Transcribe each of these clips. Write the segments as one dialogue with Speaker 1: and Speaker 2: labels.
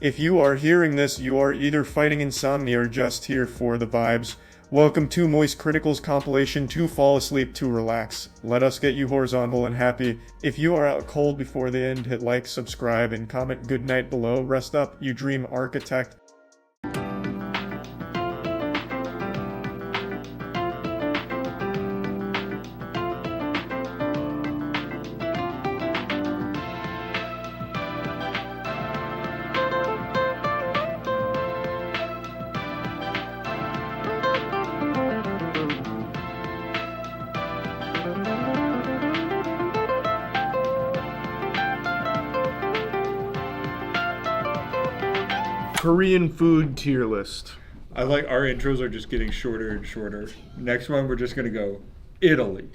Speaker 1: If you are hearing this, you are either fighting insomnia or just here for the vibes. Welcome to Moist Critical's compilation To Fall Asleep to Relax. Let us get you horizontal and happy. If you are out cold before the end, hit like, subscribe, and comment good night below. Rest up, you dream architect.
Speaker 2: Korean food tier list.
Speaker 3: I like our intros are just getting shorter and shorter. Next one, we're just gonna go Italy.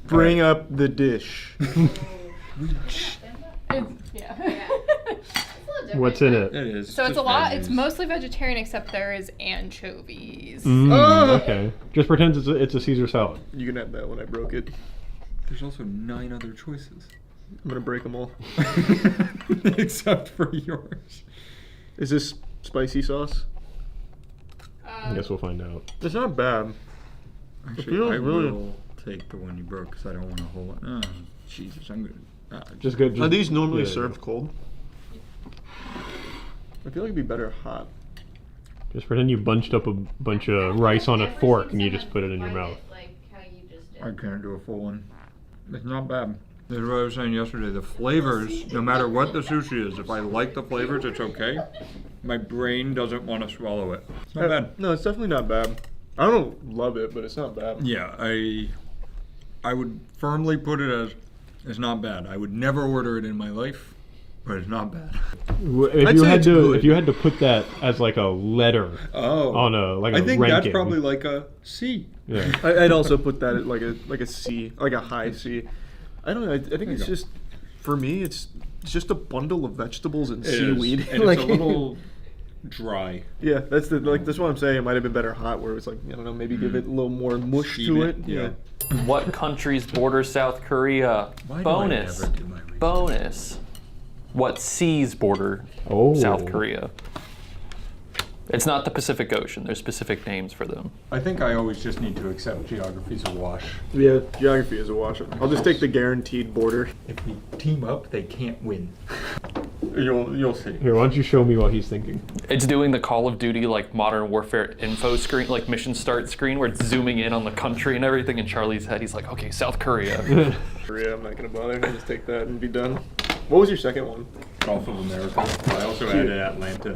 Speaker 2: Bring up the dish.
Speaker 4: What's in it?
Speaker 3: It is.
Speaker 5: So it's
Speaker 3: just
Speaker 5: a lot.
Speaker 3: veggies.
Speaker 5: It's mostly vegetarian, except there is anchovies.
Speaker 4: Okay. Just pretend it's a Caesar salad.
Speaker 2: You can have that when I broke it.
Speaker 3: There's also 9 other choices.
Speaker 2: I'm gonna break them all.
Speaker 3: Except for yours.
Speaker 2: Is this spicy sauce?
Speaker 4: I guess we'll find out.
Speaker 2: It's not bad.
Speaker 3: Actually,
Speaker 2: feels
Speaker 3: I
Speaker 2: really-
Speaker 3: will take the one you broke because I don't want to hold it. Oh, Jesus, I'm good.
Speaker 4: Just good.
Speaker 2: Are these normally
Speaker 4: yeah,
Speaker 2: served cold? I feel like it'd be better hot.
Speaker 4: Just pretend you bunched up a bunch of rice on a fork and you just put it in your mouth.
Speaker 3: I can't do a full one. It's not bad. This is what I was saying yesterday. The flavors, no matter what the sushi is, if I like the flavors, it's okay. My brain doesn't want to swallow it. It's not bad.
Speaker 2: No, it's definitely not bad. I don't love it, but it's not bad.
Speaker 3: Yeah, I would firmly put it as it's not bad. I would never order it in my life, but it's not bad.
Speaker 4: If you had to put that as like a letter on a
Speaker 3: I
Speaker 4: ranking.
Speaker 3: think that's probably like a C.
Speaker 4: Yeah.
Speaker 2: I'd also put that at like a C, like a high C. I don't know. I think it's just, for me, it's just a bundle of vegetables and seaweed.
Speaker 3: And
Speaker 2: like,
Speaker 3: it's a little dry.
Speaker 2: Yeah, that's what I'm saying. It might have been better hot, where it's like, I don't know, maybe give it a little more mush
Speaker 3: Steam
Speaker 2: to
Speaker 3: it,
Speaker 2: it.
Speaker 3: yeah.
Speaker 6: What countries border South Korea?
Speaker 3: Why
Speaker 6: Bonus.
Speaker 3: do I never do my research?
Speaker 6: Bonus. What seas border South Korea? It's not the Pacific Ocean. There's specific names for them.
Speaker 3: I think I always just need to accept geography's a wash.
Speaker 2: Yeah, geography is a wash. I'll just take the guaranteed border.
Speaker 3: If we team up, they can't win. You'll see.
Speaker 4: Here, why don't you show me what he's thinking?
Speaker 6: It's doing the Call of Duty like Modern Warfare info screen, like mission start screen, where it's zooming in on the country and everything. In Charlie's head, he's like, "Okay, South Korea."
Speaker 2: Korea, I'm not gonna bother. I'll just take that and be done. What was your second one?
Speaker 3: Gulf of America. I also added Atlantic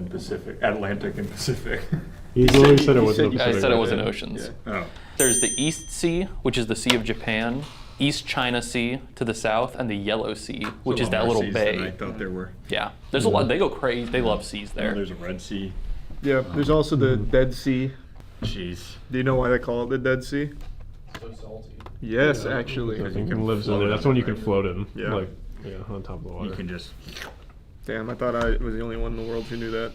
Speaker 3: and Pacific.
Speaker 4: He literally said it
Speaker 2: he
Speaker 4: wasn't
Speaker 2: said-
Speaker 4: a
Speaker 6: I
Speaker 4: Pacific
Speaker 6: said it
Speaker 4: Ocean.
Speaker 6: wasn't oceans.
Speaker 2: Yeah.
Speaker 3: Oh.
Speaker 6: There's the East Sea, which is the Sea of Japan, East China Sea to the south, and the Yellow Sea, which is that little
Speaker 3: I
Speaker 6: bay.
Speaker 3: thought there were.
Speaker 6: Yeah, there's a lot. They go crazy. They love seas
Speaker 3: Oh,
Speaker 6: there.
Speaker 3: there's a Red Sea.
Speaker 2: Yeah, there's also the Dead Sea.
Speaker 3: Jeez.
Speaker 2: Do you know why they call it the Dead Sea?
Speaker 7: So salty.
Speaker 2: Yes, actually.
Speaker 4: I think it lives in there. That's when you can float in.
Speaker 2: Yeah.
Speaker 4: Like, on top of the water.
Speaker 3: You can just.
Speaker 2: Damn, I thought I was the only one in the world who knew that.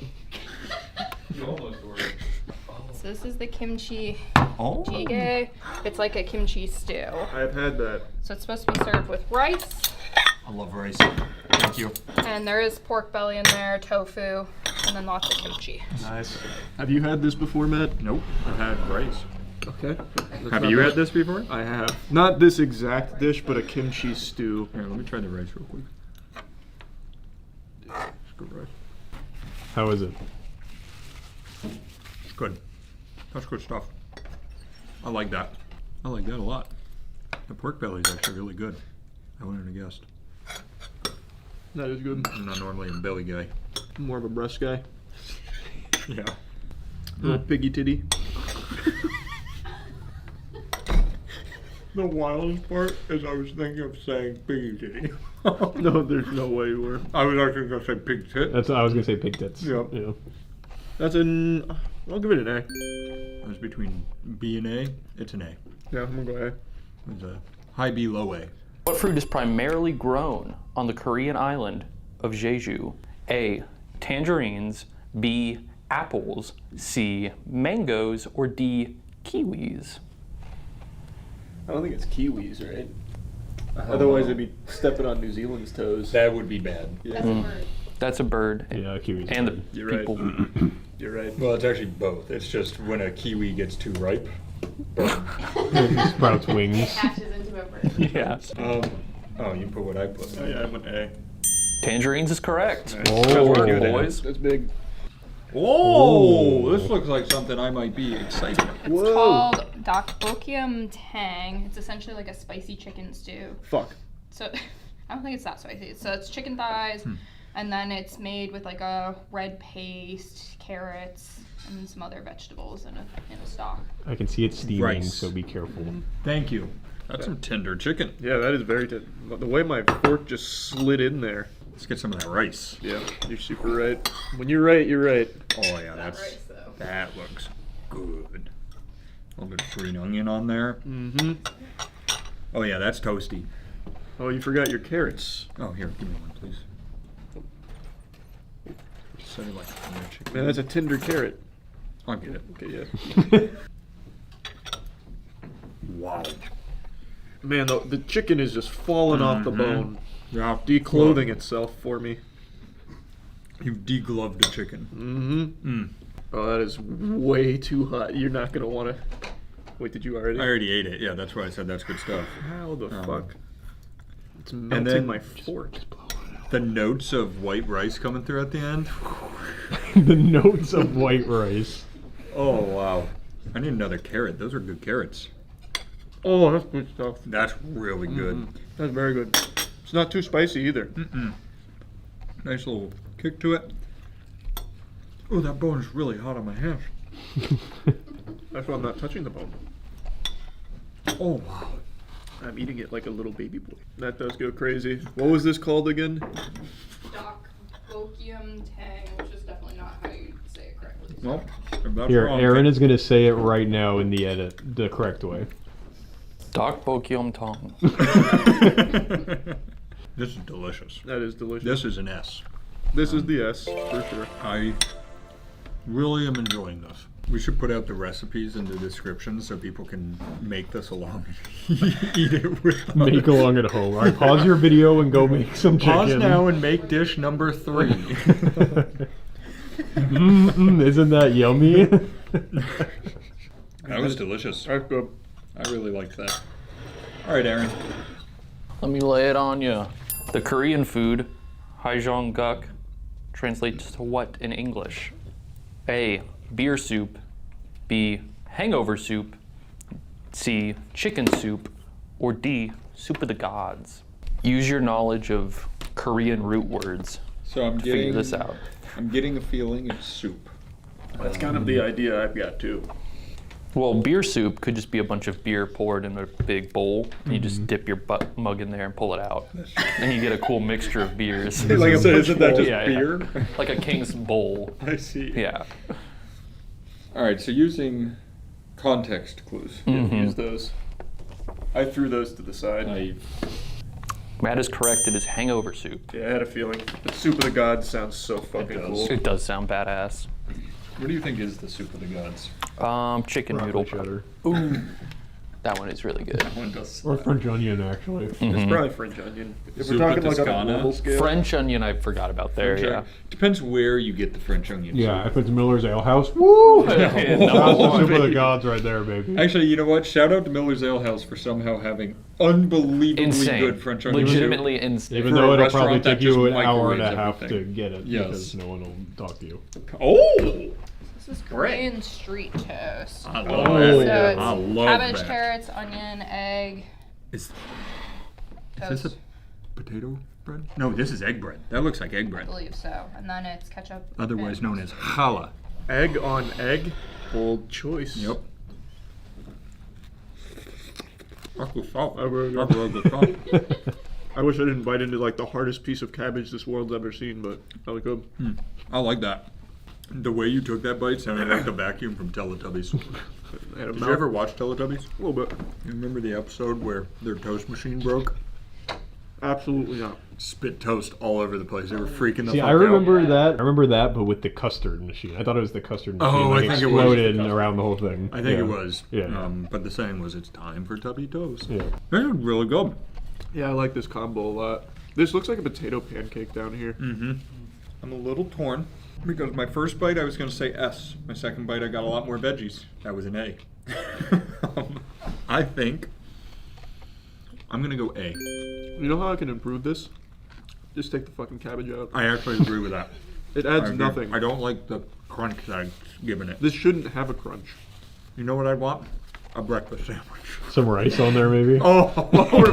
Speaker 7: You almost were.
Speaker 5: So this is the kimchi
Speaker 3: Oh.
Speaker 5: jjigae. It's like a kimchi stew.
Speaker 2: I've had that.
Speaker 5: So it's supposed to be served with rice,
Speaker 3: I love rice. Thank you.
Speaker 5: and there is pork belly in there, tofu, and then lots of kimchi.
Speaker 2: Nice. Have you had this before, Matt?
Speaker 3: Nope. I've had rice.
Speaker 2: Okay.
Speaker 3: Have you had this before?
Speaker 2: I have. Not this exact dish, but a kimchi stew.
Speaker 3: Here, let me try the rice real quick. It's good rice.
Speaker 4: How is it?
Speaker 3: It's good. That's good stuff. I like that. I like that a lot. The pork belly is actually really good. I wouldn't have guessed.
Speaker 2: That is good.
Speaker 3: I'm not normally a belly guy.
Speaker 2: More of a breast guy.
Speaker 3: Yeah.
Speaker 2: Little piggy titty.
Speaker 3: The wildest part is I was thinking of saying piggy titty.
Speaker 2: No, there's no way you were.
Speaker 3: I was actually going to say pig tit.
Speaker 4: I was gonna say pig tits.
Speaker 3: Yep.
Speaker 4: Yeah.
Speaker 2: That's an. I'll give it an A.
Speaker 3: It was between B and A. It's an A.
Speaker 2: Yeah, I'm gonna go A.
Speaker 3: It's a high B, low A.
Speaker 6: What fruit is primarily grown on the Korean island of Jeju? A. Tangerines. B. Apples. C. Mangoes. Or D. Kiwis.
Speaker 2: I don't think it's kiwis, right? Otherwise, it'd be stepping on New Zealand's toes.
Speaker 3: That would be bad.
Speaker 2: Yeah.
Speaker 6: That's a bird.
Speaker 4: Yeah, kiwi's a
Speaker 6: And the
Speaker 4: bird.
Speaker 2: You're right.
Speaker 6: people.
Speaker 2: You're right.
Speaker 3: Well, it's actually both. It's just when a kiwi gets too ripe. Burn.
Speaker 4: Sprouts wings.
Speaker 5: Hatches into a bird.
Speaker 6: Yeah.
Speaker 3: Oh, you put what I put.
Speaker 2: Oh, yeah, I went A.
Speaker 6: Tangerines is correct.
Speaker 4: Oh.
Speaker 6: Good
Speaker 2: Good,
Speaker 6: work, boys.
Speaker 2: That's big.
Speaker 3: Whoa! This looks like something I might be excited about.
Speaker 5: It's called Dakbokyum Tang. It's essentially like a spicy chicken stew.
Speaker 2: Fuck.
Speaker 5: So I don't think it's that spicy. So it's chicken thighs, and then it's made with like a red paste, carrots, and some other vegetables in a stock.
Speaker 4: I can see it steaming,
Speaker 3: Rice.
Speaker 4: so be careful.
Speaker 3: Thank you. That's some tender chicken.
Speaker 2: Yeah, that is very good. The way my fork just slid in there.
Speaker 3: Let's get some of that rice.
Speaker 2: Yeah, you're super right. When you're right, you're right.
Speaker 3: Oh yeah, that looks good. A little bit of green onion on there.
Speaker 2: Mm-hmm.
Speaker 3: Oh yeah, that's toasty.
Speaker 2: Oh, you forgot your carrots.
Speaker 3: Oh here, give me one, please. Just set it like tender chicken.
Speaker 2: Man, that's a tender carrot.
Speaker 3: I'll get it.
Speaker 2: Okay, yeah.
Speaker 3: Wow.
Speaker 2: Man, the chicken is just falling off the bone,
Speaker 3: Yeah.
Speaker 2: declothing itself for me.
Speaker 3: You've degloved the chicken.
Speaker 2: Mm-hmm. Oh, that is way too hot. You're not gonna want to. Wait, did you already?
Speaker 3: I already ate it. Yeah, that's why I said that's good stuff.
Speaker 2: How the
Speaker 3: Um,
Speaker 2: fuck? It's
Speaker 3: then
Speaker 2: melting my fork.
Speaker 3: The notes of white rice coming through at the end.
Speaker 4: The notes of white rice.
Speaker 3: Oh wow. I need another carrot. Those are good carrots.
Speaker 2: Oh, that's good stuff.
Speaker 3: That's really good.
Speaker 2: That's very good. It's not too spicy either.
Speaker 3: Mm-mm. Nice little kick to it. Oh, that bone is really hot on my hands.
Speaker 2: That's why I'm not touching the bone.
Speaker 3: Oh wow.
Speaker 2: I'm eating it like a little baby boy. That does go crazy. What was this called again?
Speaker 5: Dakbokyum Tang, which is definitely not how you say it correctly.
Speaker 3: Well, if that's
Speaker 4: Here,
Speaker 3: wrong,
Speaker 4: Aaron is going to say it right now in the edit, the correct way.
Speaker 6: Dakbokyum Tang.
Speaker 3: This is delicious.
Speaker 2: That is delicious.
Speaker 3: This is an S.
Speaker 2: This is the S, for sure.
Speaker 3: I really am enjoying this. We should put out the recipes in the description so people can make this along and eat it with us.
Speaker 4: Make along at home. All right, pause your video and go make some chicken.
Speaker 3: Pause now and make dish number 3.
Speaker 4: Isn't that yummy?
Speaker 3: That was delicious.
Speaker 2: That's good.
Speaker 3: I really liked that. All right, Aaron.
Speaker 6: Let me lay it on you. The Korean food, Haejeongguk, translates to what in English? A. Beer soup. B. Hangover soup. C. Chicken soup. Or D. Soup of the gods. Use your knowledge of Korean root words
Speaker 3: So I'm
Speaker 6: to figure this out.
Speaker 3: I'm getting a feeling it's soup.
Speaker 2: That's kind of the idea I've got too.
Speaker 6: Well, beer soup could just be a bunch of beer poured in a big bowl. And you just dip your mug in there and pull it out. And you get a cool mixture of beers.
Speaker 2: Like a
Speaker 3: So isn't that just
Speaker 6: Yeah, yeah.
Speaker 3: beer?
Speaker 6: Like a king's bowl.
Speaker 3: I see.
Speaker 6: Yeah.
Speaker 3: All right, so using context clues.
Speaker 2: Use those. I threw those to the side.
Speaker 6: Matt is correct. It is hangover soup.
Speaker 2: Yeah, I had a feeling. The soup of the gods sounds so fucking
Speaker 3: does.
Speaker 2: cool.
Speaker 6: It does sound badass.
Speaker 3: What do you think is the soup of the gods?
Speaker 6: Chicken
Speaker 4: Broccoli
Speaker 6: noodle.
Speaker 4: cheddar.
Speaker 6: Ooh, that one is really good.
Speaker 3: One does.
Speaker 4: Or French onion, actually.
Speaker 2: It's probably French onion. If
Speaker 3: Soup
Speaker 2: we're talking
Speaker 3: of
Speaker 2: like on a
Speaker 3: Toscana.
Speaker 2: global scale.
Speaker 6: French onion, I forgot about there.
Speaker 3: French
Speaker 6: Yeah.
Speaker 3: onion. Depends where you get the French onion.
Speaker 4: Yeah,
Speaker 3: soup.
Speaker 4: if it's Miller's Ale House, woo!
Speaker 6: Number
Speaker 4: That's the
Speaker 6: one.
Speaker 4: soup of the gods right there, baby.
Speaker 3: Actually, you know what? Shout out to Miller's Ale House for somehow having unbelievably
Speaker 6: Insane.
Speaker 3: good French onion
Speaker 6: Legitimately insane.
Speaker 4: Even
Speaker 3: for
Speaker 4: though
Speaker 3: a
Speaker 4: it'll probably
Speaker 3: restaurant that
Speaker 4: take you
Speaker 3: just
Speaker 4: an hour and a
Speaker 3: microwaves
Speaker 4: half to
Speaker 3: everything.
Speaker 4: get it
Speaker 3: Yes.
Speaker 4: because no one will talk to you.
Speaker 3: soup. Oh!
Speaker 5: This is Korean street toast.
Speaker 3: I love
Speaker 2: Oh,
Speaker 3: that.
Speaker 5: So it's
Speaker 3: I love
Speaker 5: cabbage,
Speaker 3: that.
Speaker 5: carrots, onion, egg,
Speaker 3: Is
Speaker 5: toast.
Speaker 3: this a potato bread? No, this is egg bread. That looks like egg
Speaker 5: I
Speaker 3: bread.
Speaker 5: believe so. And then it's ketchup.
Speaker 3: Otherwise
Speaker 5: and-
Speaker 3: known as challah.
Speaker 2: Egg on egg. Bold choice.
Speaker 3: Yep. That's good stuff.
Speaker 2: I really
Speaker 3: That's really good stuff.
Speaker 2: I wish I didn't bite into like the hardest piece of cabbage this world's ever seen, but that was good.
Speaker 3: I like that. The way you took that bite sounded like the vacuum from Teletubbies.
Speaker 2: I had a
Speaker 3: Did
Speaker 2: mouth-
Speaker 3: you ever watch Teletubbies?
Speaker 2: A little bit.
Speaker 3: You remember the episode where their toast machine broke?
Speaker 2: Absolutely not.
Speaker 3: Spit toast all over the place. They were freaking the
Speaker 4: See,
Speaker 3: fuck
Speaker 4: I remember
Speaker 3: out.
Speaker 4: that. I remember that, but with the custard machine. I thought it was the custard machine.
Speaker 3: Oh,
Speaker 4: like
Speaker 3: I think it was
Speaker 4: exploded
Speaker 3: the custard.
Speaker 4: around the whole thing.
Speaker 3: I think
Speaker 4: Yeah.
Speaker 3: it was.
Speaker 4: Yeah.
Speaker 3: But the saying was, it's time for Tubby Toast.
Speaker 4: Yeah.
Speaker 3: They're really good.
Speaker 2: Yeah, I like this combo a lot. This looks like a potato pancake down here.
Speaker 3: Mm-hmm. I'm a little torn because my first bite I was going to say S. My second bite I got a lot more veggies. That was an A. I think I'm going to go A.
Speaker 2: You know how I can improve this? Just take the fucking cabbage out.
Speaker 3: I actually agree with that.
Speaker 2: It adds
Speaker 3: I agree.
Speaker 2: nothing.
Speaker 3: I don't like the crunch that I'm giving it.
Speaker 2: This shouldn't have a crunch.
Speaker 3: You know what I'd want? A breakfast sandwich.
Speaker 4: Some rice on there, maybe.
Speaker 3: Oh,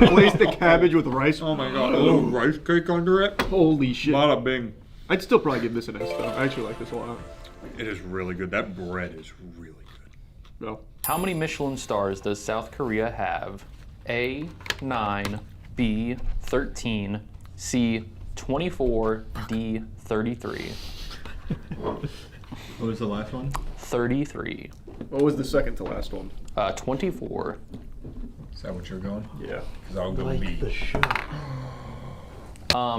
Speaker 2: Replace the cabbage with rice.
Speaker 3: oh my god, a little rice cake under it.
Speaker 2: Holy shit.
Speaker 3: Bada bing.
Speaker 2: I'd still probably give this an S though. I actually like this a lot.
Speaker 3: It is really good. That bread is really good.
Speaker 2: No.
Speaker 6: How many Michelin stars does South Korea have? A, 9, B, 13, C, 24, D, 33.
Speaker 3: What was the last one?
Speaker 6: 33.
Speaker 2: What was the second to last one?
Speaker 6: 24.
Speaker 3: Is that what you're going?
Speaker 2: Yeah.
Speaker 3: Because I'll go B.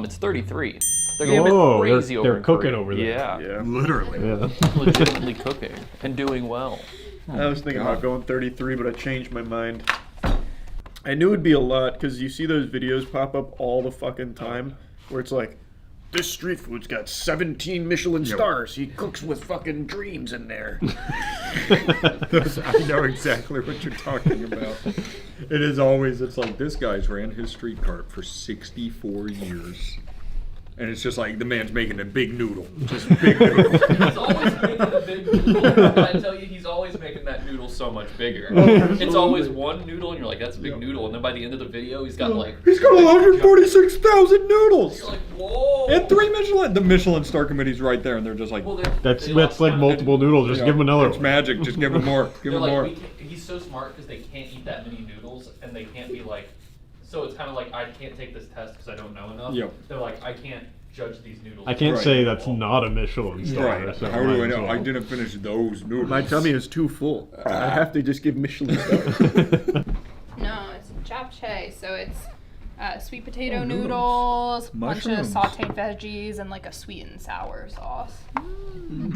Speaker 6: It's 33. They're getting a
Speaker 4: Whoa,
Speaker 6: bit crazy
Speaker 4: they're
Speaker 6: in
Speaker 4: cooking
Speaker 6: Korea.
Speaker 4: over there.
Speaker 6: Yeah,
Speaker 2: Yeah.
Speaker 3: Literally.
Speaker 4: Yeah.
Speaker 6: legitimately cooking and doing well.
Speaker 2: I was thinking about going 33, but I changed my mind. I knew it'd be a lot because you see those videos pop up all the fucking time where it's like, this street food's got 17 Michelin stars. He cooks with fucking dreams in there.
Speaker 3: I know exactly what you're talking about. It is always, it's like, this guy's ran his street cart for 64 years. And it's just like, the man's making a big noodle. Just big noodle.
Speaker 7: He's always making a big noodle. But I tell you, he's always making that noodle so much bigger. It's always one noodle, and you're like, that's a big noodle. And then by the end of the video, he's got like...
Speaker 3: He's got 146,000 noodles!
Speaker 7: You're like, whoa!
Speaker 3: And 3 Michelin. The Michelin Star Committee's right there, and they're just like,
Speaker 7: Well,
Speaker 4: That's like multiple noodles. Just give him another
Speaker 3: it's
Speaker 4: one.
Speaker 3: magic. Just give him more. Give
Speaker 7: They're
Speaker 3: him
Speaker 7: like,
Speaker 3: more.
Speaker 7: he's so smart because they can't eat that many noodles, and they can't be like... So it's kind of like, I can't take this test because I don't know enough.
Speaker 3: Yep.
Speaker 7: They're like, I can't judge these noodles.
Speaker 4: I can't
Speaker 3: Right.
Speaker 4: say that's not a Michelin star.
Speaker 3: Right.
Speaker 4: So
Speaker 3: How do I
Speaker 4: might as
Speaker 3: know?
Speaker 4: well.
Speaker 3: I didn't finish those noodles.
Speaker 2: My tummy is too full. I have to just give Michelin stars.
Speaker 5: No, it's japchae. So it's sweet potato noodles, bunch of
Speaker 3: Mushrooms.
Speaker 5: sauteed veggies, and like a sweet and sour sauce.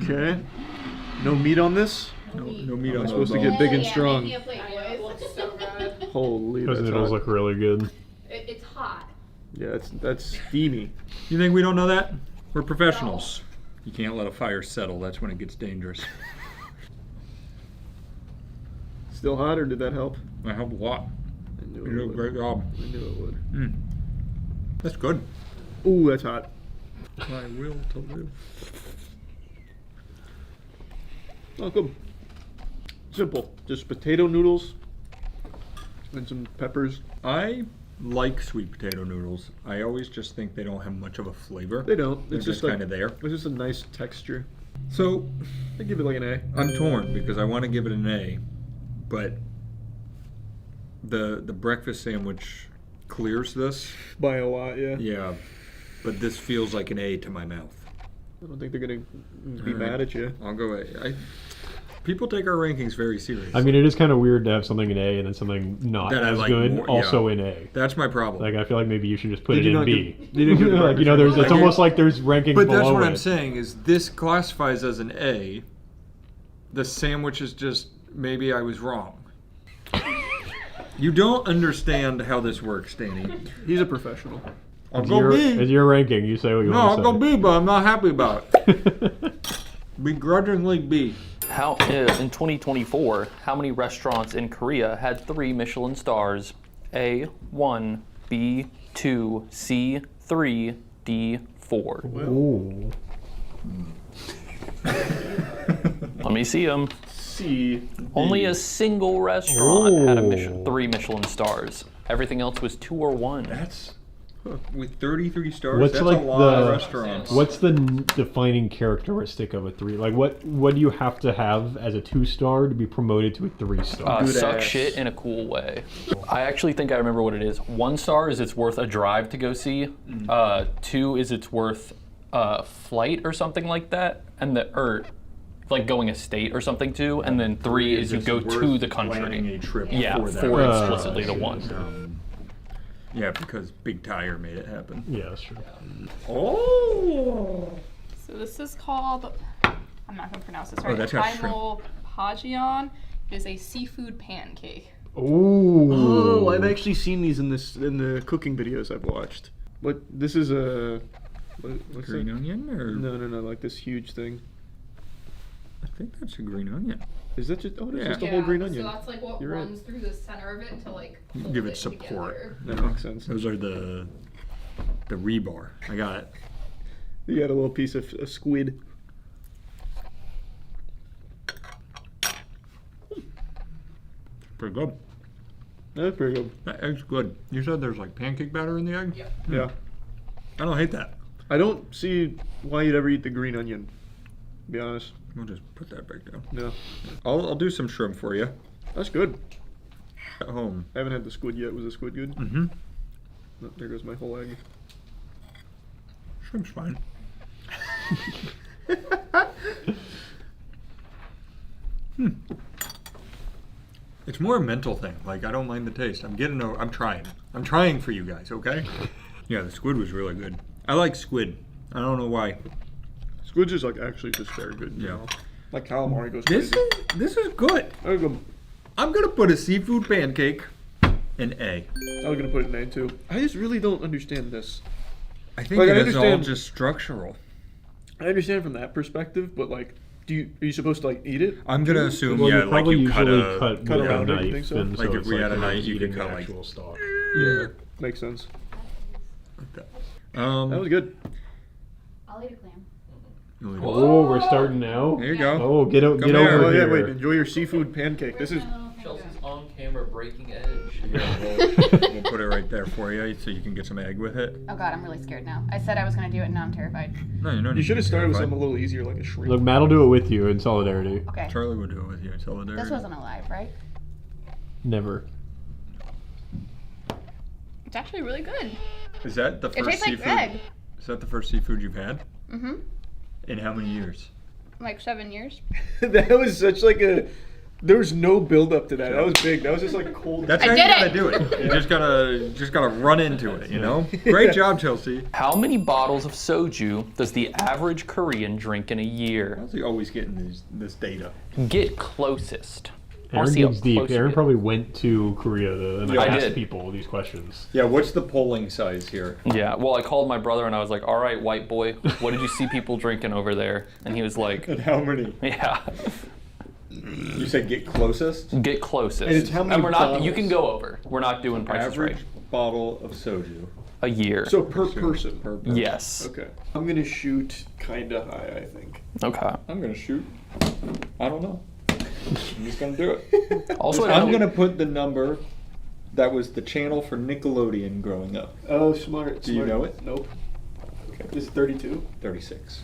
Speaker 2: Okay. No meat on this?
Speaker 3: No meat on
Speaker 2: I'm
Speaker 3: those
Speaker 2: supposed to
Speaker 3: bones.
Speaker 2: get big and strong.
Speaker 5: It looks so good.
Speaker 2: Holy,
Speaker 4: Those
Speaker 2: that's
Speaker 4: noodles
Speaker 2: hot.
Speaker 4: look really good.
Speaker 5: It's hot.
Speaker 2: Yeah, that's steamy.
Speaker 3: You think we don't know that? We're professionals. You can't let a fire settle. That's when it gets dangerous.
Speaker 2: Still hot, or did that help?
Speaker 3: I help a lot.
Speaker 2: I knew
Speaker 3: You
Speaker 2: it
Speaker 3: do a
Speaker 2: would.
Speaker 3: great job.
Speaker 2: I knew it would.
Speaker 3: That's good.
Speaker 2: Ooh, that's hot.
Speaker 3: My will to live.
Speaker 2: Oh, good. Simple. Just potato noodles and some peppers.
Speaker 3: I like sweet potato noodles. I always just think they don't have much of a flavor.
Speaker 2: They don't.
Speaker 3: They're
Speaker 2: It's
Speaker 3: just
Speaker 2: like,
Speaker 3: kind of there.
Speaker 2: It's just a nice texture.
Speaker 3: So
Speaker 2: I give it like an A.
Speaker 3: I'm torn because I want to give it an A, but the breakfast sandwich clears this.
Speaker 2: By a lot, yeah.
Speaker 3: Yeah, but this feels like an A to my mouth.
Speaker 2: I don't think they're gonna be
Speaker 3: All
Speaker 2: mad
Speaker 3: right.
Speaker 2: at you.
Speaker 3: I'll go A. People take our rankings very seriously.
Speaker 4: I mean, it is kind of weird to have something in A and then something not
Speaker 3: That I
Speaker 4: as
Speaker 3: like
Speaker 4: good
Speaker 3: more,
Speaker 4: also
Speaker 3: yeah.
Speaker 4: in A.
Speaker 3: That's my problem.
Speaker 4: Like, I feel like maybe you should just put
Speaker 2: Did
Speaker 4: it
Speaker 2: you
Speaker 4: in
Speaker 2: not
Speaker 4: B.
Speaker 2: give- you didn't give the
Speaker 4: Like, you know,
Speaker 2: breakfast
Speaker 4: it's
Speaker 2: sandwich?
Speaker 4: almost like there's rankings
Speaker 3: But
Speaker 4: below
Speaker 3: that's what
Speaker 4: it.
Speaker 3: I'm saying is this classifies as an A. The sandwich is just maybe I was wrong. You don't understand how this works, Danny.
Speaker 2: He's a professional.
Speaker 3: I'll
Speaker 4: As
Speaker 3: go
Speaker 4: your,
Speaker 3: B.
Speaker 4: as your ranking, you say what you
Speaker 3: No, I'll
Speaker 4: want
Speaker 3: go
Speaker 4: to
Speaker 3: B, but I'm not happy about it. Begrudgingly B.
Speaker 6: How in 2024, how many restaurants in Korea had 3 Michelin stars? A, 1, B, 2, C, 3, D, 4.
Speaker 4: say. Ooh.
Speaker 6: Let me see them.
Speaker 2: C.
Speaker 6: Only a single restaurant had a
Speaker 4: Ooh.
Speaker 6: 3 Michelin stars. Everything else was 2 or 1.
Speaker 3: That's with 33 stars.
Speaker 4: What's
Speaker 3: that's
Speaker 4: like
Speaker 3: a lot of
Speaker 4: the-
Speaker 3: restaurants.
Speaker 4: What's the defining characteristic of a 3? Like, what do you have to have as a 2-star to be promoted to a 3-star?
Speaker 2: Good
Speaker 6: Suck
Speaker 2: ass.
Speaker 6: shit in a cool way. I actually think I remember what it is. 1 star is it's worth a drive to go see. 2 is it's worth a flight or something like that, and like going a state or something too. And then 3 is you
Speaker 3: Just
Speaker 6: go
Speaker 3: worth
Speaker 6: to the
Speaker 3: planning
Speaker 6: country.
Speaker 3: a trip
Speaker 6: Yeah,
Speaker 3: for that.
Speaker 6: 4 explicitly the 1.
Speaker 3: Yeah, because Big Tire made it happen.
Speaker 4: Yeah, that's true.
Speaker 3: Oh!
Speaker 5: So this is called, I'm not gonna pronounce this right.
Speaker 3: that's got shrimp.
Speaker 5: Primal Pagion. It is a seafood pancake.
Speaker 4: Ooh.
Speaker 2: Oh, I've actually seen these in the cooking videos I've watched. But this is a What's
Speaker 3: Green
Speaker 2: that?
Speaker 3: onion, or
Speaker 2: No, like this huge thing.
Speaker 3: I think that's a green onion.
Speaker 2: Is that just? Oh, that's
Speaker 3: Yeah.
Speaker 2: just a whole green onion.
Speaker 5: So that's like what
Speaker 2: You're right.
Speaker 5: runs through the center of it to like hold
Speaker 3: Give it
Speaker 5: it
Speaker 3: support.
Speaker 5: together.
Speaker 2: That makes sense.
Speaker 3: Those are the rebar. I got it.
Speaker 2: You got a little piece of a squid.
Speaker 3: Pretty good.
Speaker 2: That's pretty good.
Speaker 3: That egg's good. You said there's like pancake batter in the egg?
Speaker 5: Yeah.
Speaker 2: Yeah.
Speaker 3: I don't hate that.
Speaker 2: I don't see why you'd ever eat the green onion. To be honest.
Speaker 3: We'll just put that back down.
Speaker 2: No.
Speaker 3: I'll do some shrimp for you
Speaker 2: That's good.
Speaker 3: at home.
Speaker 2: I haven't had the squid yet. Was the squid good?
Speaker 3: Mm-hmm.
Speaker 2: Oh, there goes my whole egg.
Speaker 3: Shrimp's fine. It's more a mental thing. Like, I don't mind the taste. I'm trying. I'm trying for you guys, okay? Yeah, the squid was really good. I like squid. I don't know why.
Speaker 2: Squid's is like actually just very good.
Speaker 3: Yeah.
Speaker 2: Like calamari goes
Speaker 3: This
Speaker 2: crazy.
Speaker 3: is good.
Speaker 2: I was
Speaker 3: I'm gonna put a seafood pancake in A.
Speaker 2: gonna put it in A too. I just really don't understand this.
Speaker 3: I think
Speaker 2: Like, I
Speaker 3: it is all
Speaker 2: understand-
Speaker 3: just structural.
Speaker 2: I understand from that perspective, but like, are you supposed to like eat it?
Speaker 3: I'm gonna assume,
Speaker 4: Well,
Speaker 3: yeah,
Speaker 4: you
Speaker 3: like
Speaker 4: probably
Speaker 3: you cut
Speaker 4: usually
Speaker 3: a
Speaker 4: cut
Speaker 2: cut
Speaker 4: with
Speaker 2: around
Speaker 4: a
Speaker 2: it, you
Speaker 4: knife,
Speaker 2: think so?
Speaker 4: and
Speaker 3: Like,
Speaker 4: so
Speaker 3: if
Speaker 4: it's
Speaker 3: we had a
Speaker 4: you're
Speaker 3: knife, you
Speaker 4: eating
Speaker 3: could
Speaker 4: the
Speaker 3: cut, like-
Speaker 4: actual stalk.
Speaker 2: Yeah. Makes sense.
Speaker 3: like that.
Speaker 2: That was good.
Speaker 5: I'll eat a clam.
Speaker 4: Oh, we're starting now.
Speaker 3: There you go.
Speaker 4: Oh, get
Speaker 3: Come
Speaker 4: over
Speaker 3: here.
Speaker 2: Oh yeah,
Speaker 4: here.
Speaker 2: wait. Enjoy your seafood pancake. This is.
Speaker 7: Chelsea's on camera breaking edge.
Speaker 3: We'll put it right there for you so you can get some egg with it.
Speaker 8: Oh god, I'm really scared now. I said I was gonna do it and now I'm terrified.
Speaker 3: No, you don't.
Speaker 2: You
Speaker 3: need
Speaker 2: should have
Speaker 3: to be
Speaker 2: started with
Speaker 3: terrified.
Speaker 2: something a little easier, like a shrimp.
Speaker 4: Look, Matt will do it with you in solidarity.
Speaker 8: Okay.
Speaker 3: Charlie would do it with you in solidarity.
Speaker 8: This wasn't alive, right?
Speaker 4: Never.
Speaker 5: It's actually really good.
Speaker 3: Is that the
Speaker 5: It
Speaker 3: first
Speaker 5: tastes like
Speaker 3: seafood?
Speaker 5: egg.
Speaker 3: Is that the first seafood you've had?
Speaker 5: Mm-hmm.
Speaker 3: In how many years?
Speaker 5: Like 7 years.
Speaker 2: That was such like a. There was no build up to that. That was big. That was just like cold.
Speaker 3: That's
Speaker 5: I
Speaker 3: how you
Speaker 5: did
Speaker 3: gotta
Speaker 5: it!
Speaker 3: do it. You just gotta run into it. You know. Great job, Chelsea.
Speaker 6: How many bottles of soju does the average Korean drink in a year?
Speaker 3: How's he always getting this data?
Speaker 6: Get closest. I wanna
Speaker 4: Aaron
Speaker 6: see how
Speaker 4: digs deep.
Speaker 6: close you
Speaker 4: Aaron
Speaker 6: get.
Speaker 4: probably went to Korea and
Speaker 3: Yeah, I
Speaker 4: asked
Speaker 6: did.
Speaker 4: people these questions.
Speaker 3: Yeah. What's the polling size here?
Speaker 6: Yeah, well, I called my brother and I was like, all right, white boy, what did you see people drinking over there? And he was like,
Speaker 3: And how many?
Speaker 6: yeah,
Speaker 3: You said get closest.
Speaker 6: get closest.
Speaker 3: And it's how many
Speaker 6: we're not, you
Speaker 3: bottles?
Speaker 6: can go over. We're not doing prices
Speaker 3: Average
Speaker 6: right.
Speaker 3: bottle of soju.
Speaker 6: A year.
Speaker 2: So per person.
Speaker 3: Per person.
Speaker 6: Yes.
Speaker 2: Okay. I'm gonna shoot kinda high. I think.
Speaker 6: Okay.
Speaker 3: I'm gonna shoot. I don't know. I'm just gonna do it.
Speaker 6: Also, I
Speaker 3: I'm
Speaker 6: don't-
Speaker 3: gonna put the number that was the channel for Nickelodeon growing up.
Speaker 2: Oh, smart.
Speaker 3: Do you
Speaker 2: smart.
Speaker 3: know it?
Speaker 2: Nope. Okay. This is 32.
Speaker 3: 36.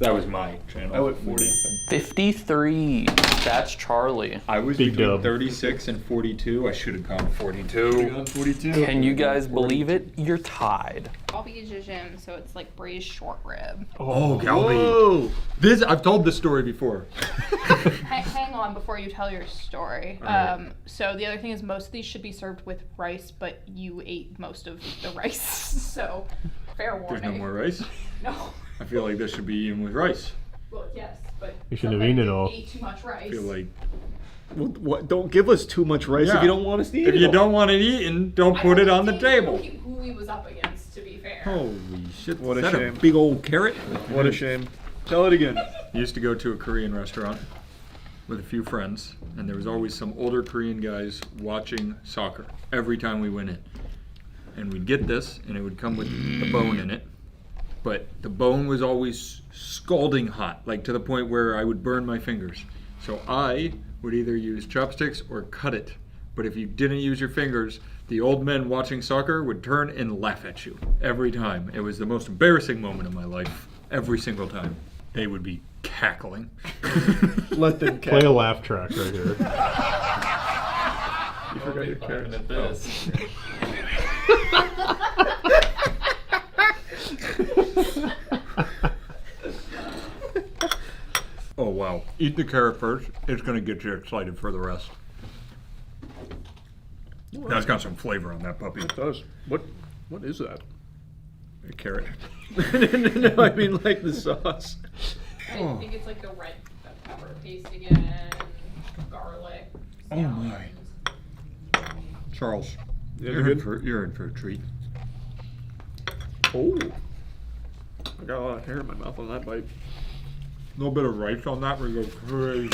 Speaker 3: That was my channel.
Speaker 2: I went 40.
Speaker 6: 53. That's Charlie.
Speaker 3: I was
Speaker 4: Big
Speaker 3: between
Speaker 4: dub.
Speaker 3: 36 and 42. I should have gone 42.
Speaker 2: On 42.
Speaker 6: Can you guys believe it? You're tied.
Speaker 5: Coffee jajim, so it's like braised short rib.
Speaker 3: Oh, Galby.
Speaker 2: Whoa.
Speaker 3: This I've told this story before.
Speaker 5: Hang on before you tell your story.
Speaker 3: Alright.
Speaker 5: So the other thing is most of these should be served with rice, but you ate most of the rice. So fair warning.
Speaker 3: There's no more rice.
Speaker 5: No.
Speaker 3: I feel like this should be eaten with rice.
Speaker 5: Well, yes, but
Speaker 4: You shouldn't have
Speaker 5: sometimes
Speaker 4: eaten it
Speaker 5: you
Speaker 4: all.
Speaker 5: Ate too much rice.
Speaker 3: I feel like
Speaker 2: Well, what? Don't give us too much rice
Speaker 3: Yeah.
Speaker 2: if you don't want us to eat
Speaker 3: if
Speaker 2: it
Speaker 3: you
Speaker 2: all.
Speaker 3: don't want it eaten, don't
Speaker 5: I
Speaker 3: put it
Speaker 5: don't
Speaker 3: on the
Speaker 5: think
Speaker 3: table.
Speaker 5: Who he was up against, to be fair.
Speaker 3: Holy shit!
Speaker 2: What
Speaker 3: is
Speaker 2: a
Speaker 3: that
Speaker 2: shame.
Speaker 3: a big old carrot?
Speaker 2: What a shame. Tell it again.
Speaker 3: I used to go to a Korean restaurant with a few friends, and there was always some older Korean guys watching soccer every time we went in. And we'd get this, and it would come with the bone in it. But the bone was always scalding hot, like to the point where I would burn my fingers. So I would either use chopsticks or cut it. But if you didn't use your fingers, the old men watching soccer would turn and laugh at you every time. It was the most embarrassing moment of my life, every single time. They would be cackling.
Speaker 2: Let them
Speaker 4: Play a
Speaker 2: catch.
Speaker 4: laugh track right here.
Speaker 2: You forgot your
Speaker 7: Laughing
Speaker 2: carrots.
Speaker 7: at this.
Speaker 3: Oh wow. Eat the carrot first. It's gonna get you excited for the rest. That's got some flavor on that puppy.
Speaker 2: It does. What is that?
Speaker 3: A carrot.
Speaker 2: No, I mean like the sauce.
Speaker 5: I think it's like the red pepper paste again, garlic.
Speaker 3: Oh my. Charles,
Speaker 2: Yeah,
Speaker 3: you're
Speaker 2: they're
Speaker 3: in
Speaker 2: good.
Speaker 3: for a treat.
Speaker 2: Oh. I got a lot of hair in my mouth on that bite.
Speaker 3: A little bit of rice on that would go crazy.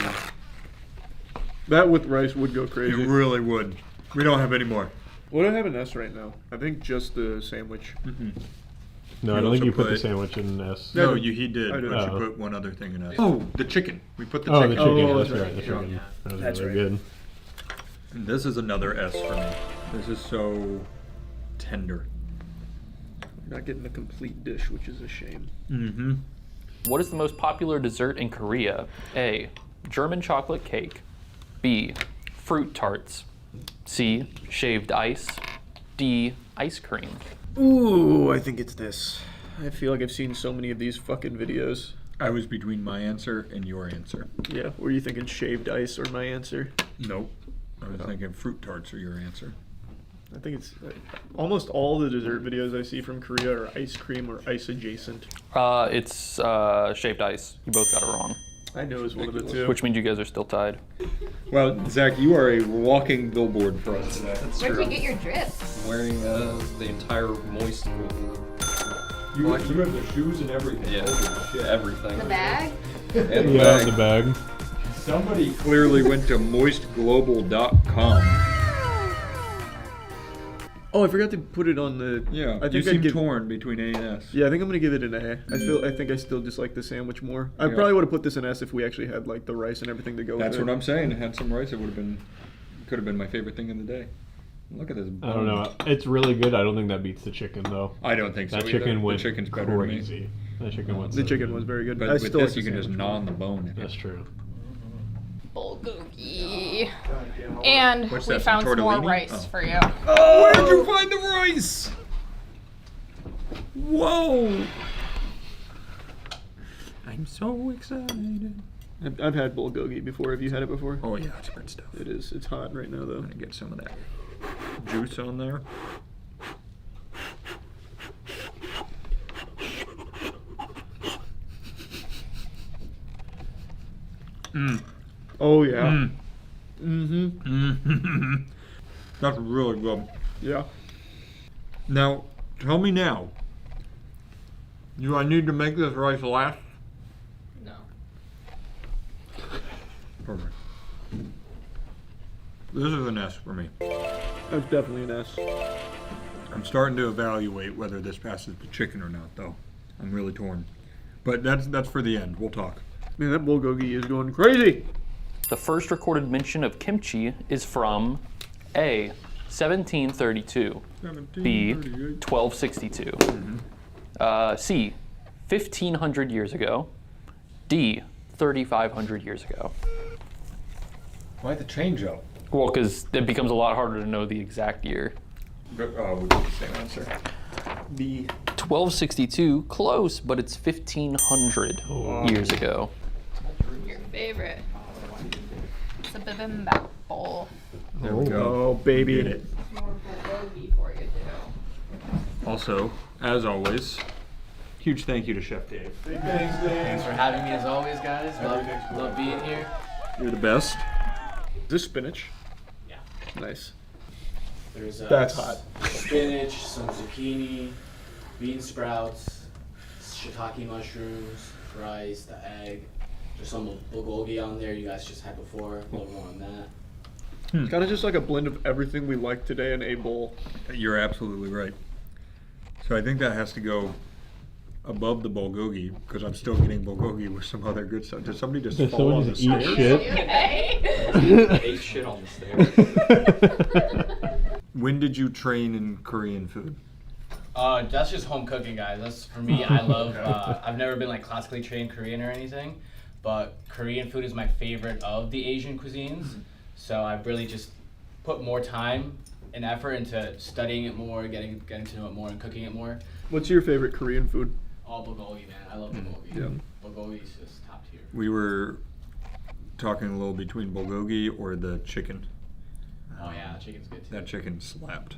Speaker 2: That with rice would go
Speaker 3: It
Speaker 2: crazy.
Speaker 3: really would. We don't have any more.
Speaker 2: What do I have in S right now? I think just the sandwich.
Speaker 4: No, I
Speaker 3: You
Speaker 4: don't think
Speaker 3: also
Speaker 4: you put the
Speaker 3: put-
Speaker 4: sandwich in S.
Speaker 3: No, he did.
Speaker 2: I did.
Speaker 3: But
Speaker 4: Oh.
Speaker 3: you put one other thing in us. Oh, the chicken. We put the
Speaker 4: Oh,
Speaker 3: chicken.
Speaker 4: the chicken.
Speaker 2: Oh,
Speaker 4: that's
Speaker 2: that's
Speaker 4: right.
Speaker 2: right.
Speaker 4: The chicken.
Speaker 7: Yeah.
Speaker 4: That was
Speaker 2: That's
Speaker 4: really good.
Speaker 3: And this is another S for me. This is so tender.
Speaker 2: Not getting a complete dish, which is a shame.
Speaker 3: Mm-hmm.
Speaker 6: What is the most popular dessert in Korea? A. German chocolate cake. B. Fruit tarts. C. Shaved ice. D. Ice cream.
Speaker 2: Ooh, I think it's this. I feel like I've seen so many of these fucking videos.
Speaker 3: I was between my answer and your answer.
Speaker 2: Yeah, were you thinking shaved ice or my answer?
Speaker 3: Nope. I was thinking fruit tarts are your answer.
Speaker 2: I think it's almost all the dessert videos I see from Korea are ice cream or ice adjacent.
Speaker 6: It's shaved ice. You both got it wrong,
Speaker 2: I know it's one of the two.
Speaker 6: which means you guys are still tied.
Speaker 3: Well, Zach, you are a walking billboard for us today.
Speaker 7: That's
Speaker 8: Where'd
Speaker 7: true.
Speaker 8: you get your drip?
Speaker 7: I'm wearing the entire moist.
Speaker 3: You have the shoes and everything.
Speaker 7: Yeah.
Speaker 3: Holy shit.
Speaker 7: Everything.
Speaker 8: The bag?
Speaker 7: And the
Speaker 4: Yeah,
Speaker 7: bag.
Speaker 4: the bag.
Speaker 3: Somebody clearly went to moistglobal.com.
Speaker 2: Oh, I forgot to put it on the.
Speaker 3: Yeah,
Speaker 2: I
Speaker 3: you
Speaker 2: think
Speaker 3: seem
Speaker 2: I'd give.
Speaker 3: torn between A and S.
Speaker 2: Yeah, I think I'm gonna give it an A. I think I still just like the sandwich more. I
Speaker 3: Yeah.
Speaker 2: probably would have put this in S if we actually had like the rice and everything to go
Speaker 3: That's
Speaker 2: with
Speaker 3: what
Speaker 2: it.
Speaker 3: I'm saying. It had some rice. It would have been, could have been my favorite thing in the day. Look at this.
Speaker 4: I don't know. It's really good. I don't think that beats the chicken though.
Speaker 3: I don't think so.
Speaker 4: That
Speaker 3: either.
Speaker 4: chicken went
Speaker 3: the chicken's better to me.
Speaker 4: crazy. That chicken went.
Speaker 2: The
Speaker 4: so
Speaker 2: chicken
Speaker 4: good.
Speaker 2: was very good.
Speaker 3: But
Speaker 2: I
Speaker 3: with
Speaker 2: still
Speaker 3: this,
Speaker 2: like
Speaker 3: you
Speaker 2: the
Speaker 3: can just
Speaker 2: sandwich
Speaker 3: gnaw
Speaker 2: more.
Speaker 3: on the bone.
Speaker 4: That's true.
Speaker 8: Bulgogi. And
Speaker 3: What's
Speaker 8: we
Speaker 3: that,
Speaker 8: found some more
Speaker 3: tortellini?
Speaker 8: rice
Speaker 3: Oh.
Speaker 8: for you.
Speaker 3: Where'd you find the rice? Whoa! I'm so excited.
Speaker 2: I've had bulgogi before. Have you had it before?
Speaker 3: Oh yeah, it's good stuff.
Speaker 2: It is. It's hot right now though.
Speaker 3: I'm gonna get some of that juice on there. Mmm.
Speaker 2: Oh yeah.
Speaker 3: Mmm.
Speaker 2: Mm-hmm.
Speaker 3: Mm. That's really good.
Speaker 2: Yeah.
Speaker 3: Now, tell me now. Do I need to make this rice last?
Speaker 7: No.
Speaker 3: Perfect. This is an S for me.
Speaker 2: That's definitely an S.
Speaker 3: I'm starting to evaluate whether this passes the chicken or not, though. I'm really torn. But that's for the end. We'll talk.
Speaker 2: Man, that bulgogi is going crazy.
Speaker 6: The first recorded mention of kimchi is from A. 1732, B. 1262, C. 1500 years ago, D. 3500 years ago.
Speaker 3: Why the change up?
Speaker 6: Well, because it becomes a lot harder to know the exact year.
Speaker 3: We get the same answer.
Speaker 2: B.
Speaker 6: 1262, close, but it's 1500 years ago.
Speaker 8: Your favorite. It's a bibimbap bowl.
Speaker 3: There we go.
Speaker 2: Oh baby.
Speaker 3: Did it.
Speaker 8: More bulgogi for you too.
Speaker 3: Also, as always, huge thank you to Chef Dave.
Speaker 9: Thanks for having me as always, guys. Love being here.
Speaker 3: You're the best.
Speaker 2: Is this spinach?
Speaker 9: Yeah.
Speaker 2: Nice.
Speaker 9: There's
Speaker 2: That's hot.
Speaker 9: spinach, some zucchini, bean sprouts, shiitake mushrooms, rice, the egg. There's some bulgogi on there you guys just had before. A little more on that.
Speaker 2: It's kind of just like a blend of everything we like today in a bowl.
Speaker 3: You're absolutely right. So I think that has to go above the bulgogi because I'm still getting bulgogi with some other good stuff. Did somebody just
Speaker 4: Did
Speaker 3: fall on
Speaker 4: someone
Speaker 3: the
Speaker 4: just eat
Speaker 3: stairs?
Speaker 4: shit?
Speaker 7: Ate shit on the stairs.
Speaker 3: When did you train in Korean food?
Speaker 9: That's just home cooking, guys. That's for me. I love. I've never been like classically trained Korean or anything, but Korean food is my favorite of the Asian cuisines. So I've really just put more time and effort into studying it more, getting to know it more, and cooking it more.
Speaker 2: What's your favorite Korean food?
Speaker 9: All bulgogi, man. I love bulgogi.
Speaker 2: Yeah.
Speaker 9: Bulgogi is just top tier.
Speaker 3: We were talking a little between bulgogi or the chicken.
Speaker 9: Oh yeah, chicken's good too.
Speaker 3: That chicken slapped.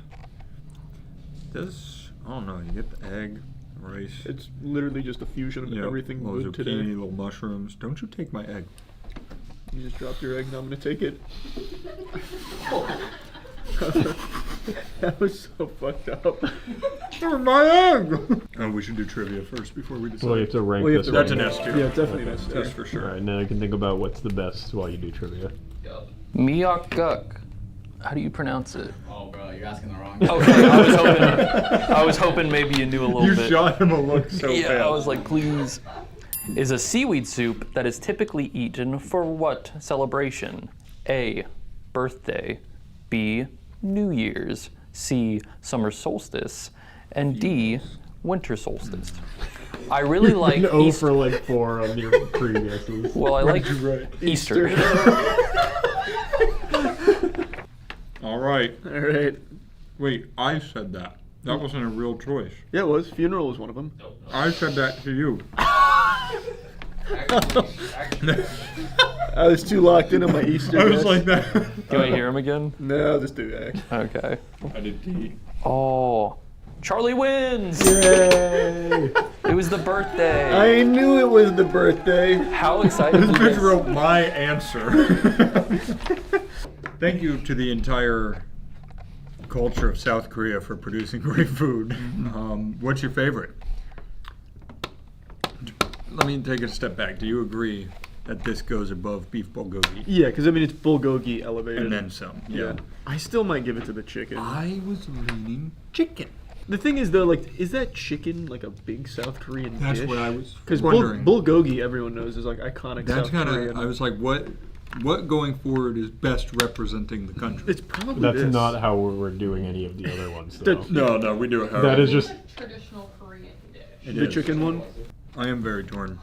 Speaker 3: This, I don't know, you get the egg, rice.
Speaker 2: It's literally just a fusion of
Speaker 3: Yep,
Speaker 2: everything
Speaker 3: little
Speaker 2: good
Speaker 3: zucchini,
Speaker 2: today.
Speaker 3: little mushrooms. Don't you take my egg.
Speaker 2: You just dropped your egg, now I'm gonna take it. That was so fucked up.
Speaker 3: They're my egg! Oh, we should do trivia first before we decide.
Speaker 4: Well, you have to rank
Speaker 2: Well, you have
Speaker 4: this.
Speaker 2: to
Speaker 3: That's
Speaker 4: one.
Speaker 3: an S tier.
Speaker 2: Yeah, definitely an S tier.
Speaker 3: That's for sure.
Speaker 4: All right, now I can think about what's the best while you do trivia.
Speaker 6: Miyakuk. How do you pronounce it?
Speaker 9: Oh, bro, you're asking the wrong.
Speaker 6: Okay, I was hoping maybe you knew a little
Speaker 3: You
Speaker 6: bit.
Speaker 3: shot him a look so
Speaker 6: Yeah,
Speaker 3: bad.
Speaker 6: I was like, please. Is a seaweed soup that is typically eaten for what celebration? A. Birthday. B. New Year's. C. Summer solstice. And D. Winter solstice. I really like
Speaker 4: An O
Speaker 6: Easter.
Speaker 4: for like 4 on your pre-guesses.
Speaker 6: Well, I like Easter.
Speaker 3: All right.
Speaker 2: All right.
Speaker 3: Wait, I said that. That wasn't a real choice.
Speaker 2: Yeah, it was. Funeral was one of them.
Speaker 3: I said that to you.
Speaker 2: I was too locked into my Easter.
Speaker 3: I was
Speaker 2: guess.
Speaker 3: like that.
Speaker 6: Can I hear him again?
Speaker 2: No, I'll just do X.
Speaker 6: Okay.
Speaker 3: I did D.
Speaker 6: Oh, Charlie wins!
Speaker 2: Yay!
Speaker 6: It was the birthday.
Speaker 2: I knew it was the birthday.
Speaker 6: How excited
Speaker 3: This
Speaker 6: was
Speaker 3: bitch
Speaker 6: this?
Speaker 3: wrote my answer. Thank you to the entire culture of South Korea for producing great food. What's your favorite? Let me take a step back. Do you agree that this goes above beef bulgogi?
Speaker 2: Yeah, because I mean it's bulgogi elevated.
Speaker 3: And then some. Yeah.
Speaker 2: I still might give it to the chicken.
Speaker 3: I was leaning chicken.
Speaker 2: The thing is though, like, is that chicken like a big South Korean
Speaker 3: That's
Speaker 2: dish?
Speaker 3: what I was
Speaker 2: Because
Speaker 3: wondering.
Speaker 2: bulgogi, everyone knows, is like iconic
Speaker 3: That's
Speaker 2: South
Speaker 3: kind
Speaker 2: Korean.
Speaker 3: of. I was like, what going forward is best representing the country?
Speaker 2: It's probably
Speaker 4: That's
Speaker 2: this.
Speaker 4: not how we're doing any of the other ones, though.
Speaker 3: No, we do it.
Speaker 4: That is just
Speaker 8: Traditional Korean dish.
Speaker 2: the chicken one.
Speaker 3: I am very torn.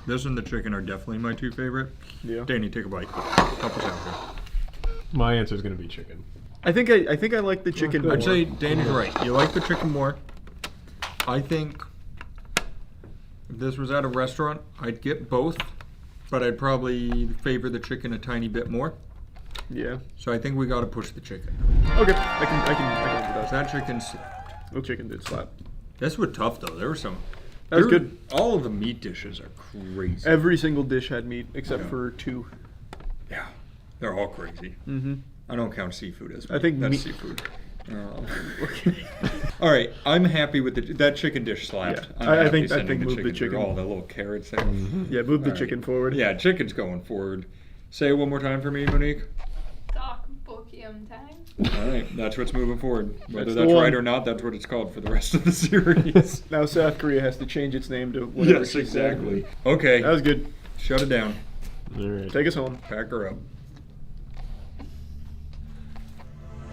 Speaker 3: This and the chicken are definitely my two favorite.
Speaker 2: Yeah.
Speaker 3: Danny, take a bite. Help us out here.
Speaker 4: my answer is going to be chicken.
Speaker 2: I think I like the chicken more.
Speaker 3: I'd say Danny's right. You like the chicken more. I think if this was at a restaurant, I'd get both, but I'd probably favor the chicken a tiny bit more.
Speaker 2: Yeah.
Speaker 3: So I think we got to push the chicken.
Speaker 2: Okay. I can do that.
Speaker 3: That chicken slapped.
Speaker 2: The chicken did slap.
Speaker 3: This was tough though. There were some.
Speaker 2: That was good.
Speaker 3: All of the meat dishes are crazy.
Speaker 2: Every single dish had meat except
Speaker 3: Yeah.
Speaker 2: for 2.
Speaker 3: Yeah, they're all crazy.
Speaker 2: Mm-hmm.
Speaker 3: I don't count seafood as meat.
Speaker 2: I think
Speaker 3: that's
Speaker 2: meat-
Speaker 3: seafood. All right, I'm happy with that chicken dish slapped.
Speaker 2: Yeah,
Speaker 3: I'm
Speaker 2: I
Speaker 3: happy
Speaker 2: think
Speaker 3: sending
Speaker 2: move the
Speaker 3: through
Speaker 2: chicken.
Speaker 3: all the little carrots there.
Speaker 2: Yeah, move the
Speaker 3: All right.
Speaker 2: chicken forward.
Speaker 3: Yeah, chicken's going forward. Say it one more time for me, Monique.
Speaker 8: Tteokbokki tang.
Speaker 3: All right, that's what's moving forward. Whether
Speaker 2: That's the
Speaker 3: that's
Speaker 2: one.
Speaker 3: right or not, that's what it's called for the rest of the series.
Speaker 2: Now South Korea has to change its name to whatever
Speaker 3: Yes,
Speaker 2: she said.
Speaker 3: exactly. Okay,
Speaker 2: That was good.
Speaker 3: shut it down.
Speaker 4: All right.
Speaker 2: Take us home.
Speaker 3: Pack her up.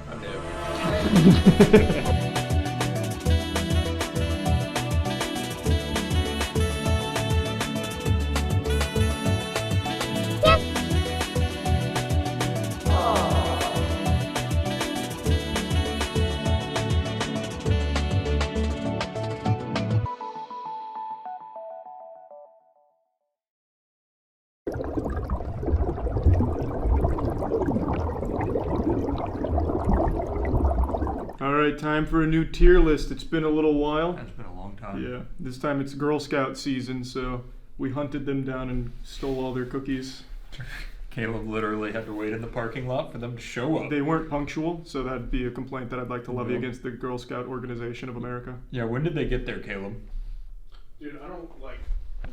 Speaker 7: I'm new.
Speaker 1: All right, time for a new tier list. It's been a little while.
Speaker 3: That's been a long time.
Speaker 1: Yeah, this time it's Girl Scout season, so we hunted them down and stole all their cookies.
Speaker 3: Caleb literally had to wait in the parking lot for them to show up.
Speaker 1: They weren't punctual, so that'd be a complaint that I'd like to levy
Speaker 3: No.
Speaker 1: against the Girl Scout Organization of America.
Speaker 3: Yeah, when did they get there, Caleb?
Speaker 10: Dude, I don't like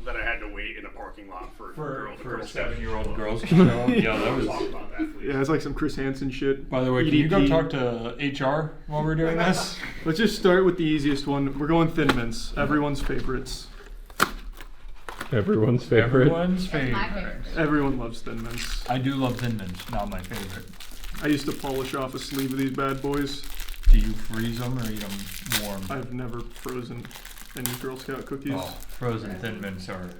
Speaker 10: that I had to wait in a parking lot for
Speaker 3: For a
Speaker 10: Girl Scouts.
Speaker 3: 7-year-old girls to show up? Yeah, that was...
Speaker 10: Talk about that, please.
Speaker 1: Yeah, it's like some Chris Hansen shit.
Speaker 3: By the way, can you go
Speaker 1: EDP.
Speaker 3: talk to HR while we're doing this?
Speaker 1: Let's just start with the easiest one. We're going Thin Mints, everyone's favorites.
Speaker 4: Everyone's favorite.
Speaker 3: Everyone's
Speaker 8: My
Speaker 3: favorite.
Speaker 8: favorite.
Speaker 1: Everyone loves Thin Mints.
Speaker 3: I do love Thin Mints, not my favorite.
Speaker 1: I used to polish off a sleeve of these bad boys.
Speaker 3: Do you freeze them or eat them warm?
Speaker 1: I've never frozen any Girl Scout cookies.
Speaker 3: Oh, frozen Thin Mints are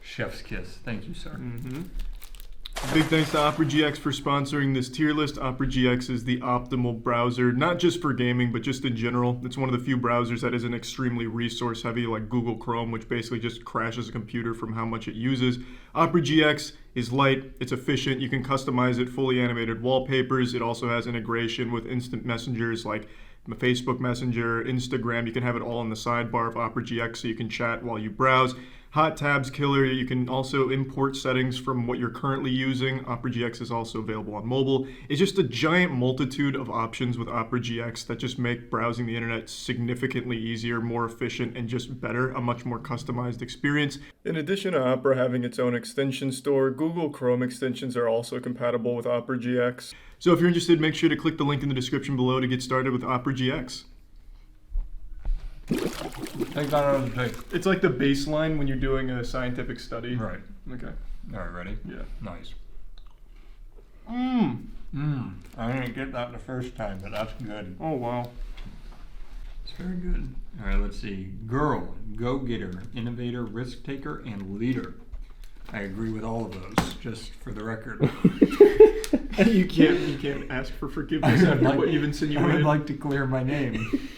Speaker 3: chef's kiss. Thank you, sir.
Speaker 1: Mm-hmm. Big thanks to Opera GX for sponsoring this tier list. Opera GX is the optimal browser, not just for gaming, but just in general. It's one of the few browsers that isn't extremely resource heavy like Google Chrome, which basically just crashes a computer from how much it uses. Opera GX is light, it's efficient, you can customize it, fully animated wallpapers. It also has integration with instant messengers like Facebook Messenger, Instagram. You can have it all in the sidebar of Opera GX so you can chat while you browse.
Speaker 2: Hot tabs killer. You can also import settings from what you're currently using. Opera GX is also available on mobile. It's just a giant multitude of options with Opera GX that just make browsing the internet significantly easier, more efficient, and just better, a much more customized experience. In addition to Opera having its own extension store, Google Chrome extensions are also compatible with Opera GX. So if you're interested, make sure to click the link in the description below to get started with Opera GX.
Speaker 3: Take that out of the tape.
Speaker 2: It's like the baseline when you're doing a scientific study.
Speaker 3: Right.
Speaker 2: Okay.
Speaker 3: All right, ready?
Speaker 2: Yeah.
Speaker 3: Nice. I didn't get that the first time, but that's good.
Speaker 2: Oh, wow.
Speaker 3: It's very good. All right, let's see. Girl, go-getter, innovator, risk-taker, and leader. I agree with all of those, just for the record.
Speaker 2: You can't ask for forgiveness after what you've
Speaker 3: I
Speaker 2: insinuated.
Speaker 3: would like to clear my name.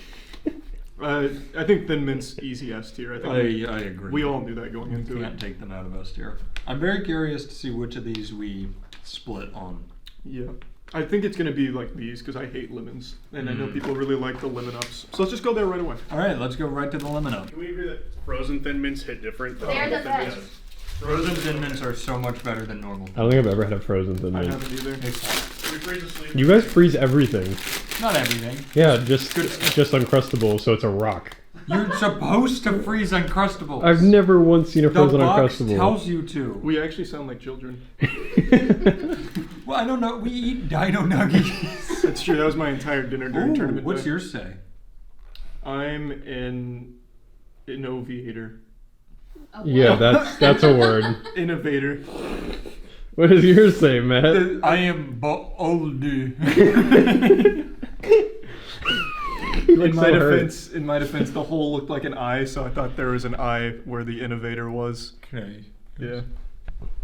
Speaker 2: I think Thin Mint's easy S tier. I think
Speaker 3: I agree.
Speaker 2: we all knew that going into
Speaker 3: We
Speaker 2: it.
Speaker 3: can't take them out of us here. I'm very curious to see which of these we split on.
Speaker 2: Yeah. I think it's going to be like these because I hate lemons. And I know people really like the lemon ups. So let's just go there right away.
Speaker 3: All right, let's go right to the lemon up.
Speaker 10: Can we agree that frozen Thin Mints hit different? than
Speaker 8: They're the
Speaker 10: normal Thin
Speaker 8: best.
Speaker 10: Mints?
Speaker 3: Frozen Thin Mints are so much better than normal.
Speaker 4: I don't think I've ever had a frozen Thin
Speaker 2: I
Speaker 4: Mint.
Speaker 2: haven't either.
Speaker 10: Can we freeze the sleeve?
Speaker 4: You guys freeze everything.
Speaker 3: Not everything.
Speaker 4: Yeah, just Uncrustable, so it's a rock.
Speaker 3: You're supposed to freeze Uncrustables.
Speaker 4: I've never once seen a
Speaker 3: The
Speaker 4: frozen
Speaker 3: box
Speaker 4: Uncrustable.
Speaker 3: tells you to.
Speaker 2: We actually sound like children.
Speaker 3: Well, I don't know. We eat Dino Nuggies.
Speaker 2: That's true. That was my entire dinner during tournament
Speaker 3: What's
Speaker 2: day.
Speaker 3: yours say?
Speaker 2: I'm an innovator.
Speaker 4: Yeah, that's a word.
Speaker 2: Innovator.
Speaker 4: What does yours say, Matt?
Speaker 3: I am old.
Speaker 2: In my
Speaker 4: hurt.
Speaker 2: defense, the hole looked like an eye, so I thought there was an eye where the innovator was.
Speaker 3: Okay.
Speaker 2: Yeah.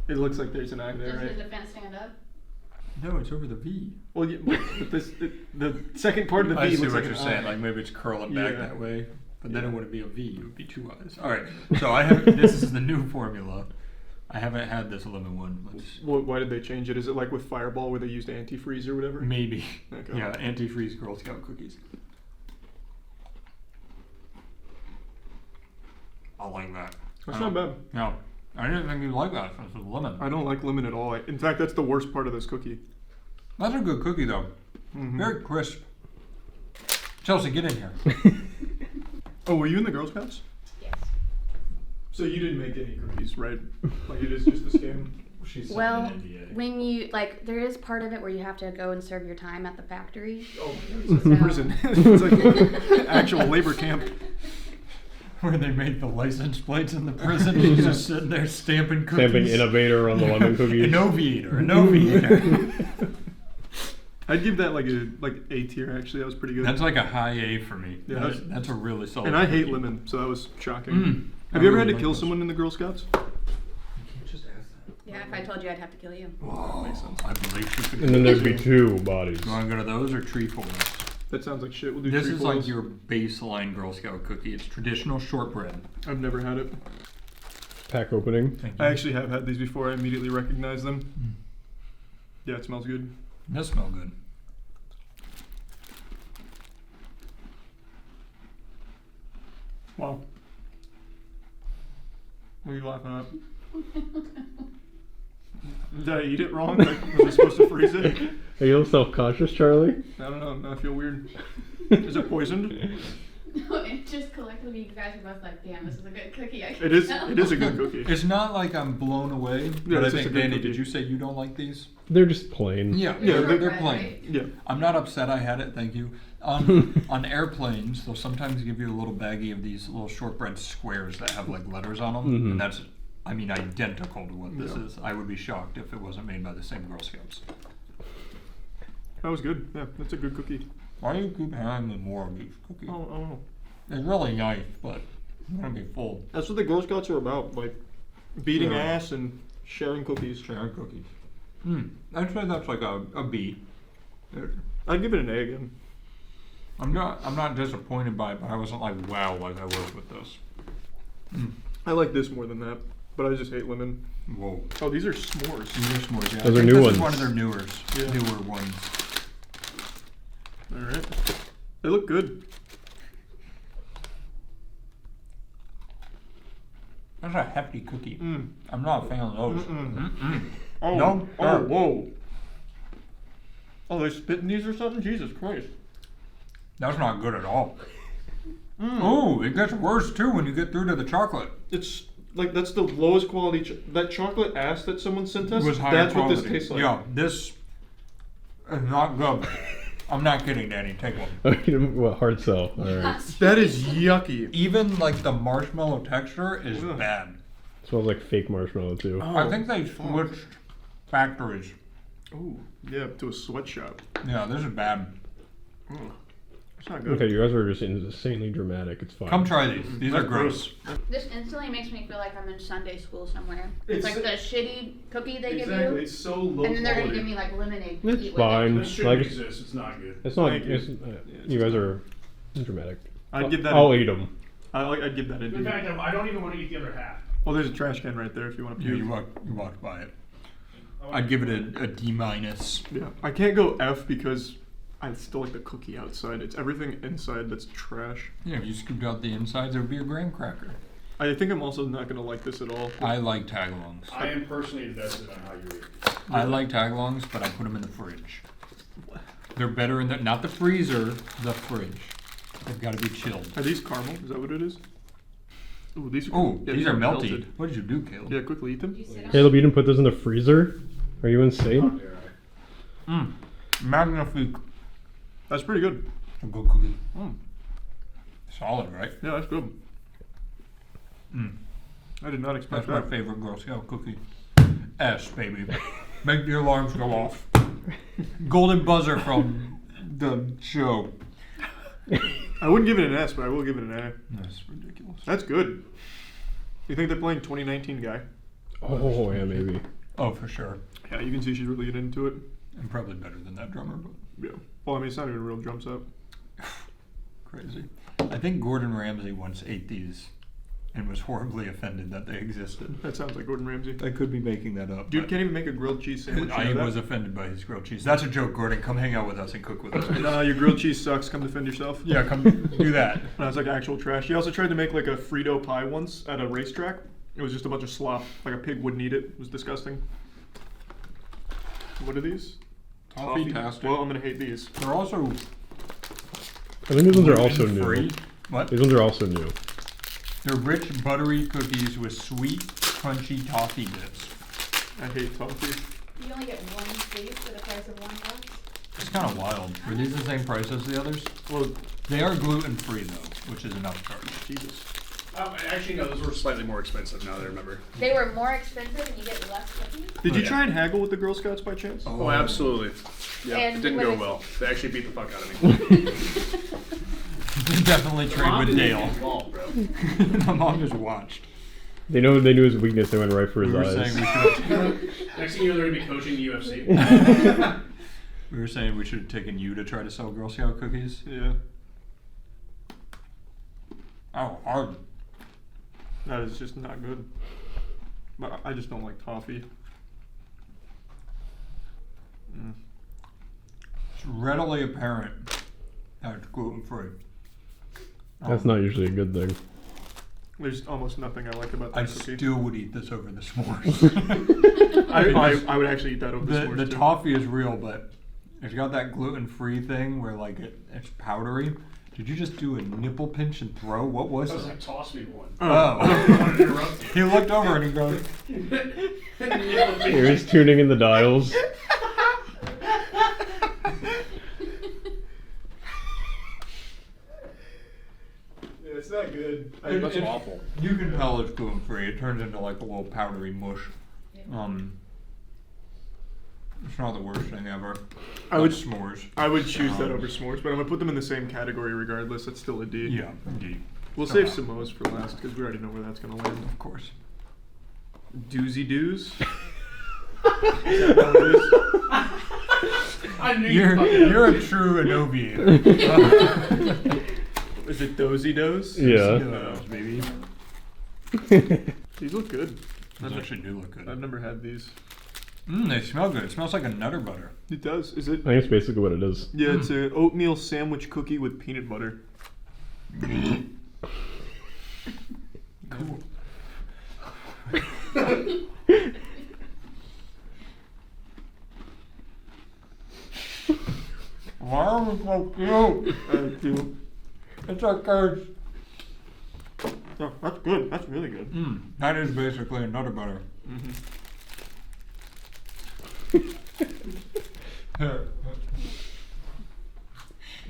Speaker 2: It looks like there's an eye there,
Speaker 8: Does the
Speaker 2: right?
Speaker 8: defense stand up?
Speaker 3: No, it's over the V.
Speaker 2: Well, yeah, but the second part of the V
Speaker 3: I see
Speaker 2: looks
Speaker 3: what
Speaker 2: like
Speaker 3: you're
Speaker 2: an
Speaker 3: saying.
Speaker 2: eye.
Speaker 3: Like maybe it's curling back
Speaker 2: Yeah.
Speaker 3: that way, but then it wouldn't be a V. It would be two eyes. All right. So I have. This is the new formula. I haven't had this lemon one.
Speaker 2: Why did they change it? Is it like with Fireball where they used antifreeze or whatever?
Speaker 3: Maybe.
Speaker 2: Okay.
Speaker 3: Yeah, antifreeze Girl Scout cookies. I like that.
Speaker 2: That's not bad.
Speaker 3: No, I didn't think you'd like that. This is lemon.
Speaker 2: I don't like lemon at all. In fact, that's the worst part of this cookie.
Speaker 3: That's a good cookie though.
Speaker 2: Mm-hmm.
Speaker 3: Very crisp. Chelsea, get in here.
Speaker 2: Oh, were you in the Girl Scouts?
Speaker 8: Yes.
Speaker 2: So you didn't make any cookies, right? Like it is just a scam?
Speaker 3: She's
Speaker 11: Well, when you there is part of it where you have to go and serve your time at the factory.
Speaker 2: Oh, it's a prison. It's like an actual labor camp.
Speaker 3: Where they make the license plates in the prison. She's just sitting there stamping cookies.
Speaker 4: Stamping innovator on the lemon cookies.
Speaker 3: Innovator.
Speaker 2: I'd give that like A tier. Actually, that was pretty good.
Speaker 3: That's like a high A for me.
Speaker 2: Yeah,
Speaker 3: That's a really solid.
Speaker 2: And I hate
Speaker 3: cookie.
Speaker 2: lemon, so that was shocking.
Speaker 3: I
Speaker 2: Have you ever
Speaker 3: really
Speaker 2: had to
Speaker 3: like
Speaker 2: kill
Speaker 3: those.
Speaker 2: someone in the Girl Scouts?
Speaker 11: Yeah, if I told you, I'd have to kill you.
Speaker 3: Makes sense. I believe she could.
Speaker 4: And then there'd be two bodies.
Speaker 3: You want to go to those or trefoils?
Speaker 2: That sounds like shit. We'll do
Speaker 3: This is like
Speaker 2: trefoils.
Speaker 3: your baseline Girl Scout cookie. It's traditional shortbread.
Speaker 2: I've never had it.
Speaker 4: Pack opening.
Speaker 3: Thank you.
Speaker 2: I actually have had these before. I immediately recognize them. Yeah, it smells good.
Speaker 3: They smell good.
Speaker 2: Wow. What are you laughing at? Did I eat it wrong? Like, was I supposed to freeze it?
Speaker 4: Are you a little self-conscious, Charlie?
Speaker 2: I don't know. Now I feel weird. Is it poisoned?
Speaker 8: No, it just collectively, you guys are both like, damn, this is a good cookie. I can
Speaker 2: It is.
Speaker 8: tell.
Speaker 2: It is a good cookie.
Speaker 3: It's not like I'm blown away, but I
Speaker 2: it's just
Speaker 3: think,
Speaker 2: a good
Speaker 3: Danny,
Speaker 2: cookie.
Speaker 3: did you say you don't like these?
Speaker 4: They're just plain.
Speaker 3: Yeah,
Speaker 2: Yeah,
Speaker 3: they're
Speaker 8: Shortbread,
Speaker 3: plain.
Speaker 8: right?
Speaker 2: Yeah.
Speaker 3: I'm not upset I had it, thank you. On airplanes, they'll sometimes give you a little baggie of these little shortbread squares that have like letters on them, and that's, I mean, identical to what this is. I would be shocked if it wasn't made by the same Girl Scouts.
Speaker 2: That was good. Yeah, that's a good cookie.
Speaker 3: Why do you keep having me more of these cookies?
Speaker 2: Oh.
Speaker 3: It's really nice, but I'm gonna be full.
Speaker 2: That's what the Girl Scouts are about. Like beating
Speaker 3: Yeah.
Speaker 2: ass and sharing cookies.
Speaker 3: Sharing cookies. I'd say that's like a B.
Speaker 2: I'd give it an A again.
Speaker 3: I'm not disappointed by it, but I wasn't like wow like I was with this.
Speaker 2: I like this more than that, but I just hate lemon.
Speaker 3: Whoa.
Speaker 2: Oh, these are s'mores.
Speaker 3: These are s'mores, yeah.
Speaker 4: Those
Speaker 3: I
Speaker 4: are
Speaker 3: think
Speaker 4: new
Speaker 3: this
Speaker 4: ones.
Speaker 3: is one of their
Speaker 2: Yeah.
Speaker 3: newer ones.
Speaker 2: All right. They look good.
Speaker 3: That's That's a hefty cookie. I'm not a fan of those.
Speaker 2: Oh,
Speaker 3: No,
Speaker 2: oh,
Speaker 3: sir.
Speaker 2: whoa. Oh, they spit in these or something? Jesus Christ.
Speaker 3: That's not good at all. Oh, it gets worse too when you get through to the chocolate.
Speaker 2: It's like, that's the lowest quality. That chocolate ass that someone sent us,
Speaker 3: Was higher
Speaker 2: that's
Speaker 3: quality.
Speaker 2: what this tastes like.
Speaker 3: Yeah, this is not good. I'm not kidding, Danny. Take one.
Speaker 4: What, hard sell. All right.
Speaker 2: That is yucky.
Speaker 3: Even like the marshmallow texture is bad.
Speaker 4: Smells like fake marshmallow too.
Speaker 3: I think they switched factories.
Speaker 2: Oh, yeah, to a sweatshop.
Speaker 3: Yeah, this is bad.
Speaker 2: It's not good.
Speaker 4: Okay, you guys are just insanely dramatic. It's fine.
Speaker 3: Come try these. These are gross.
Speaker 11: This instantly makes me feel like I'm in Sunday school somewhere.
Speaker 2: It's-
Speaker 11: It's like the shitty cookie they give
Speaker 2: Exactly,
Speaker 11: you.
Speaker 2: it's so low
Speaker 11: And then they're gonna
Speaker 2: quality.
Speaker 11: give me like lemonade. to
Speaker 4: It's
Speaker 11: eat with it.
Speaker 4: fine.
Speaker 10: This shouldn't
Speaker 4: Like,
Speaker 10: exist. It's not good.
Speaker 4: it's not.
Speaker 2: Thank you.
Speaker 4: You guys are dramatic.
Speaker 2: I'd give that.
Speaker 4: I'll eat them.
Speaker 2: I'd give that a
Speaker 10: In
Speaker 2: D.
Speaker 10: fact, I don't even want to eat the other half.
Speaker 2: Well, there's a trash can right there if you want to
Speaker 3: Yeah,
Speaker 2: puke.
Speaker 3: you walked by it. I'd give it a D minus.
Speaker 2: Yeah, I can't go F because I still like the cookie outside. It's everything inside that's trash.
Speaker 3: Yeah, if you scooped out the insides, it would be a graham cracker.
Speaker 2: I think I'm also not gonna like this at all.
Speaker 3: I like tagalongs.
Speaker 10: I am personally invested on how you eat.
Speaker 3: I like tagalongs, but I put them in the fridge. They're better in the, not the freezer, the fridge. They've got to be chilled.
Speaker 2: Are these caramel? Is that what it is? Ooh, these are.
Speaker 3: Oh,
Speaker 2: yeah,
Speaker 3: these are melty. What did you do, Caleb?
Speaker 2: Yeah, quickly eat them.
Speaker 4: Caleb, you didn't put those in the freezer? Are you insane?
Speaker 3: Magnifique.
Speaker 2: That's pretty good.
Speaker 3: A good cookie. Solid, right?
Speaker 2: Yeah, that's good. I did not expect
Speaker 3: That's my
Speaker 2: that.
Speaker 3: favorite Girl Scout cookie. S, baby. Make the alarms go off. Golden buzzer from the show.
Speaker 2: I wouldn't give it an S, but I will give it an A.
Speaker 3: That's ridiculous.
Speaker 2: That's good. You think they're playing 2019 guy?
Speaker 4: Oh, yeah, maybe.
Speaker 3: Oh, for sure.
Speaker 2: Yeah, you can see she's really getting into it.
Speaker 3: And probably better than that drummer, but
Speaker 2: Yeah. Well, I mean, it's not even a real drum set.
Speaker 3: crazy. I think Gordon Ramsay once ate these and was horribly offended that they existed.
Speaker 2: That sounds like Gordon Ramsay.
Speaker 3: I could be making that up.
Speaker 2: Dude
Speaker 3: but
Speaker 2: can't even make a grilled cheese sandwich.
Speaker 3: I
Speaker 2: you know
Speaker 3: was
Speaker 2: that?
Speaker 3: offended by his grilled cheese. That's a joke, Gordon. Come hang out with us and cook with us.
Speaker 2: Nah, your grilled cheese sucks. Come defend yourself.
Speaker 3: Yeah, come do that.
Speaker 2: No, it's like actual trash. He also tried to make like a Frito pie once at a racetrack. It was just a bunch of slop. Like a pig wouldn't eat it. It was disgusting. What are these?
Speaker 3: Toffee-tastic.
Speaker 2: Well, I'm gonna hate these.
Speaker 3: They're also
Speaker 4: I think these ones are also new.
Speaker 3: gluten-free. What?
Speaker 4: These ones are also new.
Speaker 3: They're rich, buttery cookies with sweet, crunchy toffee bits.
Speaker 2: I hate toffee.
Speaker 8: You only get one sleeve for the price of one box.
Speaker 3: It's kind of wild. Are these the same price as the others?
Speaker 2: Well,
Speaker 3: They are gluten-free though, which is an upcharge.
Speaker 2: Jesus.
Speaker 10: Actually, no, those were slightly more expensive now that I remember.
Speaker 11: They were more expensive and you get less cookies?
Speaker 2: Did
Speaker 3: Oh,
Speaker 2: you
Speaker 3: yeah.
Speaker 2: try and haggle with the Girl Scouts by chance?
Speaker 10: Oh, absolutely. Yeah,
Speaker 11: And
Speaker 10: it didn't
Speaker 11: was
Speaker 10: go
Speaker 11: it-
Speaker 10: well. They actually beat the fuck out of me.
Speaker 3: Definitely trade with Dale.
Speaker 10: Involved, bro.
Speaker 3: My mom just watched.
Speaker 4: They knew his weakness. They went right for his
Speaker 3: We were
Speaker 4: eyes.
Speaker 3: saying we should.
Speaker 10: Next thing you know, they're gonna be coaching the UFC.
Speaker 3: We were saying we should have taken you to try to sell Girl Scout cookies.
Speaker 2: Yeah.
Speaker 3: Oh, hard.
Speaker 2: That is just not good. But I just don't like toffee.
Speaker 3: It's readily apparent that it's gluten-free.
Speaker 4: That's not usually a good thing.
Speaker 2: There's almost nothing I like about
Speaker 3: I
Speaker 2: that cookie.
Speaker 3: still would eat this over the s'mores.
Speaker 2: I would actually eat that over the s'mores
Speaker 3: The
Speaker 2: too.
Speaker 3: toffee is real, but it's got that gluten-free thing where like it's powdery. Did you just do a nipple pinch and throw? What was
Speaker 10: That was
Speaker 3: it?
Speaker 10: like toss me one.
Speaker 3: Oh.
Speaker 10: I don't want to interrupt
Speaker 3: He looked over and he goes,
Speaker 4: He was tuning in the dials.
Speaker 2: It's not good.
Speaker 10: That's awful.
Speaker 3: You can tell it's gluten-free. It turns into like a little powdery mush. It's not the worst thing ever.
Speaker 2: I would
Speaker 3: s'mores.
Speaker 2: I would choose that over s'mores, but I'm gonna put them in the same category regardless. It's still a D.
Speaker 3: Yeah, indeed.
Speaker 2: We'll save Samoas for last because we already know where that's gonna land.
Speaker 3: Of course.
Speaker 2: Doozy doos. Is that what it is?
Speaker 10: I knew
Speaker 3: You're a true Anovian.
Speaker 2: Is it dozy does?
Speaker 4: Yeah.
Speaker 3: Baby.
Speaker 2: These look good.
Speaker 3: Those actually do look good.
Speaker 2: I've never had these.
Speaker 3: They smell good. It smells like a Nutter Butter.
Speaker 2: It does. Is it?
Speaker 4: I think it's basically what it is.
Speaker 2: Yeah, it's an oatmeal sandwich cookie with peanut butter.
Speaker 3: Cool. Why are we so cute?
Speaker 2: Thank you.
Speaker 3: It's a curse.
Speaker 2: Oh, that's good. That's really good.
Speaker 3: That is basically a Nutter Butter. Here.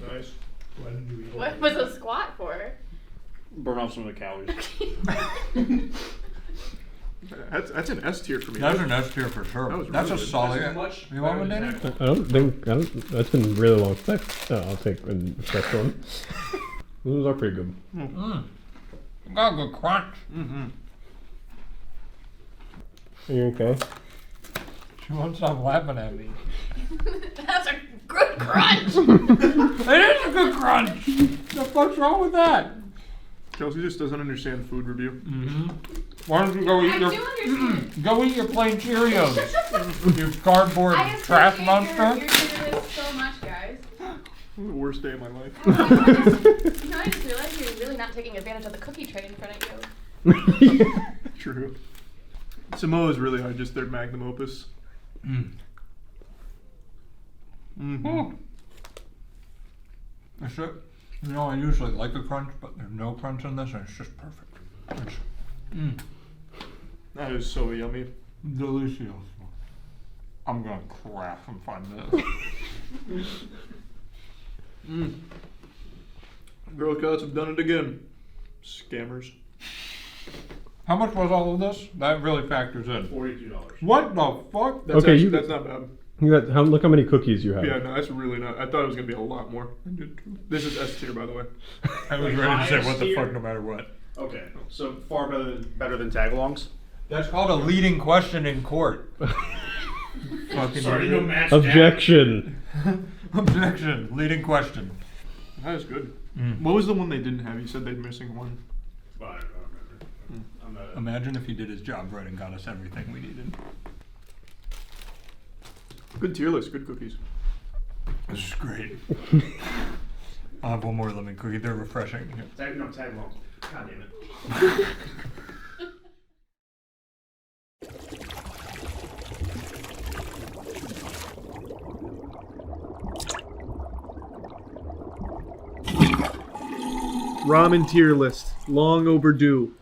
Speaker 2: Nice.
Speaker 8: What was a squat for?
Speaker 10: Burn off some of the calories.
Speaker 2: That's an S tier for me.
Speaker 3: That's an S tier for sure.
Speaker 2: That was
Speaker 3: That's
Speaker 2: really
Speaker 3: a
Speaker 2: good.
Speaker 3: solid.
Speaker 10: This is much
Speaker 3: You want one,
Speaker 10: better
Speaker 3: Danny?
Speaker 10: than
Speaker 4: I don't. That's been really long. I'll take the first one. Those are pretty good.
Speaker 3: Got a good crunch.
Speaker 4: Are you okay?
Speaker 3: She won't stop laughing at me.
Speaker 8: That's a good crunch.
Speaker 3: It is a good crunch. The fuck's wrong with that?
Speaker 2: Kelsey just doesn't understand food review.
Speaker 3: Why don't you go eat
Speaker 8: I
Speaker 3: your
Speaker 8: do understand.
Speaker 3: go eat your plain Cheerios? You cardboard
Speaker 8: I
Speaker 3: trash
Speaker 8: appreciate
Speaker 3: monster.
Speaker 8: your service so much, guys.
Speaker 2: The worst day of my life.
Speaker 11: You know, I just realized you're really not taking advantage of the cookie tray in front of you.
Speaker 2: True. Samoa is really hard, just their magnum opus.
Speaker 3: That's it. You know, I usually like a crunch, but there's no crunch in this, and it's just perfect. It's
Speaker 2: That is so yummy.
Speaker 3: delicious. I'm gonna crash and find this.
Speaker 2: Girl Scouts have done it again. Scammers.
Speaker 3: How much was all of this? That really factors in.
Speaker 10: $42.
Speaker 3: What the fuck?
Speaker 2: That's
Speaker 4: Okay,
Speaker 2: actually,
Speaker 4: you-
Speaker 2: that's not bad.
Speaker 4: You got look how many cookies you have.
Speaker 2: Yeah, no, that's really not. I thought it was gonna be a lot more. This is S tier, by the way.
Speaker 3: I was
Speaker 10: Like
Speaker 3: ready to say
Speaker 10: highest
Speaker 3: what the
Speaker 10: tier?
Speaker 3: fuck no matter what.
Speaker 10: Okay, so far better than tagalongs.
Speaker 3: That's called a leading question in court. Fucking
Speaker 10: Sorry,
Speaker 3: idiot.
Speaker 10: no match.
Speaker 4: Objection.
Speaker 3: Objection. Leading question.
Speaker 2: That is good. What was the one they didn't have? You said they're missing one.
Speaker 10: But I don't remember. I'm not.
Speaker 3: Imagine if he did his job right and got us everything we needed.
Speaker 2: Good tier list. Good cookies.
Speaker 3: This is great. I'll have one more lemon cookie. They're refreshing.
Speaker 10: Tagalongs. God damn it.
Speaker 2: Ramen tier list. Long overdue.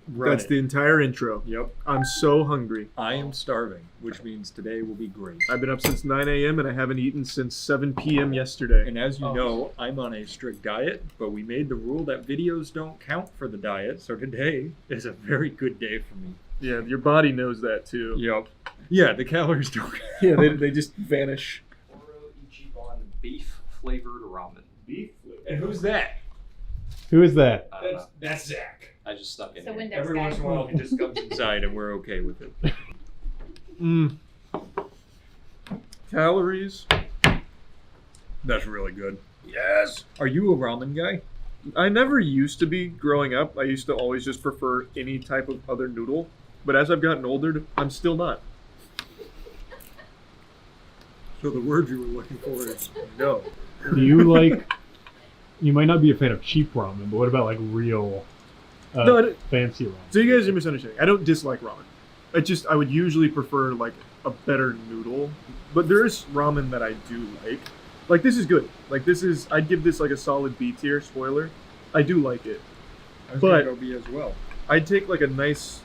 Speaker 3: Run
Speaker 2: That's
Speaker 3: it.
Speaker 2: the entire intro.
Speaker 3: Yep.
Speaker 2: I'm so hungry.
Speaker 3: I am starving, which means today will be great.
Speaker 2: I've been up since 9 a.m. and I haven't eaten since 7 p.m. yesterday.
Speaker 3: And as you know, I'm on a strict diet, but we made the rule that videos don't count for the diet, so today is a very good day for me.
Speaker 2: Yeah, your body knows that too.
Speaker 3: Yep. Yeah, the calories don't count.
Speaker 2: Yeah, they just vanish.
Speaker 6: Ichiban beef flavored ramen.
Speaker 10: Beef.
Speaker 3: And who's that?
Speaker 4: Who is that?
Speaker 6: I don't know.
Speaker 3: That's Zach.
Speaker 6: I just stuck in
Speaker 11: So
Speaker 6: here.
Speaker 11: Windows
Speaker 3: Every
Speaker 11: guy.
Speaker 3: once in a while, he just comes inside, and we're okay with it.
Speaker 2: Calories.
Speaker 3: That's really good. Yes. Are you a ramen guy?
Speaker 2: I never used to be growing up. I used to always just prefer any type of other noodle. But as I've gotten older, I'm still not.
Speaker 3: So the word you were looking for is no.
Speaker 4: Do you like? You might not be a fan of cheap ramen, but what about like real,
Speaker 2: No, I don't-
Speaker 4: fancy ramen?
Speaker 2: So you guys are misunderstanding. I don't dislike ramen. I would usually prefer like a better noodle. But there is ramen that I do like. Like this is good. I'd give this like a solid B tier. Spoiler. I do like it.
Speaker 3: I was
Speaker 2: But-
Speaker 3: gonna go B as well.
Speaker 2: I'd take like a nice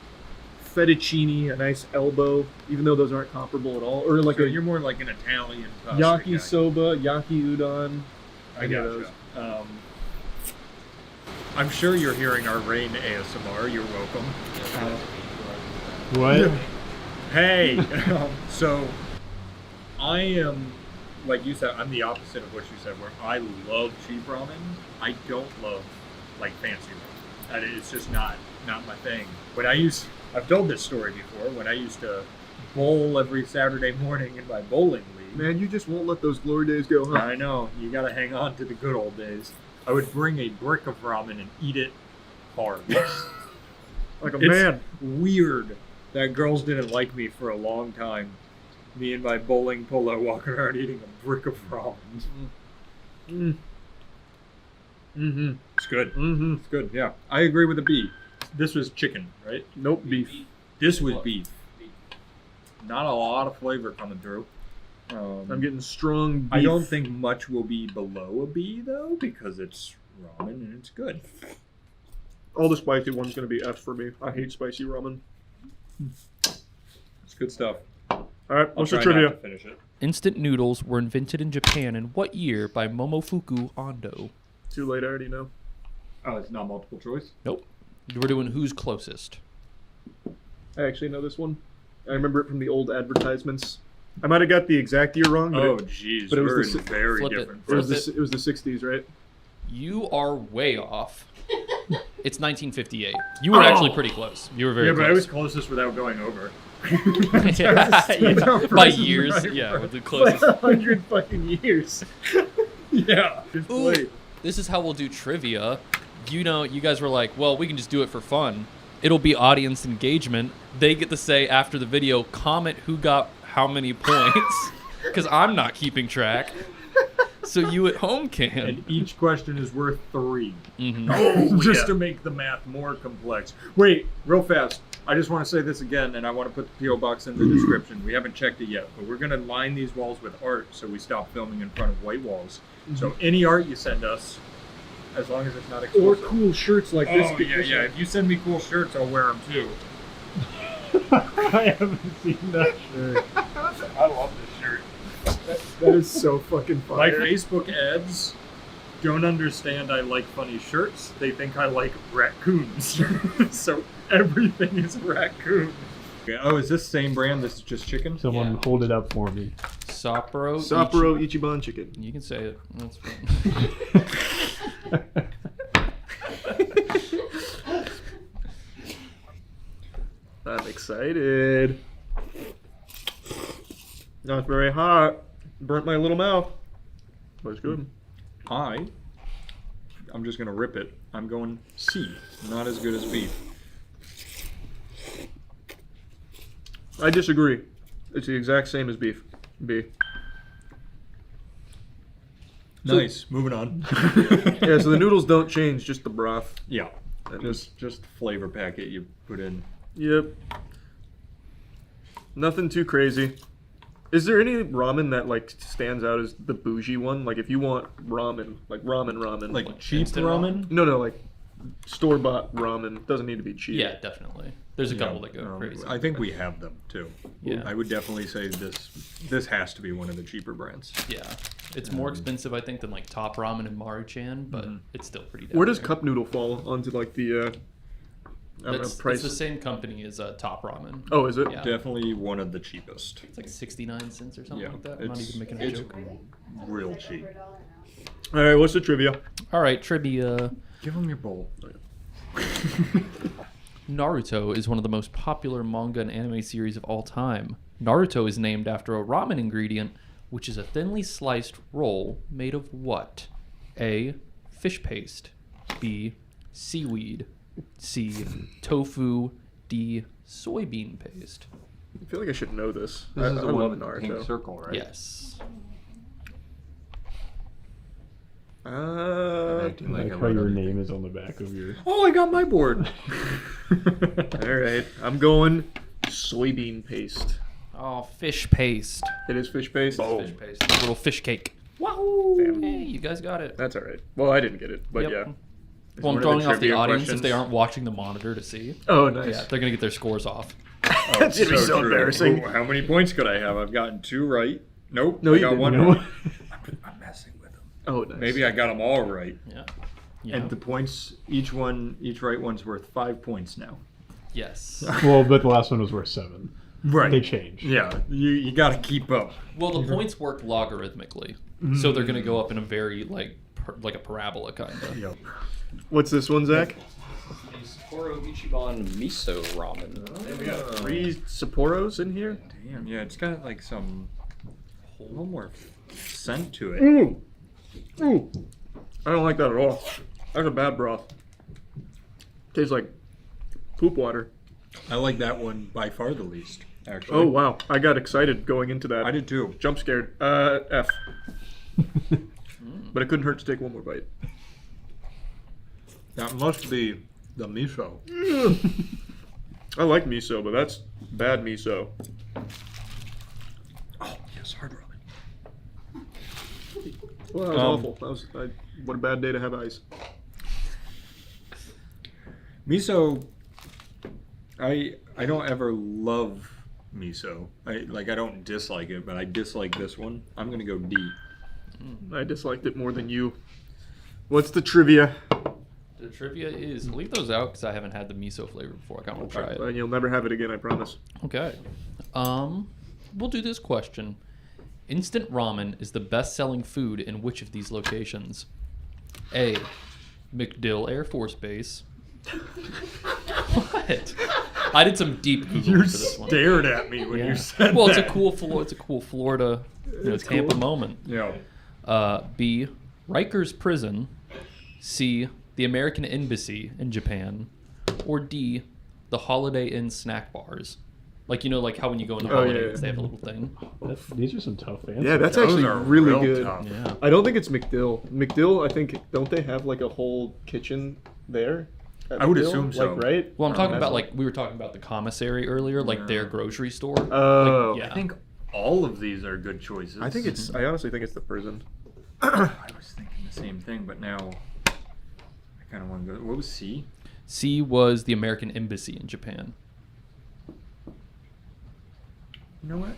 Speaker 2: fettuccine, a nice elbow, even though those aren't comparable at all. Or like
Speaker 3: So
Speaker 2: a
Speaker 3: you're more like an Italian pasta guy.
Speaker 2: yakisoba, yaki udon.
Speaker 3: I
Speaker 2: Any of
Speaker 3: gotcha.
Speaker 2: those.
Speaker 3: I'm sure you're hearing our rain ASMR. You're welcome.
Speaker 4: What?
Speaker 3: Hey! So, I am, like you said, I'm the opposite of what you said, where I love cheap ramen. I don't love, like, fancy ramen. It's just not my thing. I've told this story before, when I used to bowl every Saturday morning in my bowling league.
Speaker 2: Man, you just won't let those glory days go, huh?
Speaker 3: I know, you gotta hang on to the good old days. I would bring a brick of ramen and eat it hard.
Speaker 2: Like a
Speaker 3: It's
Speaker 2: man.
Speaker 3: weird that girls didn't like me for a long time. Me and my bowling polo walking around eating a brick of ramen.
Speaker 2: Mm-hmm.
Speaker 3: It's good.
Speaker 2: Mm-hmm.
Speaker 3: It's good, yeah. I agree with a B. This was chicken, right?
Speaker 2: Nope, beef.
Speaker 3: This was beef. Not a lot of flavor coming through.
Speaker 2: I'm getting strong beef.
Speaker 3: I don't think much will be below a B though, because it's ramen and it's good.
Speaker 2: All the spicy one's gonna be F for me. I hate spicy ramen.
Speaker 3: It's good stuff.
Speaker 2: All right, what's the
Speaker 3: I'll try
Speaker 2: trivia?
Speaker 3: not to finish it.
Speaker 6: Instant noodles were invented in Japan in what year by Momofuku Ando?
Speaker 2: Too late, I already know.
Speaker 3: Oh, it's not multiple choice?
Speaker 6: Nope. We're doing who's closest.
Speaker 2: I actually know this one. I remember it from the old advertisements. I might have got the exact year wrong, but
Speaker 3: Jeez,
Speaker 2: but it was
Speaker 3: we're
Speaker 2: the
Speaker 3: in very
Speaker 6: Flip it.
Speaker 3: different.
Speaker 2: it was
Speaker 6: Flip
Speaker 2: the, it was the 60s, right?
Speaker 6: You are way off. It's 1958. You were actually pretty close. You were very
Speaker 3: Yeah,
Speaker 6: close.
Speaker 3: but I was closest without going over.
Speaker 6: Yeah, by years, yeah, with the closest.
Speaker 2: 100 fucking years.
Speaker 3: Yeah.
Speaker 6: Ooh, this is how we'll do trivia. You know, you guys were like, well, we can just do it for fun. It'll be audience engagement. They get to say after the video, comment who got how many points, because I'm not keeping track. So you at home can.
Speaker 3: And each question is worth 3.
Speaker 6: Mm-hmm.
Speaker 3: Just to make the math more complex. Wait, real fast. I just want to say this again, and I want to put the P.O. box in the description. We haven't checked it yet, but we're going to line these walls with art so we stop filming in front of white walls. So any art you send us, as long as it's not
Speaker 2: Or
Speaker 3: exclusive.
Speaker 2: cool shirts like this.
Speaker 3: Oh, yeah. If you send me cool shirts, I'll wear them too.
Speaker 4: I haven't seen that shirt.
Speaker 3: I love this shirt.
Speaker 2: That is so fucking
Speaker 3: My
Speaker 2: fire.
Speaker 3: Facebook ads don't understand I like funny shirts. They think I like raccoons. So everything is raccoon. Okay, oh, is this same brand? This is just chicken?
Speaker 4: Someone hold it up for me.
Speaker 6: Sapporo.
Speaker 2: Sapporo Ichiban chicken.
Speaker 6: You can say it. That's fine.
Speaker 2: I'm excited. Not very hot. Burnt my little mouth. But it's good.
Speaker 3: I'm just going to rip it. I'm going C. Not as good as beef.
Speaker 2: I disagree. It's the exact same as beef. B.
Speaker 3: Nice. Moving on.
Speaker 2: Yeah, so the noodles don't change, just the broth.
Speaker 3: Yeah.
Speaker 2: And
Speaker 3: Just flavor packet you put in.
Speaker 2: Yep. Nothing too crazy. Is there any ramen that like stands out as the bougie one? Like if you want ramen, like ramen.
Speaker 3: Like cheap
Speaker 6: instant
Speaker 3: ramen?
Speaker 2: No, like store-bought ramen. Doesn't need to be cheap.
Speaker 6: Yeah, definitely. There's a couple that go crazy.
Speaker 3: I think we have them too.
Speaker 6: Yeah.
Speaker 3: I would definitely say this has to be one of the cheaper brands.
Speaker 6: Yeah. It's more expensive, I think, than like Top Ramen and Maruchan, but it's still pretty down
Speaker 2: Where does
Speaker 6: there.
Speaker 2: cup noodle fall onto like the I don't know,
Speaker 6: That's
Speaker 2: price?
Speaker 6: the same company as Top Ramen.
Speaker 2: Oh, is it?
Speaker 6: Yeah.
Speaker 3: Definitely one of the cheapest.
Speaker 6: It's like 69 cents or something
Speaker 3: Yeah,
Speaker 6: like that. I'm not even making a
Speaker 3: it's
Speaker 6: joke.
Speaker 3: real cheap.
Speaker 2: All right, what's the trivia?
Speaker 6: All right, trivia.
Speaker 3: Give them your bowl.
Speaker 6: Naruto is one of the most popular manga and anime series of all time. Naruto is named after a ramen ingredient, which is a thinly sliced roll made of what? A. Fish paste. B. Seaweed. C. Tofu. D. Soybean paste.
Speaker 2: I feel like I should know this.
Speaker 3: This is
Speaker 2: I
Speaker 3: the
Speaker 2: love
Speaker 3: one with the
Speaker 2: Naruto.
Speaker 3: pink circle, right?
Speaker 6: Yes.
Speaker 3: Acting
Speaker 4: Like
Speaker 3: I
Speaker 4: how
Speaker 3: wrote
Speaker 4: your
Speaker 3: everything.
Speaker 4: name is on the back of your.
Speaker 3: Oh, I got my board.
Speaker 2: All right, I'm going soybean paste.
Speaker 6: Oh, fish paste.
Speaker 2: It is fish paste.
Speaker 6: Fish paste. A little fish cake. Wahoo! Hey, you guys got it.
Speaker 2: That's all right. Well, I didn't get it, but
Speaker 6: Yep.
Speaker 2: yeah.
Speaker 6: Well, I'm
Speaker 3: one of the
Speaker 6: throwing off the
Speaker 3: trivia
Speaker 6: audience if
Speaker 3: questions.
Speaker 6: they aren't watching the monitor to see.
Speaker 2: Oh, nice.
Speaker 6: Yeah, they're gonna get their scores off.
Speaker 2: That's gonna be so
Speaker 3: true.
Speaker 2: embarrassing.
Speaker 3: Ooh, how many points could I have? I've gotten 2 right. Nope.
Speaker 2: No,
Speaker 3: I
Speaker 2: you
Speaker 3: got
Speaker 2: didn't.
Speaker 3: 1
Speaker 2: No.
Speaker 3: right. I'm messing with them.
Speaker 2: Oh, nice.
Speaker 3: Maybe I got them all right.
Speaker 6: Yeah. Yeah.
Speaker 3: And the points, each right one's worth 5 points now.
Speaker 6: Yes.
Speaker 4: Well, but the last one was worth 7.
Speaker 3: Right.
Speaker 4: They changed.
Speaker 3: Yeah, you got to keep up.
Speaker 6: Well, the points work logarithmically, so they're gonna go up in a very like a parabola kind of.
Speaker 3: Yep.
Speaker 2: What's this one, Zach?
Speaker 7: Sapporo Ichiban miso ramen.
Speaker 2: We got 3 Sapporos in here.
Speaker 3: Damn, yeah, it's got like a little more scent to it.
Speaker 2: Ooh. Ooh. I don't like that at all. That's a bad broth. Tastes like poop water.
Speaker 3: I like that one by far the least, actually.
Speaker 2: Oh, wow. I got excited going into that.
Speaker 3: I did too.
Speaker 2: Jump scared. F. But it couldn't hurt to take one more bite.
Speaker 3: That must be the miso.
Speaker 2: I like miso, but that's bad miso.
Speaker 3: Oh, yes, hard ramen.
Speaker 2: Well, that was awful. That was what a bad day to have ice.
Speaker 3: Miso, I don't ever love miso. I don't dislike it, but I dislike this one. I'm gonna go D.
Speaker 2: I disliked it more than you. What's the trivia?
Speaker 7: The trivia is leave those out because I haven't had the miso flavor before. I kind of want to try it.
Speaker 2: And you'll never have it again, I promise.
Speaker 7: Okay. We'll do this question. Instant ramen is the best-selling food in which of these locations? A. MacDill Air Force Base. What? I did some deep Googling
Speaker 3: You
Speaker 7: for this one.
Speaker 3: stared at me when you said
Speaker 7: well,
Speaker 3: that.
Speaker 7: it's a cool Florida, Tampa moment.
Speaker 3: Yeah.
Speaker 7: B. Rikers Prison. C. The American Embassy in Japan. Or D. The Holiday Inn snack bars. Like how when you go into Holiday Inns, they have a little thing.
Speaker 4: These are some tough answers.
Speaker 2: Yeah, that's
Speaker 3: Those
Speaker 2: actually
Speaker 3: are
Speaker 2: really
Speaker 3: real
Speaker 2: good.
Speaker 3: tough.
Speaker 7: Yeah.
Speaker 2: I don't think it's MacDill. MacDill, I think, don't they have like a whole kitchen there? at
Speaker 3: I would
Speaker 2: MacDill?
Speaker 3: assume so.
Speaker 2: Like, right?
Speaker 7: Well, I'm talking about
Speaker 2: That's-
Speaker 7: we were talking about the commissary earlier, like their grocery store.
Speaker 2: Oh.
Speaker 7: yeah.
Speaker 3: I think all of these are good choices.
Speaker 2: I think it's. I honestly think it's the prison.
Speaker 3: I was thinking the same thing, but now I kind of want to go. What was C?
Speaker 7: C was the American Embassy in Japan.
Speaker 3: You know what?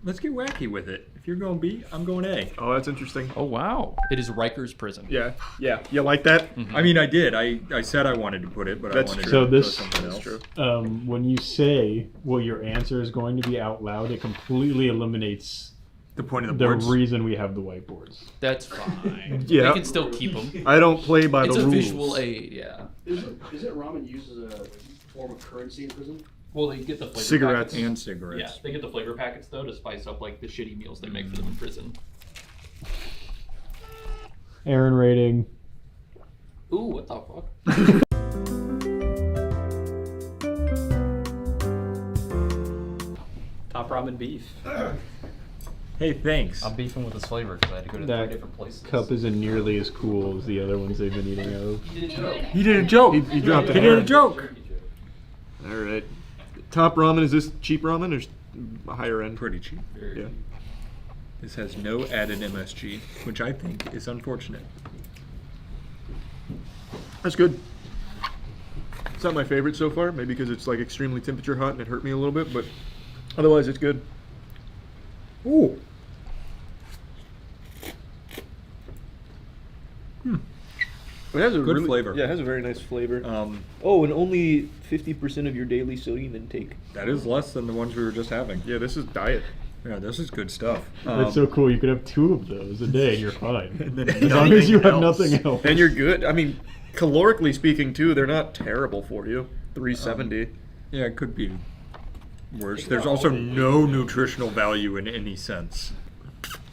Speaker 3: Let's get wacky with it. If you're going B, I'm going A.
Speaker 2: Oh, that's interesting.
Speaker 7: Oh wow! It is Rikers Prison.
Speaker 2: Yeah, yeah. You like that?
Speaker 7: Mhm.
Speaker 3: I mean, I did. I said I wanted to put it, but
Speaker 2: That's
Speaker 3: I wanted
Speaker 2: true.
Speaker 3: to
Speaker 4: So
Speaker 3: go
Speaker 4: this-
Speaker 3: something
Speaker 2: That's
Speaker 3: else.
Speaker 2: true.
Speaker 4: When you say, well, your answer is going to be out loud, it completely eliminates
Speaker 3: The point of the
Speaker 4: the
Speaker 3: boards.
Speaker 4: reason we have the whiteboards.
Speaker 7: That's fine.
Speaker 2: Yeah.
Speaker 7: They can still keep them.
Speaker 2: I don't play by
Speaker 7: It's
Speaker 2: the
Speaker 7: a
Speaker 2: rules.
Speaker 7: visual aid, yeah.
Speaker 10: Is it ramen used as a form of currency in prison?
Speaker 7: Well, they get the flavor
Speaker 2: Cigarettes.
Speaker 7: packets.
Speaker 3: And cigarettes.
Speaker 7: Yeah, they get the flavor packets though to spice up like the shitty meals they make for them in prison.
Speaker 4: Aaron rating.
Speaker 7: Ooh, what the fuck?
Speaker 6: Top ramen beef.
Speaker 3: Hey, thanks.
Speaker 6: I'm beefing with this flavor because I had to go to 3
Speaker 4: That
Speaker 6: different places.
Speaker 4: cup isn't nearly as cool as the other ones they've been eating out of.
Speaker 3: He did a joke.
Speaker 2: He dropped a
Speaker 3: He
Speaker 2: hair.
Speaker 3: did a joke.
Speaker 2: All right. Top ramen. Is this cheap ramen or a higher end?
Speaker 3: Pretty cheap.
Speaker 2: Yeah.
Speaker 3: This has no added MSG, which I think is unfortunate.
Speaker 2: That's good. It's not my favorite so far, maybe because it's like extremely temperature hot and it hurt me a little bit, but otherwise it's good.
Speaker 3: Ooh.
Speaker 2: It has a
Speaker 3: Good
Speaker 2: really,
Speaker 3: flavor.
Speaker 2: Yeah, it has a very nice flavor. Oh, and only 50% of your daily sodium intake.
Speaker 3: That is less than the ones we were just having.
Speaker 2: Yeah, this is diet.
Speaker 3: Yeah, this is good stuff.
Speaker 4: That's so cool. You could have 2 of those a day and you're fine.
Speaker 3: And then
Speaker 4: As long as you have
Speaker 3: nothing
Speaker 4: nothing else.
Speaker 2: And you're good. I mean, calorically speaking, too, they're not terrible for you. 370.
Speaker 3: Yeah, it could be worse. There's also no nutritional value in any sense.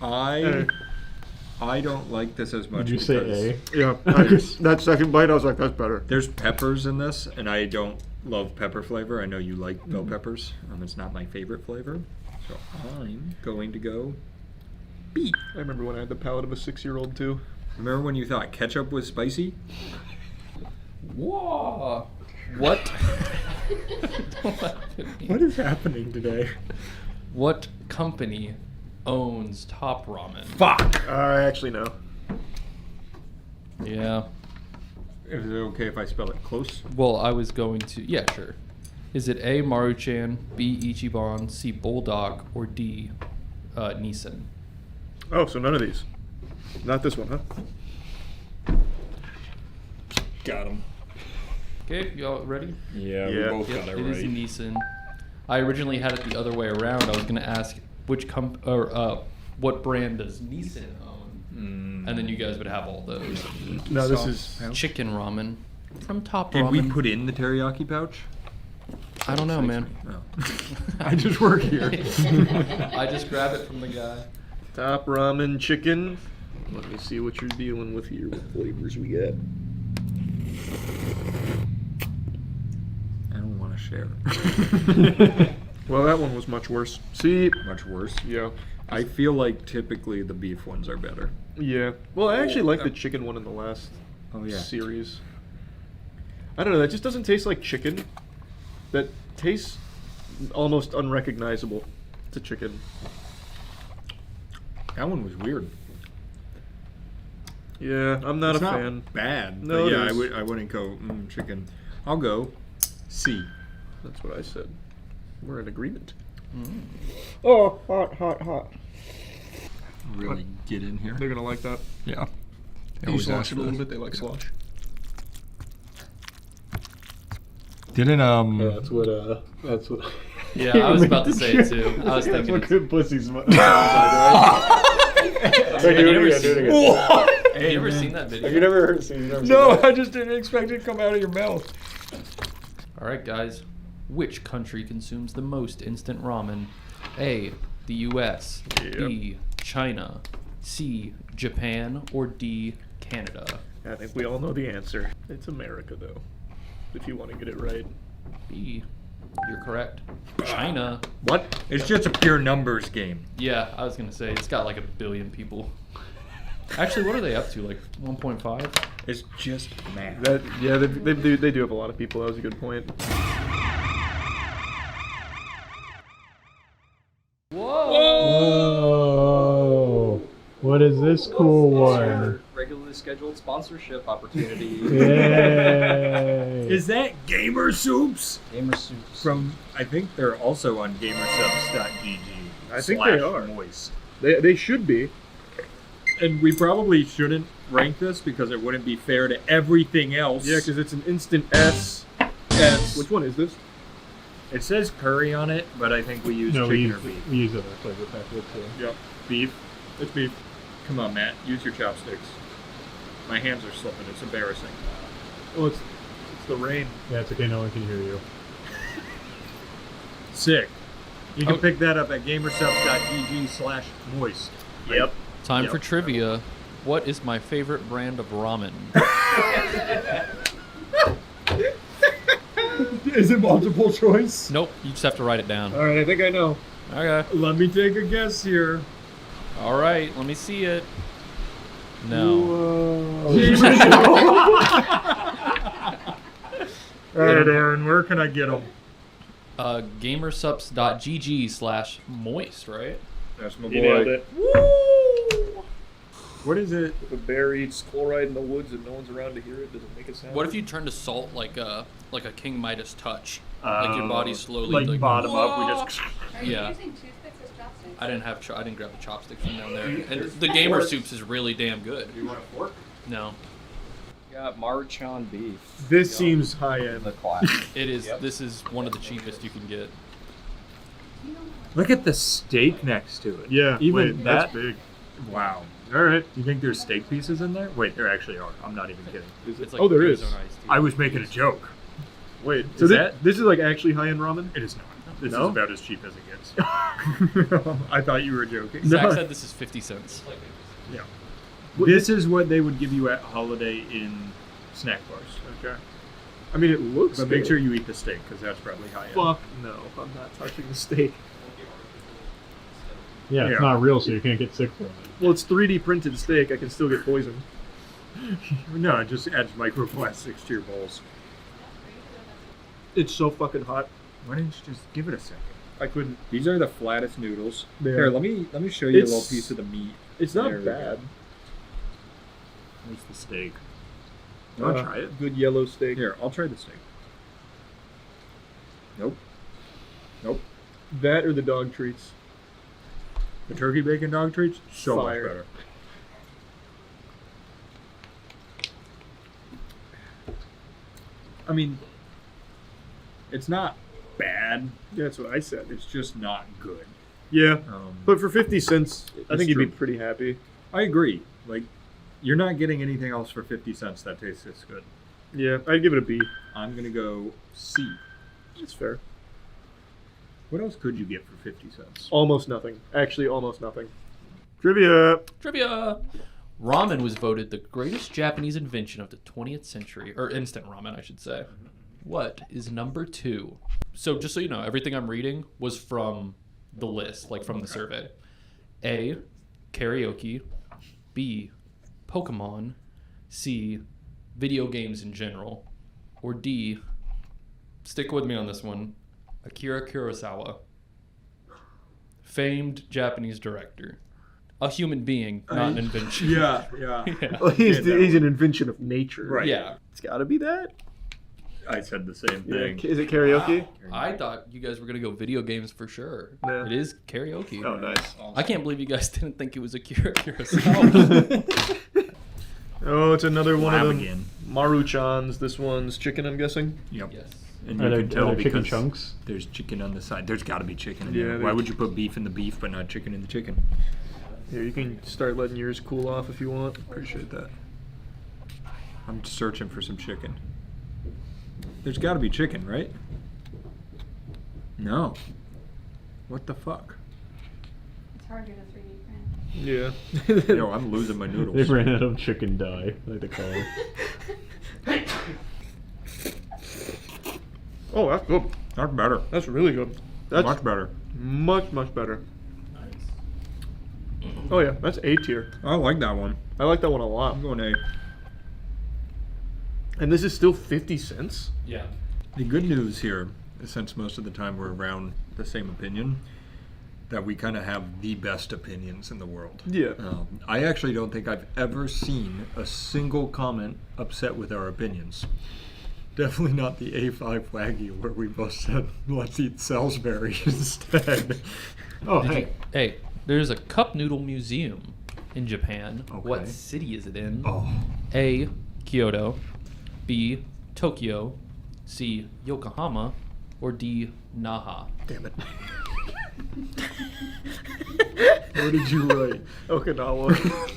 Speaker 3: I don't like this as much.
Speaker 4: Did you say
Speaker 3: because
Speaker 4: A?
Speaker 2: Yeah, that second bite, I was like, that's better.
Speaker 3: There's peppers in this, and I don't love pepper flavor. I know you like bell peppers. It's not my favorite flavor. So I'm going to go B.
Speaker 2: I remember when I had the palate of a 6-year-old, too.
Speaker 3: Remember when you thought ketchup was spicy?
Speaker 7: Whoa! What? Don't laugh at me.
Speaker 3: What is happening today?
Speaker 7: What company owns Top Ramen?
Speaker 3: Fuck!
Speaker 2: I actually know.
Speaker 7: Yeah.
Speaker 3: Is it okay if I spell it close?
Speaker 7: Well, I was going to. Yeah, sure. Is it A. Maruchan, B. Ichiban, C. Bulldog, or D. Nissan?
Speaker 2: Oh, so none of these. Not this one, huh?
Speaker 3: Got him.
Speaker 7: Okay, y'all ready?
Speaker 3: Yeah,
Speaker 2: Yeah.
Speaker 3: we both
Speaker 7: Yep,
Speaker 3: got it
Speaker 7: it is
Speaker 3: right.
Speaker 7: Nissan. I originally had it the other way around. I was going to ask what brand does Nissan own, and then you guys would have all those.
Speaker 2: No, this is...
Speaker 7: Chicken ramen from Top
Speaker 3: Did
Speaker 7: Ramen.
Speaker 3: we put in the teriyaki pouch?
Speaker 7: I don't know, man.
Speaker 3: No. I just work here.
Speaker 7: I just grab it from the guy.
Speaker 2: Top ramen chicken. Let me see what you're dealing with here. What flavors we got?
Speaker 3: I don't want to share.
Speaker 2: Well, that one was much worse. See?
Speaker 3: Much worse.
Speaker 2: Yeah.
Speaker 3: I feel like typically the beef ones are better.
Speaker 2: Yeah. Well, I actually like the chicken one in the last
Speaker 3: Oh yeah.
Speaker 2: series. I don't know. That just doesn't taste like chicken. That tastes almost unrecognizable. It's a chicken.
Speaker 3: That one was weird.
Speaker 2: Yeah, I'm not
Speaker 3: It's
Speaker 2: a
Speaker 3: not
Speaker 2: fan.
Speaker 3: bad.
Speaker 2: No,
Speaker 3: but
Speaker 2: it
Speaker 3: yeah,
Speaker 2: is.
Speaker 3: I wouldn't go chicken. I'll go C.
Speaker 2: That's what I said. We're in agreement. Oh, hot.
Speaker 3: Really get in here.
Speaker 2: They're gonna like that.
Speaker 3: Yeah.
Speaker 2: You slosh it a little bit. They like slosh.
Speaker 3: Didn't
Speaker 4: That's what.
Speaker 7: Yeah, I was about to say it too. I was
Speaker 4: That's
Speaker 7: thinking.
Speaker 4: what
Speaker 7: It's,
Speaker 4: good pussy sounds like, right?
Speaker 7: have you ever seen-
Speaker 4: do it again.
Speaker 7: have you ever seen that video?
Speaker 4: Have you never seen
Speaker 3: No,
Speaker 4: that?
Speaker 3: I just didn't expect it to come out of your mouth.
Speaker 7: All right, guys. Which country consumes the most instant ramen? A. The U.S. B. China. C. Japan. Or D. Canada.
Speaker 2: I think we all know the answer. It's America, though. If you want to get it right.
Speaker 7: B. You're correct. China.
Speaker 3: What? It's just a pure numbers game.
Speaker 7: Yeah, I was gonna say it's got like 1 billion people. Actually, what are they up to? Like 1.5?
Speaker 3: It's just math.
Speaker 2: They do have a lot of people. That was a good point.
Speaker 4: Whoa! What is this cool one?
Speaker 12: Regularly scheduled sponsorship opportunity.
Speaker 4: Yay!
Speaker 3: Is that Gamer Soups?
Speaker 12: Gamer Soups.
Speaker 3: From, I think they're also on gamersubs.gg.
Speaker 2: I think they are.
Speaker 3: Moist.
Speaker 2: They should be.
Speaker 3: And we probably shouldn't rank this because it wouldn't be fair to everything else.
Speaker 2: Yeah, because it's an instant S.
Speaker 3: S.
Speaker 2: Which one is this?
Speaker 3: It says curry on it, but I think we use
Speaker 4: No,
Speaker 3: chicken
Speaker 4: we
Speaker 3: or beef.
Speaker 4: use other flavor packets too.
Speaker 2: Yep.
Speaker 3: Beef.
Speaker 2: It's beef.
Speaker 3: Come on, Matt. Use your chopsticks. My hands are slipping. It's embarrassing.
Speaker 2: Oh, it's the rain.
Speaker 4: Yeah, it's okay. No one can hear you.
Speaker 3: Sick. You can
Speaker 7: Oh.
Speaker 3: pick that up at gamersubs.gg/moist.
Speaker 2: Yep.
Speaker 7: Time
Speaker 3: Yep.
Speaker 7: for trivia. What is my favorite brand of ramen?
Speaker 3: Is it multiple choice?
Speaker 7: Nope, you just have to write it down.
Speaker 2: All right, I think I know.
Speaker 7: Okay.
Speaker 3: Let me take a guess here.
Speaker 7: All right, let me see it. No.
Speaker 3: Alright, Aaron, where can I get them?
Speaker 7: Gamersups.gg/moist, right?
Speaker 3: That's my
Speaker 2: You nailed
Speaker 3: boy.
Speaker 2: it.
Speaker 3: What is it?
Speaker 2: If a bear eats chloride in the woods and no one's around to hear it, does it make it sound?
Speaker 7: What if you turn to salt like a King Midas touch? Like your body slowly
Speaker 3: like bottom up, we just.
Speaker 11: Are you
Speaker 7: Yeah.
Speaker 11: using toothpicks as chopsticks?
Speaker 7: I didn't grab the chopsticks from down there. And the Gamer Soups is really damn good.
Speaker 3: Do you want a fork?
Speaker 7: No,
Speaker 12: Got Maruchan beef.
Speaker 2: This seems high end.
Speaker 12: The class.
Speaker 7: it is. This is one of the cheapest you can get.
Speaker 3: Look at the steak next to it.
Speaker 2: Yeah,
Speaker 3: Even
Speaker 2: wait,
Speaker 3: that.
Speaker 2: that's big.
Speaker 3: Wow.
Speaker 2: All right.
Speaker 3: Do you think there's steak pieces in there? Wait, there actually are. I'm not even kidding.
Speaker 7: It's like
Speaker 2: Oh, there is.
Speaker 7: Arizona iced tea.
Speaker 3: I was making a joke.
Speaker 2: Wait,
Speaker 3: Is
Speaker 2: so
Speaker 3: that-
Speaker 2: this is like actually high end ramen?
Speaker 3: It is not. This
Speaker 2: No?
Speaker 3: is about as cheap as it gets. I thought you were joking.
Speaker 2: No.
Speaker 7: Zach said this is 50 cents.
Speaker 3: Yeah. This is what they would give you at Holiday in snack bars.
Speaker 2: Okay. I mean, it looks
Speaker 3: But
Speaker 2: good.
Speaker 3: make sure you eat the steak because that's probably high end.
Speaker 2: Fuck no, I'm not touching the steak.
Speaker 4: Yeah, it's
Speaker 3: Yeah.
Speaker 4: not real, so you can't get sick from it.
Speaker 2: Well, it's 3D printed steak. I can still get poisoned.
Speaker 3: No, it just adds microplastics to your bowls.
Speaker 2: It's so fucking hot.
Speaker 3: Why didn't you just give it a second?
Speaker 2: I couldn't.
Speaker 3: These are the flattest noodles.
Speaker 2: They
Speaker 3: Here,
Speaker 2: are.
Speaker 3: let me show you a
Speaker 2: It's-
Speaker 3: little piece of the meat.
Speaker 2: It's not
Speaker 3: There we go.
Speaker 2: bad.
Speaker 3: Where's the steak? You want to try it?
Speaker 2: Good yellow steak.
Speaker 3: Here, I'll try the steak. Nope. Nope.
Speaker 2: That or the dog treats.
Speaker 3: The turkey bacon dog treats, so
Speaker 2: Fire.
Speaker 3: much better. I mean, it's not bad.
Speaker 2: Yeah, that's what I said.
Speaker 3: It's just not good.
Speaker 2: Yeah,
Speaker 3: Um,
Speaker 2: but for 50 cents, I
Speaker 3: It's
Speaker 2: think you'd be
Speaker 3: true.
Speaker 2: pretty happy.
Speaker 3: I agree. Like, you're not getting anything else for 50 cents that tastes this good.
Speaker 2: Yeah, I'd give it a B.
Speaker 3: I'm gonna go C.
Speaker 2: That's fair.
Speaker 3: What else could you get for 50 cents?
Speaker 2: Almost nothing. Actually, almost nothing. Trivia.
Speaker 7: Trivia! Ramen was voted the greatest Japanese invention of the 20th century, or instant ramen, I should say. What is number 2? So, just so you know, everything I'm reading was from the list, like from the survey. A, karaoke. B, Pokemon. C, video games in general. Or D, stick with me on this one, Akira Kurosawa. Famed Japanese director. A human being, not an invention.
Speaker 3: Yeah.
Speaker 2: Well, he's an invention of nature.
Speaker 3: Right.
Speaker 7: Yeah.
Speaker 2: It's got to be that.
Speaker 3: I said the same
Speaker 2: Yeah.
Speaker 3: thing.
Speaker 2: Is it karaoke?
Speaker 7: I thought you guys were gonna go video games for sure.
Speaker 2: Yeah.
Speaker 7: It is karaoke.
Speaker 2: Oh, nice.
Speaker 7: I can't believe you guys didn't think it was Akira Kurosawa.
Speaker 2: Oh, it's another one of
Speaker 3: Lab
Speaker 2: them.
Speaker 3: again.
Speaker 2: Maruchans. This one's chicken, I'm guessing.
Speaker 3: Yep.
Speaker 7: Yes.
Speaker 3: And
Speaker 4: Are
Speaker 3: you
Speaker 4: there-
Speaker 3: can tell
Speaker 4: are there chicken
Speaker 3: because
Speaker 4: chunks?
Speaker 3: there's chicken on the side. There's got to be chicken in
Speaker 2: Yeah,
Speaker 3: there. Why
Speaker 2: there's-
Speaker 3: would you put beef in the beef but not chicken in the chicken?
Speaker 2: Here, you can start letting yours cool off if you want.
Speaker 3: Appreciate that. I'm searching for some chicken. There's got to be chicken, right? No. What the fuck?
Speaker 11: It's harder to 3D print.
Speaker 2: Yeah.
Speaker 3: Yo, I'm losing my
Speaker 4: They
Speaker 3: noodles.
Speaker 4: ran out of chicken dye, like they call it.
Speaker 2: Oh, that's good.
Speaker 3: That's better.
Speaker 2: That's really good. That's
Speaker 3: Much better.
Speaker 2: much better. Oh yeah, that's A tier.
Speaker 3: I like that one.
Speaker 2: I like that one a lot.
Speaker 3: I'm going A.
Speaker 2: And this is still 50 cents?
Speaker 7: Yeah.
Speaker 3: The good news here, since most of the time we're around the same opinion, that we kind of have the best opinions in the world.
Speaker 2: Yeah.
Speaker 3: I actually don't think I've ever seen a single comment upset with our opinions. Definitely not the A5 Wagyu where we both said, let's eat Salisbury instead.
Speaker 2: Oh,
Speaker 7: Did
Speaker 2: hey.
Speaker 7: you- hey, there's a cup noodle museum in Japan.
Speaker 3: Okay.
Speaker 7: What city is it in?
Speaker 3: Oh.
Speaker 7: A. Kyoto. B. Tokyo. C. Yokohama. Or D. Naha.
Speaker 2: Damn it. What did you write? Okinawa.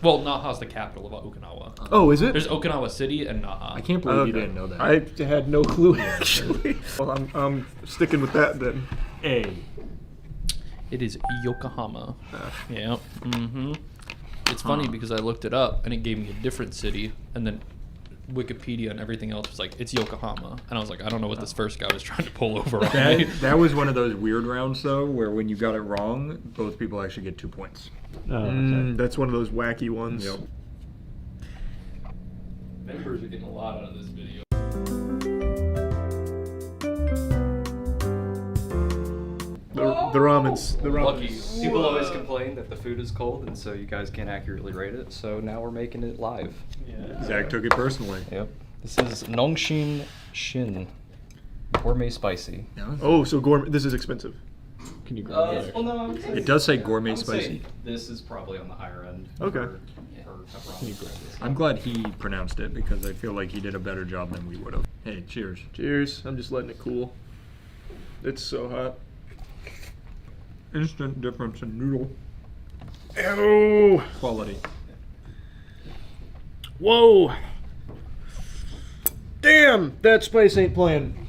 Speaker 7: Well, Naha's the capital of Okinawa.
Speaker 2: Oh, is it?
Speaker 7: There's Okinawa City and Naha.
Speaker 3: I can't believe you
Speaker 2: Okay.
Speaker 3: didn't know that.
Speaker 2: I had no clue, actually. Well, I'm sticking with that then.
Speaker 3: A.
Speaker 7: It is Yokohama. Yeah. Mm-hmm. It's funny because I looked it up and it gave me a different city, and then Wikipedia and everything else was like, it's Yokohama. And I was like, I don't know what this first guy was trying to pull over on me.
Speaker 3: That was one of those weird rounds, though, where when you got it wrong, both people actually get 2 points.
Speaker 4: Oh, okay.
Speaker 2: That's one of those wacky ones.
Speaker 3: Yep.
Speaker 7: Members are getting a lot out of this video.
Speaker 2: The ramens. The
Speaker 7: Lucky.
Speaker 2: ramens.
Speaker 12: People always complain that the food is cold, and so you guys can't accurately rate it. So now we're making it live.
Speaker 3: Zach took it personally.
Speaker 12: Yep. This is Nongshin Shin, gourmet spicy.
Speaker 2: Oh, so gourmet. This is expensive.
Speaker 4: Can you grab that?
Speaker 12: Well, no, I would say-
Speaker 3: It does say gourmet
Speaker 12: I would say
Speaker 3: spicy.
Speaker 12: This is probably on the higher end.
Speaker 2: Okay.
Speaker 12: For pepperoni.
Speaker 3: I'm glad he pronounced it because I feel like he did a better job than we would have. Hey, cheers.
Speaker 2: Cheers. I'm just letting it cool. It's so hot.
Speaker 3: Instant difference in noodle
Speaker 2: Ew.
Speaker 3: quality.
Speaker 2: Whoa. Damn, that spice ain't playing.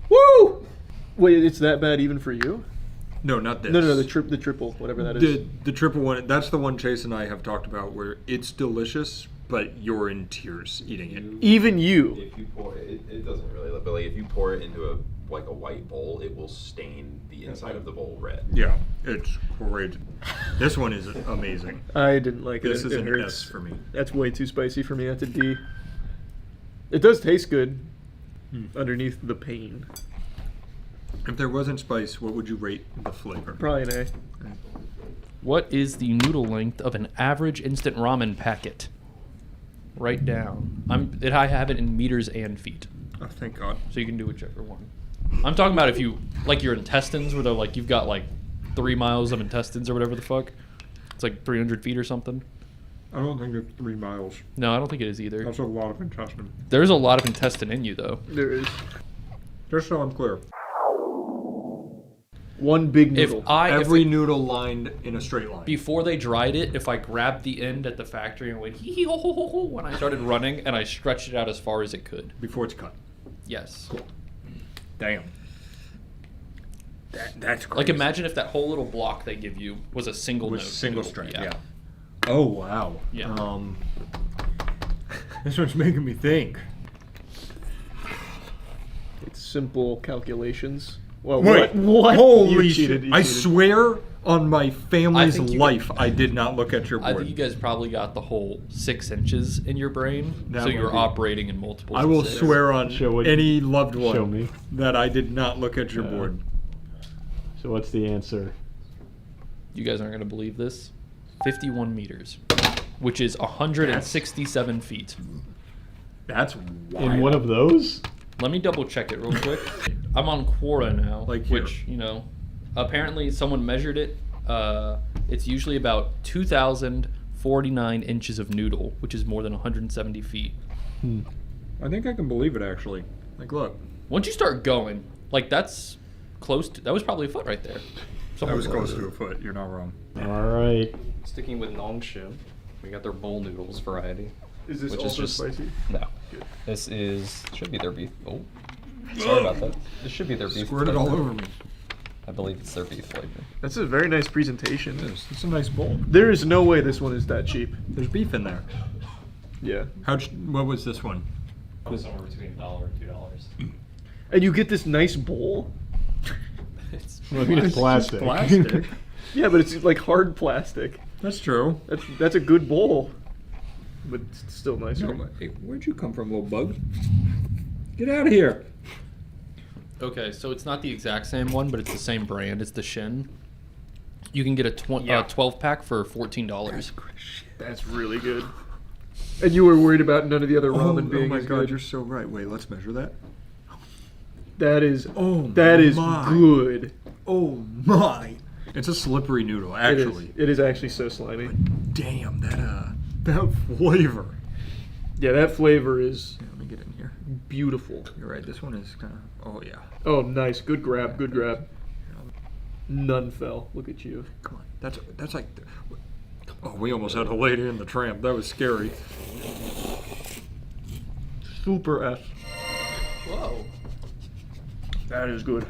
Speaker 2: Woo! Wait, it's that bad even for you?
Speaker 3: No, not this.
Speaker 2: No, the triple, whatever that is.
Speaker 3: The triple one, that's the one Chase and I have talked about where it's delicious, but you're in tears eating it.
Speaker 2: Even you.
Speaker 13: If you pour it, it doesn't really look, but like if you pour it into a white bowl, it will stain the inside of the bowl red.
Speaker 3: Yeah, it's great. This one is amazing.
Speaker 2: I didn't like it.
Speaker 3: This is
Speaker 2: It
Speaker 3: an
Speaker 2: hurts.
Speaker 3: S for me.
Speaker 2: That's way too spicy for me. That's a D. It does taste good underneath the pain.
Speaker 3: If there wasn't spice, what would you rate the flavor?
Speaker 2: Probably an A.
Speaker 7: What is the noodle length of an average instant ramen packet? Write down. I have it in meters and feet.
Speaker 3: Oh, thank God.
Speaker 7: So you can do whichever one. I'm talking about if you, like your intestines, where they're like, you've got like 3 miles of intestines or whatever the fuck. It's like 300 feet or something.
Speaker 3: I don't think it's 3 miles.
Speaker 7: No, I don't think it is either.
Speaker 3: That's a lot of intestine.
Speaker 7: There's a lot of intestine in you, though.
Speaker 2: There is.
Speaker 3: Just so I'm clear.
Speaker 2: One big noodle.
Speaker 3: Every noodle lined in a straight line.
Speaker 7: Before they dried it, if I grabbed the end at the factory and went hee hee ho ho ho ho when I started running, and I stretched it out as far as it could.
Speaker 3: Before it's cut.
Speaker 7: Yes.
Speaker 3: Cool. Damn. That's crazy.
Speaker 7: Like imagine if that whole little block they give you was a single
Speaker 3: Was
Speaker 7: note
Speaker 3: single
Speaker 7: noodle.
Speaker 3: straight, yeah. Oh, wow.
Speaker 7: Yeah.
Speaker 3: This one's making me think.
Speaker 2: It's simple calculations. Well,
Speaker 3: Wait,
Speaker 2: what?
Speaker 3: Holy
Speaker 2: You
Speaker 3: shit.
Speaker 2: cheated, you
Speaker 3: I
Speaker 2: cheated.
Speaker 3: swear on my family's
Speaker 7: think you-
Speaker 3: life, I did not look at your
Speaker 7: I
Speaker 3: board.
Speaker 7: think you guys probably got the whole 6 inches in your brain,
Speaker 3: That
Speaker 7: so
Speaker 3: might
Speaker 7: you're
Speaker 3: be.
Speaker 7: operating in multiple.
Speaker 3: I will
Speaker 7: six.
Speaker 3: swear on
Speaker 4: Show it-
Speaker 3: any loved one
Speaker 4: show me.
Speaker 3: that I did not look at your board.
Speaker 4: So what's the answer?
Speaker 7: You guys aren't going to believe this. 51 meters, which is 167 feet.
Speaker 3: That's wild.
Speaker 4: In one of those?
Speaker 7: Let me double check it real quick. I'm on Quora now,
Speaker 3: Like here.
Speaker 7: which, apparently someone measured it. It's usually about 2,049 inches of noodle, which is more than 170 feet.
Speaker 3: I think I can believe it, actually. Like, look.
Speaker 7: Once you start going, that's close to, that was probably a foot right there.
Speaker 3: That was close to a foot. You're not wrong.
Speaker 4: All right.
Speaker 12: Sticking with Nongshim, we got their bowl noodles variety.
Speaker 2: Is this
Speaker 12: which
Speaker 2: also
Speaker 12: is just,
Speaker 2: spicy?
Speaker 12: No. This should be their beef. Oh, sorry about that. This should be their beef.
Speaker 3: Squirted all
Speaker 12: flavor.
Speaker 3: over me.
Speaker 12: I believe it's their beef flavor.
Speaker 2: That's a very nice presentation.
Speaker 3: It is. It's a nice bowl.
Speaker 2: There is no way this one is that cheap.
Speaker 3: There's beef in there.
Speaker 2: Yeah.
Speaker 3: What was this one?
Speaker 7: It was somewhere between $1 and $2.
Speaker 2: And you get this nice bowl.
Speaker 4: Well, I mean, it's plastic.
Speaker 3: Plastic.
Speaker 2: Yeah, but it's like hard plastic.
Speaker 3: That's true.
Speaker 2: That's a good bowl. But it's still nice.
Speaker 3: Hey, where'd you come from, little bug? Get out of here.
Speaker 7: Okay, so it's not the exact same one, but it's the same brand. It's the Shin. You can get a 12 pack for $14.
Speaker 2: That's really good. And you were worried about none of the other ramen being
Speaker 3: oh my
Speaker 2: as
Speaker 3: god,
Speaker 2: good.
Speaker 3: you're so right. Wait, let's measure that.
Speaker 2: That is
Speaker 3: my.
Speaker 2: good.
Speaker 3: Oh my! It's a slippery noodle, actually.
Speaker 2: It is actually so slimy.
Speaker 3: Damn, that flavor.
Speaker 2: Yeah, that flavor is
Speaker 3: Let me get in here.
Speaker 2: beautiful.
Speaker 3: You're right. This one is kind of. Oh yeah.
Speaker 2: Oh, nice. Good grab. Good grab. None fell. Look at you.
Speaker 3: Come on. That's like. Oh, we almost had a lady in the tramp. That was scary.
Speaker 2: Super S.
Speaker 7: Whoa.
Speaker 2: That is good.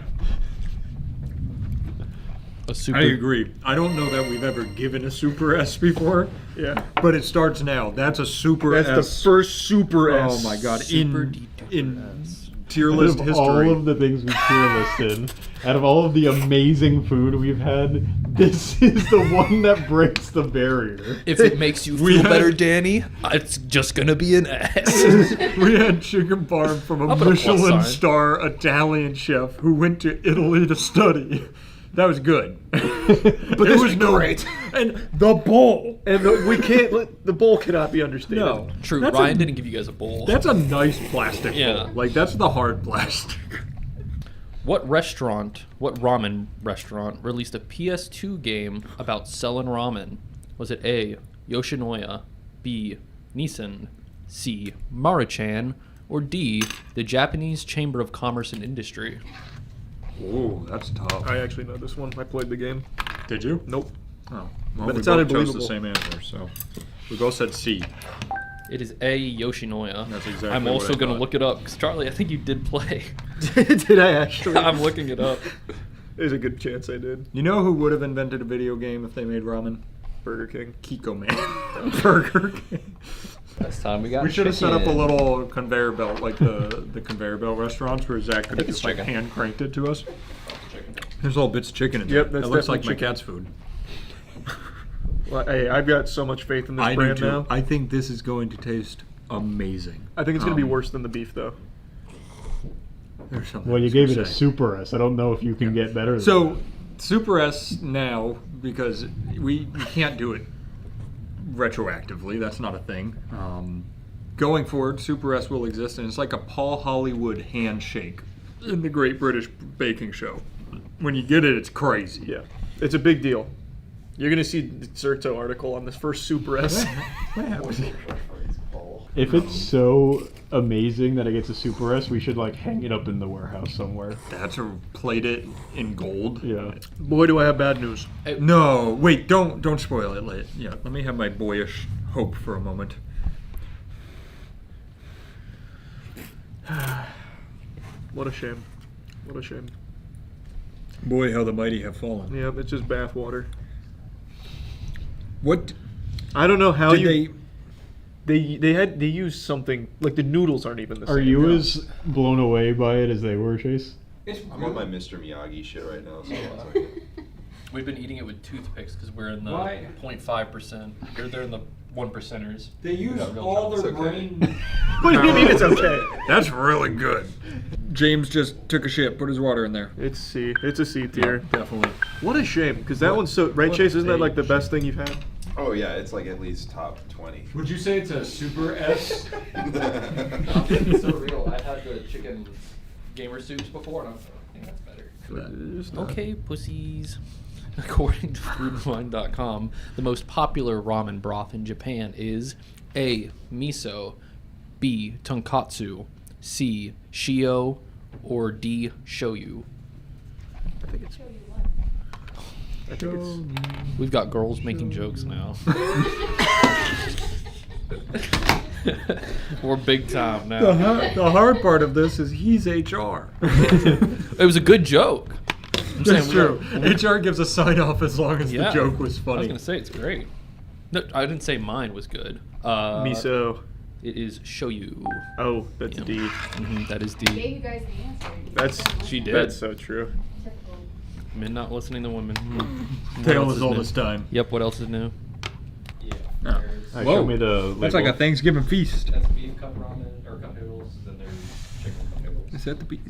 Speaker 7: A super.
Speaker 3: I agree. I don't know that we've ever given a Super S before.
Speaker 2: Yeah.
Speaker 3: But it starts now. That's a Super
Speaker 2: That's
Speaker 3: S.
Speaker 2: the first Super S.
Speaker 3: Oh my god!
Speaker 7: Super
Speaker 3: In tier list
Speaker 4: Out of
Speaker 3: history.
Speaker 4: all of the things we tier listed, out of all of the amazing food we've had, this is the one that breaks the barrier.
Speaker 7: If it makes you
Speaker 3: We
Speaker 7: feel
Speaker 3: had-
Speaker 7: better, Danny, it's just gonna be an S.
Speaker 3: We had chicken parm from a
Speaker 7: I'll put a plus
Speaker 3: Michelin
Speaker 7: sign.
Speaker 3: star Italian chef who went to Italy to study. That was good. But
Speaker 2: this was great.
Speaker 3: And the bowl.
Speaker 2: And we can't. The bowl cannot be understated.
Speaker 3: No.
Speaker 7: True,
Speaker 3: That's
Speaker 7: Ryan
Speaker 3: a-
Speaker 7: didn't give you guys a bowl.
Speaker 3: That's a nice plastic
Speaker 7: Yeah.
Speaker 3: bowl. Like, that's the hard plastic.
Speaker 7: What ramen restaurant released a PS2 game about selling ramen? Was it A, Yoshinoya, B, Nissan, C, Maruchan, or D, the Japanese Chamber of Commerce and Industry?
Speaker 3: Ooh, that's tough.
Speaker 2: I actually know this one. I played the game.
Speaker 3: Did you?
Speaker 2: Nope.
Speaker 3: Oh. Well,
Speaker 2: But
Speaker 3: we
Speaker 2: it sounded
Speaker 3: both chose the
Speaker 2: believable.
Speaker 3: same answer, so. We both said C.
Speaker 7: It is A, Yoshinoya.
Speaker 3: That's exactly
Speaker 7: I'm
Speaker 3: what
Speaker 7: also
Speaker 3: I
Speaker 7: going to
Speaker 3: thought.
Speaker 7: look it up, because Charlie, I think you did play.
Speaker 2: Did I actually?
Speaker 7: I'm looking it up.
Speaker 2: There's a good chance I did.
Speaker 3: You know who would have invented a video game if they made ramen?
Speaker 2: Burger King.
Speaker 3: Kiko Man. Burger King.
Speaker 12: Last time we got
Speaker 3: We should have set up a
Speaker 12: chicken.
Speaker 3: little conveyor belt, like the conveyor belt restaurants, where Zach could have
Speaker 12: think it's
Speaker 3: just like
Speaker 12: chicken.
Speaker 3: hand cranked it to us. There's little bits of chicken in
Speaker 2: Yep,
Speaker 3: there.
Speaker 2: that's
Speaker 3: That looks like my
Speaker 2: definitely
Speaker 3: cat's food.
Speaker 2: Well, hey, I've got so much faith in this
Speaker 3: I do
Speaker 2: brand
Speaker 3: too.
Speaker 2: now.
Speaker 3: I think this is going to taste amazing.
Speaker 2: I think it's going to be worse than the beef, though.
Speaker 3: There's something
Speaker 4: Well,
Speaker 3: I
Speaker 4: you
Speaker 3: was
Speaker 4: gave it
Speaker 3: gonna
Speaker 4: a
Speaker 3: say.
Speaker 4: Super S. I don't know if you can get better than
Speaker 3: So,
Speaker 4: that.
Speaker 3: Super S now, because we can't do it retroactively. That's not a thing. Going forward, Super S will exist, and it's like a Paul Hollywood handshake in the Great British Baking Show. When you get it, it's crazy.
Speaker 2: Yeah. It's a big deal. You're going to see the Zerto article on this first Super S.
Speaker 3: What happened?
Speaker 4: If it's so amazing that it gets a Super S, we should like hang it up in the warehouse somewhere.
Speaker 3: That's a plate it in gold.
Speaker 4: Yeah.
Speaker 2: Boy, do I have bad news.
Speaker 3: No, wait, don't spoil it. Let me have my boyish hope for a moment.
Speaker 2: What a shame. What a shame.
Speaker 3: Boy, how the mighty have fallen.
Speaker 2: Yep, it's just bathwater.
Speaker 3: What
Speaker 2: I don't know how
Speaker 3: did
Speaker 2: they used something like the noodles aren't even the same.
Speaker 4: Are you as blown away by it as they were, Chase?
Speaker 13: I'm on my Mr. Miyagi shit right now, so it's okay.
Speaker 7: We've been eating it with toothpicks because we're in the
Speaker 3: Why?
Speaker 7: 0.5%. They're in the 1%ers.
Speaker 3: They use
Speaker 7: got real
Speaker 3: all
Speaker 7: trouble.
Speaker 3: their
Speaker 13: It's okay.
Speaker 3: brain.
Speaker 2: What do you mean it's okay?
Speaker 3: That's really good. James just took a shit, put his water in there.
Speaker 2: It's C. It's a C tier.
Speaker 3: Definitely.
Speaker 2: What a shame, because that one's so right,
Speaker 3: what
Speaker 2: Chase. Isn't that
Speaker 3: a
Speaker 2: like the best thing you've had?
Speaker 13: Oh yeah, it's like at least top 20.
Speaker 3: Would you say it's a super S?
Speaker 7: It's so real. I've had the chicken gamer soups before, and I think that's better. Okay, pussies. According to foodwine.com, the most popular ramen broth in Japan is A. Miso, B. Tonkatsu, C. Shio, or D. Shoyu.
Speaker 2: I think it's.
Speaker 7: We've got girls making jokes now. We're big time now.
Speaker 3: The hard part of this is he's HR.
Speaker 7: It was a good joke. I'm
Speaker 3: That's
Speaker 7: saying
Speaker 3: true. HR gives a sign off as long as the joke was
Speaker 7: I
Speaker 3: funny.
Speaker 7: was gonna say it's great. No, I didn't say mine was good.
Speaker 2: Miso.
Speaker 7: It is shoyu.
Speaker 2: Oh, that's D.
Speaker 7: That is
Speaker 8: I
Speaker 7: D.
Speaker 8: gave you guys the answer. You
Speaker 2: That's
Speaker 8: just don't
Speaker 7: She
Speaker 8: listen.
Speaker 7: did.
Speaker 2: That's so true.
Speaker 8: Typical.
Speaker 7: Men not listening to women. What
Speaker 3: Tale
Speaker 7: else
Speaker 3: as
Speaker 7: is
Speaker 3: old
Speaker 7: new?
Speaker 3: as time.
Speaker 7: Yep. What else is new?
Speaker 3: Oh.
Speaker 4: Alright,
Speaker 3: Whoa.
Speaker 4: show me the
Speaker 3: That's like a
Speaker 4: label.
Speaker 3: Thanksgiving feast.
Speaker 12: That's beef cup ramen or cup noodles, and then there's chicken cup noodles.
Speaker 3: Is that the beef?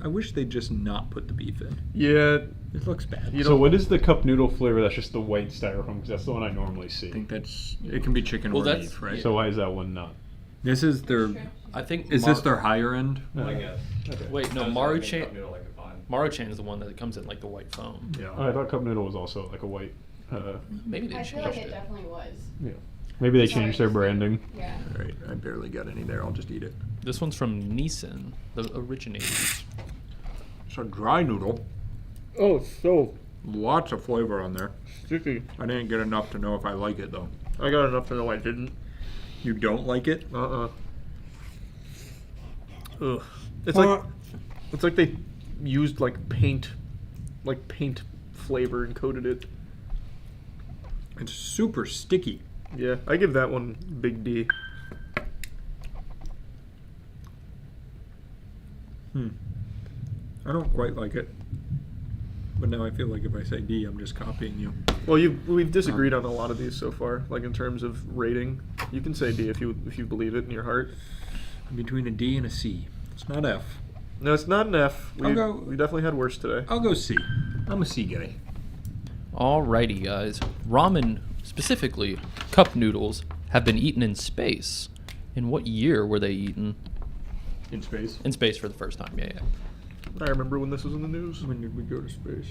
Speaker 3: I wish they'd just not put the beef in.
Speaker 2: Yeah.
Speaker 3: It looks bad.
Speaker 2: You
Speaker 4: So what is the cup noodle flavor? That's just the white styrofoam, because that's the one I normally see.
Speaker 3: I think that's it can be chicken
Speaker 7: Well,
Speaker 3: or
Speaker 7: that's-
Speaker 3: beef, right?
Speaker 4: So why is that one not?
Speaker 3: This is their.
Speaker 7: I think.
Speaker 3: Is this their higher end?
Speaker 12: I guess.
Speaker 7: Wait, no.
Speaker 12: That's
Speaker 7: Maruchan.
Speaker 12: cup noodle I could find.
Speaker 7: Maruchan is the one that comes in like the white foam.
Speaker 3: Yeah.
Speaker 4: Oh, I thought cup noodle was also like a white.
Speaker 7: Maybe they
Speaker 8: I feel
Speaker 7: changed
Speaker 8: like it
Speaker 7: it.
Speaker 8: definitely was.
Speaker 4: Yeah. Maybe they
Speaker 8: Sorry,
Speaker 4: changed their
Speaker 8: just-
Speaker 4: branding.
Speaker 8: Yeah.
Speaker 3: All right, I barely got any there. I'll just eat it.
Speaker 7: This one's from Nissan, the originators.
Speaker 3: It's a dry noodle.
Speaker 2: Oh, so
Speaker 3: Lots of flavor on there.
Speaker 2: sticky.
Speaker 3: I didn't get enough to know if I like it though.
Speaker 2: I got enough to know I didn't.
Speaker 3: You don't like it?
Speaker 2: Ugh. It's like they used like paint flavor and coated it.
Speaker 3: It's super sticky.
Speaker 2: Yeah, I give that one big D.
Speaker 3: I don't quite like it. But now I feel like if I say D, I'm just copying you.
Speaker 2: Well, we've disagreed on a lot of these so far. Like in terms of rating, you can say D if you believe it in your heart.
Speaker 3: Between a D and a C. It's not F.
Speaker 2: No, it's not an F.
Speaker 3: I'll
Speaker 2: We
Speaker 3: go-
Speaker 2: we definitely had worse today.
Speaker 3: I'll go C. I'm a C guy.
Speaker 7: Alrighty, guys. Ramen, specifically cup noodles, have been eaten in space. In what year were they eaten?
Speaker 3: In space?
Speaker 7: In space for the first time, yeah.
Speaker 2: I remember when this was in the news.
Speaker 3: When did we go to space?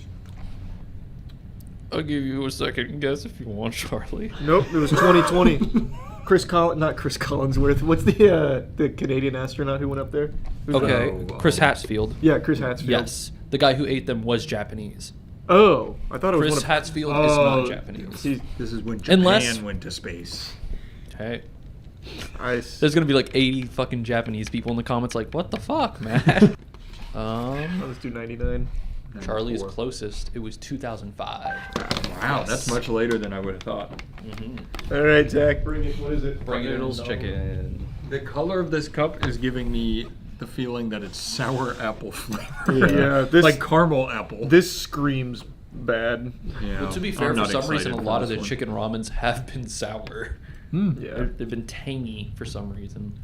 Speaker 7: I'll give you a second guess if you want, Charlie.
Speaker 2: Nope, it was 2020. Not Chris Collinsworth. What's the Canadian astronaut who went up there? Who's
Speaker 7: Okay,
Speaker 2: that?
Speaker 7: Chris Hatsfield.
Speaker 2: Yeah, Chris Hatsfield.
Speaker 7: Yes, the guy who ate them was Japanese.
Speaker 2: Oh, I thought it was
Speaker 7: Chris
Speaker 2: one of,
Speaker 7: Hatsfield is not Japanese.
Speaker 3: This is when Japan
Speaker 7: Unless-
Speaker 3: went to space.
Speaker 7: Hey,
Speaker 2: Ice.
Speaker 7: there's gonna be like 80 fucking Japanese people in the comments like, what the fuck, man?
Speaker 2: Let's do 99.
Speaker 7: Charlie is closest. It was 2005.
Speaker 3: Wow, that's much later than I would have thought.
Speaker 2: All right, Zach, bring it. What is it?
Speaker 12: Cup noodles, chicken.
Speaker 3: The color of this cup is giving me the feeling that it's sour apple flavor.
Speaker 2: Yeah, this
Speaker 3: like caramel apple.
Speaker 2: This screams bad.
Speaker 3: Yeah.
Speaker 7: Well, to be fair,
Speaker 3: I'm
Speaker 7: for
Speaker 3: not
Speaker 7: some reason, a
Speaker 3: excited
Speaker 7: lot
Speaker 3: for
Speaker 7: of the
Speaker 3: this one.
Speaker 7: chicken ramens have been sour.
Speaker 2: Yeah.
Speaker 7: They've been tangy for some reason.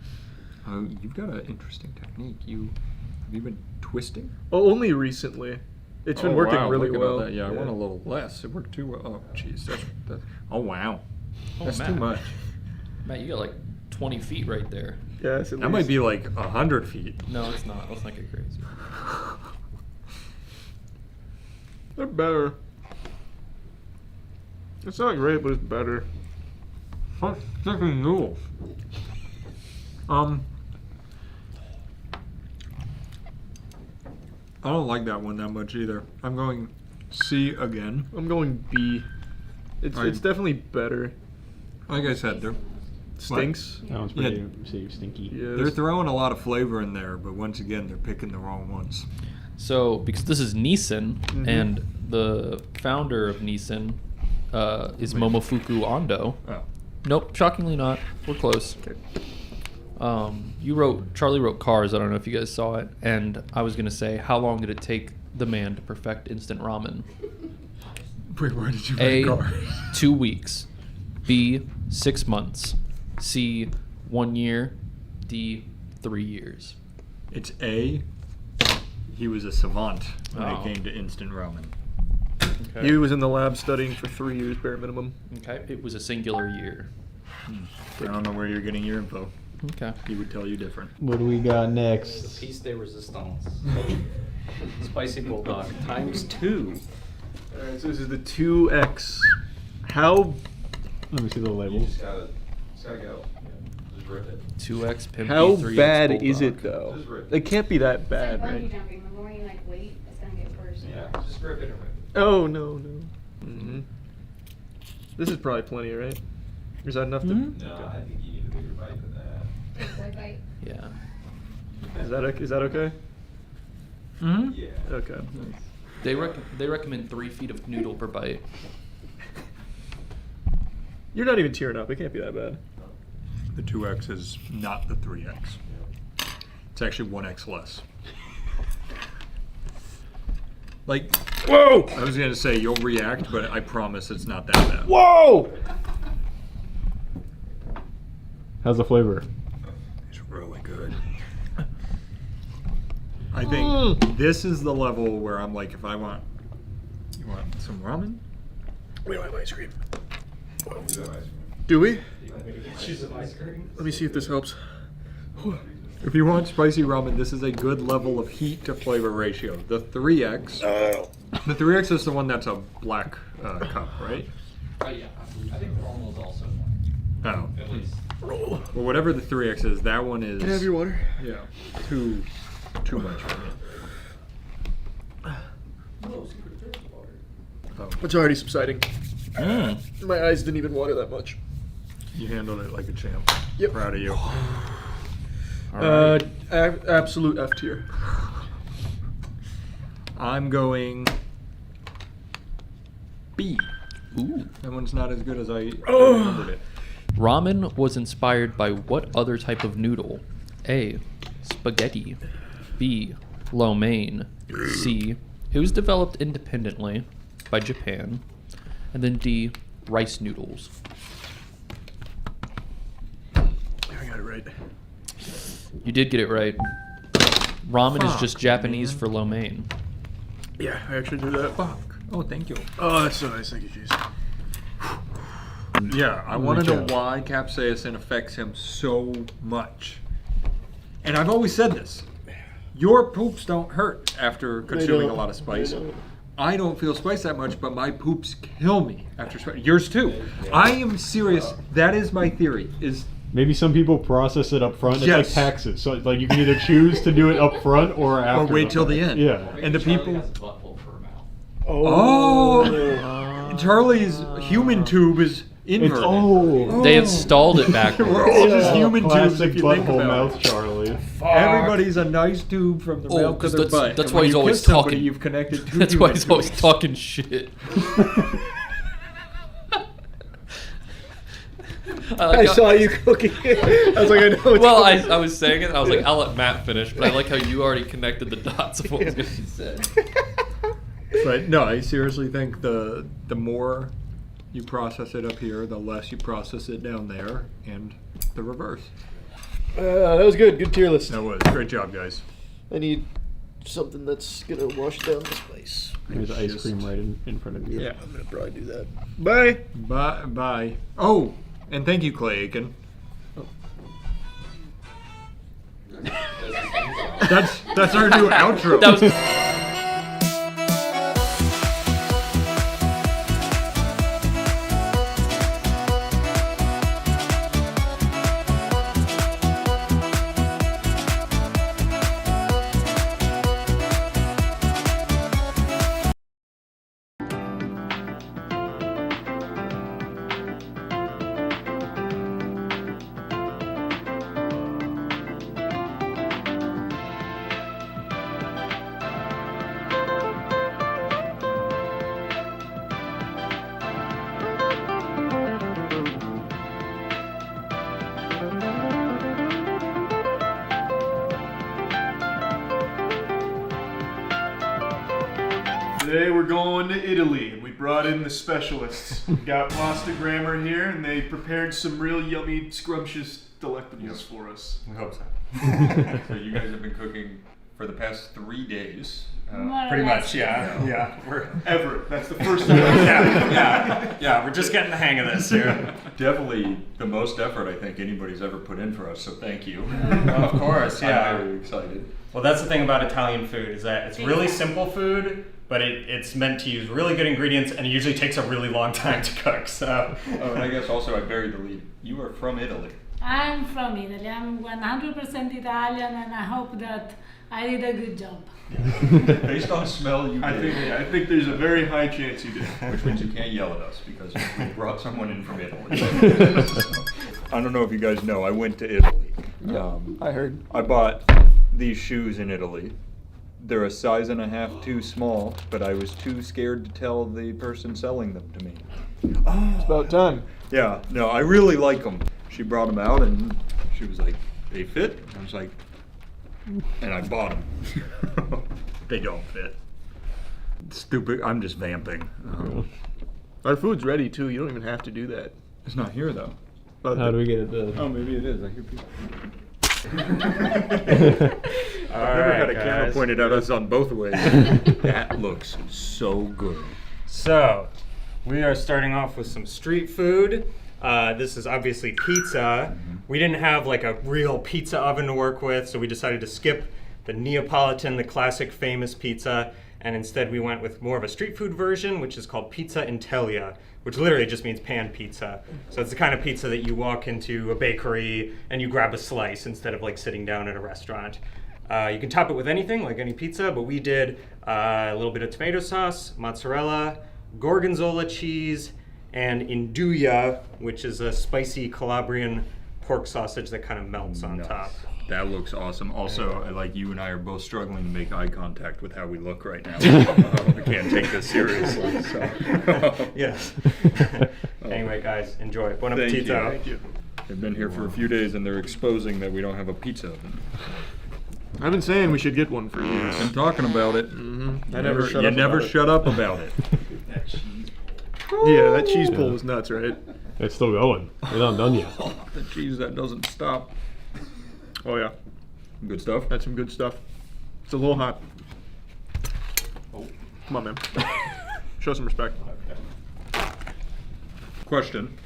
Speaker 3: Oh, you've got an interesting technique. Have you been twisting?
Speaker 2: Oh, only recently. It's been
Speaker 3: Oh,
Speaker 2: working
Speaker 3: wow,
Speaker 2: really
Speaker 3: look at all
Speaker 2: well.
Speaker 3: that. Yeah, I want a little less. It worked too well. Oh, jeez. That's, oh, wow. That's too
Speaker 7: Matt.
Speaker 3: much.
Speaker 7: Matt, you got like 20 feet right there.
Speaker 2: Yes,
Speaker 3: That might be like 100 feet.
Speaker 7: No, it's not. Let's not get crazy.
Speaker 2: They're better. It's not great, but it's better.
Speaker 3: Such chicken noodles. I don't like that one that much either. I'm going C again.
Speaker 2: I'm going B. It's definitely better.
Speaker 3: Like I said, they're
Speaker 2: Stinks.
Speaker 4: That one's
Speaker 3: Yeah.
Speaker 4: pretty stinky.
Speaker 2: Yeah,
Speaker 3: they're throwing a lot of flavor in there, but once again, they're picking the wrong ones.
Speaker 7: So, because this is Nissan,
Speaker 2: Mhm.
Speaker 7: and the founder of Nissan is Momofuku Ando.
Speaker 3: Oh.
Speaker 7: Nope, shockingly not. We're close. Charlie wrote Cars. I don't know if you guys saw it. And I was going to say, how long did it take the man to perfect instant ramen?
Speaker 3: Wait, where did you
Speaker 7: A,
Speaker 3: write Cars?
Speaker 7: 2 weeks. B, 6 months. C, 1 year. D, 3 years.
Speaker 3: It's A. He was a savant when
Speaker 7: Oh.
Speaker 3: it came to instant ramen.
Speaker 7: Okay.
Speaker 2: He was in the lab studying for 3 years bare minimum.
Speaker 7: Okay. It was a singular year.
Speaker 3: I don't know where you're getting your info.
Speaker 7: Okay.
Speaker 3: He would tell you different.
Speaker 4: What do we got next?
Speaker 12: Piece de resistance. Spicy bulldog times 2.
Speaker 2: Alright, so this is the 2X. How...
Speaker 4: Let me see the
Speaker 13: You
Speaker 4: label.
Speaker 13: just gotta go. Just rip it.
Speaker 7: 2X Pimpy,
Speaker 2: How
Speaker 7: 3X
Speaker 2: bad
Speaker 7: Bulldog.
Speaker 2: is it, though?
Speaker 13: Just rip
Speaker 2: It can't be that bad,
Speaker 8: It's like
Speaker 2: right?
Speaker 8: bungee jumping. The more you like wait, it's gonna get worse.
Speaker 13: Yeah, just rip it.
Speaker 2: Oh, no. Mm-hmm. This is probably plenty, right? Is that enough to...
Speaker 13: No, I think you need a bigger bite than that.
Speaker 8: Boy bite.
Speaker 7: Yeah.
Speaker 2: Is that okay?
Speaker 7: Mm-hmm.
Speaker 13: Yeah.
Speaker 2: Okay.
Speaker 7: They recommend 3 feet of noodle per bite.
Speaker 2: You're not even tearing up. It can't be that bad.
Speaker 3: The 2X is not the 3X. It's actually 1X less. Like,
Speaker 2: whoa!
Speaker 3: I was gonna say you'll react, but I promise it's not that bad.
Speaker 2: Whoa!
Speaker 4: How's the flavor?
Speaker 3: It's really good. I think this is the level where I'm like, if I want, you want some ramen?
Speaker 2: We don't have ice cream.
Speaker 13: We do have ice cream.
Speaker 2: Do we?
Speaker 12: She's an ice cream.
Speaker 2: Let me see if this helps.
Speaker 3: If you want spicy ramen, this is a good level of heat to flavor ratio. The 3X, the 3X is the one that's a black cup, right?
Speaker 12: Yeah, I think normal is also
Speaker 3: Oh.
Speaker 12: at least.
Speaker 3: Well, whatever the 3X is, that one is.
Speaker 2: Can I have your water?
Speaker 3: Yeah. Too much for me. Oh.
Speaker 2: It's already subsiding.
Speaker 3: Mm.
Speaker 2: My eyes didn't even water that much.
Speaker 3: You handled it like a champ.
Speaker 2: Yep.
Speaker 3: Proud of you.
Speaker 2: Absolute F tier.
Speaker 3: I'm going B.
Speaker 7: Ooh.
Speaker 3: That one's not as good as I remembered it.
Speaker 7: Ramen was inspired by what other type of noodle? A. Spaghetti. B. Lo mein. C. It was developed independently by Japan. And then D. Rice noodles.
Speaker 2: I got it right.
Speaker 7: You did get it right. Ramen is just Japanese for lo mein.
Speaker 2: Yeah, I actually knew that.
Speaker 3: Fuck. Oh, thank you.
Speaker 2: Oh, that's so nice. Thank you, Jason.
Speaker 3: Yeah, I want to know why capsaicin affects him so much. And I've always said this. Your poops don't hurt after consuming a lot of spice. I don't feel spice that much, but my poops kill me after spice. Yours too. I am serious. That is my theory. Is
Speaker 4: Maybe some people process it up front. It's
Speaker 3: Yes.
Speaker 4: like taxes. So like you can either choose to do it up front or after.
Speaker 3: or wait till the end.
Speaker 4: Yeah.
Speaker 3: And the
Speaker 12: Charlie
Speaker 3: people.
Speaker 12: has a butthole for a mouth.
Speaker 3: Oh, Charlie's human tube is inverted.
Speaker 7: They installed it backwards.
Speaker 3: We're all just human tubes
Speaker 4: Classic
Speaker 3: if you think
Speaker 4: butthole
Speaker 3: about
Speaker 4: mouth,
Speaker 3: it.
Speaker 4: Charlie.
Speaker 3: Everybody's a nice tube from the mouth to
Speaker 7: 'cause
Speaker 3: the
Speaker 7: that's-
Speaker 3: butt.
Speaker 7: that's
Speaker 3: And
Speaker 7: why
Speaker 3: when
Speaker 7: he's
Speaker 3: you
Speaker 7: always
Speaker 3: kiss somebody,
Speaker 7: talking.
Speaker 3: You've connected two
Speaker 7: That's why
Speaker 3: human
Speaker 7: he's always
Speaker 3: tubes.
Speaker 7: talking shit.
Speaker 2: I saw you cooking it. I was like, I know it's
Speaker 7: Well,
Speaker 2: coming.
Speaker 7: I was saying it. I was like, I'll let Matt finish, but I like how you already connected the dots of what was going to be said.
Speaker 3: But no, I seriously think the more you process it up here, the less you process it down there, and the reverse.
Speaker 2: That was good. Good tier list.
Speaker 3: That was great job, guys.
Speaker 2: I need something that's gonna wash down the spice.
Speaker 4: There's ice cream right in front of you.
Speaker 2: Yeah, I'm gonna probably do that. Bye.
Speaker 3: Bye. Oh, and thank you, Clay Aiken. That's our new outro.
Speaker 7: That was.
Speaker 2: Today we're going to Italy, and we brought in the specialists. We got Pasta Grammar here, and they prepared some real yummy, scrumptious delectables for us.
Speaker 3: We hope so. So you guys have been cooking for the past 3 days.
Speaker 14: Pretty much, yeah. We're
Speaker 2: That's the first time.
Speaker 14: yeah. We're just getting the hang of this here.
Speaker 3: Definitely the most effort I think anybody's ever put in for us, so thank you.
Speaker 14: Of course, yeah.
Speaker 3: I'm very excited.
Speaker 14: Well, that's the thing about Italian food is that it's really simple food, but it's meant to use really good ingredients, and it usually takes a really long time to cook. So.
Speaker 3: Oh, and I guess also I buried the lead. You are from Italy.
Speaker 15: I'm from Italy. I'm 100% Italian, and I hope that I did a good job.
Speaker 3: Based on smell, you did.
Speaker 2: I think there's a very high chance you did.
Speaker 3: Which means you can't yell at us because we brought someone in from Italy. I don't know if you guys know, I went to Italy.
Speaker 2: I heard.
Speaker 3: I bought these shoes in Italy. They're a size and a half too small, but I was too scared to tell the person selling them to me.
Speaker 2: Oh, it's about time.
Speaker 3: Yeah, no, I really like them. She brought them out and she was like, they fit? I was like, and I bought them. They don't fit. Stupid, I'm just vamping.
Speaker 2: Our food's ready too, you don't even have to do that.
Speaker 3: It's not here though.
Speaker 4: How do we get it done?
Speaker 3: Oh, maybe it is. I hear people.
Speaker 14: I've
Speaker 3: never had a camera pointed at us on both ways. That looks so good.
Speaker 14: So, we are starting off with some street food. This is obviously pizza. We didn't have like a real pizza oven to work with, so we decided to skip the Neapolitan, the classic famous pizza, and instead we went with more of a street food version, which is called pizza in teglia, which literally just means pan pizza. So it's the kind of pizza that you walk into a bakery and you grab a slice instead of like sitting down at a restaurant. You can top it with anything, like any pizza, but we did a little bit of tomato sauce, mozzarella, gorgonzola cheese, and induja, which is a spicy Calabrian pork sausage that kind of melts on top.
Speaker 3: That looks awesome. Also, like you and I are both struggling to make eye contact with how we look right now. We can't take this seriously. So.
Speaker 14: Yes. Anyway, guys, enjoy. Buon appetito.
Speaker 2: Thank you.
Speaker 3: They've been here for a few days and they're exposing that we don't have a pizza oven.
Speaker 2: I've been saying we should get one for you.
Speaker 3: I'm talking about it.
Speaker 2: You
Speaker 3: never shut up about it.
Speaker 2: Yeah, that cheese pull was nuts, right?
Speaker 4: It's still going. We're not done yet.
Speaker 3: The cheese that doesn't stop.
Speaker 2: Oh yeah.
Speaker 3: Good stuff?
Speaker 2: That's some good stuff. It's a little hot.
Speaker 3: Oh.
Speaker 2: Come on, man. Show some respect.
Speaker 3: Question.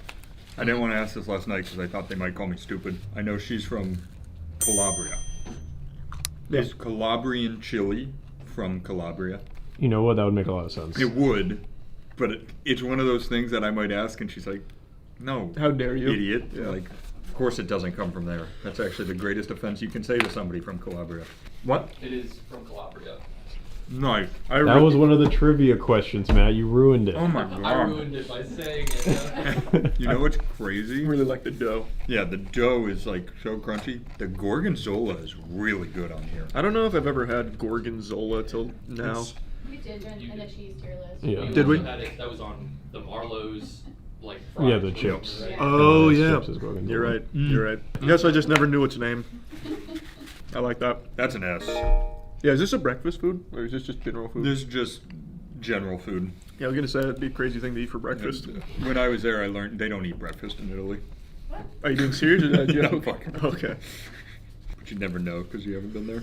Speaker 3: I didn't want to ask this last night because I thought they might call me stupid. I know she's from Calabria.
Speaker 2: Yeah.
Speaker 3: Is Calabrian chili from Calabria?
Speaker 4: You know what? That would make a lot of sense.
Speaker 3: It would, but it's one of those things that I might ask and she's like, no.
Speaker 2: How dare you?
Speaker 3: Idiot.
Speaker 2: Yeah.
Speaker 3: Like, of course it doesn't come from there. That's actually the greatest offense you can say to somebody from Calabria. What?
Speaker 7: It is from Calabria.
Speaker 3: Nice.
Speaker 4: That was one of the trivia questions, Matt. You ruined it.
Speaker 3: Oh my god.
Speaker 7: I ruined it by saying it.
Speaker 3: You know what's crazy?
Speaker 2: I really like the dough.
Speaker 3: Yeah, the dough is like so crunchy. The gorgonzola is really good on here.
Speaker 2: I don't know if I've ever had gorgonzola till now.
Speaker 11: We did in the cheese tier list.
Speaker 4: Yeah.
Speaker 7: We
Speaker 2: Did we?
Speaker 7: had it, that was on the Marlowe's, like,
Speaker 4: Yeah, the
Speaker 7: fries,
Speaker 4: chips.
Speaker 7: right?
Speaker 2: Oh yeah.
Speaker 4: Chips is gorgonzola.
Speaker 2: You're right. You're right. I guess I just never knew its name. I like that.
Speaker 3: That's an S.
Speaker 2: Yeah, is this a breakfast food or is this just general food?
Speaker 3: This is just general food.
Speaker 2: Yeah, I was gonna say that'd be a crazy thing to eat for breakfast.
Speaker 3: When I was there, I learned they don't eat breakfast in Italy.
Speaker 2: Are you being serious or is that a joke?
Speaker 3: Fucking-
Speaker 2: Okay.
Speaker 3: But you never know because you haven't been there.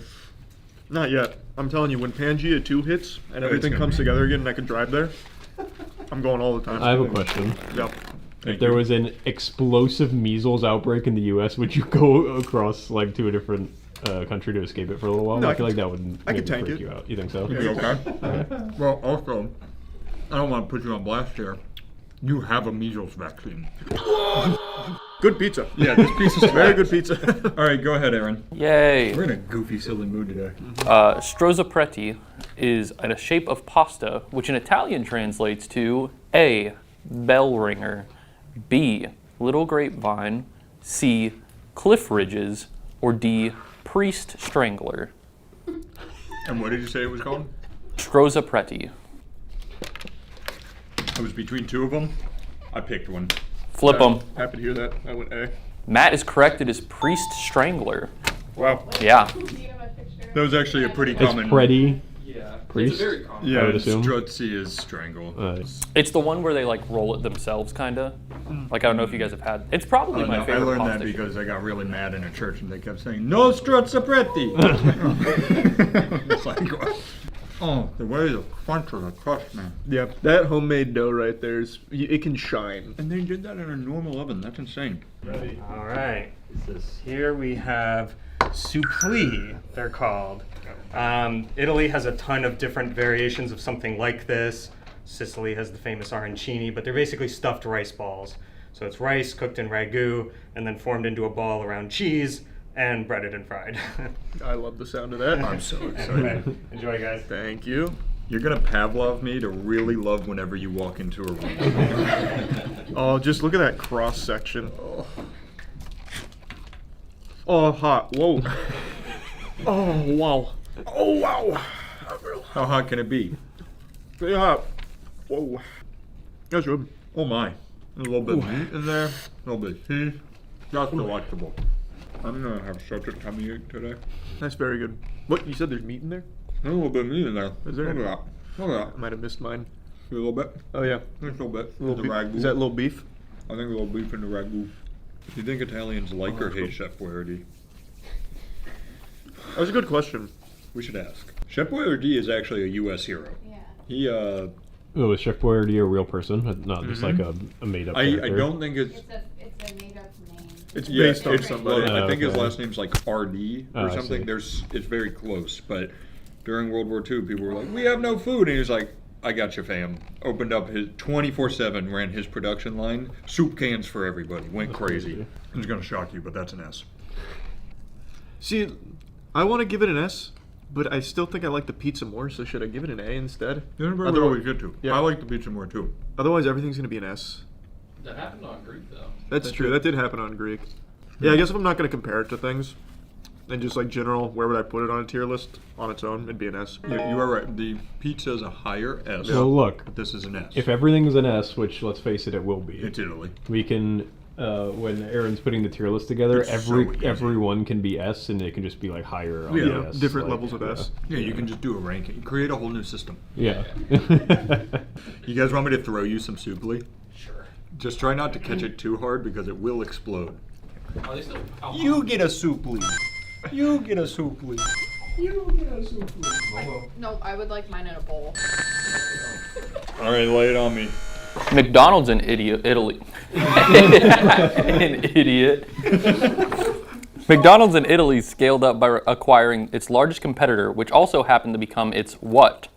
Speaker 2: Not yet. I'm telling you, when Pangea 2 hits and everything
Speaker 3: gonna
Speaker 2: comes
Speaker 3: be-
Speaker 2: together again and I can drive there, I'm going all the time.
Speaker 4: I have a question.
Speaker 2: Yep.
Speaker 4: If there was an explosive measles outbreak in the U.S., would you go across like to a different country to escape it for a little while?
Speaker 2: No,
Speaker 4: I feel like that would
Speaker 2: I could
Speaker 4: maybe
Speaker 2: tank
Speaker 4: freak
Speaker 2: it.
Speaker 4: you out. You think so?
Speaker 3: You okay? Well, also, I don't want to put you on blast here. You have a measles vaccine.
Speaker 2: Good pizza.
Speaker 3: Yeah, this pizza's
Speaker 2: Very good pizza.
Speaker 3: All right, go ahead, Aaron.
Speaker 6: Yay.
Speaker 3: We're in a goofy, silly mood today.
Speaker 6: Strozzapreti is a shape of pasta, which in Italian translates to A, bell ringer, B, little grapevine, C, cliff ridges, or D, priest strangler.
Speaker 3: And what did you say it was called?
Speaker 6: Strozzapreti.
Speaker 3: I was between two of them. I picked one.
Speaker 6: Flip them.
Speaker 2: Happy to hear that. I went A.
Speaker 6: Matt is correct. It is priest strangler.
Speaker 2: Wow.
Speaker 6: Yeah.
Speaker 3: That was actually a pretty
Speaker 4: It's
Speaker 3: common.
Speaker 4: Preti.
Speaker 7: Yeah.
Speaker 4: priest.
Speaker 3: Yeah,
Speaker 4: I would assume.
Speaker 3: Strutzi is strangle.
Speaker 6: It's the one where they like roll it themselves, kind of. Like I don't know if you guys have had. It's probably my favorite.
Speaker 3: I learned
Speaker 6: pasta
Speaker 3: that
Speaker 6: shape.
Speaker 3: because I got really mad in a church and they kept saying "No struzzapretti." It's like, oh, the way the crunch of the crust, man.
Speaker 2: Yeah, that homemade dough right there it can shine.
Speaker 3: And they did that in a normal oven. That's insane.
Speaker 2: Ready.
Speaker 14: All right. Here we have supplì, they're called. Italy has a ton of different variations of something like this. Sicily has the famous arancini, but they're basically stuffed rice balls. So it's rice cooked in ragu and then formed into a ball around cheese and breaded and fried.
Speaker 2: I love the sound of that.
Speaker 3: I'm so excited.
Speaker 14: Anyway, enjoy, guys.
Speaker 2: Thank you.
Speaker 3: You're gonna Pavlov me to really love whenever you walk into a room.
Speaker 2: Oh, just look at that cross section. Oh, hot. Whoa. Oh, wow. Oh, wow.
Speaker 3: How hot can it be?
Speaker 2: Pretty hot. Whoa. That's good.
Speaker 3: Oh my. A little bit of meat in there, a little bit of cheese. That's delectable. I'm gonna have such a tummy ache today.
Speaker 2: That's very good. What, you said there's meat in there?
Speaker 3: There's a little bit of meat in there.
Speaker 2: Is there?
Speaker 3: Look at that. Look at
Speaker 2: I
Speaker 3: that.
Speaker 2: might have missed mine.
Speaker 3: A little bit.
Speaker 2: Oh, yeah.
Speaker 3: A little bit.
Speaker 2: Little
Speaker 3: The
Speaker 2: beef.
Speaker 3: ragu.
Speaker 2: Is that little beef?
Speaker 3: I think a little beef in the ragu. Do you think Italians like or hate Chef Boyardee?
Speaker 2: That was a good question.
Speaker 3: We should ask. Chef Boyardee is actually a U.S. hero.
Speaker 11: Yeah.
Speaker 3: He,
Speaker 4: Oh, is Chef Boyardee a real person, not just like a made up character?
Speaker 3: I don't think it's...
Speaker 11: It's a made up name.
Speaker 2: It's based on somebody.
Speaker 3: Well, I think his
Speaker 4: okay.
Speaker 3: last name's like RD or
Speaker 4: Oh, I
Speaker 3: something.
Speaker 4: see.
Speaker 3: It's very close. But during World War II, people were like, "We have no food," and he was like, "I got you, fam." Opened up his 24/7, ran his production line, soup cans for everybody. Went crazy. It's gonna shock you, but that's an S.
Speaker 2: See, I want to give it an S, but I still think I like the pizza more, so should I give it an A instead?
Speaker 3: That's where we always get to.
Speaker 2: Yeah.
Speaker 3: I like the pizza more too.
Speaker 2: Otherwise, everything's going to be an S.
Speaker 7: That happened on Greek though.
Speaker 2: That's true. That did happen on Greek. Yeah, I guess if I'm not going to compare it to things, and just like general, where would I put it on a tier list on its own? It'd be an S.
Speaker 3: Yeah, you are right. The pizza is a higher S.
Speaker 4: Well, look,
Speaker 3: but this is an S.
Speaker 4: if everything's an S, which let's face it, it will be.
Speaker 3: It's Italy.
Speaker 4: We can, when Aaron's putting the tier list together,
Speaker 3: It's so easy.
Speaker 4: everyone can be S, and it can just be like higher. On
Speaker 2: Yeah,
Speaker 4: the S,
Speaker 2: different
Speaker 4: like,
Speaker 2: levels of S.
Speaker 3: Yeah, you can just do a ranking. Create a whole new system.
Speaker 4: Yeah.
Speaker 3: You guys want me to throw you some soupli?
Speaker 7: Sure.
Speaker 3: Just try not to catch it too hard because it will explode.
Speaker 7: Are they still?
Speaker 3: You get a soupli. You get a soupli. You get a soupli.
Speaker 5: No, I would like mine in a bowl.
Speaker 3: All right, lay it on me.
Speaker 6: McDonald's in Italy. An idiot. McDonald's in Italy scaled up by acquiring its largest competitor, which also happened to become its what?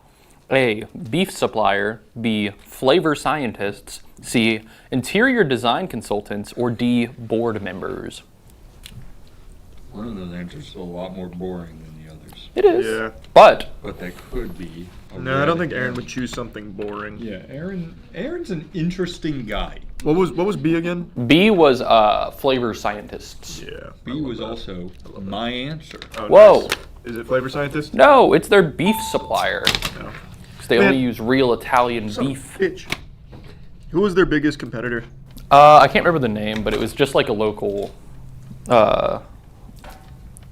Speaker 6: A. Beef supplier. B. Flavor scientists. C. Interior design consultants. Or D. Board members.
Speaker 3: One of those answers is a lot more boring than the others.
Speaker 6: It is.
Speaker 2: Yeah.
Speaker 6: But
Speaker 3: that could be.
Speaker 2: No, I don't think Aaron would choose something boring.
Speaker 3: Yeah, Aaron's an interesting guy.
Speaker 2: What was B again?
Speaker 6: B was flavor scientists.
Speaker 2: Yeah.
Speaker 3: B was also my answer.
Speaker 2: Oh,
Speaker 6: Whoa.
Speaker 2: nice. Is it flavor scientist?
Speaker 6: No, it's their beef supplier.
Speaker 2: No.
Speaker 6: 'Cause they only use real Italian beef.
Speaker 2: Bitch. Who was their biggest competitor?
Speaker 6: I can't remember the name, but it was just like a local. I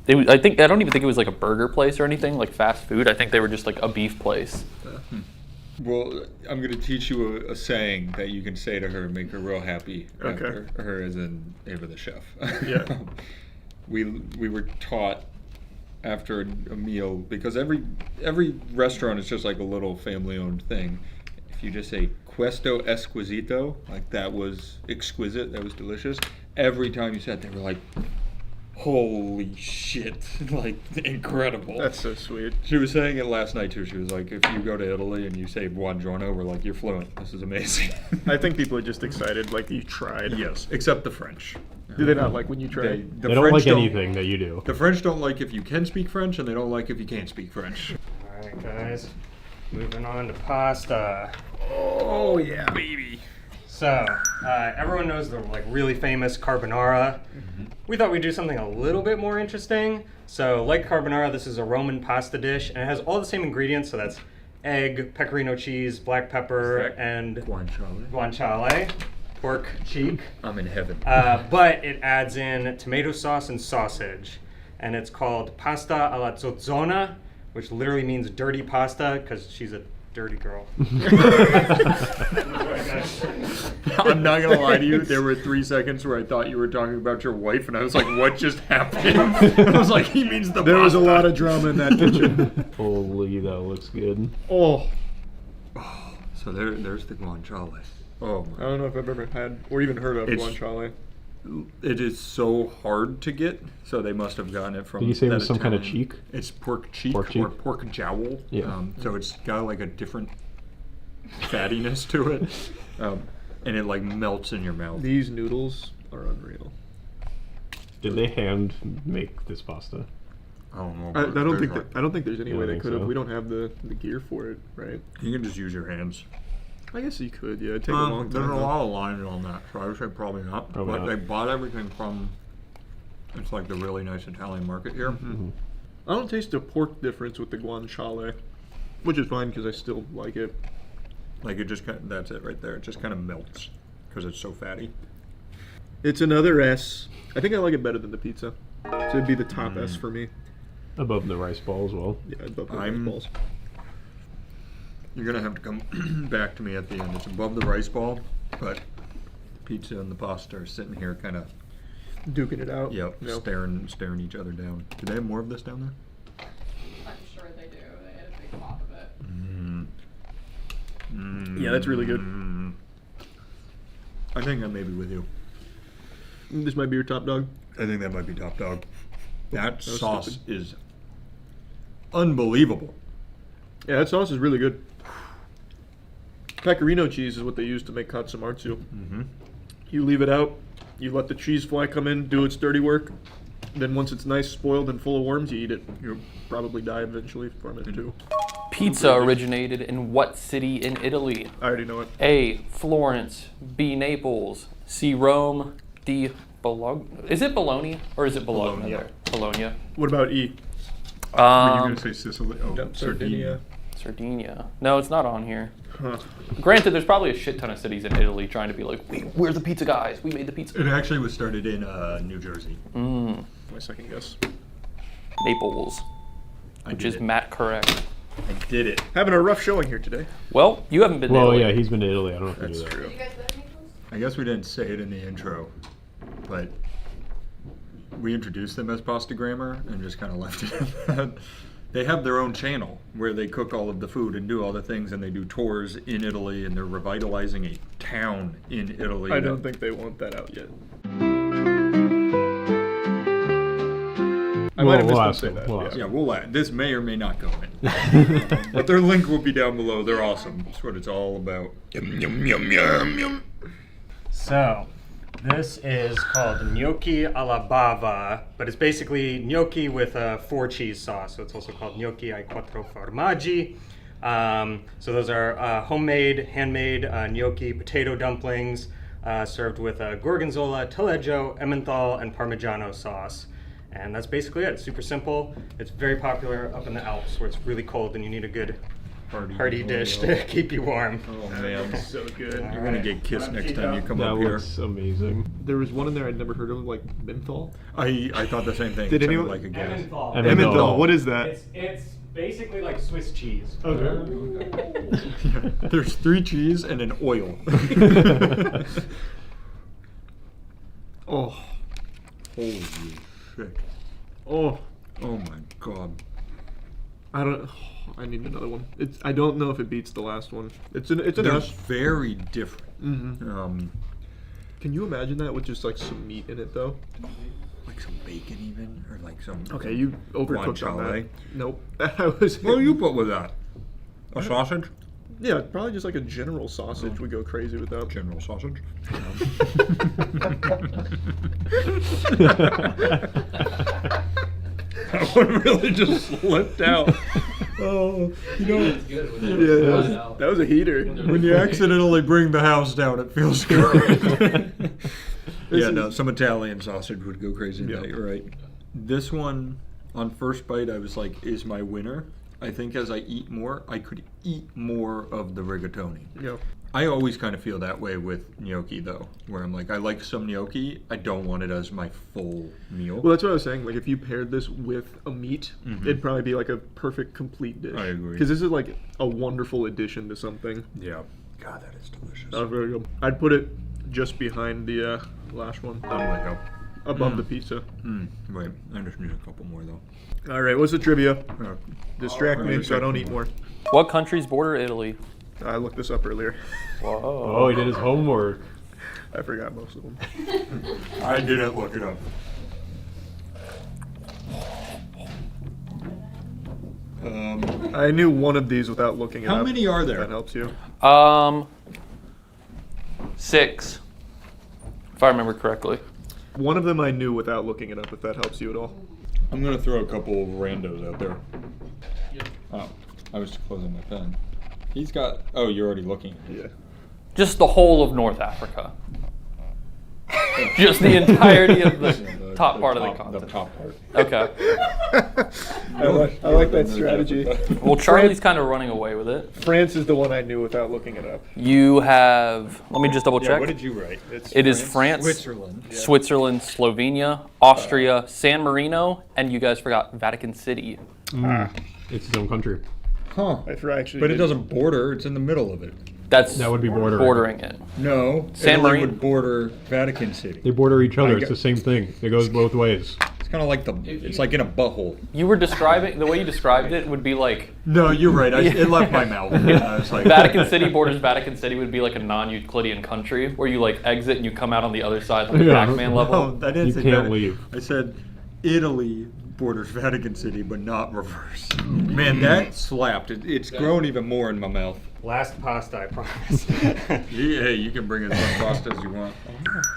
Speaker 6: don't even think it was like a burger place or anything like fast food. I think they were just like a beef place.
Speaker 3: Well, I'm going to teach you a saying that you can say to her and make her real happy.
Speaker 2: Okay.
Speaker 3: After her as in Ava the chef.
Speaker 2: Yeah.
Speaker 3: we were taught after a meal, because every restaurant is just like a little family-owned thing. If you just say questo esquisito, like that was exquisite, that was delicious, every time you said, they were like, holy shit, like incredible.
Speaker 2: That's so sweet.
Speaker 3: She was saying it last night too. She was like, if you go to Italy and you say buongiorno, we're like, you're fluent. This is amazing.
Speaker 2: I think people are just excited, like you tried.
Speaker 3: Yes, except the French.
Speaker 2: Do they not like when you try?
Speaker 4: They don't like anything that you do.
Speaker 3: The French don't like if you can speak French, and they don't like if you can't speak French.
Speaker 14: All right, guys. Moving on to pasta.
Speaker 2: Oh yeah, baby.
Speaker 14: So, everyone knows the really famous carbonara. We thought we'd do something a little bit more interesting. So, like carbonara, this is a Roman pasta dish, and it has all the same ingredients. So that's egg, pecorino cheese, black pepper, and guanciale, pork cheek.
Speaker 3: I'm in heaven.
Speaker 14: But it adds in tomato sauce and sausage, and it's called pasta alla zozzona, which literally means dirty pasta because she's a dirty girl.
Speaker 3: I'm not gonna lie to you. There were 3 seconds where I thought you were talking about your wife, and I was like, "What just happened?" I was like, "He means the."
Speaker 2: There was a lot of drama in that kitchen.
Speaker 4: Holy, that looks good.
Speaker 2: Oh.
Speaker 3: So there's the guanciale. Oh my.
Speaker 2: I don't know if I've ever had or even heard of guanciale.
Speaker 3: It is so hard to get, so they must have gotten it from.
Speaker 4: Did you say it
Speaker 3: that
Speaker 4: was some kind of
Speaker 3: Italian-
Speaker 4: cheek?
Speaker 3: It's pork cheek,
Speaker 4: Pork cheek?
Speaker 3: or pork jowl.
Speaker 4: Yeah.
Speaker 3: So it's got like a different fattiness to it, and it like melts in your mouth.
Speaker 2: These noodles are unreal.
Speaker 4: Did they hand make this pasta?
Speaker 3: I don't know.
Speaker 2: I
Speaker 3: but
Speaker 2: don't
Speaker 3: there's
Speaker 2: think I don't think there's any
Speaker 4: Yeah, I
Speaker 2: way they
Speaker 4: think
Speaker 2: could have.
Speaker 4: so.
Speaker 2: We don't have the gear for it, right?
Speaker 3: You can just use your hands.
Speaker 2: I guess you could. Yeah, it'd take a long time.
Speaker 3: There's a
Speaker 2: though.
Speaker 3: lot of lines on that, so I would say probably not.
Speaker 4: Probably
Speaker 3: but
Speaker 4: not.
Speaker 3: they bought everything from. It's like the really nice Italian market here.
Speaker 2: Mm-hmm. I don't taste a pork difference with the guanciale, which is fine because I still like it.
Speaker 3: Like it just kind of, that's it right there. It just kind of melts because it's so fatty.
Speaker 2: It's another S. I think I like it better than the pizza. So it'd be the top S for me.
Speaker 4: Above the rice ball as well.
Speaker 2: Yeah, above the rice balls.
Speaker 3: You're gonna have to come back to me at the end. It's above the rice ball, but the pizza and the pasta are sitting here kind of
Speaker 2: duking it out.
Speaker 3: Yep,
Speaker 2: No.
Speaker 3: staring each other down. Do they have more of this down there?
Speaker 5: I'm sure they do. They had a big pot of it.
Speaker 2: Yeah, that's really good.
Speaker 3: I think I may be with you.
Speaker 2: This might be your top dog.
Speaker 3: I think that might be top dog. That
Speaker 2: was
Speaker 3: sauce
Speaker 2: stupid.
Speaker 3: is unbelievable.
Speaker 2: Yeah, that sauce is really good. Pecorino cheese is what they use to make katsumatsu.
Speaker 3: Mm-hmm.
Speaker 2: You leave it out, you let the cheese fly come in, do its dirty work. Then once it's nice, spoiled, and full of worms, you eat it. You'll probably die eventually from it too.
Speaker 6: Pizza originated in what city in Italy?
Speaker 2: I already know it.
Speaker 6: A. Florence. B. Naples. C. Rome. D. Bologna. Is it Bologna or is it Bologna?
Speaker 2: Bologna.
Speaker 6: Bologna.
Speaker 2: What about E?
Speaker 3: Were you gonna say Sicily? Oh,
Speaker 2: Yep,
Speaker 3: Sardinia.
Speaker 6: Sardinia. No, it's not on here.
Speaker 2: Huh.
Speaker 6: Granted, there's probably a shit ton of cities in Italy trying to be like, we're the pizza guys. We made the pizza.
Speaker 3: It actually was started in New Jersey.
Speaker 6: Mm.
Speaker 2: My second guess.
Speaker 6: Naples. Which is Matt correct.
Speaker 3: I did it.
Speaker 2: Having a rough showing here today.
Speaker 6: Well, you haven't been to
Speaker 4: Well,
Speaker 6: Italy.
Speaker 4: yeah, he's been to Italy. I don't know if
Speaker 3: That's
Speaker 4: you knew that.
Speaker 3: true.
Speaker 11: You guys live in Naples?
Speaker 3: I guess we didn't say it in the intro, but we introduced them as Pasta Grammar and just kind of left it at that. They have their own channel where they cook all of the food and do all the things, and they do tours in Italy, and they're revitalizing a town in Italy.
Speaker 2: I don't think they want that out yet. I might have missed them say that.
Speaker 3: Yeah, we'll add. This may or may not go in. But their link will be down below. They're awesome. That's what it's all about. Yum, yum, yum, yum, yum.
Speaker 14: So, this is called gnocchi alla bava, but it's basically gnocchi with a 4-cheese sauce. So it's also called gnocchi ai 4 formaggi. So those are handmade gnocchi potato dumplings served with gorgonzola, taleggio, emmenthal, and parmigiano sauce. And that's basically it. It's super simple. It's very popular up in the Alps where it's really cold and you need a good hearty dish to keep you warm.
Speaker 3: Oh man,
Speaker 2: so good.
Speaker 3: You're gonna get kissed next time you come
Speaker 4: That
Speaker 3: up here.
Speaker 4: looks amazing.
Speaker 2: There was one in there I'd never heard of, like menthol.
Speaker 3: I thought the same thing.
Speaker 2: Did
Speaker 3: It sounded
Speaker 2: anyone?
Speaker 3: like a gas.
Speaker 14: Emmenthal.
Speaker 2: Emmenthal. What is that?
Speaker 14: It's basically like Swiss cheese.
Speaker 2: Okay.
Speaker 3: There's 3 cheese and an oil.
Speaker 2: Oh.
Speaker 3: Holy shit.
Speaker 2: Oh.
Speaker 3: Oh my god.
Speaker 2: I don't. I need another one. I don't know if it beats the last one. It's an
Speaker 3: They're
Speaker 2: S.
Speaker 3: very different.
Speaker 2: Mm-hmm. Can you imagine that with just like some meat in it though?
Speaker 3: Like some bacon even, or like some.
Speaker 2: Okay, you overcooked on that.
Speaker 3: guanciale.
Speaker 2: Nope. I was.
Speaker 3: What do you put with that? A sausage?
Speaker 2: Yeah, probably just like a general sausage would go crazy with that.
Speaker 3: General sausage. That one really just slipped out. Oh, you know,
Speaker 2: That was a heater.
Speaker 3: when you accidentally bring the house down, it feels good. Yeah, no, some Italian sausage would go crazy in that, you're right. This one, on first bite, I was like, is my winner. I think as I eat more, I could eat more of the rigatoni.
Speaker 2: Yeah.
Speaker 3: I always kind of feel that way with gnocchi, though, where I'm like, I like some gnocchi, I don't want it as my full meal.
Speaker 2: Well, that's what I was saying. Like, if you paired this with a meat, it'd probably be like a perfect, complete dish.
Speaker 3: I agree.
Speaker 2: Because this is like a wonderful addition to something.
Speaker 3: Yeah. God, that is delicious.
Speaker 2: Oh, very good. I'd put it just behind the last one. Above the pizza.
Speaker 3: Wait, I just need a couple more, though.
Speaker 2: All right, what's the trivia? Distract me so I don't eat more.
Speaker 6: What countries border Italy?
Speaker 2: I looked this up earlier.
Speaker 6: Whoa.
Speaker 4: Oh, he did his homework.
Speaker 2: I forgot most of them.
Speaker 3: I didn't look it up.
Speaker 2: I knew one of these without looking it up.
Speaker 3: How many are there?
Speaker 2: That helps you.
Speaker 6: 6, if I remember correctly.
Speaker 2: One of them I knew without looking it up, if that helps you at all.
Speaker 3: I'm going to throw a couple of randos out there. Oh, I was closing my pen. He's got... Oh, you're already looking at it.
Speaker 2: Yeah.
Speaker 6: Just the whole of North Africa. Just the entirety of the top part of the continent.
Speaker 3: The top part.
Speaker 6: Okay.
Speaker 2: I like that strategy.
Speaker 6: Well, Charlie's kind of running away with it.
Speaker 2: France is the one I knew without looking it up.
Speaker 6: You have... Let me just double check.
Speaker 3: What did you write?
Speaker 6: It is France, Switzerland, Slovenia, Austria, San Marino, and you guys forgot Vatican City.
Speaker 4: It's its own country.
Speaker 3: Huh. But it doesn't border. It's in the middle of it.
Speaker 4: That would be
Speaker 6: bordering it.
Speaker 3: No.
Speaker 6: San
Speaker 3: Italy
Speaker 6: Marino
Speaker 3: would border Vatican City.
Speaker 4: They border each other. It's the same thing. It goes both ways.
Speaker 3: It's kind of like it's like in a butthole.
Speaker 6: You were describing, the way you described it would be like...
Speaker 3: No, you're right. It left my mouth. I was like,
Speaker 6: Vatican City borders Vatican City would be like a non-Euclidean country where you like exit and you come out on the other side like the Pac-Man level.
Speaker 3: No, I didn't say
Speaker 4: can't
Speaker 3: that.
Speaker 4: leave.
Speaker 3: I said Italy borders Vatican City, but not reverse. Man, that slapped. It's grown even more in my mouth.
Speaker 14: Last pasta, I promise.
Speaker 3: Hey, you can bring as much pasta as you want.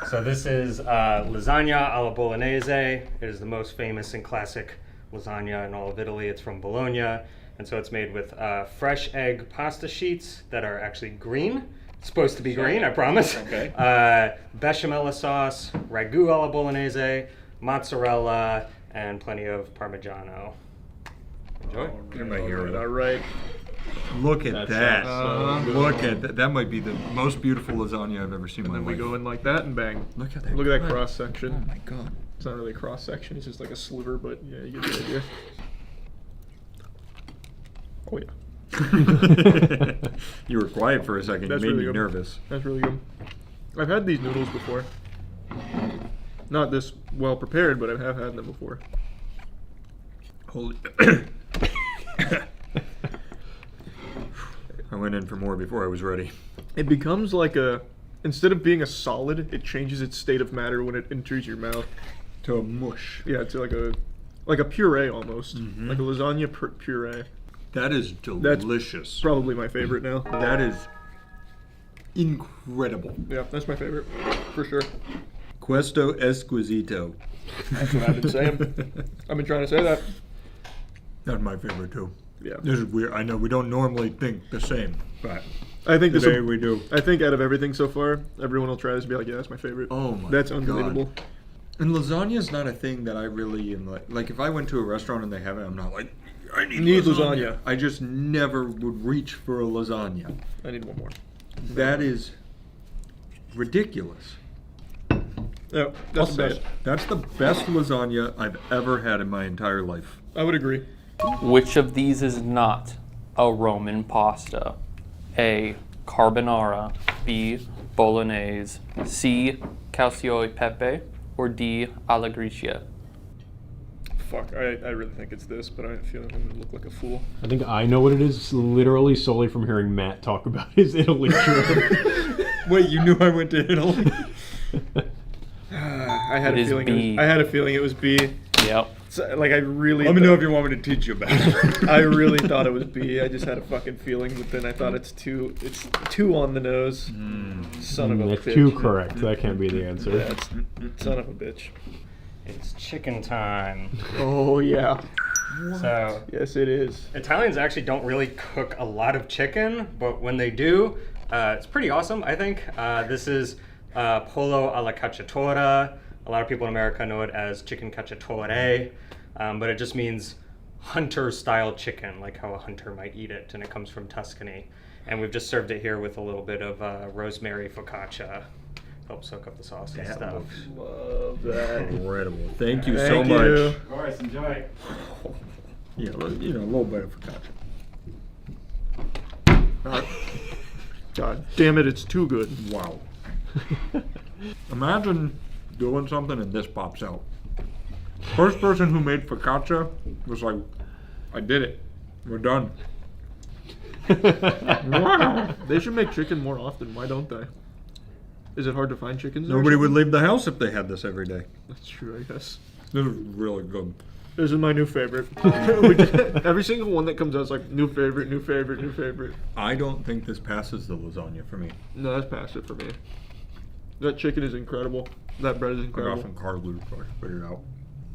Speaker 14: So this is lasagna alla bolognese. It is the most famous and classic lasagna in all of Italy. It's from Bologna, and so it's made with fresh egg pasta sheets that are actually green. It's supposed to be green, I promise.
Speaker 3: Okay.
Speaker 14: Bechamel sauce, ragu alla bolognese, mozzarella, and plenty of Parmigiano.
Speaker 3: Enjoy. Get in my ear.
Speaker 2: All right.
Speaker 3: Look at that.
Speaker 2: good.
Speaker 3: Look at that. That might be the most beautiful lasagna I've ever seen in my
Speaker 2: And then we
Speaker 3: life.
Speaker 2: go in like that and bang.
Speaker 3: Look at that.
Speaker 2: Look at that
Speaker 3: crunch.
Speaker 2: cross section.
Speaker 3: Oh my god.
Speaker 2: It's not really a cross section. It's just like a sliver, but yeah, you get the idea. Oh yeah.
Speaker 3: You were quiet for a second.
Speaker 2: That's
Speaker 3: you made
Speaker 2: really
Speaker 3: me
Speaker 2: good.
Speaker 3: nervous.
Speaker 2: That's really good. I've had these noodles before. Not this well prepared, but I have had them before.
Speaker 3: Holy. I went in for more before I was ready.
Speaker 2: It becomes like instead of being a solid, it changes its state of matter when it enters your mouth.
Speaker 3: To a mush.
Speaker 2: Yeah, to like a puree almost. Like a lasagna puree.
Speaker 3: That is delicious.
Speaker 2: That's probably my favorite now.
Speaker 3: That is incredible.
Speaker 2: Yeah, that's my favorite, for sure.
Speaker 3: Questo esquisito.
Speaker 2: That's what I've been saying. I've been trying to say that.
Speaker 3: That's my favorite too.
Speaker 2: Yeah.
Speaker 3: This is weird. I know we don't normally think the same, but
Speaker 2: I think
Speaker 3: today we do.
Speaker 2: I think out of everything so far, everyone will try this and be like, yeah, that's my favorite.
Speaker 3: Oh my
Speaker 2: That's unbelievable.
Speaker 3: God. And lasagna is not a thing that I really am like if I went to a restaurant and they have it, I'm not like, I need lasagna. I just never would reach for a lasagna.
Speaker 2: I need one more.
Speaker 3: That is ridiculous.
Speaker 2: Yeah, that's the best.
Speaker 3: That's the best lasagna I've ever had in my entire life.
Speaker 2: I would agree.
Speaker 6: Which of these is not a Roman pasta? A. Carbonara. B. Bolognese. C. Cacio e pepe. Or D. Alla Grecia.
Speaker 2: Fuck, I really think it's this, but I feel like I'm gonna look like a fool.
Speaker 4: I think I know what it is, literally solely from hearing Matt talk about his Italy trip.
Speaker 3: Wait, you knew I went to Italy?
Speaker 2: I had
Speaker 6: It
Speaker 2: a
Speaker 6: is
Speaker 2: feeling.
Speaker 6: B.
Speaker 2: I had a feeling it was B.
Speaker 6: Yep.
Speaker 2: So, like I really.
Speaker 3: Let me know if you want me to teach you about it.
Speaker 2: I really thought it was B. I just had a fucking feeling, but then I thought it's two on the nose. Son of a
Speaker 4: That's
Speaker 2: bitch.
Speaker 4: too correct. That can't be the answer.
Speaker 2: Yeah, it's son of a bitch.
Speaker 14: It's chicken time.
Speaker 2: Oh yeah.
Speaker 14: So
Speaker 2: yes, it is.
Speaker 14: Italians actually don't really cook a lot of chicken, but when they do, it's pretty awesome, I think. This is pollo alla cacciatora. A lot of people in America know it as chicken cacciatore, but it just means hunter-style chicken, like how a hunter might eat it, and it comes from Tuscany. And we've just served it here with a little bit of rosemary focaccia. Help soak up the sauce and stuff.
Speaker 2: Love that.
Speaker 3: Incredible. Thank you so
Speaker 2: Thank
Speaker 3: much.
Speaker 2: you.
Speaker 14: Of course, enjoy.
Speaker 3: Yeah, a little bit of focaccia.
Speaker 2: God damn it, it's too good.
Speaker 3: Wow. Imagine doing something and this pops out. First person who made focaccia was like, I did it. We're done.
Speaker 2: Wow. They should make chicken more often. Why don't they? Is it hard to find chickens there or
Speaker 3: Nobody would
Speaker 2: something?
Speaker 3: leave the house if they had this every day.
Speaker 2: That's true, I guess.
Speaker 3: This is really good.
Speaker 2: This is my new favorite. Every single one that comes out is like new favorite, new favorite, new favorite.
Speaker 3: I don't think this passes the lasagna for me.
Speaker 2: No, that's past it for me. That chicken is incredible. That bread is
Speaker 3: I got
Speaker 2: incredible.
Speaker 3: some carb loop so I can figure it out.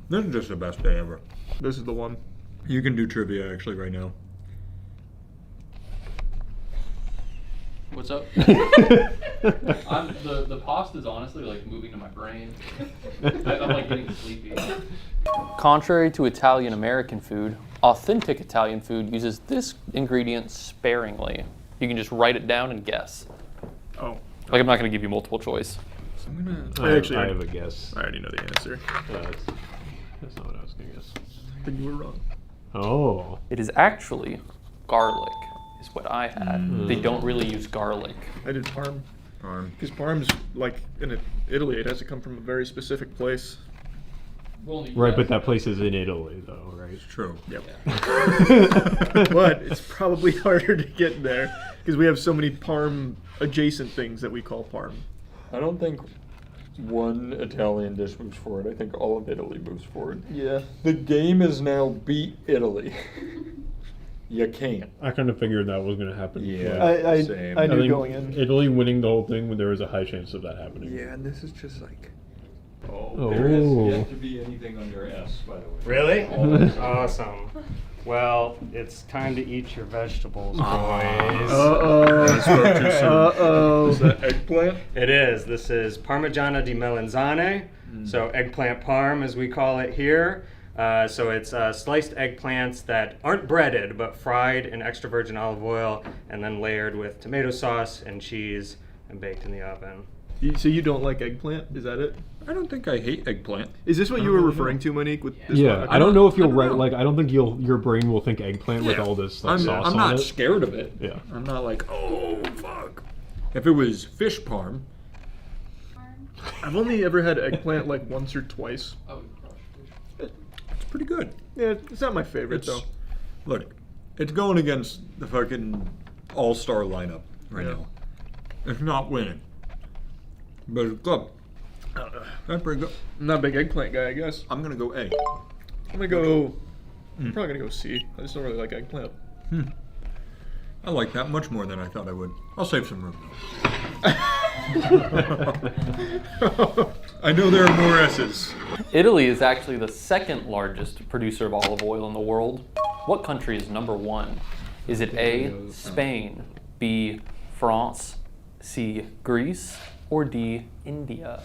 Speaker 3: This is just the best day ever.
Speaker 2: This is the one.
Speaker 3: You can do trivia actually right now.
Speaker 7: What's up? The pasta's honestly like moving to my brain. I'm like getting sleepy.
Speaker 6: Contrary to Italian American food, authentic Italian food uses this ingredient sparingly. You can just write it down and guess.
Speaker 2: Oh.
Speaker 6: Like I'm not going to give you multiple choice.
Speaker 4: I have a guess.
Speaker 2: I already know the answer.
Speaker 4: That's not what I was going to guess.
Speaker 2: Then you were wrong.
Speaker 4: Oh.
Speaker 6: It is actually garlic, is what I had. They don't really use garlic.
Speaker 2: I did parm.
Speaker 3: Parm.
Speaker 2: Because parm's like in Italy, it has to come from a very specific place.
Speaker 4: Right, but that place is in Italy, though, right? It's
Speaker 3: true.
Speaker 2: Yep. But it's probably harder to get there because we have so many parm adjacent things that we call parm.
Speaker 3: I don't think one Italian dish moves forward. I think all of Italy moves forward.
Speaker 2: Yeah.
Speaker 3: The game is now beat Italy. You can't.
Speaker 4: I kind of figured that was going to happen.
Speaker 3: Yeah, same.
Speaker 2: I knew
Speaker 4: think
Speaker 2: going in.
Speaker 4: Italy winning the whole thing, there was a high chance of that happening.
Speaker 3: Yeah, and this is just like...
Speaker 4: Oh.
Speaker 3: There is yet to be anything under S, by the way.
Speaker 14: Really? Awesome. Well, it's time to eat your vegetables, boys.
Speaker 2: Uh-oh.
Speaker 3: Is that eggplant?
Speaker 14: It is. This is Parmigiana di Melanzane, so eggplant parm as we call it here. So it's sliced eggplants that aren't breaded but fried in extra virgin olive oil and then layered with tomato sauce and cheese and baked in the oven.
Speaker 2: So you don't like eggplant? Is that it?
Speaker 3: I don't think I hate eggplant.
Speaker 2: Is this what you were referring to, Monique? With this
Speaker 4: Yeah,
Speaker 2: one?
Speaker 4: I don't know if you'll like. I don't think your brain will think eggplant with all this like, sauce
Speaker 3: I'm
Speaker 4: on
Speaker 3: not
Speaker 4: it.
Speaker 3: scared of it.
Speaker 4: Yeah.
Speaker 3: I'm not like, oh, fuck. If it was fish parm,
Speaker 2: I've only ever had eggplant like once or twice.
Speaker 3: it's pretty good.
Speaker 2: Yeah, it's not my favorite though.
Speaker 3: Look, it's going against the fucking all-star lineup right now. It's not winning. But it's good. That's pretty good.
Speaker 2: I'm not a big eggplant guy, I guess.
Speaker 3: I'm going to go A.
Speaker 2: I'm gonna go. I'm probably gonna go C. I just don't really like eggplant.
Speaker 3: I like that much more than I thought I would. I'll save some room. I know there are more S's.
Speaker 6: Italy is actually the second largest producer of olive oil in the world. What country is number one? Is it A, Spain, B, France, C, Greece, or D, India?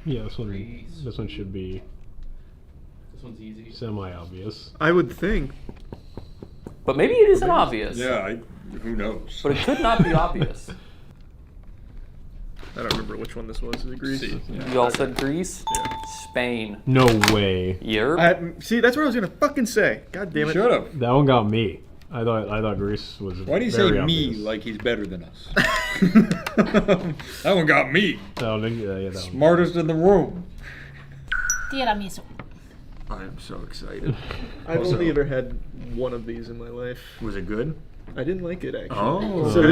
Speaker 4: Yeah, this one should be
Speaker 7: This one's easy.
Speaker 4: semi-obvious.
Speaker 2: I would think.
Speaker 6: But maybe it isn't obvious.
Speaker 3: Yeah, who knows?
Speaker 6: But it could not be obvious.
Speaker 2: I don't remember which one this was. Is it Greece?
Speaker 6: You all said Greece?
Speaker 2: Yeah.
Speaker 6: Spain.
Speaker 4: No way.
Speaker 6: Yerp.
Speaker 2: See, that's what I was gonna fucking say. God damn it.
Speaker 3: Shut up.
Speaker 4: That one got me. I thought Greece was.
Speaker 3: Why do you
Speaker 4: very
Speaker 3: say
Speaker 4: obvious.
Speaker 3: me like he's better than us? That one got me.
Speaker 4: Yeah, that one.
Speaker 3: Smartest in the room.
Speaker 15: Tiramisu.
Speaker 3: I am so excited.
Speaker 2: I've
Speaker 3: Also-
Speaker 2: only ever had one of these in my life.
Speaker 3: Was it good?
Speaker 2: I didn't like it actually.
Speaker 3: Oh.
Speaker 2: So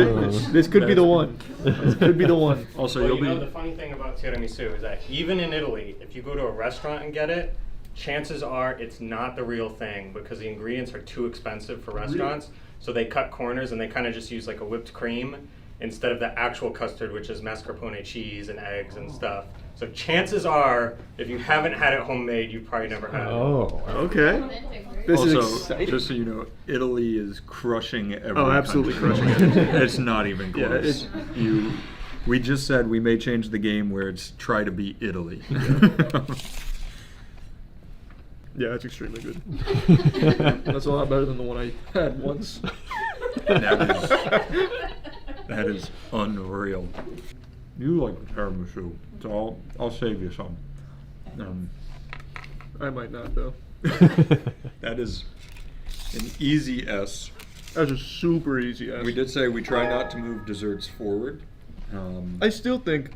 Speaker 2: this could be the one. This could be the one.
Speaker 3: Also,
Speaker 14: Well,
Speaker 3: you'll
Speaker 14: you know
Speaker 3: be.
Speaker 14: the funny thing about tiramisu is that even in Italy, if you go to a restaurant and get it, chances are it's not the real thing because the ingredients are too expensive for restaurants. So they cut corners and they kind of just use like a whipped cream instead of the actual custard, which is mascarpone cheese and eggs and stuff. So chances are, if you haven't had it homemade, you've probably never had it.
Speaker 4: Oh.
Speaker 2: Okay. This
Speaker 3: Also,
Speaker 2: is exciting.
Speaker 3: just so you know, Italy is crushing every
Speaker 2: absolutely
Speaker 3: country.
Speaker 2: crushing it.
Speaker 3: It's not even
Speaker 2: Yeah,
Speaker 3: close. We just said we may change the game where it's try to beat Italy.
Speaker 2: Yeah, it's extremely good. That's a lot better than the one I had once.
Speaker 3: That is unreal. You like the tiramisu, so I'll save you some.
Speaker 2: I might not though.
Speaker 3: That is an easy S.
Speaker 2: That's a super easy S.
Speaker 3: We did say we try not to move desserts forward.
Speaker 2: I still think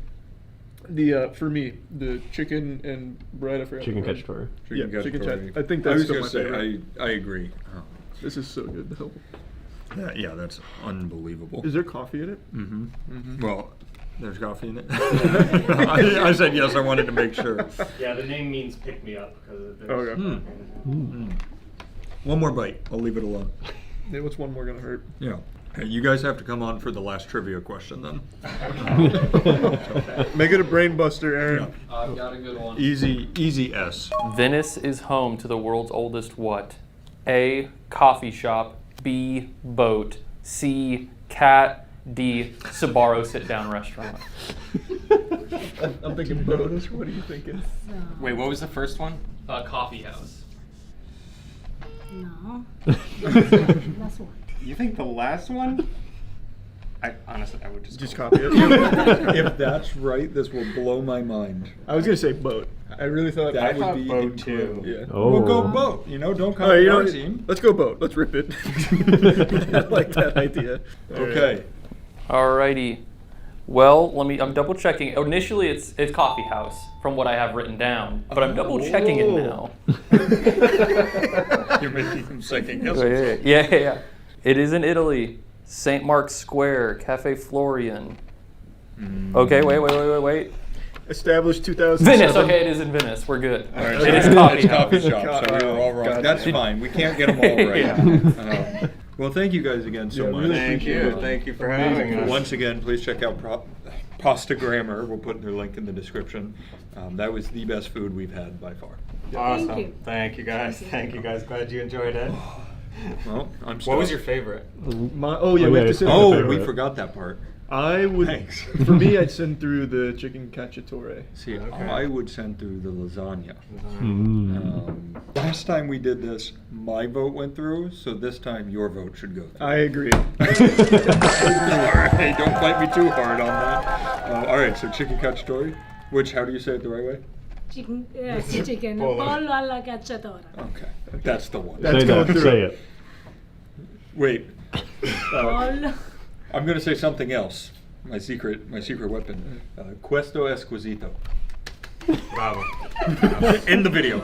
Speaker 2: the for me the chicken and bread. I forgot.
Speaker 4: Chicken
Speaker 2: the bread.
Speaker 4: cacciatore.
Speaker 2: Chicken cacciatore. I think
Speaker 3: I
Speaker 2: that's
Speaker 3: was
Speaker 2: still
Speaker 3: gonna
Speaker 2: my
Speaker 3: say
Speaker 2: favorite.
Speaker 3: I agree.
Speaker 2: This is so good though.
Speaker 3: Yeah, that's unbelievable.
Speaker 2: Is there coffee in it?
Speaker 3: Well, there's coffee in it. I said yes. I wanted to make sure.
Speaker 14: Yeah, the name means pick me up because of this.
Speaker 2: Okay.
Speaker 3: One more bite. I'll leave it alone.
Speaker 2: Yeah, what's one more gonna hurt?
Speaker 3: Yeah. Hey, you guys have to come on for the last trivia question then.
Speaker 2: Make it a brain buster, Aaron.
Speaker 7: I've got a good one.
Speaker 3: Easy S.
Speaker 6: Venice is home to the world's oldest what? A. Coffee shop. B. Boat. C. Cat. D. Sbarro sit-down restaurant.
Speaker 2: I'm thinking bonus. What are you thinking?
Speaker 14: Wait, what was the first one?
Speaker 7: Coffee house.
Speaker 15: No. Last one.
Speaker 14: You think the last one? I honestly, I would
Speaker 2: just copy it.
Speaker 3: If that's right, this will blow my mind.
Speaker 2: I was gonna say boat. I really thought
Speaker 3: That
Speaker 2: I
Speaker 3: would
Speaker 2: thought
Speaker 3: be
Speaker 2: boat
Speaker 3: incredible.
Speaker 2: too. Yeah.
Speaker 3: We'll go boat. You know, don't copy
Speaker 2: You know
Speaker 3: our
Speaker 2: what?
Speaker 3: team.
Speaker 2: Let's go boat. Let's rip it. I like that idea.
Speaker 3: Okay.
Speaker 6: Alrighty. Well, I'm double checking. Initially, it's coffee house from what I have written down, but I'm double checking it now.
Speaker 3: You're making him second guess.
Speaker 6: Yeah. It is in Italy. St. Mark's Square, Cafe Florian. Okay, wait.
Speaker 2: Established 2007.
Speaker 6: Venice. Okay, it is in Venice. We're good.
Speaker 3: All right,
Speaker 6: It is
Speaker 3: it's
Speaker 6: coffee
Speaker 3: coffee
Speaker 6: house.
Speaker 3: shop, so we were all wrong. That's fine. We can't get them all right. Well, thank you guys again so much.
Speaker 2: really
Speaker 14: Thank you. Thank you for having us.
Speaker 3: Once again, please check out Pasta Grammar. We'll put their link in the description. That was the best food we've had by far.
Speaker 14: Awesome.
Speaker 15: Thank you.
Speaker 14: Thank you guys. Thank you guys. Glad you enjoyed it.
Speaker 3: Well, I'm
Speaker 14: What was
Speaker 3: stoked.
Speaker 14: your favorite?
Speaker 2: We have to send
Speaker 3: Oh,
Speaker 2: the
Speaker 3: we
Speaker 2: favorite.
Speaker 3: forgot that part.
Speaker 2: I would.
Speaker 3: Thanks.
Speaker 2: For me, I'd send through the chicken cacciatore.
Speaker 3: See, I would send through the lasagna.
Speaker 4: Mm.
Speaker 3: Last time we did this, my vote went through, so this time your vote should go through.
Speaker 2: I agree.
Speaker 3: Hey, don't fight me too hard on that. All right, so chicken cacciatore, which, how do you say it the right way?
Speaker 15: Chicken, chicken, pollo alla cacciatore.
Speaker 3: Okay, that's the one.
Speaker 2: That's
Speaker 4: Say
Speaker 2: going
Speaker 4: that.
Speaker 2: through.
Speaker 4: Say it.
Speaker 3: Wait,
Speaker 15: Pollo.
Speaker 3: I'm gonna say something else. My secret weapon. Questo esquisito.
Speaker 14: Bravo.
Speaker 3: End the video.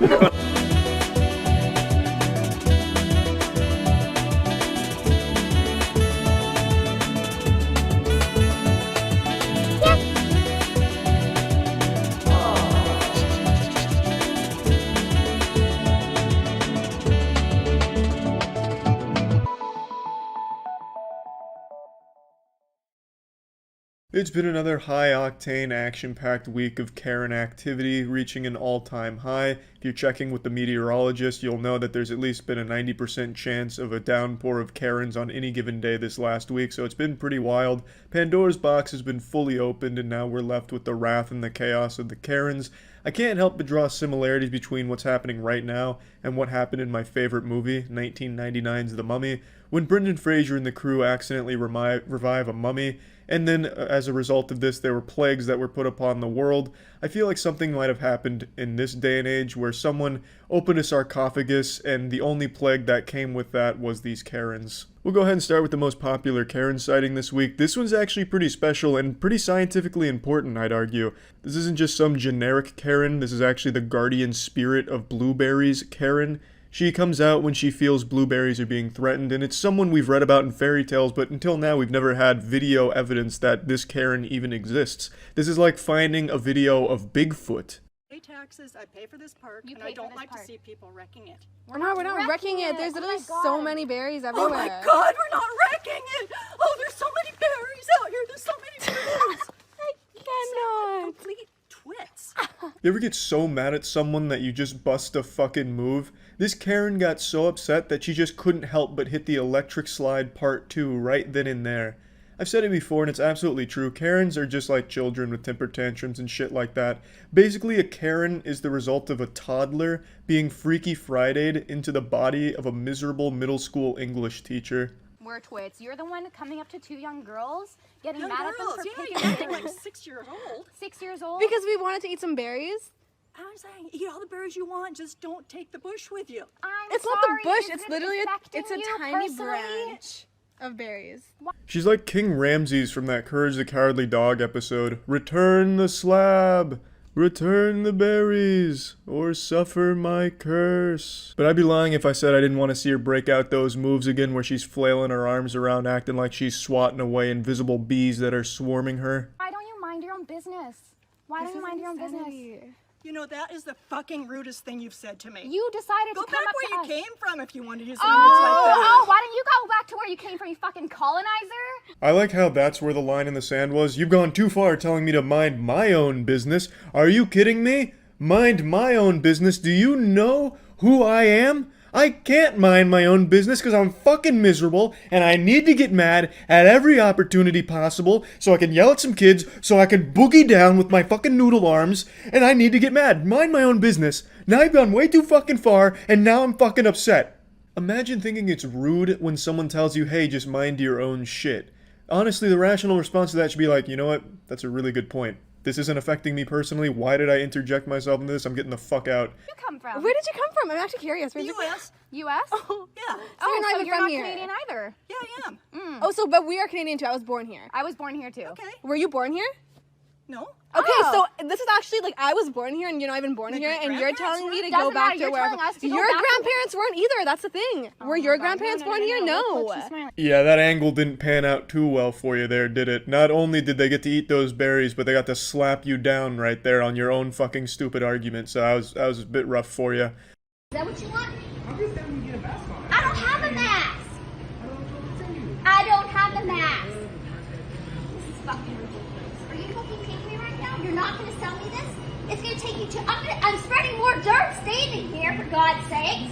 Speaker 1: It's been another high-octane, action-packed week of Karen activity, reaching an all-time high. If you're checking with the meteorologist, you'll know that there's at least been a 90% chance of a downpour of Karens on any given day this last week, so it's been pretty wild. Pandora's box has been fully opened, and now we're left with the wrath and the chaos of the Karens. I can't help but draw similarities between what's happening right now and what happened in my favorite movie, 1999's The Mummy, when Brendan Fraser and the crew accidentally revive a mummy, and then as a result of this there were plagues that were put upon the world. I feel like something might have happened in this day and age where someone opened a sarcophagus and the only plague that came with that was these Karens. We'll go ahead and start with the most popular Karen sighting this week. This one's actually pretty special and pretty scientifically important, I'd argue. This isn't just some generic Karen, this is actually the guardian spirit of blueberries Karen. She comes out when she feels blueberries are being threatened, and it's someone we've read about in fairy tales, but until now we've never had video evidence that this Karen even exists. This is like finding a video of Bigfoot.
Speaker 16: Pay taxes, I pay for this park, and I don't like to see people wrecking it.
Speaker 11: We're not wrecking it. There's literally so many berries everywhere.
Speaker 16: Oh my god, we're not wrecking it! Oh, there's so many berries out here! There's so many berries! I cannot! Complete twits.
Speaker 1: You ever get so mad at someone that you just bust a fucking move? This Karen got so upset that she just couldn't help but hit the electric slide part 2 right then and there. I've said it before and it's absolutely true. Karens are just like children with temper tantrums and shit like that. Basically, a Karen is the result of a toddler being Freaky Friday'd into the body of a miserable middle school English teacher.
Speaker 11: We're twits. You're the one coming up to two young girls, getting
Speaker 16: Young
Speaker 11: mad at
Speaker 16: girls,
Speaker 11: them for
Speaker 16: yeah,
Speaker 11: picking
Speaker 16: you're
Speaker 11: berries.
Speaker 16: like 6 years old.
Speaker 11: 6 years old?
Speaker 17: Because we wanted to eat some berries.
Speaker 16: I'm saying, eat all the berries you want, just don't take the bush with you.
Speaker 17: It's not the bush, it's literally it's a tiny branch of berries.
Speaker 1: She's like King Ramses from that Courage the Cowardly Dog episode. Return the slab! Return the berries, or suffer my curse. But I'd be lying if I said I didn't want to see her break out those moves again where she's flailing her arms around acting like she's swatting away invisible bees that are swarming her.
Speaker 11: Why don't you mind your own business? Why don't you mind your own business?
Speaker 16: You know, that is the fucking rudest thing you've said to me.
Speaker 11: You decided
Speaker 16: Go
Speaker 11: to come
Speaker 16: back
Speaker 11: up
Speaker 16: where
Speaker 11: to
Speaker 16: you
Speaker 11: us.
Speaker 16: came from if you want to use language like that.
Speaker 11: Oh, why don't you go back to where you came from, you fucking colonizer?
Speaker 1: I like how that's where the line in the sand was. You've gone too far telling me to mind my own business. Are you kidding me? Mind my own business? Do you know who I am? I can't mind my own business because I'm fucking miserable and I need to get mad at every opportunity possible so I can yell at some kids, so I can boogie down with my fucking noodle arms, and I need to get mad. Mind my own business. Now I've gone way too fucking far and now I'm fucking upset. Imagine thinking it's rude when someone tells you, hey, just mind your own shit. Honestly, the rational response to that should be like, you know what? That's a really good point. This isn't affecting me personally. Why did I interject myself into this? I'm getting the fuck out.
Speaker 11: You come from?
Speaker 17: Where did you come from? I'm actually curious. Where did
Speaker 11: U.S. U.S.?
Speaker 16: Oh, yeah.
Speaker 17: So you're not even
Speaker 11: you're
Speaker 17: from
Speaker 11: not
Speaker 17: here.
Speaker 11: Canadian either.
Speaker 16: Yeah, I am.
Speaker 17: Oh, so but we are Canadian too. I was born here.
Speaker 11: I was born here too.
Speaker 16: Okay.
Speaker 17: Were you born here?
Speaker 16: No.
Speaker 17: Okay,
Speaker 11: Oh.
Speaker 17: so this is actually like I was born here and you're not even born
Speaker 16: My
Speaker 17: here, and you're telling me to
Speaker 11: Doesn't
Speaker 17: go back
Speaker 11: matter,
Speaker 17: to
Speaker 11: you're
Speaker 17: wherever.
Speaker 11: telling us to go
Speaker 17: Your
Speaker 11: back to
Speaker 17: grandparents weren't either. That's the thing. Were your grandparents born here? No.
Speaker 1: Yeah, that angle didn't pan out too well for you there, did it? Not only did they get to eat those berries, but they got to slap you down right there on your own fucking stupid argument, so that was a bit rough for you.
Speaker 11: Is that what you want? I don't have a mask. I don't have a mask. This is fucking ridiculous. Are you fucking kidding me right now? You're not going to sell me this? It's going to take you to... I'm spreading more dirt standing here, for God's sakes.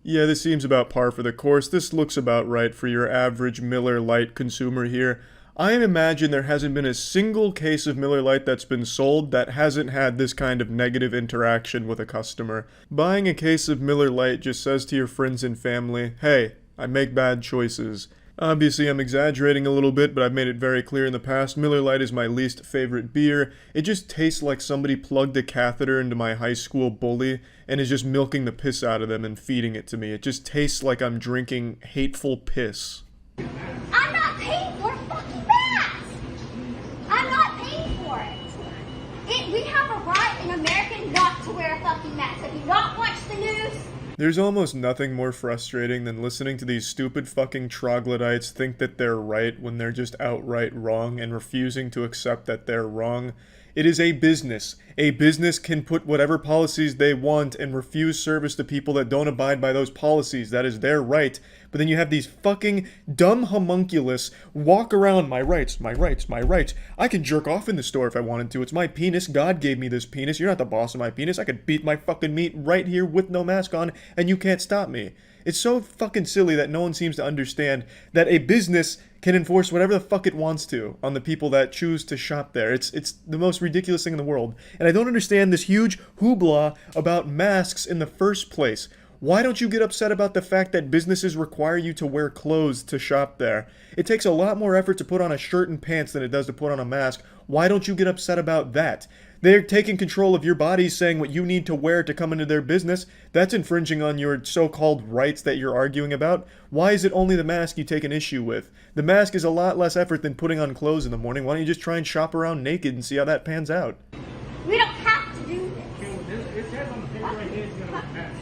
Speaker 1: Yeah, this seems about par for the course. This looks about right for your average Miller Lite consumer here. I imagine there hasn't been a single case of Miller Lite that's been sold that hasn't had this kind of negative interaction with a customer. Buying a case of Miller Lite just says to your friends and family, hey, I make bad choices. Obviously, I'm exaggerating a little bit, but I've made it very clear in the past, Miller Lite is my least favorite beer. It just tastes like somebody plugged a catheter into my high school bully and is just milking the piss out of them and feeding it to me. It just tastes like I'm drinking hateful piss.
Speaker 11: I'm not paying for a fucking mask. I'm not paying for it. We have a right in America not to wear a fucking mask. Have you not watched the news?
Speaker 1: There's almost nothing more frustrating than listening to these stupid fucking troglodytes think that they're right when they're just outright wrong and refusing to accept that they're wrong. It is a business. A business can put whatever policies they want and refuse service to people that don't abide by those policies. That is their right. But then you have these fucking dumb homunculus walk around, my rights, my rights, my rights. I can jerk off in the store if I wanted to. It's my penis. God gave me this penis. You're not the boss of my penis. I could beat my fucking meat right here with no mask on, and you can't stop me. It's so fucking silly that no one seems to understand that a business can enforce whatever the fuck it wants to on the people that choose to shop there. It's the most ridiculous thing in the world. And I don't understand this huge hoopla about masks in the first place. Why don't you get upset about the fact that businesses require you to wear clothes to shop there? It takes a lot more effort to put on a shirt and pants than it does to put on a mask. Why don't you get upset about that? They're taking control of your body, saying what you need to wear to come into their business. That's infringing on your so-called rights that you're arguing about. Why is it only the mask you take an issue with? The mask is a lot less effort than putting on clothes in the morning. Why don't you just try and shop around naked and see how that pans out?
Speaker 11: We don't have to do this.
Speaker 10: It says on the paper right here, it's gonna pass.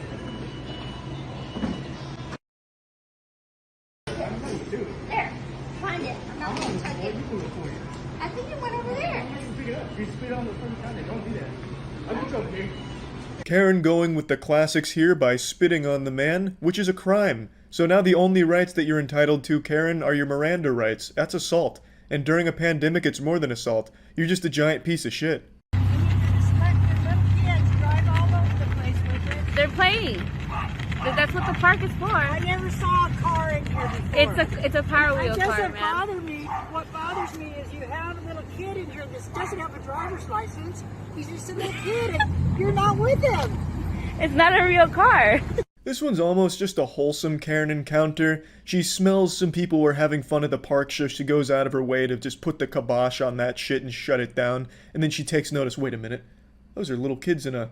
Speaker 11: There, find it. I'm not going to touch it. I think it went over there.
Speaker 10: Pick it up. If you spit on the front counter, don't do that. I think it's okay.
Speaker 1: Karen going with the classics here by spitting on the man, which is a crime. So now the only rights that you're entitled to, Karen, are your Miranda rights. That's assault. And during a pandemic, it's more than assault. You're just a giant piece of shit.
Speaker 18: They're playing. That's what the park is for.
Speaker 16: I never saw a car in here before.
Speaker 18: It's a Power Wheel
Speaker 16: It
Speaker 18: car,
Speaker 16: doesn't
Speaker 18: man.
Speaker 16: bother me. What bothers me is you have a little kid in here that doesn't have a driver's license. He's just a little kid and you're not with him.
Speaker 18: It's not a real car.
Speaker 1: This one's almost just a wholesome Karen encounter. She smells some people were having fun at the park, so she goes out of her way to just put the kibosh on that shit and shut it down. And then she takes notice, wait a minute, those are little kids in a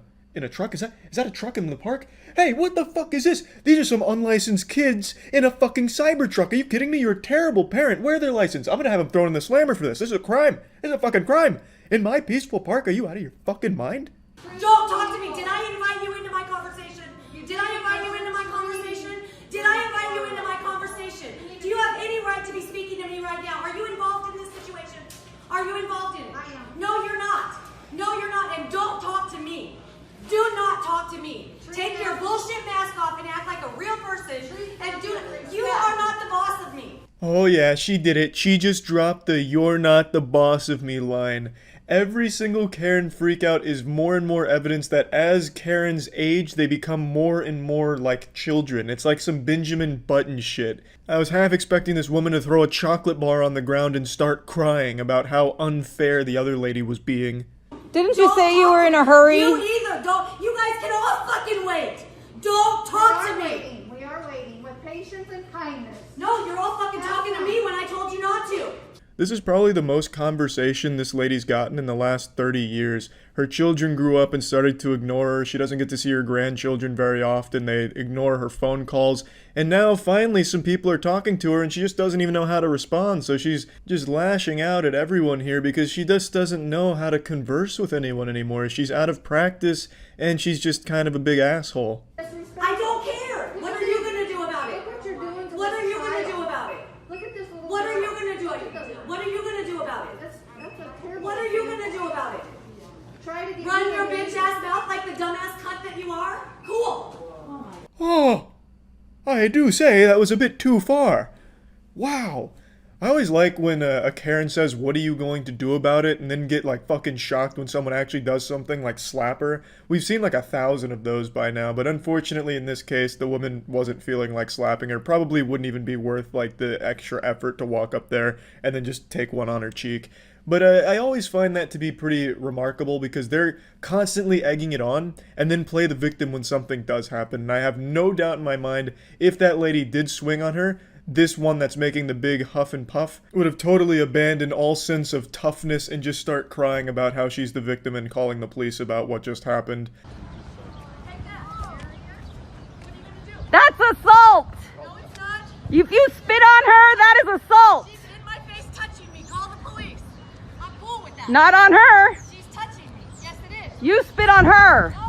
Speaker 1: truck? Is that a truck in the park? Hey, what the fuck is this? These are some unlicensed kids in a fucking Cybertruck. Are you kidding me? You're a terrible parent. Where are their license? I'm gonna have them thrown in the slammer for this. This is a crime. This is a fucking crime. In my peaceful park? Are you out of your fucking mind?
Speaker 16: Don't talk to me. Did I invite you into my conversation? Did I invite you into my conversation? Did I invite you into my conversation? Do you have any right to be speaking to me right now? Are you involved in this situation? Are you involved in it? I am. No, you're not. No, you're not. And don't talk to me. Do not talk to me. Take your bullshit mask off and act like a real person. And you are not the boss of me.
Speaker 1: Oh yeah, she did it. She just dropped the "you're not the boss of me" line. Every single Karen freakout is more and more evidence that as Karens age, they become more and more like children. It's like some Benjamin Button shit. I was half expecting this woman to throw a chocolate bar on the ground and start crying about how unfair the other lady was being.
Speaker 17: Didn't you say you were in a hurry?
Speaker 16: You either don't. You guys can all fucking wait. Don't talk to me.
Speaker 11: We are waiting with patience and kindness.
Speaker 16: No, you're all fucking talking to me when I told you not to.
Speaker 1: This is probably the most conversation this lady's gotten in the last 30 years. Her children grew up and started to ignore her. She doesn't get to see her grandchildren very often. They ignore her phone calls. And now, finally, some people are talking to her and she just doesn't even know how to respond. So she's just lashing out at everyone here because she just doesn't know how to converse with anyone anymore. She's out of practice and she's just kind of a big asshole.
Speaker 16: I don't care. What are you going to do about it? What are you going to do about it?
Speaker 11: Look at this little
Speaker 16: What are you going to do? What are you going to do about it? What are you going to do about it?
Speaker 11: Try to
Speaker 16: Run your bitch ass mouth like the dumbass cunt that you are? Cool.
Speaker 1: Oh, I do say that was a bit too far. Wow. I always like when a Karen says, "What are you going to do about it?" and then get like fucking shocked when someone actually does something, like slap her. We've seen like 1,000 of those by now, but unfortunately in this case, the woman wasn't feeling like slapping her. Probably wouldn't even be worth like the extra effort to walk up there and then just take one on her cheek. But I always find that to be pretty remarkable because they're constantly egging it on and then play the victim when something does happen. And I have no doubt in my mind, if that lady did swing on her, this one that's making the big huff and puff would have totally abandoned all sense of toughness and just start crying about how she's the victim and calling the police about what just happened.
Speaker 17: That's assault!
Speaker 16: No, it's not.
Speaker 17: If you spit on her, that is assault!
Speaker 16: She's in my face touching me. Call the police. I'm cool with that.
Speaker 17: Not on her!
Speaker 16: She's touching me. Yes, it is.
Speaker 17: You spit on her!
Speaker 16: No.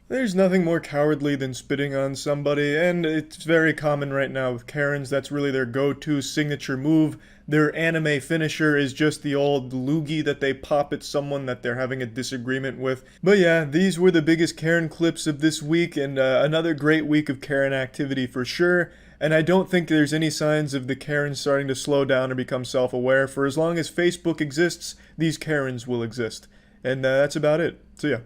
Speaker 1: There's nothing more cowardly than spitting on somebody, and it's very common right now with Karens. That's really their go-to signature move. Their anime finisher is just the old loogie that they pop at someone that they're having a disagreement with. But yeah, these were the biggest Karen clips of this week, and another great week of Karen activity for sure. And I don't think there's any signs of the Karens starting to slow down or become self-aware. For as long as Facebook exists, these Karens will exist. And that's about it. So yeah.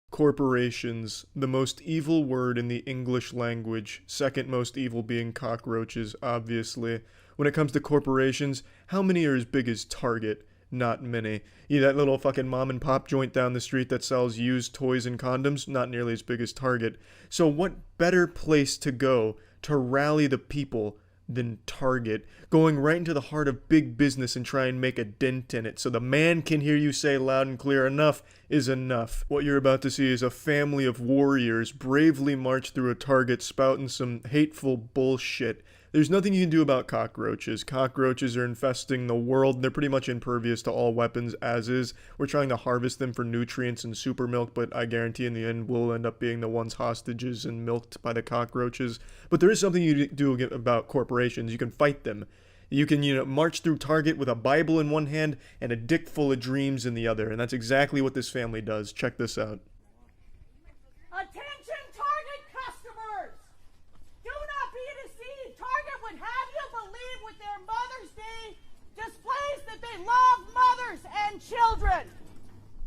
Speaker 1: Corporations, the most evil word in the English language, second most evil being cockroaches, obviously. When it comes to corporations, how many are as big as Target? Not many. Yeah, that little fucking mom and pop joint down the street that sells used toys and condoms, not nearly as big as Target. So what better place to go to rally the people than Target, going right into the heart of big business and try and make a dent in it so the man can hear you say loud and clear, "Enough is enough." What you're about to see is a family of warriors bravely march through a Target spouting some hateful bullshit. There's nothing you can do about cockroaches. Cockroaches are infesting the world. They're pretty much impervious to all weapons as is. We're trying to harvest them for nutrients and super milk, but I guarantee in the end we'll end up being the ones hostages and milked by the cockroaches. But there is something you do about corporations. You can fight them. You can, march through Target with a Bible in one hand and a dick full of dreams in the other. And that's exactly what this family does. Check this out.
Speaker 16: Attention, Target customers! Do not be deceived. Target would have you believe with their Mother's Day displays that they love mothers and children.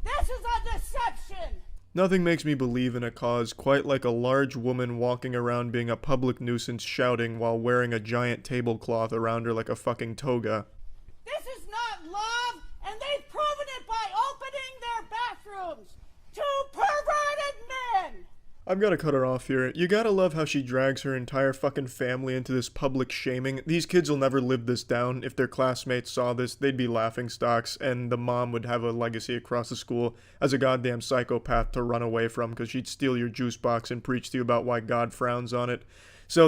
Speaker 16: This is a deception.
Speaker 1: Nothing makes me believe in a cause quite like a large woman walking around being a public nuisance shouting while wearing a giant tablecloth around her like a fucking toga.
Speaker 16: This is not love, and they've proven it by opening their bathrooms to perverted men.
Speaker 1: I've got to cut her off here. You gotta love how she drags her entire fucking family into this public shaming. These kids will never live this down. If their classmates saw this, they'd be laughingstocks, and the mom would have a legacy across the school as a goddamn psychopath to run away from, because she'd steal your juice box and preach to you about why God frowns on it. So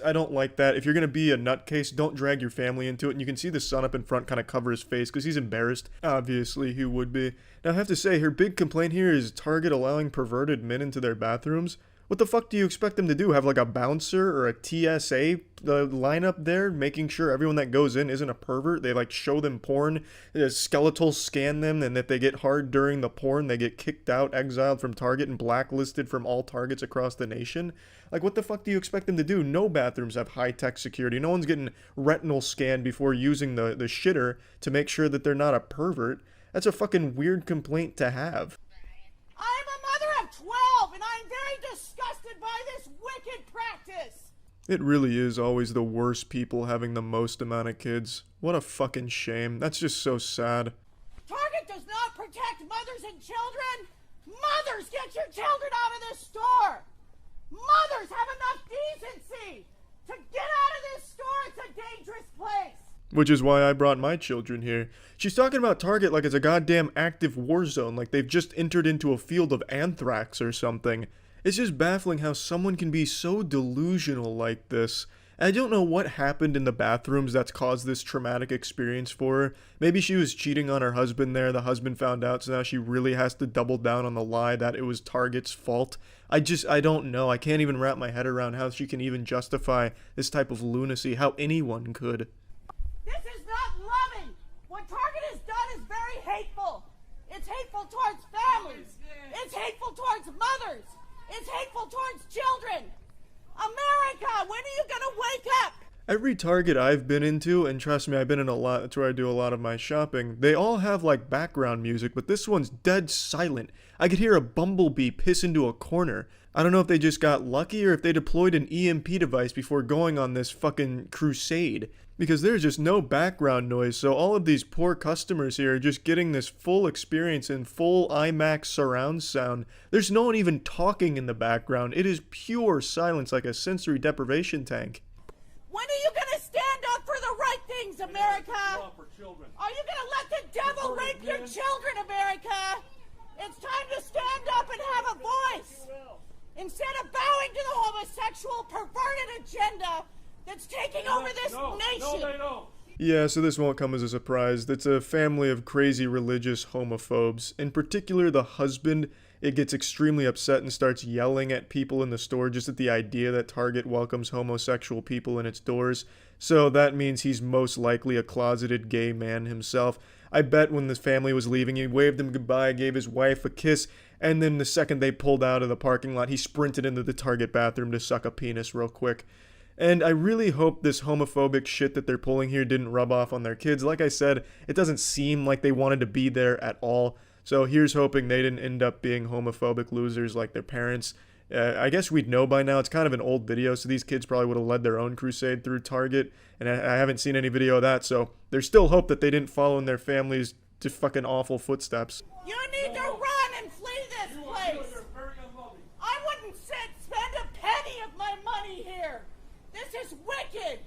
Speaker 1: I don't like that. If you're gonna be a nutcase, don't drag your family into it. And you can see the son up in front kind of cover his face because he's embarrassed. Obviously, he would be. Now, I have to say, her big complaint here is Target allowing perverted men into their bathrooms. What the fuck do you expect them to do? Have like a bouncer or a TSA lineup there, making sure everyone that goes in isn't a pervert? They like show them porn, skeletal scan them, and if they get hard during the porn, they get kicked out, exiled from Target, and blacklisted from all Targets across the nation. Like, what the fuck do you expect them to do? No bathrooms have high-tech security. No one's getting retinal scanned before using the shitter to make sure that they're not a pervert. That's a fucking weird complaint to have.
Speaker 16: I'm a mother of 12, and I'm very disgusted by this wicked practice.
Speaker 1: It really is always the worst people having the most amount of kids. What a fucking shame. That's just so sad.
Speaker 16: Target does not protect mothers and children. Mothers, get your children out of this store. Mothers, have enough decency to get out of this store. It's a dangerous place.
Speaker 1: Which is why I brought my children here. She's talking about Target like it's a goddamn active war zone, like they've just entered into a field of anthrax or something. It's just baffling how someone can be so delusional like this. I don't know what happened in the bathrooms that's caused this traumatic experience for her. Maybe she was cheating on her husband there, the husband found out, so now she really has to double down on the lie that it was Target's fault. I don't know. I can't even wrap my head around how she can even justify this type of lunacy, how anyone could.
Speaker 16: This is not loving. What Target has done is very hateful. It's hateful towards families. It's hateful towards mothers. It's hateful towards children. America, when are you gonna wake up?
Speaker 1: Every Target I've been into, and trust me, I've been in a lot, that's where I do a lot of my shopping, they all have like background music, but this one's dead silent. I could hear a bumblebee piss into a corner. I don't know if they just got lucky or if they deployed an EMP device before going on this fucking crusade. Because there's just no background noise, so all of these poor customers here are just getting this full experience in full IMAX surround sound. There's no one even talking in the background. It is pure silence, like a sensory deprivation tank.
Speaker 16: When are you gonna stand up for the right things, America? Are you gonna let the devil rape your children, America? It's time to stand up and have a voice. Instead of bowing to the homosexual perverted agenda that's taking over this nation.
Speaker 1: Yeah, so this won't come as a surprise. It's a family of crazy religious homophobes. In particular, the husband, it gets extremely upset and starts yelling at people in the store just at the idea that Target welcomes homosexual people in its doors. So that means he's most likely a closeted gay man himself. I bet when the family was leaving, he waved them goodbye, gave his wife a kiss, and then the second they pulled out of the parking lot, he sprinted into the Target bathroom to suck a penis real quick. And I really hope this homophobic shit that they're pulling here didn't rub off on their kids. Like I said, it doesn't seem like they wanted to be there at all. So here's hoping they didn't end up being homophobic losers like their parents. I guess we'd know by now. It's kind of an old video, so these kids probably would have led their own crusade through Target. And I haven't seen any video of that, so there's still hope that they didn't follow in their families' to fucking awful footsteps.
Speaker 16: You need to run and flee this place. I wouldn't spend a penny of my money here. This is wicked!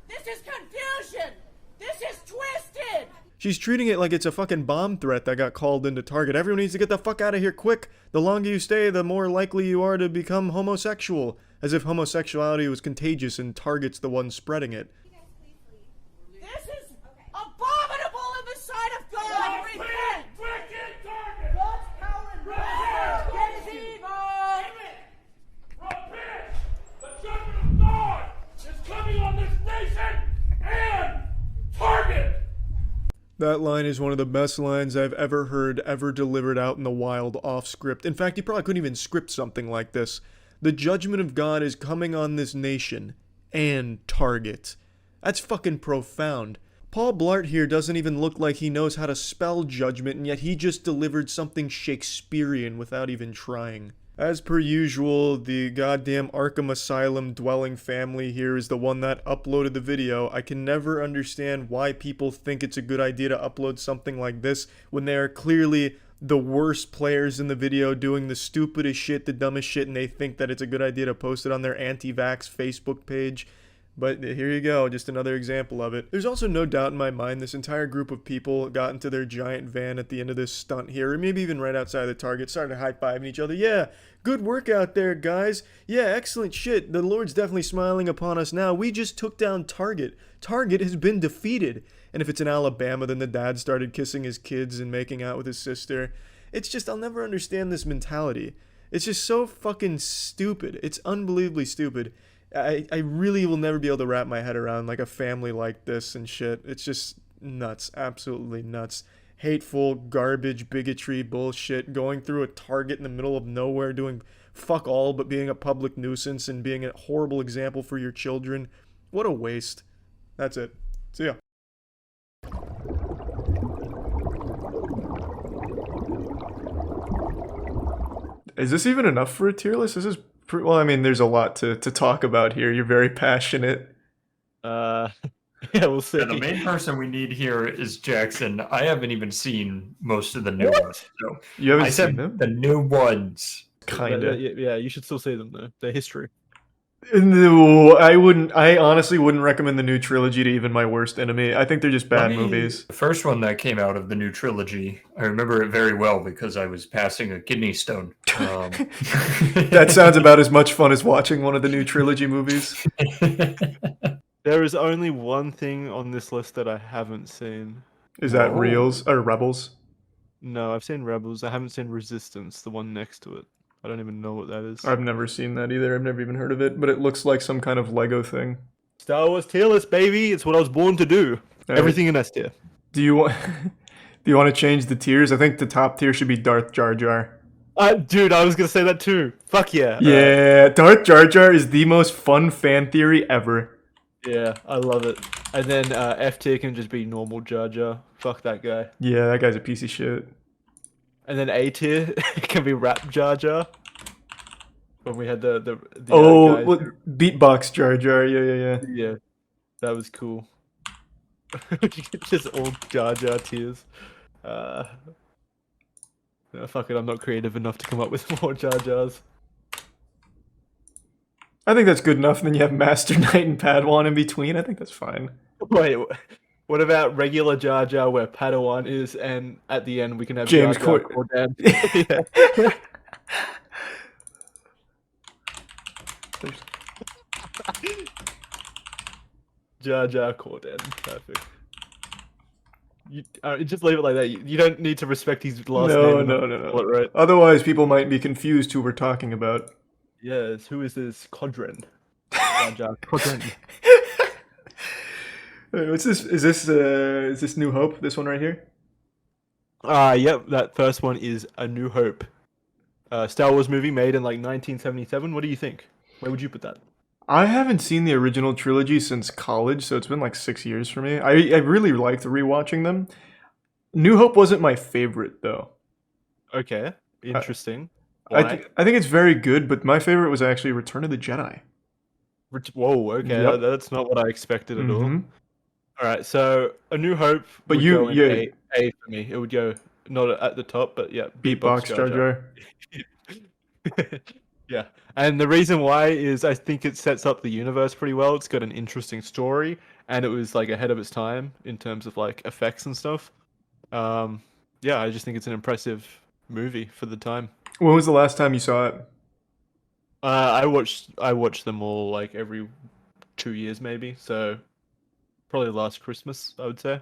Speaker 16: This is confusion! This is twisted!
Speaker 1: She's treating it like it's a fucking bomb threat that got called into Target. Everyone needs to get the fuck out of here quick. The longer you stay, the more likely you are to become homosexual. As if homosexuality was contagious and Target's the one spreading it.
Speaker 16: This is abominable in the sight of God! Repent! God's power and repent! It is evil!
Speaker 19: Repent! The judgment of God is coming on this nation and Target!
Speaker 1: That line is one of the best lines I've ever heard, ever delivered out in the wild off script. In fact, you probably couldn't even script something like this. The judgment of God is coming on this nation and Target. That's fucking profound. Paul Blart here doesn't even look like he knows how to spell judgment, and yet he just delivered something Shakespearean without even trying. As per usual, the goddamn Arkham Asylum dwelling family here is the one that uploaded the video. I can never understand why people think it's a good idea to upload something like this when they are clearly the worst players in the video doing the stupidest shit, the dumbest shit, and they think that it's a good idea to post it on their anti-vax Facebook page. But here you go, just another example of it. There's also no doubt in my mind this entire group of people got into their giant van at the end of this stunt here, or maybe even right outside the Target, started high-fiving each other. Yeah, good work out there, guys. Yeah, excellent shit. The Lord's definitely smiling upon us now. We just took down Target. Target has been defeated. And if it's in Alabama, then the dad started kissing his kids and making out with his sister. It's just, I'll never understand this mentality. It's just so fucking stupid. It's unbelievably stupid. I really will never be able to wrap my head around like a family like this and shit. It's just nuts. Absolutely nuts. Hateful, garbage, bigotry, bullshit. Going through a Target in the middle of nowhere doing fuck all but being a public nuisance and being a horrible example for your children. What a waste. That's it. See ya. Is this even enough for a tier list? This is well, I mean, there's a lot to talk about here. You're very passionate.
Speaker 20: Yeah, we'll see.
Speaker 3: Yeah, the main person we need here is Jackson. I haven't even seen most of the new ones. So
Speaker 1: you haven't
Speaker 3: I
Speaker 1: seen
Speaker 3: said
Speaker 1: them?
Speaker 3: the new ones.
Speaker 1: Kinda.
Speaker 20: Yeah, you should still see them though. They're history.
Speaker 1: No, I honestly wouldn't recommend the new trilogy to even my worst enemy. I think they're just bad movies.
Speaker 3: The first one that came out of the new trilogy, I remember it very well because I was passing a kidney stone.
Speaker 1: That sounds about as much fun as watching one of the new trilogy movies.
Speaker 20: There is only one thing on this list that I haven't seen.
Speaker 1: Is that Reels or Rebels?
Speaker 20: No, I've seen Rebels. I haven't seen Resistance, the one next to it. I don't even know what that is.
Speaker 1: I've never seen that either. I've never even heard of it, but it looks like some kind of Lego thing.
Speaker 20: Star Wars tier list, baby. It's what I was born to do. Everything in S tier.
Speaker 1: Do you want to change the tiers? I think the top tier should be Darth Jar Jar.
Speaker 20: Dude, I was gonna say that too. Fuck yeah.
Speaker 1: Yeah, Darth Jar Jar is the most fun fan theory ever.
Speaker 20: Yeah, I love it. And then F tier can just be normal Jar Jar. Fuck that guy.
Speaker 1: Yeah, that guy's a piece of shit.
Speaker 20: And then A tier can be Rap Jar Jar. When we had the
Speaker 1: beatbox Jar Jar. Yeah.
Speaker 20: Yeah, that was cool. Just all Jar Jar tiers. No, fuck it, I'm not creative enough to come up with more Jar Jars.
Speaker 1: I think that's good enough. And then you have Master Knight and Padawan in between. I think that's fine.
Speaker 20: Wait, what about regular Jar Jar where Padawan is, and at the end we can have
Speaker 1: James
Speaker 20: Jar Jar Cordan? Jar Jar Cordan, perfect. You just leave it like that. You don't need to respect his last name.
Speaker 1: No.
Speaker 20: Right?
Speaker 1: Otherwise, people might be confused who we're talking about.
Speaker 20: Yes, who is this Codran? Jar Jar Codran.
Speaker 1: What's this? Is this New Hope? This one right here?
Speaker 20: Yep. That first one is A New Hope. Star Wars movie made in like 1977. What do you think? Where would you put that?
Speaker 1: I haven't seen the original trilogy since college, so it's been like 6 years for me. I really liked rewatching them. New Hope wasn't my favorite though.
Speaker 20: Okay, interesting.
Speaker 1: I think it's very good, but my favorite was actually Return of the Jedi.
Speaker 20: Whoa, okay,
Speaker 1: Yep.
Speaker 20: That's not what I expected at all. All right, so A New Hope.
Speaker 1: But
Speaker 20: would
Speaker 1: you-
Speaker 20: go in
Speaker 1: yeah.
Speaker 20: A for me. It would go not at the top, but yeah,
Speaker 1: Beatbox Jar Jar.
Speaker 20: Yeah, and the reason why is I think it sets up the universe pretty well. It's got an interesting story, and it was like ahead of its time in terms of like effects and stuff. Yeah, I just think it's an impressive movie for the time.
Speaker 1: When was the last time you saw it?
Speaker 20: I watched them all like every 2 years maybe, so probably last Christmas I would say.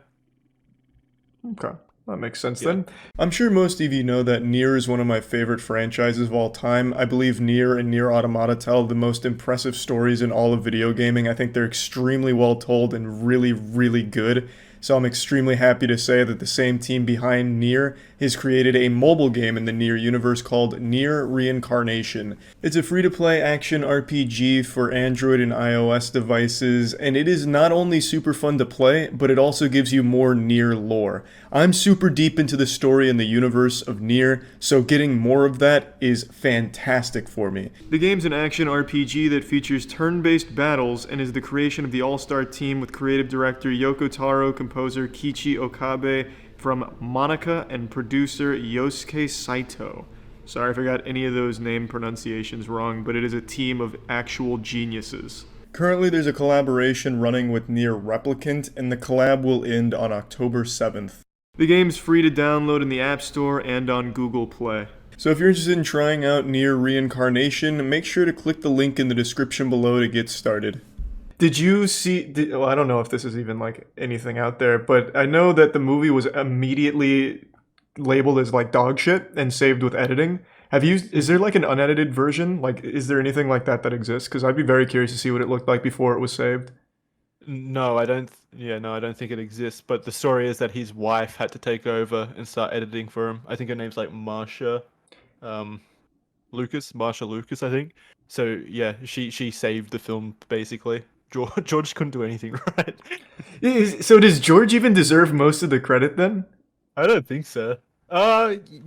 Speaker 1: Okay. That makes sense then. I'm sure most of you know that Nier is one of my favorite franchises of all time. I believe Nier and Nier Automata tell the most impressive stories in all of video gaming. I think they're extremely well told and really, really good. So I'm extremely happy to say that the same team behind Nier has created a mobile game in the Nier universe called Nier Reincarnation. It's a free-to-play action RPG for Android and iOS devices, and it is not only super fun to play, but it also gives you more Nier lore. I'm super deep into the story and the universe of Nier, so getting more of that is fantastic for me. The game's an action RPG that features turn-based battles and is the creation of the all-star team with creative director Yoko Taro, composer Kiichi Okabe from Monica and producer Yosuke Saito. Sorry if I got any of those name pronunciations wrong, but it is a team of actual geniuses. Currently, there's a collaboration running with Nier Replicant, and the collab will end on October 7th. The game's free to download in the App Store and on Google Play. So if you're interested in trying out Nier Reincarnation, make sure to click the link in the description below to get started. Did you see, well, I don't know if this is even like anything out there, but I know that the movie was immediately labeled as like dog shit and saved with editing. Is there like an unedited version? Like, is there anything like that that exists? Because I'd be very curious to see what it looked like before it was saved.
Speaker 20: No, I don't. Yeah, no, I don't think it exists. But the story is that his wife had to take over and start editing for him. I think her name's like Marsha Lucas, I think. So yeah, she saved the film basically. George couldn't do anything right.
Speaker 1: So does George even deserve most of the credit then?
Speaker 20: I don't think so.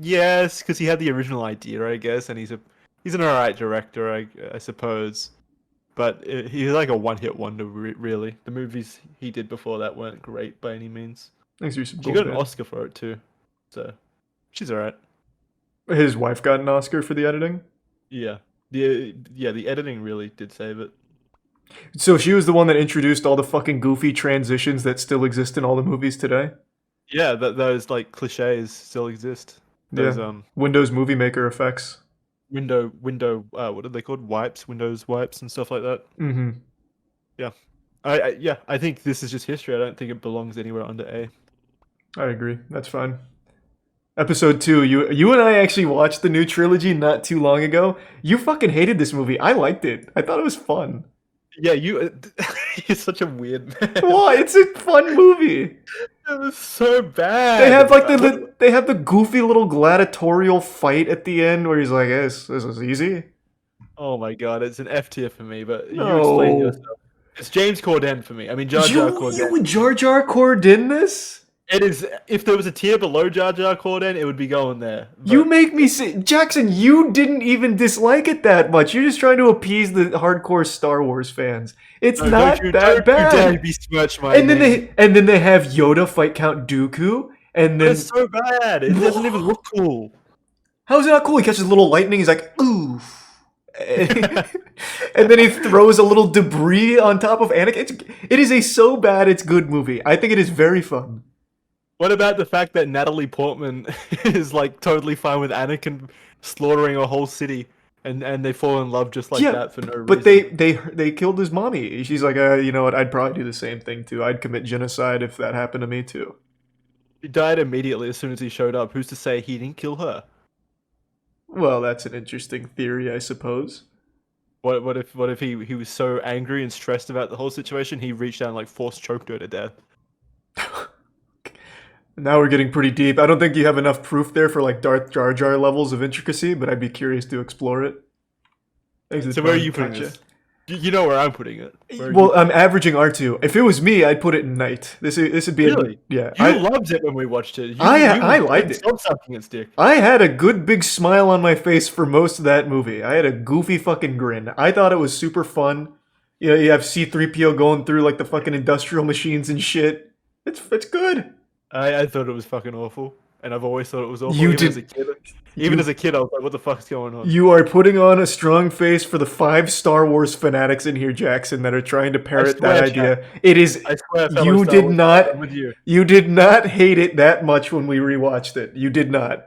Speaker 20: Yes, because he had the original idea, I guess, and he's an alright director, I suppose. But he's like a one-hit wonder, really. The movies he did before that weren't great by any means.
Speaker 1: Thanks for some
Speaker 20: She got an Oscar for it too, so she's alright.
Speaker 1: His wife got an Oscar for the editing?
Speaker 20: Yeah. The editing really did save it.
Speaker 1: So she was the one that introduced all the fucking goofy transitions that still exist in all the movies today?
Speaker 20: Yeah, those like cliches still exist. Those
Speaker 1: Windows Movie Maker effects.
Speaker 20: Window what are they called? Windows wipes and stuff like that.
Speaker 1: Mm-hmm.
Speaker 20: Yeah. I think this is just history. I don't think it belongs anywhere under A.
Speaker 1: I agree. That's fine. Episode 2, you and I actually watched the new trilogy not too long ago. You fucking hated this movie. I liked it. I thought it was fun.
Speaker 20: Yeah, you're such a weird man.
Speaker 1: Why? It's a fun movie.
Speaker 20: It was so bad.
Speaker 1: They have like they have the goofy little gladiatorial fight at the end where he's like, "This is easy."
Speaker 20: Oh my god, it's an F tier for me. But
Speaker 1: No.
Speaker 20: you explain yourself. It's James Corden for me. I mean, Jar Jar Corden.
Speaker 1: You would Jar Jar Corden this?
Speaker 20: It is. If there was a tier below Jar Jar Corden, it would be going there. But
Speaker 1: You make me say, Jackson, you didn't even dislike it that much. You're just trying to appease the hardcore Star Wars fans. It's not that
Speaker 20: don't
Speaker 1: bad.
Speaker 20: You dare besmirch my
Speaker 1: and then
Speaker 20: name.
Speaker 1: they have Yoda fight Count Dooku, and then
Speaker 20: It's so bad. It doesn't even look cool.
Speaker 1: how's it not cool? He catches little lightning. He's like, ooh. And then he throws a little debris on top of Anakin. It is a so bad it's good movie. I think it is very fun.
Speaker 20: What about the fact that Natalie Portman is like totally fine with Anakin slaughtering a whole city, and they fall in love just like that for no reason?
Speaker 1: But they killed his mommy. She's like, you know what? I'd probably do the same thing too. I'd commit genocide if that happened to me too.
Speaker 20: He died immediately as soon as he showed up. Who's to say he didn't kill her?
Speaker 1: Well, that's an interesting theory, I suppose.
Speaker 20: What if he was so angry and stressed about the whole situation, he reached down and like force choked her to death?
Speaker 1: Now we're getting pretty deep. I don't think you have enough proof there for like Darth Jar Jar levels of intricacy, but I'd be curious to explore it.
Speaker 20: So where are you putting this? You know where I'm putting it.
Speaker 1: Well, I'm averaging R2. If it was me, I'd put it in night. This would be
Speaker 20: Really?
Speaker 1: yeah.
Speaker 20: You loved it when we watched it.
Speaker 1: I liked it.
Speaker 20: Stop sucking its dick.
Speaker 1: I had a good big smile on my face for most of that movie. I had a goofy fucking grin. I thought it was super fun. You know, you have C-3PO going through like the fucking industrial machines and shit. It's good.
Speaker 20: I thought it was fucking awful, and I've always thought it was awful.
Speaker 1: You
Speaker 20: even
Speaker 1: did-
Speaker 20: as a kid. Even as a kid, I was like, "What the fuck's going on?"
Speaker 1: You are putting on a strong face for the 5 Star Wars fanatics in here, Jackson, that are trying to parrot
Speaker 20: swear,
Speaker 1: that idea.
Speaker 20: Jack.
Speaker 1: It is.
Speaker 20: I swear, fellow
Speaker 1: You
Speaker 20: Star
Speaker 1: did
Speaker 20: Wars
Speaker 1: not.
Speaker 20: fans, I'm with you.
Speaker 1: You did not hate it that much when we rewatched it. You did not.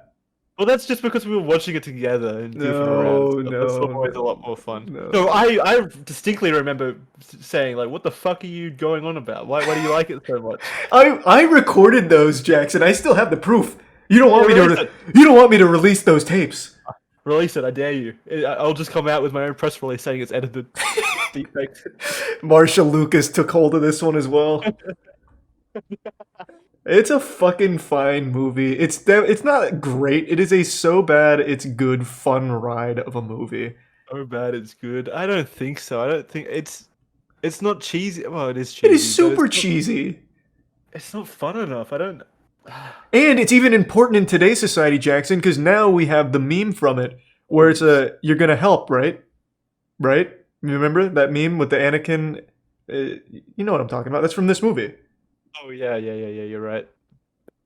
Speaker 20: Well, that's just because we were watching it together and goofing
Speaker 1: No,
Speaker 20: around.
Speaker 1: no,
Speaker 20: That's always a lot more fun.
Speaker 1: no.
Speaker 20: No, I distinctly remember saying like, "What the fuck are you going on about? Why do you like it so much?"
Speaker 1: I recorded those, Jackson. I still have the proof. You don't want me
Speaker 20: release
Speaker 1: to.
Speaker 20: it.
Speaker 1: You don't want me to release those tapes.
Speaker 20: Release it, I dare you. I'll just come out with my own press release saying it's edited. Defect.
Speaker 1: Marsha Lucas took hold of this one as well. It's a fucking fine movie. It's not great. It is a so bad it's good fun ride of a movie.
Speaker 20: So bad it's good. I don't think so. I don't think it's not cheesy. Well, it is cheesy.
Speaker 1: It is
Speaker 20: but
Speaker 1: super
Speaker 20: it's not-
Speaker 1: cheesy.
Speaker 20: It's not fun enough. I don't.
Speaker 1: And it's even important in today's society, Jackson, because now we have the meme from it where it's you're gonna help, right? Right? You remember that meme with the Anakin? You know what I'm talking about. That's from this movie.
Speaker 20: Oh yeah. You're right.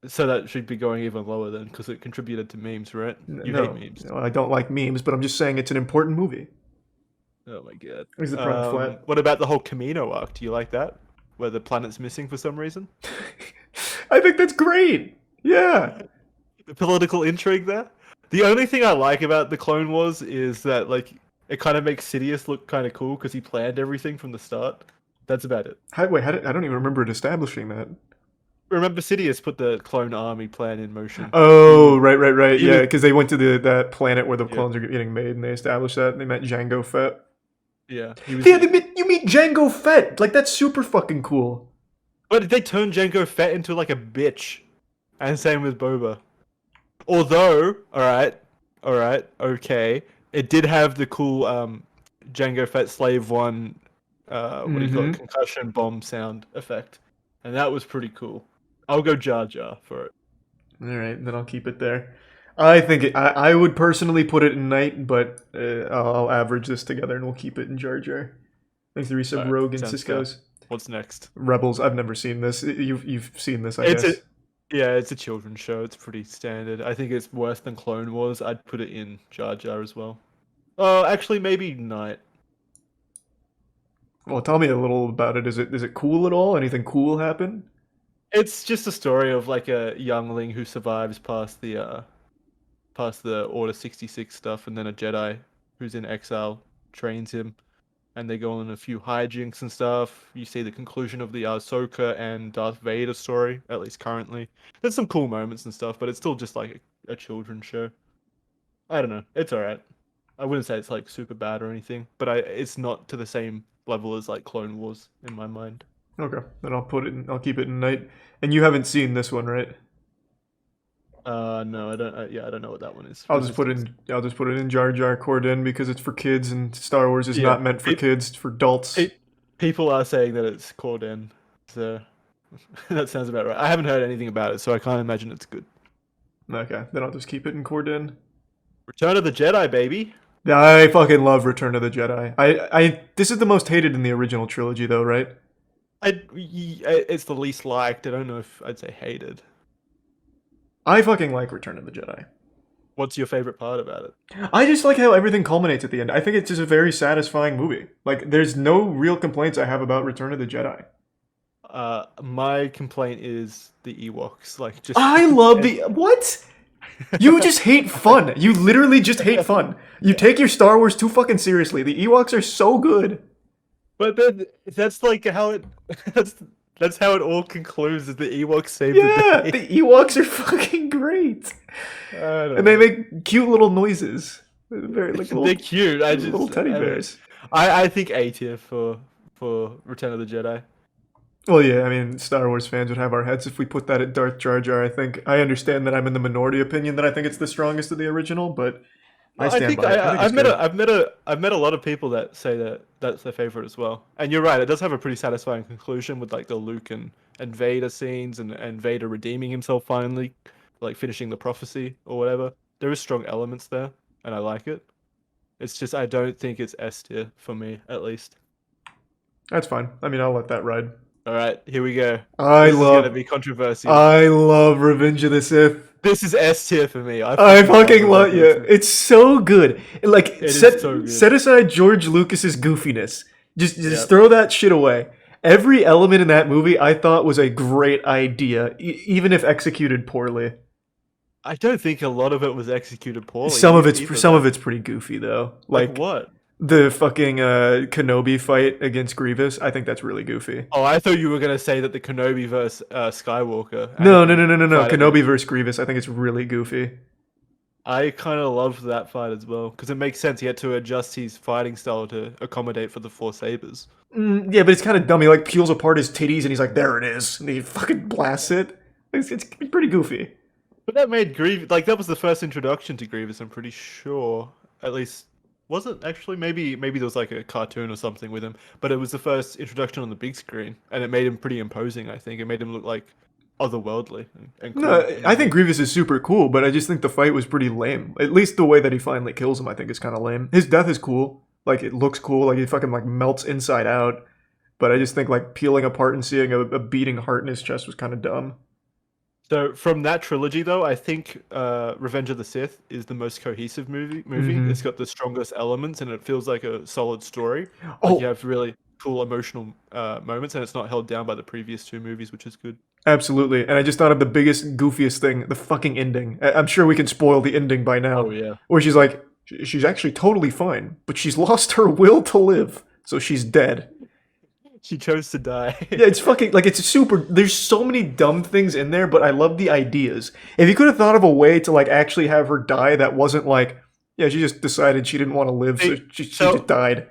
Speaker 20: So that should be going even lower then, because it contributed to memes, right? You hate memes.
Speaker 2: No, I don't like memes, but I'm just saying it's an important movie.
Speaker 20: Oh my god.
Speaker 2: Is the front flat?
Speaker 20: What about the whole Camino arc? Do you like that? Where the planet's missing for some reason?
Speaker 2: I think that's great. Yeah.
Speaker 20: The political intrigue there. The only thing I like about the Clone Wars is that like it kind of makes Sidious look kind of cool because he planned everything from the start. That's about it.
Speaker 2: I don't even remember it establishing that.
Speaker 20: Remember, Sidious put the clone army plan in motion.
Speaker 2: Oh, right. Yeah, because they went to that planet where the clones are getting made, and they established that. And they met Jango Fett.
Speaker 20: Yeah.
Speaker 2: You meet Jango Fett. Like, that's super fucking cool.
Speaker 20: But they turned Jango Fett into like a bitch. And same with Boba. Although, alright, okay, it did have the cool Jango Fett Slave 1, what do you call it, concussion bomb sound effect. And that was pretty cool. I'll go Jar Jar for it.
Speaker 2: Alright, then I'll keep it there. I think I would personally put it in Night, but I'll average this together and we'll keep it in Jar Jar. Thanks to Resub Rogue and Cisco's.
Speaker 20: What's next?
Speaker 2: Rebels. I've never seen this. You've seen this, I guess.
Speaker 20: Yeah, it's a children's show. It's pretty standard. I think it's worse than Clone Wars. I'd put it in Jar Jar as well. Oh, actually, maybe Night.
Speaker 2: Well, tell me a little about it. Is it cool at all? Anything cool happen?
Speaker 20: It's just a story of like a youngling who survives past the Order 66 stuff, and then a Jedi who's in exile trains him, and they go on a few hijinks and stuff. You see the conclusion of the Ahsoka and Darth Vader story, at least currently. There's some cool moments and stuff, but it's still just like a children's show. I don't know. It's alright. I wouldn't say it's like super bad or anything, but it's not to the same level as like Clone Wars in my mind.
Speaker 2: Okay, then I'll keep it in Night. And you haven't seen this one, right?
Speaker 20: No, I don't. I don't know what that one is.
Speaker 2: I'll just put it in Jar Jar Corden because it's for kids, and Star Wars is not meant for kids. It's for adults.
Speaker 20: People are saying that it's Corden, so that sounds about right. I haven't heard anything about it, so I can't imagine it's good.
Speaker 2: Okay, then I'll just keep it in Corden.
Speaker 20: Return of the Jedi, baby.
Speaker 2: Yeah, I fucking love Return of the Jedi. This is the most hated in the original trilogy, though, right?
Speaker 20: It's the least liked. I don't know if I'd say hated.
Speaker 2: I fucking like Return of the Jedi.
Speaker 20: What's your favorite part about it?
Speaker 2: I just like how everything culminates at the end. I think it's just a very satisfying movie. Like, there's no real complaints I have about Return of the Jedi.
Speaker 20: My complaint is the Ewoks. Like, just
Speaker 2: I love the what? You just hate fun. You literally just hate fun. You take your Star Wars too fucking seriously. The Ewoks are so good.
Speaker 20: But then that's like how it. That's how it all concludes. Is the Ewoks save the day?
Speaker 2: Yeah, the Ewoks are fucking great. And they make cute little noises. They're
Speaker 20: cute.
Speaker 2: Little teddy bears.
Speaker 20: I think A tier for Return of the Jedi.
Speaker 2: Well, yeah, I mean, Star Wars fans would have our heads if we put that at Darth Jar Jar. I understand that I'm in the minority opinion that I think it's the strongest of the original, but I stand by it.
Speaker 20: I've met a lot of people that say that that's their favorite as well. And you're right, it does have a pretty satisfying conclusion with like the Luke and Vader scenes and Vader redeeming himself finally, like finishing the prophecy or whatever. There is strong elements there, and I like it. It's just I don't think it's S tier for me, at least.
Speaker 2: That's fine. I mean, I'll let that ride.
Speaker 20: All right, here we go.
Speaker 2: This is
Speaker 20: gonna be controversial.
Speaker 2: I love Revenge of the Sith.
Speaker 20: This is S tier for me.
Speaker 2: I fucking love you. It's so good. Like, set aside George Lucas's goofiness. Just throw that shit away. Every element in that movie I thought was a great idea, even if executed poorly.
Speaker 20: I don't think a lot of it was executed poorly.
Speaker 2: Some of it's pretty goofy though. Like
Speaker 20: what?
Speaker 2: The fucking Kenobi fight against Grievous, I think that's really goofy.
Speaker 20: Oh, I thought you were gonna say that the Kenobi versus Skywalker.
Speaker 2: No. Kenobi versus Grievous, I think it's really goofy.
Speaker 20: I kind of loved that fight as well because it makes sense. He had to adjust his fighting style to accommodate for the four sabers.
Speaker 2: Yeah, but it's kind of dumb. He like peels apart his titties and he's like, "There it is," and he fucking blasts it. It's pretty goofy.
Speaker 20: But that made Grievous that was the first introduction to Grievous. I'm pretty sure, at least. Wasn't actually maybe there was like a cartoon or something with him, but it was the first introduction on the big screen, and it made him pretty imposing. I think it made him look like otherworldly and cool.
Speaker 2: No, I think Grievous is super cool, but I just think the fight was pretty lame. At least the way that he finally kills him, I think, is kind of lame. His death is cool, like it looks cool, like he fucking like melts inside out. But I just think like peeling apart and seeing a beating heart in his chest was kind of dumb.
Speaker 20: So from that trilogy, though, I think Revenge of the Sith is the most cohesive movie.
Speaker 1: Mhm.
Speaker 20: It's got the strongest elements, and it feels like a solid story.
Speaker 1: Oh.
Speaker 20: Like you have really cool emotional moments, and it's not held down by the previous two movies, which is good.
Speaker 1: Absolutely. And I just thought of the biggest, goofiest thing, the fucking ending. I'm sure we can spoil the ending by now.
Speaker 20: Oh, yeah.
Speaker 1: Where she's like, she's actually totally fine, but she's lost her will to live, so she's dead.
Speaker 20: She chose to die.
Speaker 1: Yeah, it's fucking, like, it's super, there's so many dumb things in there, but I love the ideas. If you could have thought of a way to, like, actually have her die that wasn't like, yeah, she just decided she didn't want to live, so she just died.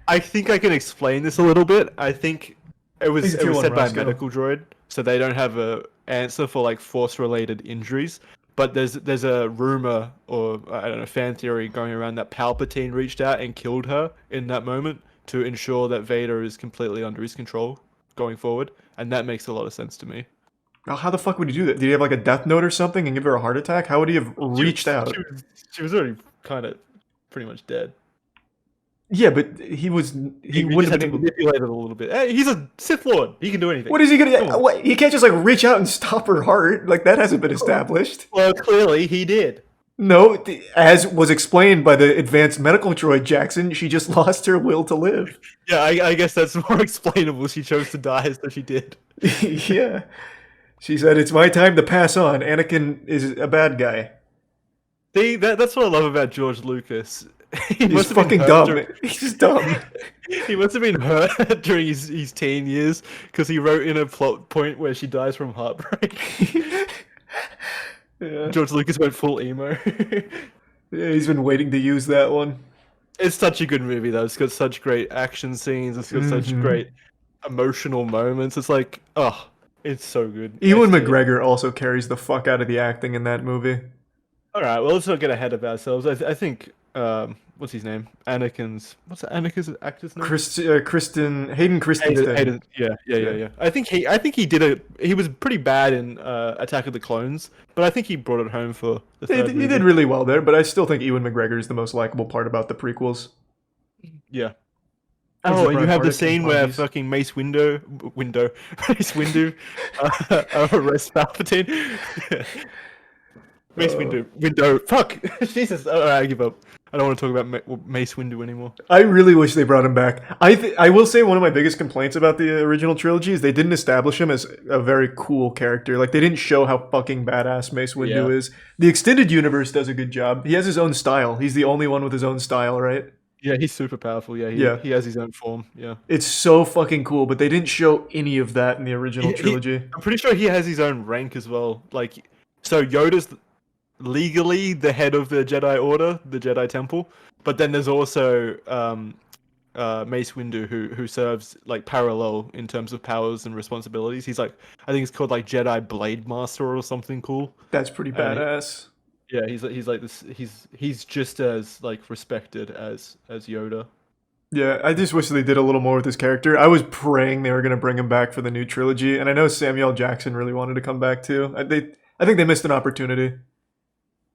Speaker 20: I think I can explain this a little bit. I think it was
Speaker 1: Please do
Speaker 20: said
Speaker 1: one,
Speaker 20: by a
Speaker 1: Roscoe.
Speaker 20: medical droid, so they don't have a answer for like force-related injuries. But there's a rumor or I don't know fan theory going around that Palpatine reached out and killed her in that moment to ensure that Vader is completely under his control going forward, and that makes a lot of sense to me.
Speaker 1: Now, how the fuck would he do that? Did he have like a death note or something and give her a heart attack? How would he have reached out?
Speaker 20: She was already kind of pretty much dead.
Speaker 1: Yeah, but he was he
Speaker 20: just
Speaker 1: wouldn't
Speaker 20: had
Speaker 1: have
Speaker 20: to
Speaker 1: been.
Speaker 20: manipulate it a little bit. Hey, he's a Sith Lord. He can do anything.
Speaker 1: What is he
Speaker 20: Come
Speaker 1: gonna?
Speaker 20: on.
Speaker 1: What, he can't just like reach out and stop her heart. Like that hasn't been established.
Speaker 20: Well, clearly he did.
Speaker 1: No, as was explained by the advanced medical droid Jackson, she just lost her will to live.
Speaker 20: Yeah, I guess that's more explainable. She chose to die, so she did.
Speaker 1: Yeah, she said it's my time to pass on. Anakin is a bad guy.
Speaker 20: See, that's what I love about George Lucas. He
Speaker 1: He's
Speaker 20: must have been
Speaker 1: fucking
Speaker 20: hurt
Speaker 1: dumb.
Speaker 20: during-
Speaker 1: He's just dumb.
Speaker 20: He must have been hurt during his teen years because he wrote in a plot point where she dies from heartbreak.
Speaker 1: Yeah.
Speaker 20: George Lucas went full emo.
Speaker 1: Yeah, he's been waiting to use that one.
Speaker 20: It's such a good movie though. It's got such great action scenes. It's got such
Speaker 1: Mhm.
Speaker 20: great emotional moments. It's like, oh, it's so good.
Speaker 1: Ewan
Speaker 20: S tier.
Speaker 1: McGregor also carries the fuck out of the acting in that movie.
Speaker 20: All right, well, let's not get ahead of ourselves. I think, what's his name? Anakin's Anakin's actor's name?
Speaker 1: Hayden Christensen.
Speaker 20: Hayden, yeah. I think he was pretty bad in Attack of the Clones, but I think he brought it home for the third
Speaker 1: He
Speaker 20: movie.
Speaker 1: did really well there, but I still think Ewan McGregor is the most likable part about the prequels.
Speaker 20: Yeah.
Speaker 1: He's
Speaker 20: Oh,
Speaker 1: the
Speaker 20: and you have the
Speaker 1: artist in
Speaker 20: scene where
Speaker 1: Bodies.
Speaker 20: fucking Mace Windu arrests Palpatine. Mace Windu. Fuck! Jesus! Alright, I give up. I don't want to talk about Mace Windu anymore.
Speaker 1: I really wish they brought him back. I will say one of my biggest complaints about the original trilogy is they didn't establish him as a very cool character. Like, they didn't show how fucking badass Mace Windu
Speaker 20: Yeah.
Speaker 1: is. The extended universe does a good job. He has his own style. He's the only one with his own style, right?
Speaker 20: Yeah, he's super powerful. Yeah, he has his own form. Yeah.
Speaker 1: It's so fucking cool, but they didn't show any of that in the original trilogy.
Speaker 20: I'm pretty sure he has his own rank as well. Like, so Yoda's legally the head of the Jedi Order, the Jedi Temple, but then there's also Mace Windu who serves like parallel in terms of powers and responsibilities. He's like, I think it's called like Jedi Blade Master or something cool.
Speaker 1: That's pretty badass.
Speaker 20: Yeah, he's like this. He's just as like respected as Yoda.
Speaker 1: Yeah, I just wish they did a little more with his character. I was praying they were going to bring him back for the new trilogy, and I know Samuel Jackson really wanted to come back too. I think they missed an opportunity.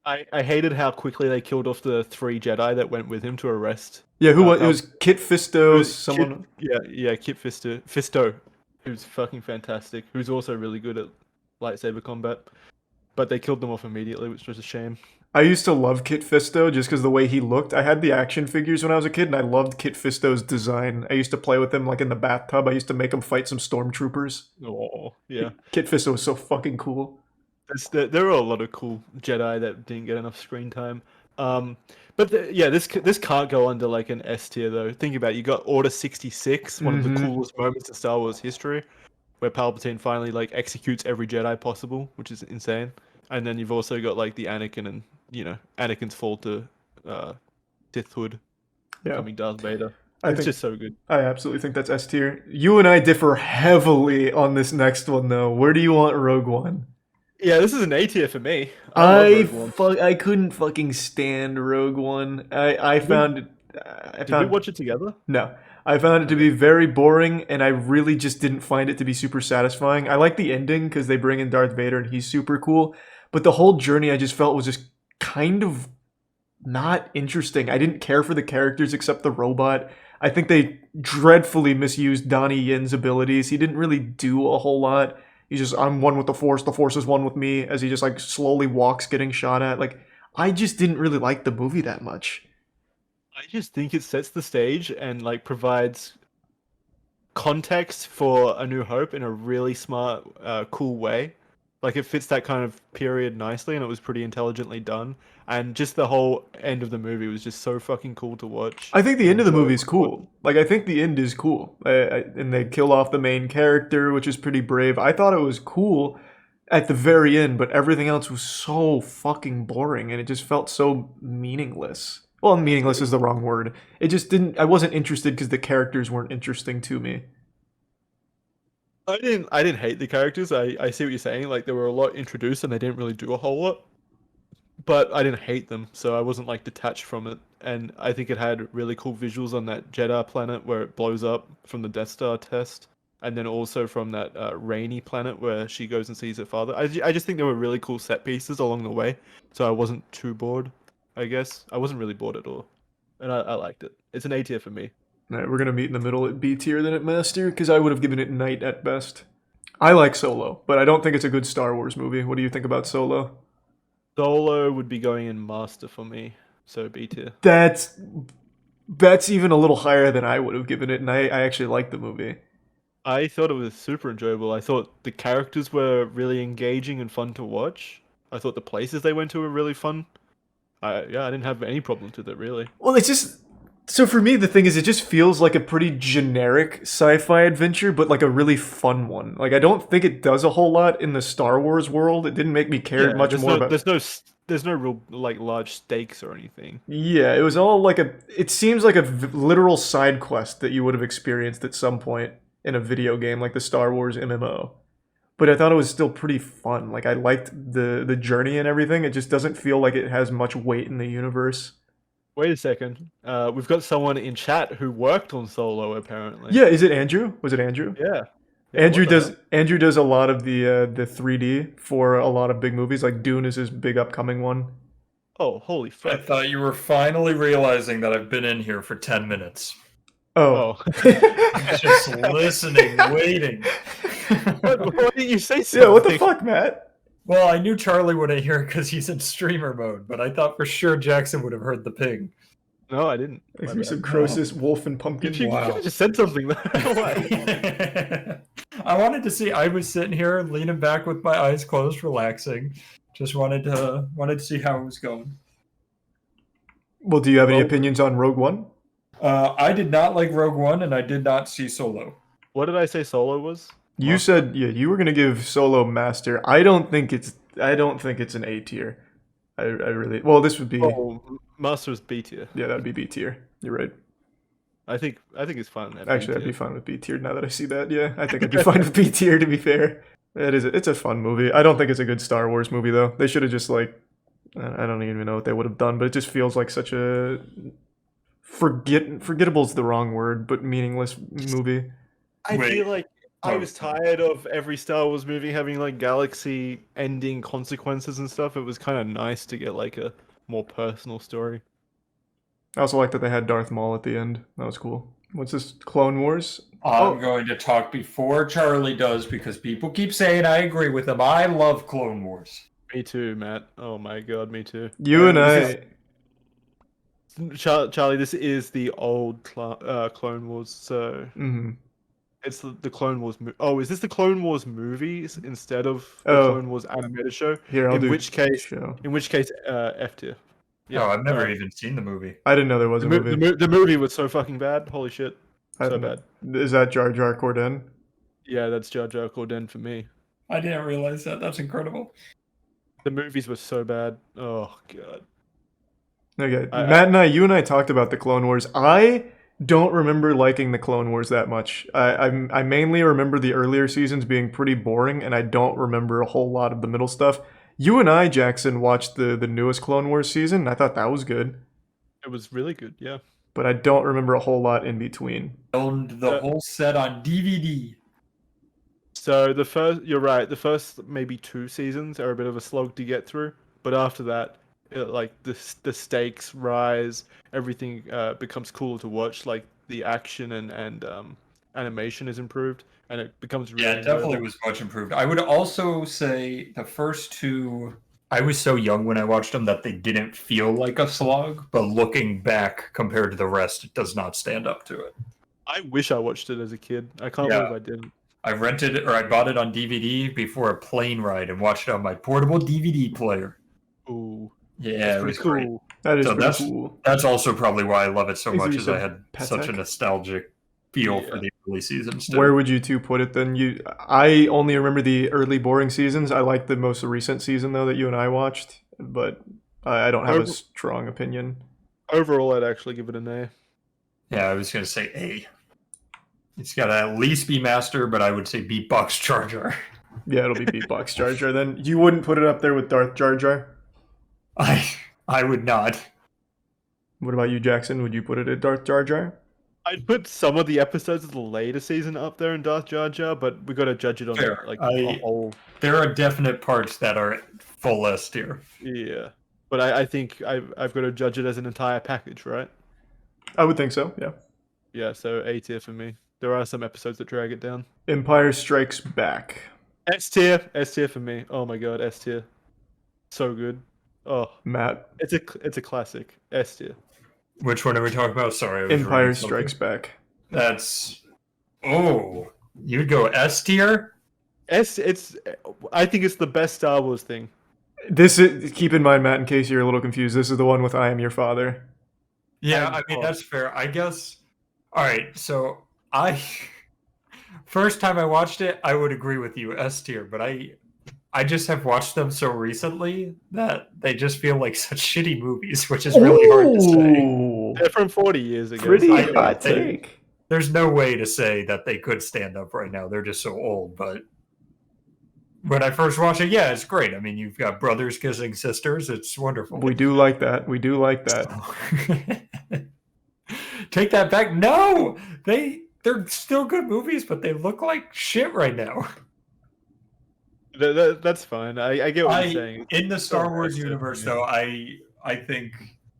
Speaker 20: I hated how quickly they killed off the 3 Jedi that went with him to arrest.
Speaker 1: Yeah, who was it?
Speaker 20: Pal-
Speaker 1: Was Kit Fisto?
Speaker 20: It was
Speaker 1: Someone?
Speaker 20: Kit Fisto, who's fucking fantastic. Who's also really good at lightsaber combat. But they killed them off immediately, which was a shame.
Speaker 1: I used to love Kit Fisto just because the way he looked. I had the action figures when I was a kid, and I loved Kit Fisto's design. I used to play with him like in the bathtub. I used to make him fight some stormtroopers.
Speaker 20: Oh, yeah.
Speaker 1: Kit Fisto was so fucking cool.
Speaker 20: There are a lot of cool Jedi that didn't get enough screen time. This can't go under like an S tier though. Think about it. You got Order 66, one of the coolest moments in Star Wars history, where Palpatine finally like executes every Jedi possible, which is insane. And then you've also got like the Anakin and Anakin's fall to Sithhood, becoming Darth Vader. It's just so good.
Speaker 1: I absolutely think that's S tier. You and I differ heavily on this next one though. Where do you want Rogue One?
Speaker 20: Yeah, this is an A tier for me.
Speaker 1: I couldn't fucking stand Rogue One. I found it.
Speaker 20: Did we watch it together?
Speaker 1: No. I found it to be very boring, and I really just didn't find it to be super satisfying. I like the ending because they bring in Darth Vader and he's super cool, but the whole journey I just felt was just kind of not interesting. I didn't care for the characters except the robot. I think they dreadfully misused Donnie Yen's abilities. He didn't really do a whole lot.
Speaker 2: He's just, I'm one with the Force is one with me, as he just like slowly walks getting shot at. Like, I just didn't really like the movie that much.
Speaker 20: I just think it sets the stage and like provides context for A New Hope in a really smart, cool way. Like it fits that kind of period nicely, and it was pretty intelligently done. And just the whole end of the movie was just so fucking cool to watch.
Speaker 2: I think the end of the movie is cool. Like, I think the end is cool. And they kill off the main character, which is pretty brave. I thought it was cool at the very end, but everything else was so fucking boring, and it just felt so meaningless. Well, meaningless is the wrong word. It just didn't. I wasn't interested because the characters weren't interesting to me.
Speaker 20: I didn't hate the characters. I see what you're saying. Like there were a lot introduced and they didn't really do a whole lot. But I didn't hate them, so I wasn't like detached from it. And I think it had really cool visuals on that Jeddah planet where it blows up from the Death Star test, and then also from that rainy planet where she goes and sees her father. I just think there were really cool set pieces along the way, so I wasn't too bored. I guess I wasn't really bored at all, and I liked it. It's an A tier for me.
Speaker 2: All right, we're gonna meet in the middle at B tier then at Master, because I would have given it Knight at best. I like Solo, but I don't think it's a good Star Wars movie. What do you think about Solo?
Speaker 20: Solo would be going in Master for me, so B tier.
Speaker 2: That's even a little higher than I would have given it, and I actually like the movie.
Speaker 20: I thought it was super enjoyable. I thought the characters were really engaging and fun to watch. I thought the places they went to were really fun. I didn't have any problems with it, really.
Speaker 2: Well, it's just... So for me, the thing is, it just feels like a pretty generic sci-fi adventure, but like a really fun one. Like, I don't think it does a whole lot in the Star Wars world. It didn't make me care much more about...
Speaker 20: There's no real, like, large stakes or anything.
Speaker 2: Yeah, it was all like a... It seems like a literal side quest that you would have experienced at some point in a video game, like the Star Wars MMO. But I thought it was still pretty fun. Like, I liked the journey and everything. It just doesn't feel like it has much weight in the universe.
Speaker 20: Wait a second. We've got someone in chat who worked on Solo, apparently.
Speaker 2: Yeah, is it Andrew? Was it Andrew?
Speaker 20: Yeah.
Speaker 2: Andrew does a lot of the 3D for a lot of big movies. Like Dune is his big upcoming one.
Speaker 20: Oh, holy fuck.
Speaker 3: I thought you were finally realizing that I've been in here for 10 minutes.
Speaker 2: Oh.
Speaker 3: Just listening, waiting.
Speaker 20: Why didn't you say something?
Speaker 2: Yeah, what the fuck, Matt?
Speaker 3: Well, I knew Charlie wouldn't hear it because he's in streamer mode, but I thought for sure Jackson would have heard the ping.
Speaker 20: No, I didn't.
Speaker 2: Give me some Croesus, Wolf, and Pumpkin.
Speaker 20: You just said something there.
Speaker 3: I wanted to see. I was sitting here leaning back with my eyes closed, relaxing. Just wanted to see how it was going.
Speaker 2: Well, do you have any opinions on Rogue One?
Speaker 3: I did not like Rogue One, and I did not see Solo.
Speaker 20: What did I say Solo was?
Speaker 2: You said you were gonna give Solo Master. I don't think it's an A tier. I really this would be
Speaker 20: Master's B tier.
Speaker 2: Yeah, that'd be B tier. You're right.
Speaker 20: I think it's fine.
Speaker 2: Actually, I'd be fine with B tier now that I see that. Yeah, I think I'd be fine with B tier, to be fair. It's a fun movie. I don't think it's a good Star Wars movie though. They should have just I don't even know what they would have done, but it just feels like such a forgettable is the wrong word, but meaningless movie.
Speaker 20: I feel like I was tired of every Star Wars movie having like galaxy-ending consequences and stuff. It was kind of nice to get like a more personal story.
Speaker 2: I also like that they had Darth Maul at the end. That was cool. What's this? Clone Wars?
Speaker 3: I'm going to talk before Charlie does because people keep saying I agree with them. I love Clone Wars.
Speaker 20: Me too, Matt. Oh my god, me too.
Speaker 2: You and I...
Speaker 20: Charlie, this is the old Clone Wars, so...
Speaker 2: Mm-hmm.
Speaker 20: It's the Clone Wars. Is this the Clone Wars movies instead of the Clone Wars animated show?
Speaker 2: Here,
Speaker 20: in which case, F tier.
Speaker 3: Yeah, I've never even seen the movie.
Speaker 2: I didn't know there was a movie.
Speaker 20: The movie was so fucking bad. Holy shit, so bad.
Speaker 2: Is that Jar Jar Corden?
Speaker 20: Yeah, that's Jar Jar Corden for me.
Speaker 3: I didn't realize that. That's incredible.
Speaker 20: The movies were so bad. Oh god.
Speaker 2: Okay, Matt, you and I talked about the Clone Wars. I don't remember liking the Clone Wars that much. I mainly remember the earlier seasons being pretty boring, and I don't remember a whole lot of the middle stuff. You and I, Jackson, watched the newest Clone Wars season, and I thought that was good.
Speaker 20: It was really good, yeah.
Speaker 2: But I don't remember a whole lot in between.
Speaker 3: Owned the whole set on DVD.
Speaker 20: So you're right, the first maybe 2 seasons are a bit of a slog to get through, but after that, the stakes rise, everything becomes cooler to watch, like the action and animation is improved, and it becomes really
Speaker 3: Yeah, it definitely
Speaker 20: enjoyable.
Speaker 3: was much improved. I would also say the first two, I was so young when I watched them that they didn't feel like a slog, but looking back compared to the rest, it does not stand up to it.
Speaker 20: I wish I watched it as a kid. I can't
Speaker 3: Yeah.
Speaker 20: believe I didn't.
Speaker 3: I rented it, or I bought it on DVD before a plane ride and watched it on my portable DVD player.
Speaker 20: Ooh.
Speaker 3: Yeah, it was great.
Speaker 2: Cool. That is pretty cool.
Speaker 3: That's also probably why I love it so
Speaker 2: Is
Speaker 3: much,
Speaker 2: there
Speaker 3: is I
Speaker 2: some
Speaker 3: had
Speaker 2: Patek?
Speaker 3: such a nostalgic feel for the early seasons. too.
Speaker 2: Where would you two put it then? I only remember the early boring seasons. I like the most recent season though that you and I watched, but I don't have a strong opinion.
Speaker 20: Overall, I'd actually give it an A.
Speaker 3: Yeah, I was going to say A. It's got to at least be Master, but I would say Beatbox Jar Jar.
Speaker 2: Yeah, it'll be Beatbox Jar Jar. Then you wouldn't put it up there with Darth Jar Jar?
Speaker 3: I would not.
Speaker 2: What about you, Jackson? Would you put it at Darth Jar Jar?
Speaker 20: I'd put some of the episodes of the later season up there in Darth Jar Jar, but we got to judge it on
Speaker 3: Fair.
Speaker 20: like a whole.
Speaker 3: There are definite parts that are full S tier.
Speaker 20: Yeah, but I think I've got to judge it as an entire package, right?
Speaker 2: I would think so. Yeah.
Speaker 20: Yeah, so A tier for me. There are some episodes that drag it down.
Speaker 2: Empire Strikes Back.
Speaker 20: S tier for me. Oh my god, S tier. So good. Oh,
Speaker 2: Matt.
Speaker 20: It's a classic. S tier.
Speaker 3: Which one are we talking about? Sorry. I was
Speaker 2: Empire
Speaker 3: reading something.
Speaker 2: Strikes Back.
Speaker 3: That's. Oh, you'd go S tier?
Speaker 20: I think it's the best Star Wars thing.
Speaker 2: This is, keep in mind, Matt, in case you're a little confused, this is the one with I Am Your Father.
Speaker 3: Yeah, I mean, that's fair. I guess. All right, so first time I watched it, I would agree with you, S tier, but I just have watched them so recently that they just feel like such shitty movies, which is really hard to say.
Speaker 20: They're from 40 years ago.
Speaker 2: Pretty
Speaker 20: so
Speaker 2: hot take.
Speaker 3: There's no way to say that they could stand up right now. They're just so old, but when I first watched it, yeah, it's great. I mean, you've got brothers kissing sisters. It's wonderful.
Speaker 2: We do like that. We do like that.
Speaker 3: Take that back. No! They're still good movies, but they look like shit right now.
Speaker 20: That's fine. I get what you're saying.
Speaker 3: In the Star Wars universe, though, I think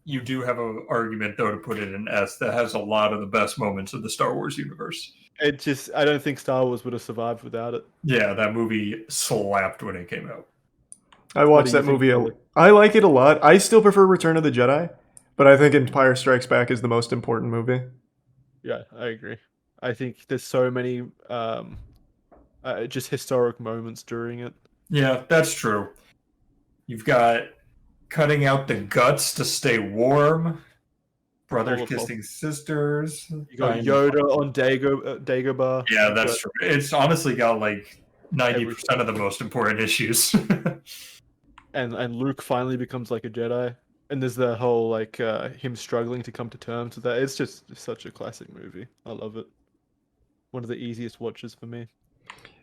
Speaker 3: you do have an argument, though, to put it in S that has a lot of the best moments of the Star Wars universe.
Speaker 20: I don't think Star Wars would have survived without it.
Speaker 3: Yeah, that movie slapped when it came out.
Speaker 2: I watched that movie. I like it a lot. I still prefer Return of the Jedi, but I think Empire Strikes Back is the most important movie.
Speaker 20: Yeah, I agree. I think there's so many just historic moments during it.
Speaker 3: Yeah, that's true. You've got cutting out the guts to stay warm, brothers kissing sisters.
Speaker 20: You got Yoda on Dagobah.
Speaker 3: Yeah, that's true. It's honestly got like 90% of the most important issues.
Speaker 20: and Luke finally becomes like a Jedi. And there's the whole like him struggling to come to terms with that. It's just such a classic movie. I love it. One of the easiest watches for me.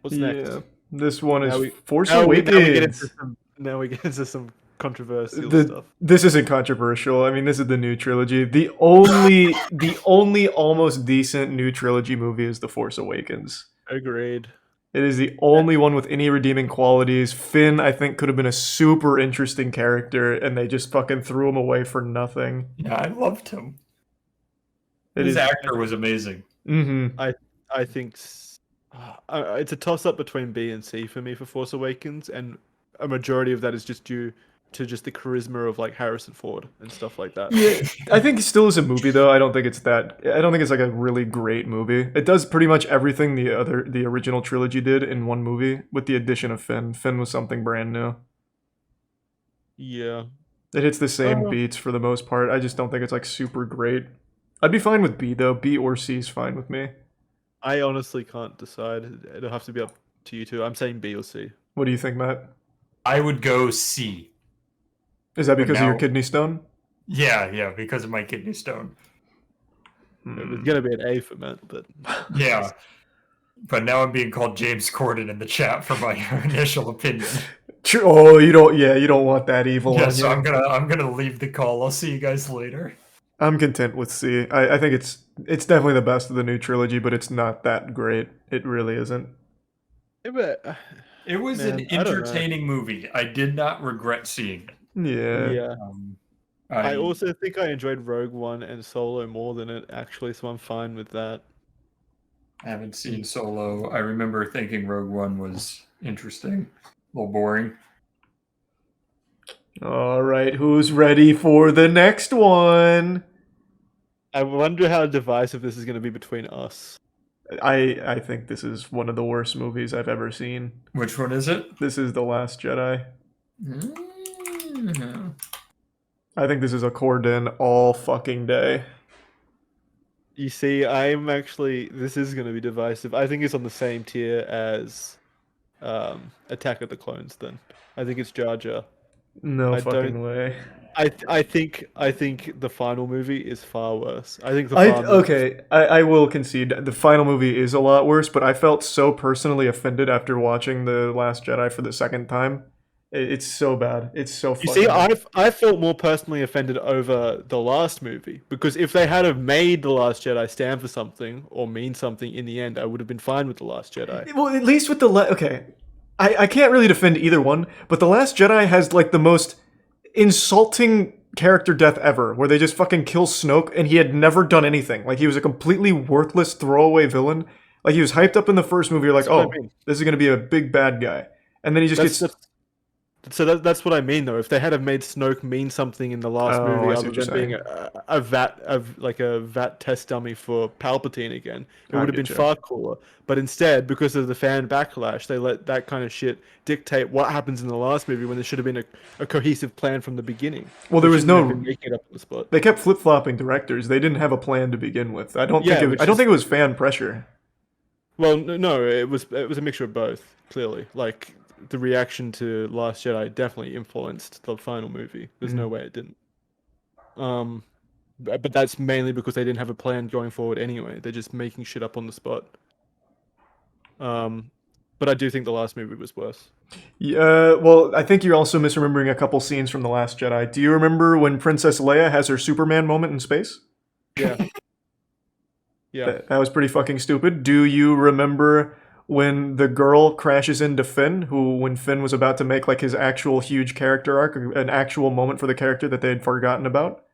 Speaker 20: What's next?
Speaker 2: This one is Force
Speaker 20: Now we
Speaker 2: Awakens.
Speaker 20: get into some controversial stuff.
Speaker 2: This isn't controversial. I mean, this is the new trilogy. The only almost decent new trilogy movie is The Force Awakens.
Speaker 20: Agreed.
Speaker 2: It is the only one with any redeeming qualities. Finn, I think, could have been a super interesting character, and they just fucking threw him away for nothing.
Speaker 3: Yeah, I loved him. His actor was amazing.
Speaker 2: Mm-hmm.
Speaker 20: I think it's a toss-up between B and C for me for Force Awakens, and a majority of that is just due to just the charisma of like Harrison Ford and stuff like that.
Speaker 2: Yeah, I think it still is a movie though. I don't think it's like a really great movie. It does pretty much everything the original trilogy did in one movie, with the addition of Finn. Finn was something brand new.
Speaker 20: Yeah.
Speaker 2: It hits the same beats for the most part. I just don't think it's like super great. I'd be fine with B though. B or C is fine with me.
Speaker 20: I honestly can't decide. It'll have to be up to you two. I'm saying B or C.
Speaker 2: What do you think, Matt?
Speaker 3: I would go C.
Speaker 2: Is that because of your kidney stone?
Speaker 3: Yeah, because of my kidney stone.
Speaker 20: It was gonna be an A for Matt, but
Speaker 3: yeah. But now I'm being called James Corden in the chat for my initial opinion.
Speaker 2: Oh, you don't want that evil.
Speaker 3: Yeah,
Speaker 2: on
Speaker 3: so
Speaker 2: you.
Speaker 3: I'm gonna leave the call. I'll see you guys later.
Speaker 2: I'm content with C. I think it's definitely the best of the new trilogy, but it's not that great. It really isn't.
Speaker 3: It was an entertaining movie. I did not regret seeing it.
Speaker 2: Yeah.
Speaker 20: I also think I enjoyed Rogue One and Solo more than it actually, so I'm fine with that.
Speaker 3: I haven't seen Solo. I remember thinking Rogue One was interesting, a little boring.
Speaker 2: All right, who's ready for the next one?
Speaker 20: I wonder how divisive this is going to be between us.
Speaker 2: I think this is one of the worst movies I've ever seen.
Speaker 3: Which one is it?
Speaker 2: This is The Last Jedi.
Speaker 3: Mm-hmm.
Speaker 2: I think this is a Corden all fucking day.
Speaker 20: You see, this is going to be divisive. I think it's on the same tier as Attack of the Clones then. I think it's Jar Jar.
Speaker 2: No fucking way.
Speaker 20: I think the final movie is far worse. I think
Speaker 2: I will concede the final movie is a lot worse, but I felt so personally offended after watching The Last Jedi for the second time. It's so bad. It's so fucking
Speaker 20: You see,
Speaker 2: bad.
Speaker 20: I felt more personally offended over the last movie, because if they had have made The Last Jedi stand for something or mean something in the end, I would have been fine with The Last Jedi.
Speaker 2: Well, at least with okay. I can't really defend either one, but The Last Jedi has like the most insulting character death ever, where they just fucking kill Snoke and he had never done anything. Like, he was a completely worthless throwaway villain. Like, he was hyped up in the first movie, you're like, oh, this is gonna be a big bad guy. And then he just gets...
Speaker 20: So that's what I mean, though. If they had have made Snoke mean something in the last movie, other than being a vat test dummy for Palpatine again, it would have been far cooler. But instead, because of the fan backlash, they let that kind of shit dictate what happens in the last movie when there should have been a cohesive plan from the beginning.
Speaker 2: Well, there was no.
Speaker 20: Making it up on the spot.
Speaker 2: They kept flip flopping directors. They didn't have a plan to begin with. I don't think it was fan pressure.
Speaker 20: Well, no, it was a mixture of both. Clearly, like, the reaction to Last Jedi definitely influenced the final movie. There's no way it didn't. But that's mainly because they didn't have a plan going forward anyway. They're just making shit up on the spot. But I do think the last movie was worse.
Speaker 2: Yeah, well, I think you're also misremembering a couple scenes from The Last Jedi. Do you remember when Princess Leia has her Superman moment in space?
Speaker 20: Yeah. Yeah.
Speaker 2: That was pretty fucking stupid. Do you remember when the girl crashes into Finn, when Finn was about to make like his actual huge character arc, an actual moment for the character that they had forgotten about?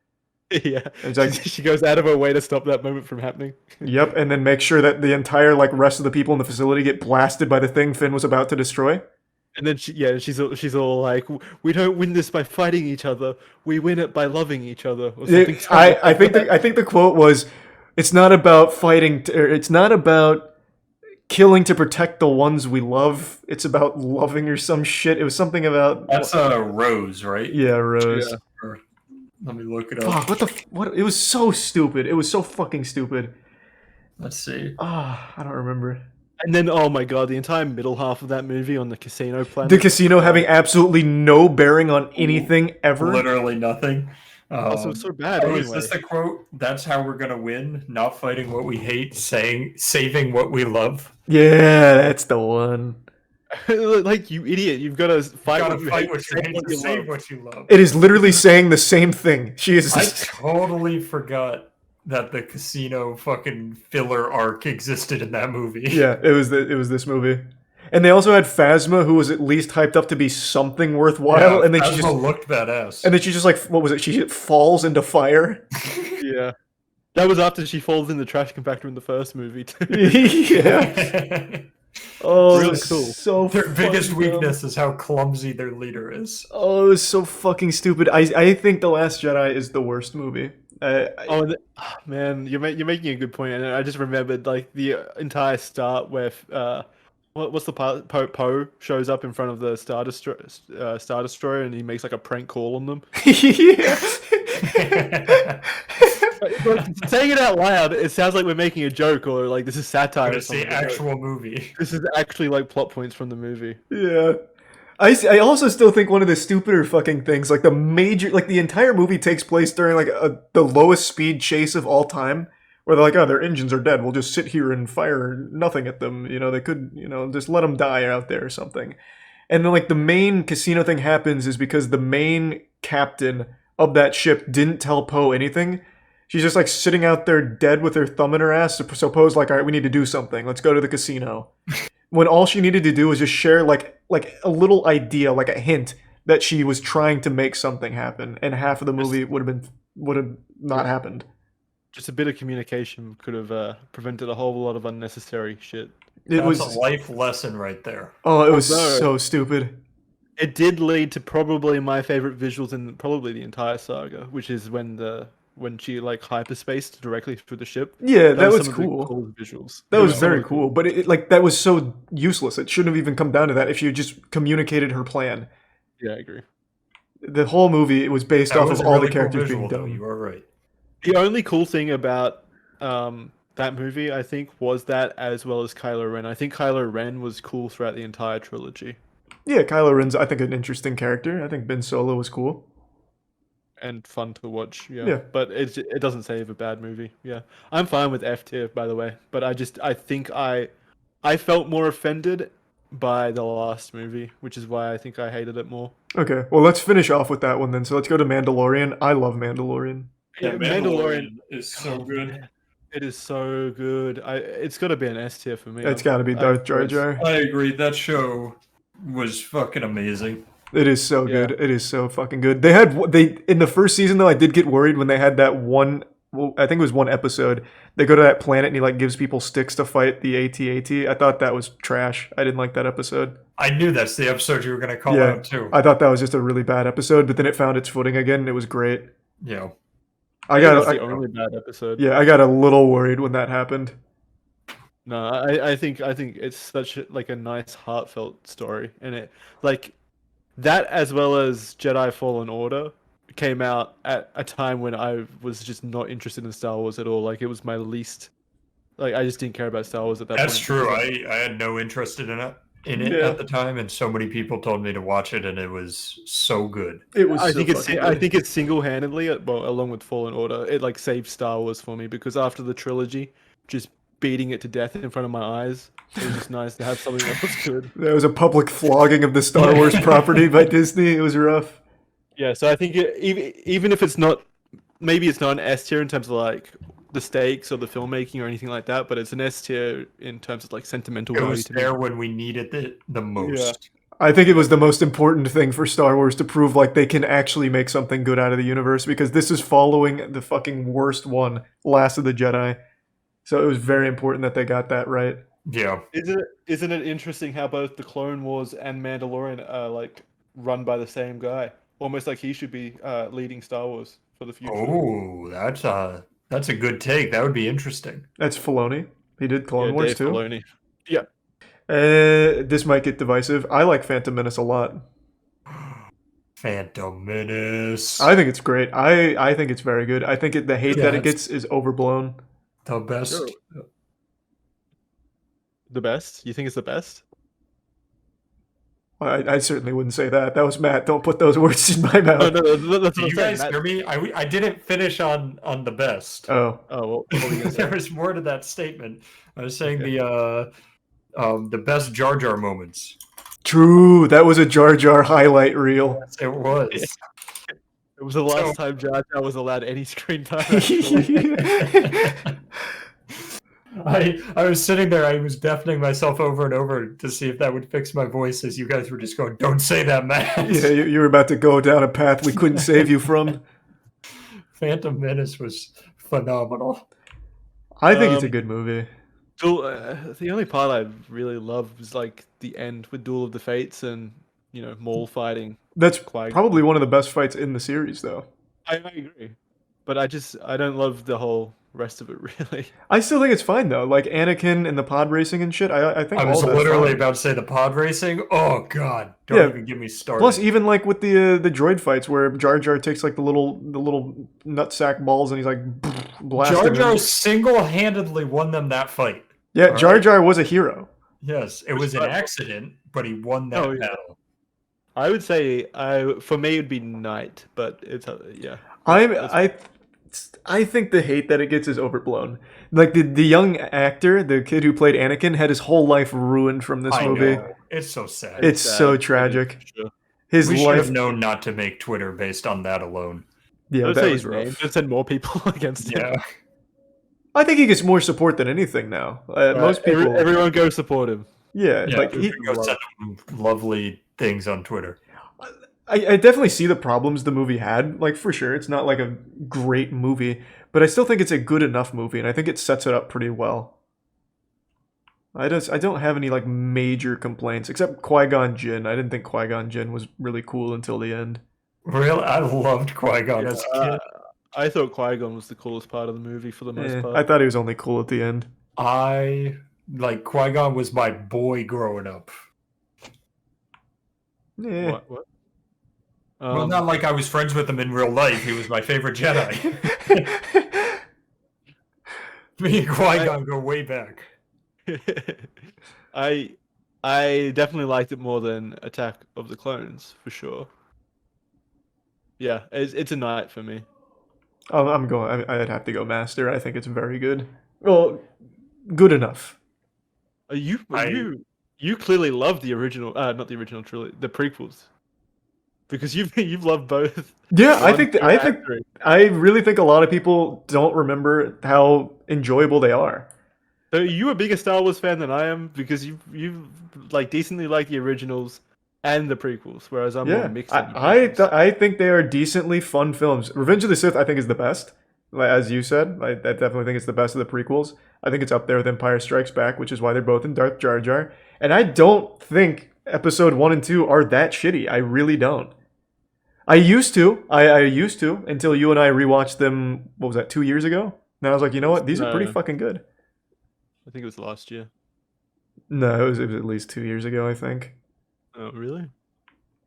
Speaker 20: Yeah,
Speaker 2: it's like,
Speaker 20: she goes out of her way to stop that moment from happening.
Speaker 2: Yep, and then make sure that the entire like rest of the people in the facility get blasted by the thing Finn was about to destroy.
Speaker 20: And then she's all like, "We don't win this by fighting each other. We win it by loving each other." Or something.
Speaker 2: I think the quote was, "It's not about fighting. It's not about killing to protect the ones we love. It's about loving," or some shit. It was something about.
Speaker 3: That's Rose, right?
Speaker 2: Yeah, Rose.
Speaker 3: Yeah. Let me look it up.
Speaker 2: Fuck, what? It was so stupid. It was so fucking stupid.
Speaker 3: Let's see.
Speaker 2: I don't remember.
Speaker 20: And then, oh my god, the entire middle half of that movie on the casino planet.
Speaker 2: The casino having absolutely no bearing on anything ever.
Speaker 3: Literally nothing.
Speaker 20: Also, so bad.
Speaker 3: Is this the quote? That's how we're gonna win. Not fighting what we hate, saving what we love.
Speaker 2: Yeah, that's the one.
Speaker 20: Like, you idiot! You've got to fight what you hate,
Speaker 3: save what you love.
Speaker 2: It is literally saying the same thing. She is.
Speaker 3: I totally forgot that the casino fucking filler arc existed in that movie.
Speaker 2: Yeah, it was this movie. And they also had Phasma, who was at least hyped up to be something worthwhile, and then
Speaker 3: Phasma
Speaker 2: she just
Speaker 3: looked badass.
Speaker 2: And then she just like, what was it? She falls into fire.
Speaker 20: Yeah, that was after she falls in the trash compactor in the first movie too.
Speaker 2: Yeah. Oh,
Speaker 20: really cool.
Speaker 2: So
Speaker 3: their biggest weakness is how clumsy their leader is.
Speaker 2: Oh, it was so fucking stupid. I think The Last Jedi is the worst movie.
Speaker 20: Man, you're making a good point, and I just remembered like the entire start where what's the part? Poe shows up in front of the Star Destroyer, and he makes like a prank call on them.
Speaker 2: Yeah.
Speaker 20: Saying it out loud, it sounds like we're making a joke or like this is satire.
Speaker 3: But it's the actual movie.
Speaker 20: This is actually like plot points from the movie.
Speaker 2: Yeah. I also still think one of the stupider fucking things, like the entire movie takes place during like the lowest speed chase of all time, where they're like, oh, their engines are dead. We'll just sit here and fire nothing at them. You know, they could, just let them die out there or something. And then like the main casino thing happens is because the main captain of that ship didn't tell Poe anything. She's just like sitting out there dead with her thumb in her ass. So Poe's like, all right, we need to do something. Let's go to the casino. When all she needed to do was just share like a little idea, like a hint that she was trying to make something happen, and half of the movie would have not happened.
Speaker 20: Just a bit of communication could have prevented a whole lot of unnecessary shit.
Speaker 3: That's a life lesson right there.
Speaker 2: Oh, it was
Speaker 20: Although-
Speaker 2: so stupid.
Speaker 20: It did lead to probably my favorite visuals in probably the entire saga, which is when she like hyperspaced directly through the ship.
Speaker 2: Yeah, that was
Speaker 20: some of the
Speaker 2: cool.
Speaker 20: coolest visuals.
Speaker 2: That
Speaker 20: It
Speaker 2: was
Speaker 20: some
Speaker 2: very
Speaker 20: of the
Speaker 2: cool, but like that was so useless. It shouldn't have even come down to that if she had just communicated her plan.
Speaker 20: Yeah, I agree.
Speaker 2: The whole movie was based
Speaker 3: That
Speaker 2: off
Speaker 3: was
Speaker 2: of
Speaker 3: a
Speaker 2: all
Speaker 3: really
Speaker 2: the
Speaker 3: cool
Speaker 2: characters
Speaker 3: visual,
Speaker 2: being
Speaker 3: though,
Speaker 2: dumb.
Speaker 3: You are right.
Speaker 20: The only cool thing about that movie, I think, was that as well as Kylo Ren. I think Kylo Ren was cool throughout the entire trilogy.
Speaker 2: Yeah, Kylo Ren's I think an interesting character. I think Ben Solo was cool.
Speaker 20: And fun to watch, yeah.
Speaker 2: Yeah.
Speaker 20: But it doesn't save a bad movie, yeah. I'm fine with F tier, by the way. But I think I felt more offended by the last movie, which is why I think I hated it more.
Speaker 2: Okay, well let's finish off with that one then. So let's go to Mandalorian. I love Mandalorian.
Speaker 3: Yeah,
Speaker 20: Mandalorian
Speaker 3: is so good.
Speaker 20: It is so good. It's got to be an S tier for me.
Speaker 2: It's got to be Darth Jar Jar.
Speaker 3: I agree. That show was fucking amazing.
Speaker 2: It is so good. It is so fucking good. They in the first season though, I did get worried when they had that one. Well, I think it was one episode. They go to that planet and he like gives people sticks to fight the AT-AT. I thought that was trash. I didn't like that episode.
Speaker 3: I knew that's the episode you were going to call
Speaker 2: Yeah,
Speaker 3: out too.
Speaker 2: I thought that was just a really bad episode, but then it found its footing again and it was great.
Speaker 3: Yeah.
Speaker 2: I
Speaker 20: That's
Speaker 2: got
Speaker 20: the only bad episode.
Speaker 2: Yeah, I got a little worried when that happened.
Speaker 20: No, I think it's such like a nice heartfelt story, and it like that as well as Jedi Fallen Order came out at a time when I was just not interested in Star Wars at all. Like it was my least, like I just didn't care about Star Wars at that point.
Speaker 3: That's true. I had no interest in it
Speaker 20: Yeah.
Speaker 3: at the time, and so many people told me to watch it, and it was so good.
Speaker 2: It was.
Speaker 20: I think it's single-handedly, well, along with Fallen Order, it like saved Star Wars for me because after the trilogy, just beating it to death in front of my eyes, it was just nice to have something that was good.
Speaker 2: There was a public flogging of the Star Wars property by Disney. It was rough.
Speaker 20: Yeah, so I think even if it's not, maybe it's not an S tier in terms of like the stakes or the filmmaking or anything like that, but it's an S tier in terms of like sentimental
Speaker 3: It
Speaker 20: value
Speaker 3: was
Speaker 20: to me.
Speaker 3: there when we needed it the most.
Speaker 2: I think it was the most important thing for Star Wars to prove like they can actually make something good out of the universe because this is following the fucking worst one, Last of the Jedi. So it was very important that they got that right.
Speaker 3: Yeah.
Speaker 20: Isn't it interesting how both the Clone Wars and Mandalorian are like run by the same guy? Almost like he should be leading Star Wars for the future.
Speaker 3: Oh, that's a good take. That would be interesting.
Speaker 2: That's Filoni. He did Clone Wars
Speaker 20: Dave
Speaker 2: too.
Speaker 20: Filoni. Yeah.
Speaker 2: This might get divisive. I like Phantom Menace a lot.
Speaker 3: Phantom Menace.
Speaker 2: I think it's great. I think it's very good. I think the hate
Speaker 3: Yeah,
Speaker 2: that it
Speaker 3: it's-
Speaker 2: gets is overblown.
Speaker 3: The best.
Speaker 20: The best? You think it's the best?
Speaker 2: I certainly wouldn't say that. That was Matt. Don't put those words in my mouth.
Speaker 20: No, that's
Speaker 3: Did
Speaker 20: what
Speaker 3: you
Speaker 20: I'm
Speaker 3: guys
Speaker 20: saying.
Speaker 3: hear me? I didn't finish on the best.
Speaker 2: Oh.
Speaker 20: What were you gonna say?
Speaker 3: There was more to that statement. I was saying the best Jar Jar moments.
Speaker 2: True. That was a Jar Jar highlight reel.
Speaker 3: Yes, it was.
Speaker 20: It was the last time Jar Jar was allowed any screen time.
Speaker 3: I was sitting there. I was deafening myself over and over to see if that would fix my voice as you guys were just going, "Don't say that, Matt."
Speaker 2: Yeah, you were about to go down a path we couldn't save you from.
Speaker 3: Phantom Menace was phenomenal.
Speaker 2: I think it's a good movie.
Speaker 20: The only part I really love was like the end with Duel of the Fates and Maul fighting.
Speaker 2: That's
Speaker 20: Qui-Gon.
Speaker 2: probably one of the best fights in the series, though.
Speaker 20: I agree, but I don't love the whole rest of it really.
Speaker 2: I still think it's fine though. Like Anakin and the pod racing and shit. I think
Speaker 3: I was
Speaker 2: all that's
Speaker 3: literally
Speaker 2: fine.
Speaker 3: about to say the pod racing. Oh God! Don't even get me started.
Speaker 2: Plus, even like with the droid fights where Jar Jar takes like the little nutsack balls and he's like blasting
Speaker 3: Jar Jar
Speaker 2: them.
Speaker 3: single-handedly won them that fight.
Speaker 2: Yeah,
Speaker 3: All
Speaker 2: Jar
Speaker 3: right?
Speaker 2: Jar was a hero.
Speaker 3: Yes, it was an accident, but he won that
Speaker 20: Oh, yeah.
Speaker 3: battle.
Speaker 20: I would say for me it'd be Knight, but it's yeah.
Speaker 2: I think the hate that it gets is overblown. Like the young actor, the kid who played Anakin, had his whole life ruined from this
Speaker 3: I
Speaker 2: movie.
Speaker 3: know. It's so sad.
Speaker 2: It's so tragic. His
Speaker 3: We should
Speaker 2: life.
Speaker 3: have known not to make Twitter based on that alone.
Speaker 2: Yeah,
Speaker 20: Don't
Speaker 2: that
Speaker 20: say
Speaker 2: was
Speaker 20: his name.
Speaker 2: rough.
Speaker 20: Don't send more people against him.
Speaker 3: Yeah.
Speaker 2: I think he gets more support than anything now. Most people.
Speaker 20: Everyone go support him.
Speaker 2: Yeah,
Speaker 3: Yeah,
Speaker 2: like
Speaker 3: we can go send him lovely things on Twitter.
Speaker 2: I definitely see the problems the movie had. Like for sure, it's not like a great movie,
Speaker 1: but I still think it's a good enough movie, and I think it sets it up pretty well. I don't have any like major complaints except Qui-Gon Jinn. I didn't think Qui-Gon Jinn was really cool until the end.
Speaker 3: Really, I loved Qui-Gon as a kid.
Speaker 20: I thought Qui-Gon was the coolest part of the movie for the most part.
Speaker 1: I thought he was only cool at the end.
Speaker 3: Qui-Gon was my boy growing up.
Speaker 1: Yeah.
Speaker 20: What?
Speaker 3: Well, not like I was friends with him in real life. He was my favorite Jedi. Me and Qui-Gon go way back.
Speaker 20: I definitely liked it more than Attack of the Clones for sure. Yeah, it's a night for me.
Speaker 1: I'd have to go Master. I think it's very good. Well, good enough.
Speaker 20: You clearly love the original, not the original trilogy, the prequels, because you've loved both.
Speaker 1: Yeah, I really think a lot of people don't remember how enjoyable they are.
Speaker 20: So you a bigger Star Wars fan than I am because you like decently like the originals and the prequels, whereas I'm more mixed.
Speaker 1: I think they are decently fun films. Revenge of the Sith, I think, is the best. As you said, I definitely think it's the best of the prequels. I think it's up there with Empire Strikes Back, which is why they're both in Darth Jar Jar. And I don't think Episode 1 and 2 are that shitty. I really don't. I used to until you and I rewatched them. What was that? 2 years ago. And I was like, you know what? These are pretty fucking good.
Speaker 20: I think it was last year.
Speaker 1: No, it was at least 2 years ago, I think.
Speaker 20: Oh, really?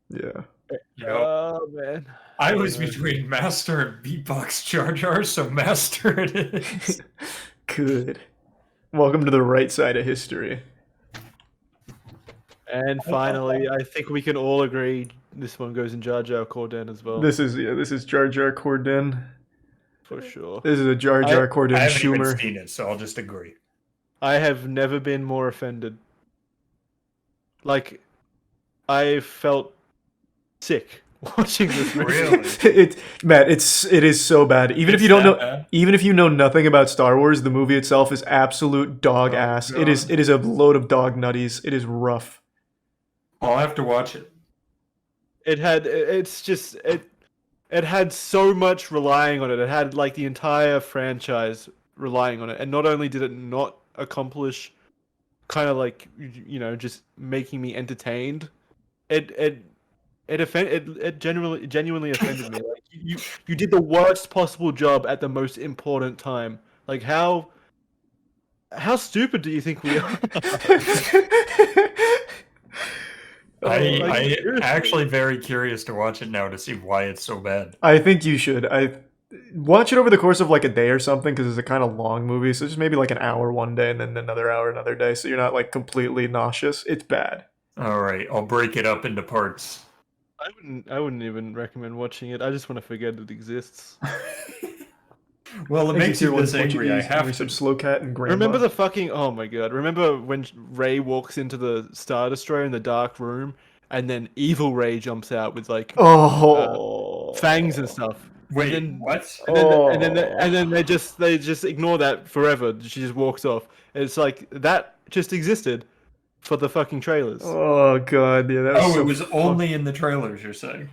Speaker 1: Yeah.
Speaker 20: Oh, man.
Speaker 3: I was between Master and Beatbox Jar Jar, so Master it is.
Speaker 1: Good. Welcome to the right side of history.
Speaker 20: And finally, I think we can all agree this one goes in Jar Jar Corden as well.
Speaker 1: This is Jar Jar Corden.
Speaker 20: For sure.
Speaker 1: This is a Jar Jar Corden
Speaker 3: I haven't
Speaker 1: Schumer.
Speaker 3: even seen it, so I'll just agree.
Speaker 20: I have never been more offended. Like, I felt sick watching this movie.
Speaker 3: Really?
Speaker 1: Matt, it is so bad. Even if you don't know, even if you know nothing about Star Wars, the movie itself is absolute dog ass.
Speaker 3: God.
Speaker 1: It is a load of dog nutties. It is rough.
Speaker 3: I'll have to watch it.
Speaker 20: It had so much relying on it. It had like the entire franchise relying on it, and not only did it not accomplish kind of like, you know, just making me entertained, it genuinely offended me. Like you did the worst possible job at the most important time. Like how stupid do you think we are?
Speaker 3: I'm actually very curious to watch it now to see why it's so bad.
Speaker 1: I think you should. I watch it over the course of like a day or something, because it's a kind of long movie. So just maybe like an hour one day and then another hour another day, so you're not like completely nauseous. It's bad.
Speaker 3: All right, I'll break it up into parts.
Speaker 20: I wouldn't even recommend watching it. I just want to forget it exists.
Speaker 3: Well, it makes you this angry. I have
Speaker 1: some slow cat and grandma.
Speaker 20: Remember the fucking, oh my god, remember when Rey walks into the Star Destroyer in the dark room and then evil Rey jumps out with like fangs and stuff.
Speaker 3: Wait,
Speaker 20: and then,
Speaker 3: what?
Speaker 20: And then they just ignore that forever. She just walks off. And it's like that just existed for the fucking trailers.
Speaker 1: Oh god, yeah, that was so
Speaker 3: it was only in the trailers, you're saying?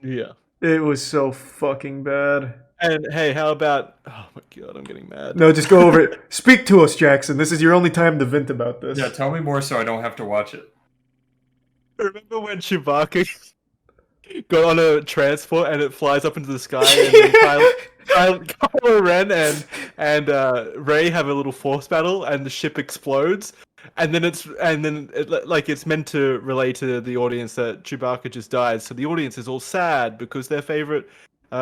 Speaker 20: Yeah.
Speaker 1: It was so fucking bad.
Speaker 20: And hey, how about... Oh my god, I'm getting mad.
Speaker 1: No, just go over it. Speak to us, Jackson. This is your only time to vent about this.
Speaker 3: Yeah, tell me more so I don't have to watch it.
Speaker 20: Remember when Chewbacca got on a transport and it flies up into the sky and then Kylo Ren and Rey have a little force battle and the ship explodes? And then it's meant to relay to the audience that Chewbacca just died, so the audience is all sad because their favorite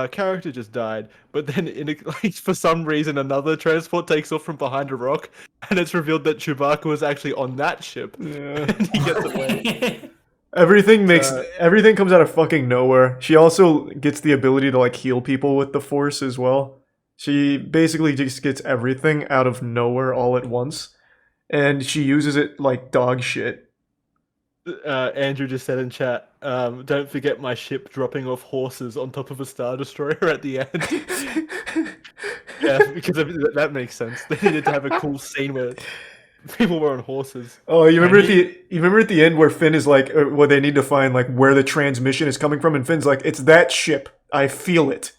Speaker 20: character just died. But then, for some reason, another transport takes off from behind a rock, and it's revealed that Chewbacca was actually on that ship.
Speaker 1: Yeah.
Speaker 20: And he gets away.
Speaker 1: Everything comes out of fucking nowhere. She also gets the ability to like heal people with the Force as well. She basically just gets everything out of nowhere all at once. And she uses it like dog shit.
Speaker 20: Andrew just said in chat, don't forget my ship dropping off horses on top of a Star Destroyer at the end. Yeah, because that makes sense. They needed to have a cool scene where people were on horses.
Speaker 1: Oh, you remember at the end where Finn is like, where they need to find like where the transmission is coming from, and Finn's like, it's that ship. I feel it.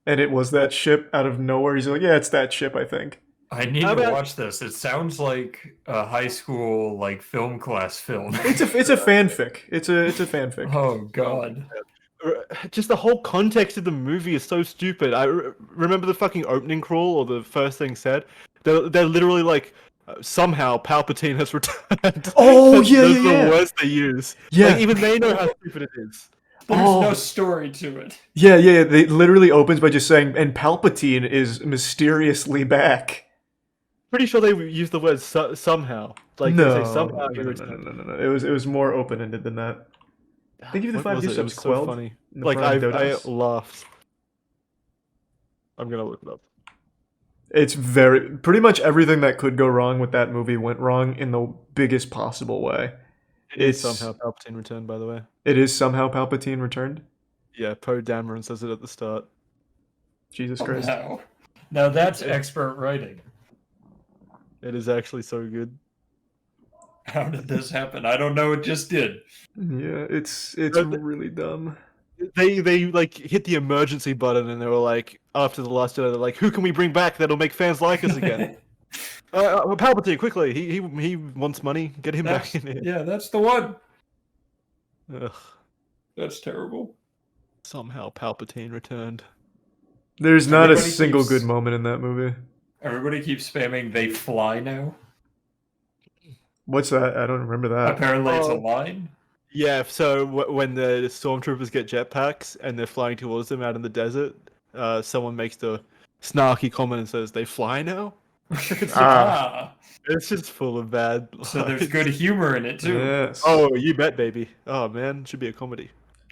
Speaker 2: and it was that ship out of nowhere. He's like, yeah, it's that ship, I think.
Speaker 3: I need
Speaker 20: How
Speaker 3: to
Speaker 20: about-
Speaker 3: watch this. It sounds like a high school like film class film.
Speaker 2: It's a fanfic. It's a fanfic.
Speaker 3: Oh god.
Speaker 20: Just the whole context of the movie is so stupid. I remember the fucking opening crawl or the first thing said. They're literally like, somehow Palpatine has returned.
Speaker 2: Oh,
Speaker 20: That's
Speaker 2: yeah.
Speaker 20: the words they use.
Speaker 2: Yeah.
Speaker 20: Like, even they know how stupid it is.
Speaker 3: There's
Speaker 2: Oh.
Speaker 3: no story to it.
Speaker 2: Yeah. They literally opens by just saying, and Palpatine is mysteriously back.
Speaker 20: Pretty sure they use the word somehow. Like
Speaker 2: No,
Speaker 20: they say somehow.
Speaker 2: no. It was more open ended than that. I think even the
Speaker 20: What
Speaker 2: 5
Speaker 20: was it? It
Speaker 2: subs
Speaker 20: was so
Speaker 2: quelled.
Speaker 20: funny.
Speaker 2: in the
Speaker 20: Like
Speaker 2: Prime
Speaker 20: I
Speaker 2: Dodos.
Speaker 20: laughed. I'm gonna look it up.
Speaker 2: It's pretty much everything that could go wrong with that movie went wrong in the biggest possible way.
Speaker 20: It's somehow Palpatine returned, by the way.
Speaker 2: It is somehow Palpatine returned.
Speaker 20: Yeah, Poe Dameron says it at the start.
Speaker 2: Jesus Christ.
Speaker 3: Wow. Now that's expert writing.
Speaker 20: It is actually so good.
Speaker 3: How did this happen? I don't know. It just did.
Speaker 2: Yeah, it's really dumb.
Speaker 20: They like hit the emergency button and they were like, after the last Jedi, they're like, who can we bring back that'll make fans like us again? Palpatine, quickly! He wants money. Get him back in here.
Speaker 3: Yeah, that's the one.
Speaker 20: Ugh.
Speaker 3: That's terrible.
Speaker 20: Somehow Palpatine returned.
Speaker 2: There's not a
Speaker 3: Everybody
Speaker 2: single
Speaker 3: keeps-
Speaker 2: good moment in that movie.
Speaker 3: Everybody keeps spamming they fly now.
Speaker 2: What's that? I don't remember that.
Speaker 3: Apparently it's a line.
Speaker 20: Yeah, so when the stormtroopers get jetpacks and they're flying towards them out in the desert, someone makes the snarky comment and says, "They fly now." It's just full of bad.
Speaker 3: So there's
Speaker 20: lines.
Speaker 3: good humor in it too.
Speaker 2: Yes.
Speaker 20: Oh, you bet, baby. Oh man, should be a comedy.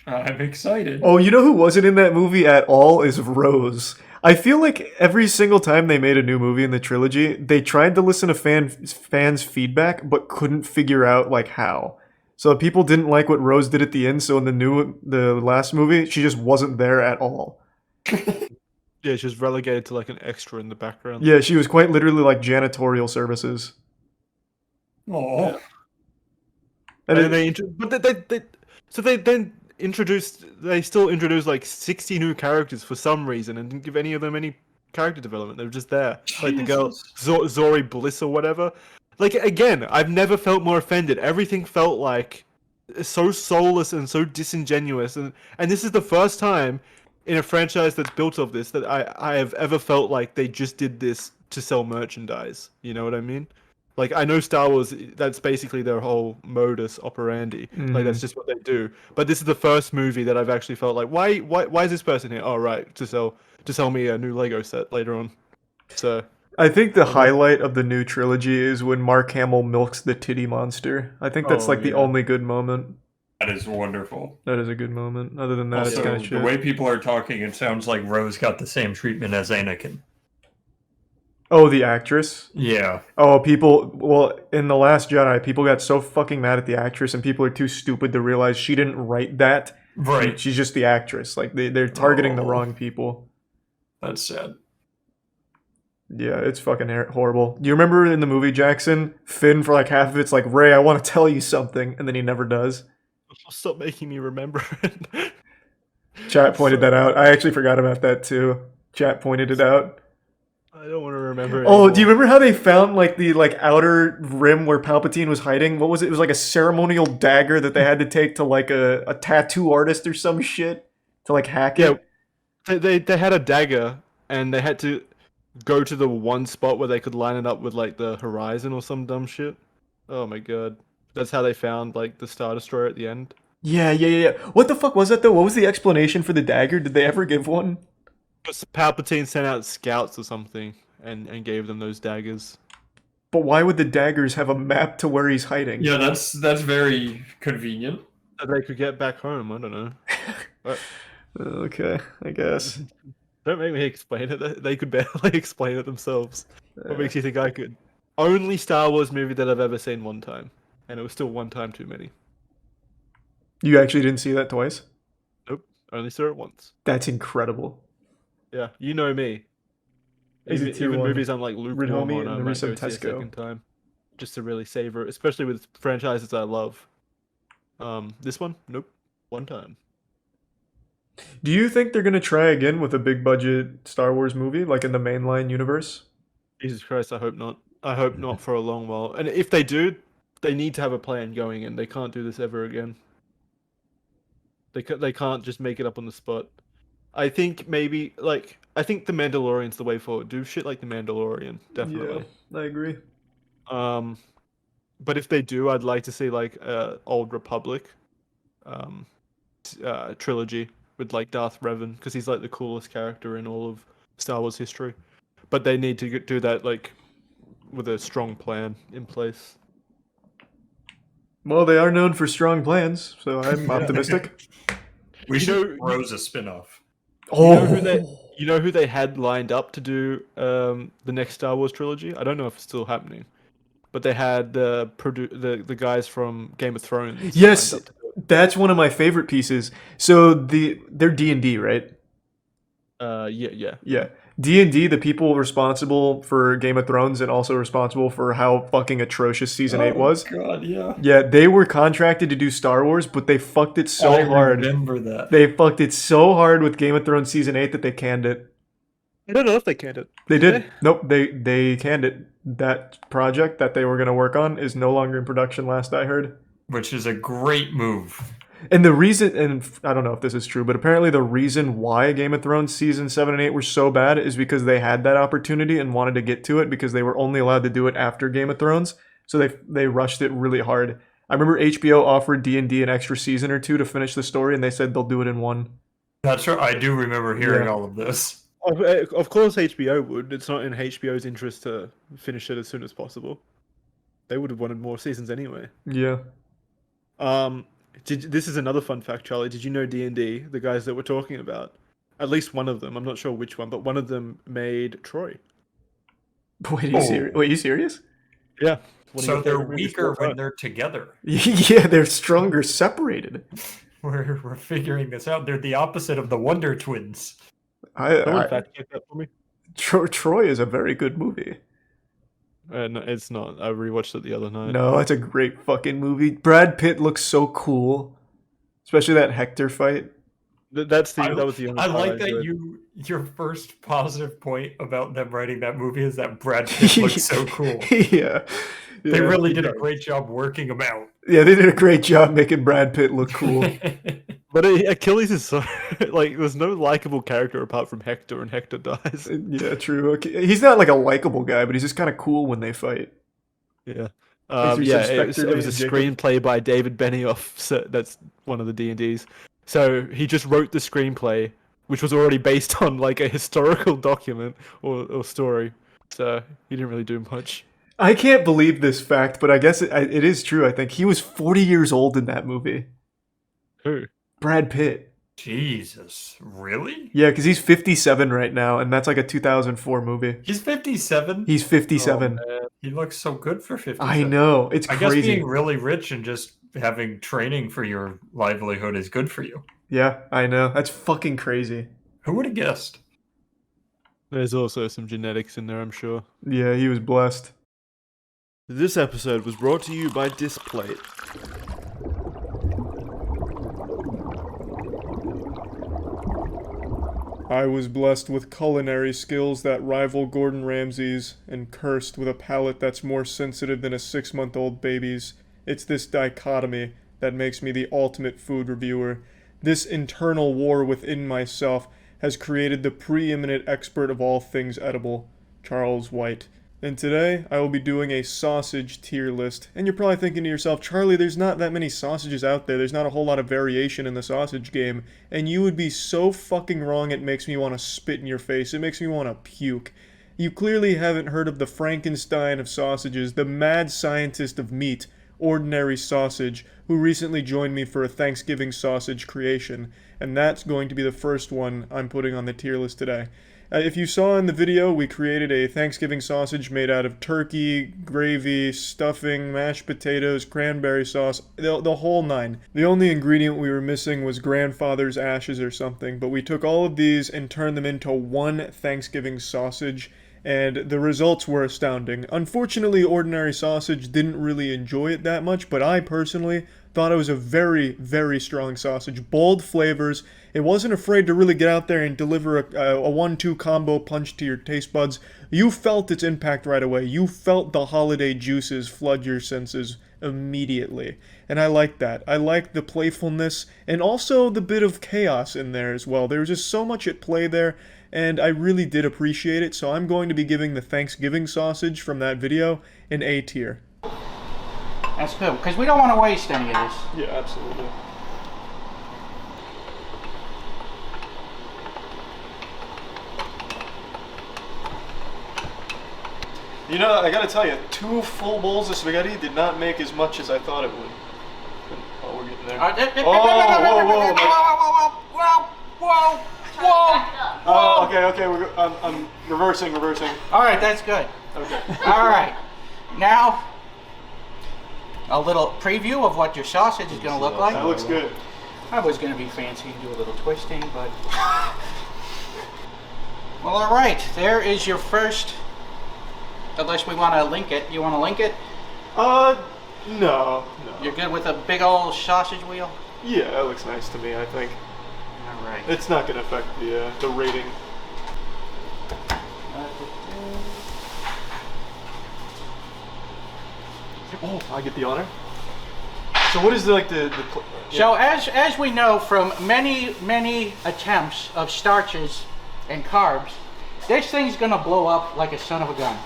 Speaker 3: I'm excited.
Speaker 2: Oh, you know who wasn't in that movie at all is Rose. I feel like every single time they made a new movie in the trilogy, they tried to listen to fans' feedback, but couldn't figure out like how. So people didn't like what Rose did at the end. So in the last movie, she just wasn't there at all.
Speaker 20: Yeah, she's relegated to like an extra in the background.
Speaker 2: Yeah, she was quite literally like janitorial services.
Speaker 3: Oh.
Speaker 2: And
Speaker 20: And they then they still introduced like 60 new characters for some reason and didn't give any of them any character development. They were just there. Like the girl Zori Bliss or whatever. Like again, I've never felt more offended. Everything felt like so soulless and so disingenuous, and this is the first time in a franchise that's built of this that I have ever felt like they just did this to sell merchandise. You know what I mean? Like, I know Star Wars, that's basically their whole modus operandi. Like, that's just what they do. But this is the first movie that I've actually felt like, why is this person here? Oh, right, to sell me a new Lego set later on. So
Speaker 2: I think the highlight of the new trilogy is when Mark Hamill milks the titty monster. I think that's
Speaker 20: Oh,
Speaker 2: like the
Speaker 20: yeah.
Speaker 2: only good moment.
Speaker 3: That is wonderful.
Speaker 2: That is a good moment. Other than that,
Speaker 3: Also,
Speaker 2: it's kind of
Speaker 3: the
Speaker 2: shit.
Speaker 3: way people are talking, it sounds like Rose got the same treatment as Anakin.
Speaker 2: Oh, the actress?
Speaker 3: Yeah.
Speaker 2: Oh, well, in The Last Jedi, people got so fucking mad at the actress, and people are too stupid to realize she didn't write that.
Speaker 3: Right.
Speaker 2: She's just the actress. Like, they're targeting the wrong people.
Speaker 3: That's sad.
Speaker 2: Yeah, it's fucking horrible. Do you remember in the movie, Jackson, Finn, for like half of it's like, Ray, I want to tell you something, and then he never does?
Speaker 20: stop making me remember it.
Speaker 2: Chat pointed that out. I actually forgot about that, too. Chat pointed it out.
Speaker 20: I don't want to remember it.
Speaker 2: Oh,
Speaker 20: anymore.
Speaker 2: do you remember how they found like the outer rim where Palpatine was hiding? What was it? It was like a ceremonial dagger that they had to take to like a tattoo artist or some shit to like hack it.
Speaker 20: They had a dagger and they had to go to the one spot where they could line it up with like the horizon or some dumb shit. Oh my god. That's how they found like the Star Destroyer at the end.
Speaker 2: Yeah. What the fuck was that though? What was the explanation for the dagger? Did they ever give one?
Speaker 20: Palpatine sent out scouts or something and gave them those daggers.
Speaker 2: But why would the daggers have a map to where he's hiding?
Speaker 3: Yeah, that's very convenient.
Speaker 20: So they could get back home, I don't know. But,
Speaker 2: okay, I guess.
Speaker 20: don't make me explain it. They could barely explain it themselves. What makes you think I could? Only Star Wars movie that I've ever seen one time. And it was still one time too many.
Speaker 2: You actually didn't see that twice?
Speaker 20: Nope. Only saw it once.
Speaker 2: That's incredible.
Speaker 20: Yeah, you know me.
Speaker 2: Easy tier
Speaker 20: Even
Speaker 2: one.
Speaker 20: movies I'm like lukewarm
Speaker 2: Rinhomi
Speaker 20: on, I
Speaker 2: and the
Speaker 20: might
Speaker 2: recent
Speaker 20: go see a
Speaker 2: Tesco.
Speaker 20: second time. Just to really savor it, especially with franchises I love. This one? Nope. One time.
Speaker 2: Do you think they're gonna try again with a big budget Star Wars movie, like in the mainline universe?
Speaker 20: Jesus Christ, I hope not. I hope not for a long while. And if they do, they need to have a plan going in. They can't do this ever again. They can't just make it up on the spot. I think maybe I think the Mandalorian's the way forward. Do shit like the Mandalorian, definitely.
Speaker 2: Yeah, I agree.
Speaker 20: But if they do, I'd like to see like Old Republic, trilogy with like Darth Revan because he's like the coolest character in all of Star Wars history. But they need to do that like with a strong plan in place.
Speaker 2: Well, they are known for strong plans, so I'm optimistic.
Speaker 3: We should propose a spin-off.
Speaker 20: You know who they had lined up to do the next Star Wars trilogy? I don't know if it's still happening, but they had the guys from Game of Thrones.
Speaker 2: Yes, that's one of my favorite pieces. So they're D&D, right?
Speaker 20: Yeah.
Speaker 2: D&D, the people responsible for Game of Thrones and also responsible for how fucking atrocious Season 8 was.
Speaker 3: Oh, God, yeah.
Speaker 2: Yeah, they were contracted to do Star Wars, but they fucked it so hard.
Speaker 3: I remember that.
Speaker 2: They fucked it so hard with Game of Thrones Season 8 that they canned it.
Speaker 20: I don't know if they canned it.
Speaker 2: They did. Nope, they canned it. That project that they were going to work on is no longer in production, last I heard.
Speaker 3: Which is a great move.
Speaker 2: And the reason, and I don't know if this is true, but apparently the reason why Game of Thrones season 7 and 8 were so bad is because they had that opportunity and wanted to get to it because they were only allowed to do it after Game of Thrones. So they rushed it really hard. I remember HBO offered D&D an extra season or two to finish the story, and they said they'll do it in one.
Speaker 3: That's right. I do remember hearing all of this.
Speaker 20: Of course HBO would. It's not in HBO's interest to finish it as soon as possible. They would have wanted more seasons anyway.
Speaker 2: Yeah.
Speaker 20: This is another fun fact, Charlie. Did you know D&D, the guys that we're talking about? At least one of them. I'm not sure which one, but one of them made Troy.
Speaker 2: Wait, are you serious?
Speaker 20: Yeah.
Speaker 3: So they're weaker when they're together.
Speaker 2: Yeah, they're stronger separated.
Speaker 3: We're figuring this out. They're the opposite of the Wonder Twins.
Speaker 20: Fact check that for me.
Speaker 2: Troy is a very good movie.
Speaker 20: No, it's not. I rewatched it the other night.
Speaker 2: No, it's a great fucking movie. Brad Pitt looks so cool, especially that Hector fight.
Speaker 20: That was the only.
Speaker 3: I like that your first positive point about them writing that movie is that Brad Pitt looks so cool.
Speaker 2: Yeah.
Speaker 3: They really did a great job working him out.
Speaker 2: Yeah, they did a great job making Brad Pitt look cool.
Speaker 20: But Achilles is so like there's no likable character apart from Hector, and Hector dies.
Speaker 2: Yeah, true. He's not like a likable guy, but he's just kind of cool when they fight.
Speaker 20: Yeah. It was a screenplay by David Benioff. So that's one of the D&Ds. So he just wrote the screenplay, which was already based on like a historical document or story. So he didn't really do much.
Speaker 2: I can't believe this fact, but I guess it is true. I think he was 40 years old in that movie.
Speaker 20: Who?
Speaker 2: Brad Pitt.
Speaker 3: Jesus, really?
Speaker 2: Yeah, because he's 57 right now, and that's like a 2004 movie.
Speaker 3: He's 57?
Speaker 2: He's 57.
Speaker 3: Oh, he looks so good for 57.
Speaker 2: I know, it's crazy.
Speaker 3: I guess being really rich and just having training for your livelihood is good for you.
Speaker 2: Yeah, I know. That's fucking crazy.
Speaker 3: Who would have guessed?
Speaker 20: There's also some genetics in there, I'm sure.
Speaker 2: Yeah, he was blessed.
Speaker 1: This episode was brought to you by Displate. I was blessed with culinary skills that rival Gordon Ramsay's and cursed with a palate that's more sensitive than a 6-month-old baby's. It's this dichotomy that makes me the ultimate food reviewer. This internal war within myself has created the preeminent expert of all things edible, Charles White. And today, I will be doing a sausage tier list. And you're probably thinking to yourself, Charlie, there's not that many sausages out there. There's not a whole lot of variation in the sausage game. And you would be so fucking wrong, it makes me want to spit in your face. It makes me want to puke. You clearly haven't heard of the Frankenstein of sausages, the mad scientist of meat, Ordinary Sausage, who recently joined me for a Thanksgiving sausage creation. And that's going to be the first one I'm putting on the tier list today. If you saw in the video, we created a Thanksgiving sausage made out of turkey, gravy, stuffing, mashed potatoes, cranberry sauce, the whole nine. The only ingredient we were missing was grandfather's ashes or something, but we took all of these and turned them into one Thanksgiving sausage, and the results were astounding. Unfortunately, Ordinary Sausage didn't really enjoy it that much, but I personally Thought it was a very, very strong sausage. Bold flavors. It wasn't afraid to really get out there and deliver a 1-2 combo punch to your taste buds. You felt its impact right away. You felt the holiday juices flood your senses immediately. And I like that. I like the playfulness and also the bit of chaos in there as well. There was just so much at play there, and I really did appreciate it. So I'm going to be giving the Thanksgiving sausage from that video an A tier.
Speaker 21: That's good, because we don't want to waste any of this.
Speaker 1: Yeah, absolutely. You know, I gotta tell you, 2 full bowls of spaghetti did not make as much as I thought it would. Oh, we're getting there.
Speaker 21: Whoa!
Speaker 1: Oh, okay, I'm reversing.
Speaker 21: All right, that's good.
Speaker 1: Okay.
Speaker 21: All right. Now, a little preview of what your sausage is going to look like.
Speaker 1: That looks good.
Speaker 21: I was going to be fancy and do a little twisting, but... Well, all right. There is your first... Unless we want to link it. You want to link it?
Speaker 1: No.
Speaker 21: You're good with a big old sausage wheel?
Speaker 1: Yeah, that looks nice to me, I think.
Speaker 21: All right.
Speaker 1: It's not going to affect the rating. Oh, I get the honor. So what is the
Speaker 21: So as we know from many attempts of starches and carbs, this thing's gonna blow up like a son of a gun.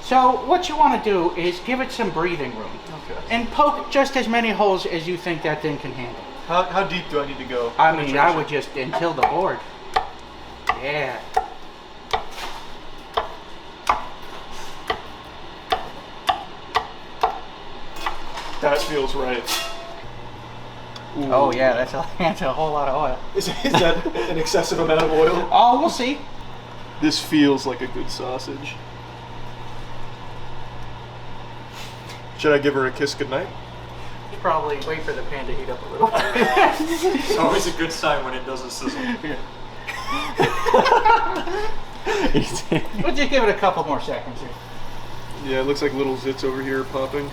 Speaker 21: So what you want to do is give it some breathing room.
Speaker 1: Okay.
Speaker 21: And poke just as many holes as you think that thing can handle.
Speaker 1: How deep do I need to go?
Speaker 21: I mean, I would just until the board. Yeah.
Speaker 1: That feels right. Ooh.
Speaker 21: Oh yeah, that's a whole lot of oil.
Speaker 1: Is that an excessive amount of oil?
Speaker 21: Oh, we'll see.
Speaker 1: This feels like a good sausage. Should I give her a kiss goodnight?
Speaker 21: Probably wait for the pan to heat up a little.
Speaker 3: It's always a good sign when it doesn't sizzle.
Speaker 21: We'll just give it a couple more seconds here.
Speaker 1: Yeah, it looks like little zits over here popping.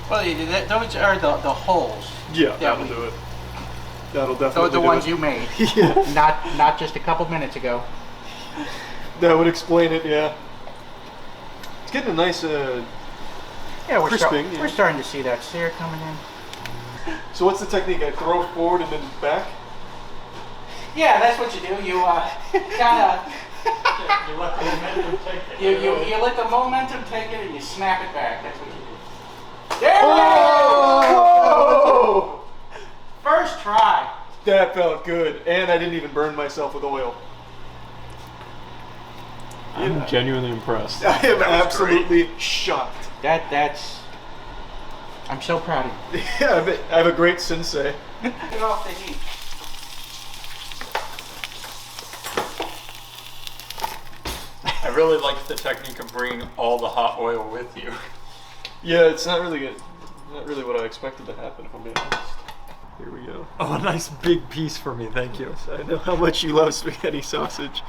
Speaker 21: Well, those are the holes.
Speaker 1: Yeah, that'll do it. That'll definitely
Speaker 21: Those are the ones you made.
Speaker 1: Yeah.
Speaker 21: Not just a couple minutes ago.
Speaker 1: That would explain it, yeah. It's getting a nice
Speaker 21: yeah,
Speaker 1: crisping.
Speaker 21: We're starting to see that sear coming in.
Speaker 1: So what's the technique? I throw forward and then back?
Speaker 21: Yeah, that's what you do. You kind of...
Speaker 3: You let the momentum take it.
Speaker 21: You let the momentum take it and you snap it back. That's what you do. There
Speaker 1: Oh!
Speaker 21: First try.
Speaker 1: That felt good, and I didn't even burn myself with oil.
Speaker 4: I'm genuinely impressed.
Speaker 1: I am absolutely shocked.
Speaker 21: That's... I'm so proud of you.
Speaker 1: Yeah, I have a great sensei.
Speaker 21: Get off the heat.
Speaker 3: I really like the technique of bringing all the hot oil with you.
Speaker 1: Yeah, it's not really good. Not really what I expected to happen, if I'm being honest. Here we go.
Speaker 3: Oh, a nice big piece for me, thank you.
Speaker 1: I know how much you love spaghetti sausage.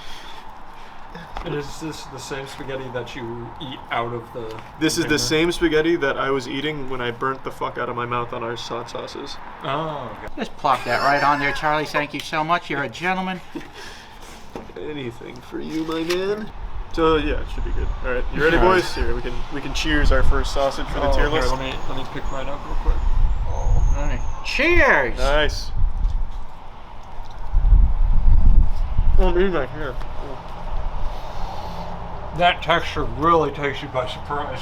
Speaker 3: And is this the same spaghetti that you eat out of the...
Speaker 1: This is the same spaghetti that I was eating when I burnt the fuck out of my mouth on our hot sauces.
Speaker 3: Oh, okay.
Speaker 21: Just plop that right on there, Charlie. Thank you so much. You're a gentleman.
Speaker 1: Anything for you, my man. So yeah, it should be good. All right, you ready,
Speaker 3: All right.
Speaker 1: boys? Here we can cheers our first sausage for the tier
Speaker 3: here,
Speaker 1: list.
Speaker 3: let me pick mine up real quick.
Speaker 21: All right. Cheers.
Speaker 1: Nice. Oh, me back here.
Speaker 3: That texture really takes you by surprise.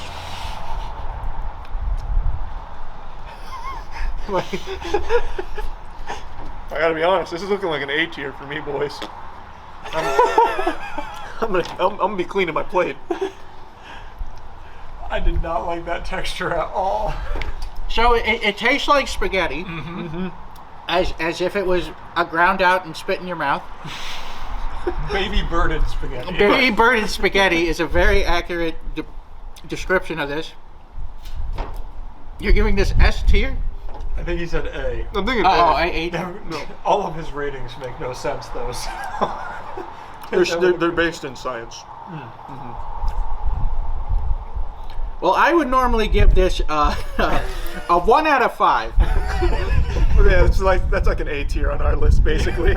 Speaker 1: I gotta be honest, this is looking like an A tier for me, boys. I'm gonna be cleaning my plate.
Speaker 3: I did not like that texture at all.
Speaker 21: So it tastes like spaghetti, as if it was ground out and spit in your mouth.
Speaker 3: Baby birded spaghetti.
Speaker 21: Baby birded spaghetti is a very accurate description of this. You're giving this S tier?
Speaker 3: I think he said A.
Speaker 1: I'm thinking
Speaker 21: A.
Speaker 3: No, all of his ratings make no sense though. So.
Speaker 1: They're based in science.
Speaker 21: Well, I would normally give this A 1 out of 5.
Speaker 2: Yeah, that's like an A tier on our list, basically.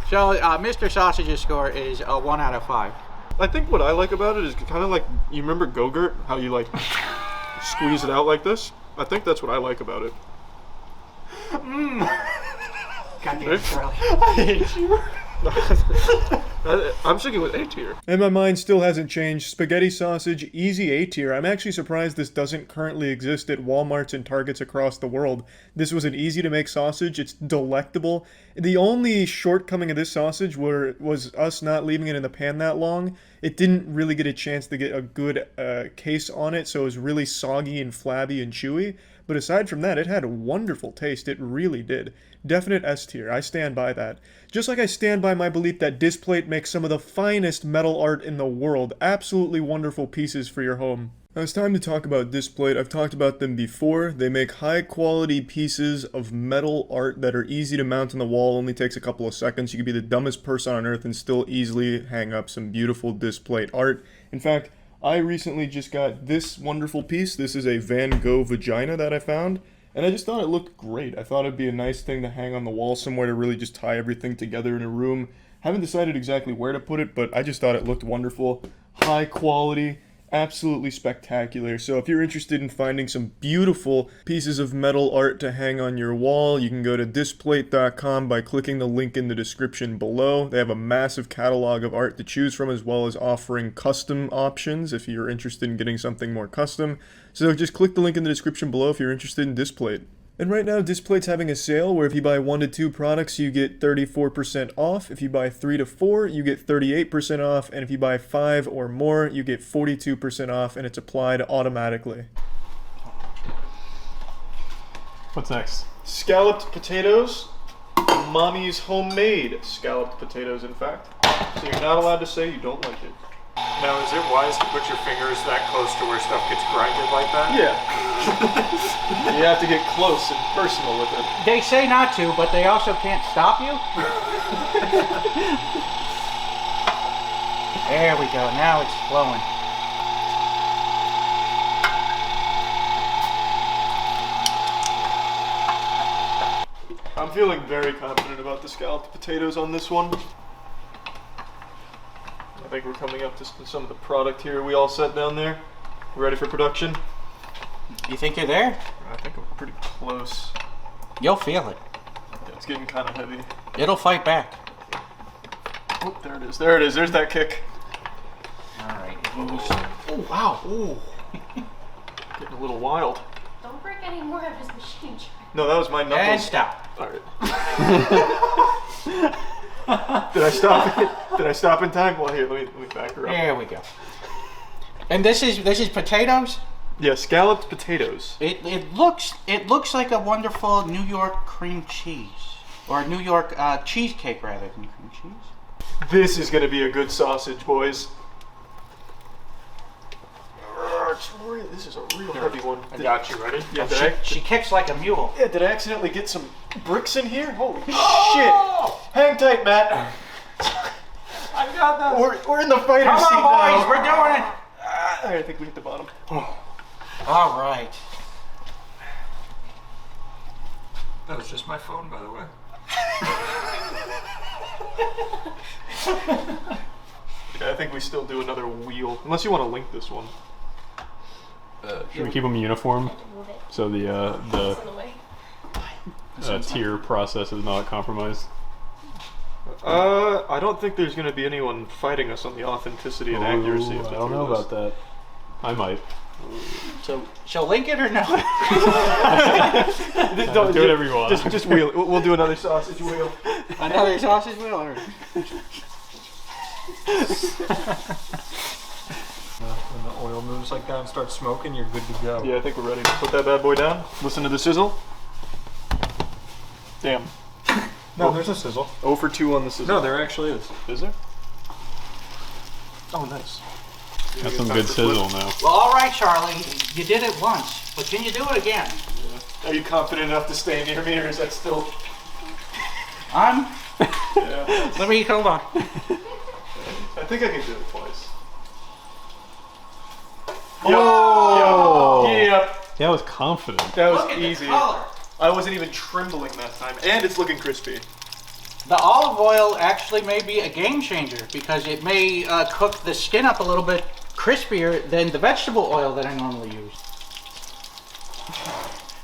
Speaker 21: So, Mr. Sausage's score is a 1 out of 5.
Speaker 2: I think what I like about it is kind of like, you remember Go-Gurt? How you like squeeze it out like this? I think that's what I like about it.
Speaker 21: Goddamn, Charlie.
Speaker 2: I hate you. I'm sticking with A tier.
Speaker 1: And my mind still hasn't changed. Spaghetti sausage, easy A tier. I'm actually surprised this doesn't currently exist at Walmarts and Targets across the world. This was an easy to make sausage. It's delectable. The only shortcoming of this sausage was us not leaving it in the pan that long. It didn't really get a chance to get a good case on it, so it was really soggy and flabby and chewy. But aside from that, it had a wonderful taste. It really did. Definite S tier. I stand by that. Just like I stand by my belief that Displate makes some of the finest metal art in the world. Absolutely wonderful pieces for your home. Now it's time to talk about Displate. I've talked about them before. They make high quality pieces of metal art that are easy to mount on the wall. Only takes a couple of seconds. You could be the dumbest person on earth and still easily hang up some beautiful Displate art. In fact, I recently just got this wonderful piece. This is a Van Gogh vagina that I found, and I just thought it looked great. I thought it'd be a nice thing to hang on the wall somewhere to really just tie everything together in a room. Haven't decided exactly where to put it, but I just thought it looked wonderful. High quality, absolutely spectacular. So if you're interested in finding some beautiful pieces of metal art to hang on your wall, you can go to displate.com by clicking the link in the description below. They have a massive catalog of art to choose from, as well as offering custom options if you're interested in getting something more custom. So just click the link in the description below if you're interested in Displate. And right now, Displate's having a sale where if you buy 1 to 2 products, you get 34% off. If you buy 3 to 4, you get 38% off. And if you buy 5 or more, you get 42% off, and it's applied automatically.
Speaker 4: What's next?
Speaker 2: Scalloped potatoes. Mommy's homemade scalloped potatoes, in fact. So you're not allowed to say you don't like it.
Speaker 3: Now, is it wise to put your fingers that close to where stuff gets grinded like that?
Speaker 2: Yeah. You have to get close and personal with it.
Speaker 21: They say not to, but they also can't stop you. There we go. Now it's flowing.
Speaker 2: I'm feeling very confident about the scalloped potatoes on this one. I think we're coming up to some of the product here. We all set down there? We ready for production?
Speaker 21: You think you're there?
Speaker 2: I think we're pretty close.
Speaker 21: You'll feel it.
Speaker 2: Yeah, it's getting kind of heavy.
Speaker 21: It'll fight back.
Speaker 2: Oh, there it is. There it is. There's that kick.
Speaker 21: Alright.
Speaker 2: Oh, wow. Ooh. Getting a little wild.
Speaker 8: Don't break any more of his machine.
Speaker 2: No, that was my knuckles.
Speaker 21: And stop.
Speaker 2: Alright. Did I stop? Did I stop in time? Well, here, let me back her up.
Speaker 21: There we go. And this is potatoes?
Speaker 2: Yeah, scalloped potatoes.
Speaker 21: It looks like a wonderful New York cream cheese, or New York cheesecake rather than cream cheese.
Speaker 2: This is gonna be a good sausage, boys. This is a real heavy one.
Speaker 3: I got you. Ready?
Speaker 2: Yeah.
Speaker 21: She kicks like a mule.
Speaker 2: Yeah. Did I accidentally get some bricks in here? Holy shit! Hang tight, Matt.
Speaker 21: I got that.
Speaker 2: We're in the fighter's seat
Speaker 21: Come on, boys.
Speaker 2: now.
Speaker 21: We're doing it.
Speaker 2: I think we hit the bottom. Oh.
Speaker 21: All right.
Speaker 3: That was just my phone, by the way.
Speaker 2: Yeah, I think we still do another wheel, unless you want to link this one.
Speaker 4: Should we keep them uniform so the tier process is not compromised?
Speaker 2: I don't think there's going to be anyone fighting us on the authenticity and accuracy of the
Speaker 4: I don't know about that. I might.
Speaker 21: So, shall link it or no?
Speaker 4: Do whatever you want.
Speaker 2: Just wheel. We'll do another sausage wheel.
Speaker 21: Another sausage wheel? Or...
Speaker 3: When the oil moves like that and starts smoking, you're good to go.
Speaker 2: Yeah, I think we're ready to put that bad boy down. Listen to the sizzle. Damn.
Speaker 3: No, there's a sizzle.
Speaker 2: 0 for 2 on the sizzle.
Speaker 3: No, there actually is.
Speaker 2: Is there? Oh, nice.
Speaker 4: That's some good sizzle now.
Speaker 21: Well, all right, Charlie. You did it once, but can you do it again?
Speaker 2: Yeah. Are you confident enough to stay near me, or is that still...
Speaker 21: Yeah. Let me, hold on.
Speaker 2: I think I can do it twice.
Speaker 21: Oh!
Speaker 4: That was confident.
Speaker 1: That was
Speaker 21: Look at the
Speaker 1: easy.
Speaker 21: color.
Speaker 1: I wasn't even trembling that time, and it's looking crispy.
Speaker 21: The olive oil actually may be a game changer because it may cook the skin up a little bit crispier than the vegetable oil that I normally use.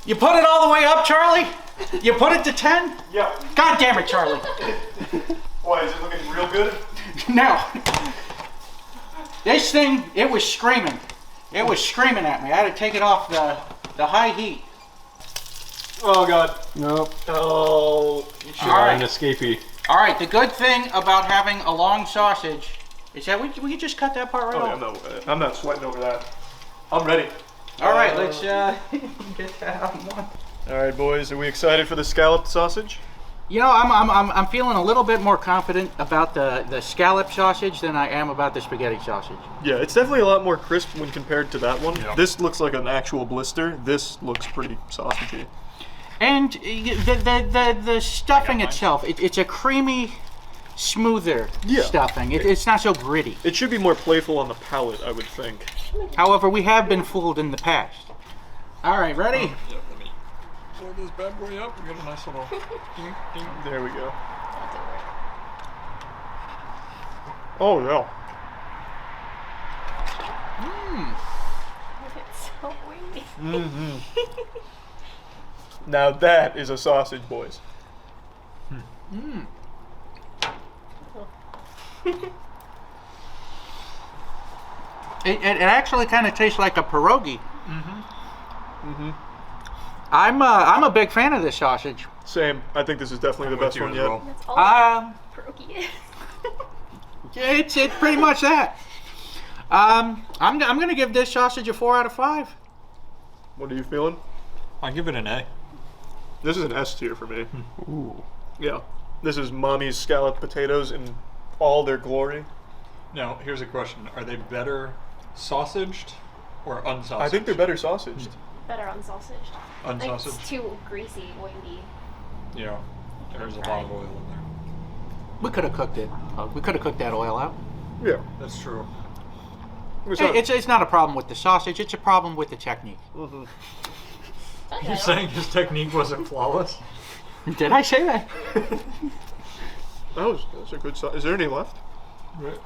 Speaker 21: You put it all the way up, Charlie? You put it to 10?
Speaker 1: Yeah.
Speaker 21: God damn it, Charlie.
Speaker 1: Why, is it looking real good?
Speaker 21: No. This thing, it was screaming. It was screaming at me. I had to take it off the high heat.
Speaker 1: Oh, God.
Speaker 4: Nope.
Speaker 1: Oh.
Speaker 4: You should have an escapee.
Speaker 21: All right, the good thing about having a long sausage is that we can just cut that part right off.
Speaker 1: Yeah, I'm not sweating over that. I'm ready.
Speaker 21: All right, let's get that out in one.
Speaker 1: All right, boys, are we excited for the scalloped sausage?
Speaker 21: You know, I'm feeling a little bit more confident about the scallop sausage than I am about the spaghetti sausage.
Speaker 1: Yeah, it's definitely a lot more crisp when compared to that one. Yeah. This looks like an actual blister. This looks pretty sausagey.
Speaker 21: And the stuffing itself, it's a creamy, smoother stuffing. It's not so gritty.
Speaker 1: It should be more playful on the palate, I would think.
Speaker 21: However, we have been fooled in the past. All right, ready?
Speaker 3: Yep, let me blow this bad boy up. We got a nice little...
Speaker 1: There we go. Oh, yeah.
Speaker 11: It's so windy.
Speaker 1: Mm-hmm. Now that is a sausage, boys.
Speaker 21: Mm. It actually kind of tastes like a pierogi.
Speaker 1: Mm-hmm. Mm-hmm.
Speaker 21: I'm a big fan of this sausage.
Speaker 1: Same. I think this is definitely the best one yet.
Speaker 11: That's all pierogi is.
Speaker 21: Yeah, it's pretty much that. I'm gonna give this sausage a 4 out of 5.
Speaker 1: What are you feeling?
Speaker 3: I'll give it an A.
Speaker 1: This is an S tier for me. Ooh. Yeah. This is mommy's scalloped potatoes in all their glory.
Speaker 3: Now, here's a question. Are they better sausaged or unsausaged?
Speaker 1: I think they're better sausaged.
Speaker 11: Better unsausaged.
Speaker 3: Unsausaged?
Speaker 11: It's too greasy, windy.
Speaker 3: Yeah. There's a lot of oil in there.
Speaker 21: We could have cooked it. We could have cooked that oil out.
Speaker 1: Yeah.
Speaker 3: That's true.
Speaker 21: It's not a problem with the sausage. It's a problem with the technique.
Speaker 1: Mm-hmm.
Speaker 3: You're saying his technique wasn't flawless?
Speaker 21: Did I say that?
Speaker 1: That was a good sauce. Is there any left?
Speaker 21: There's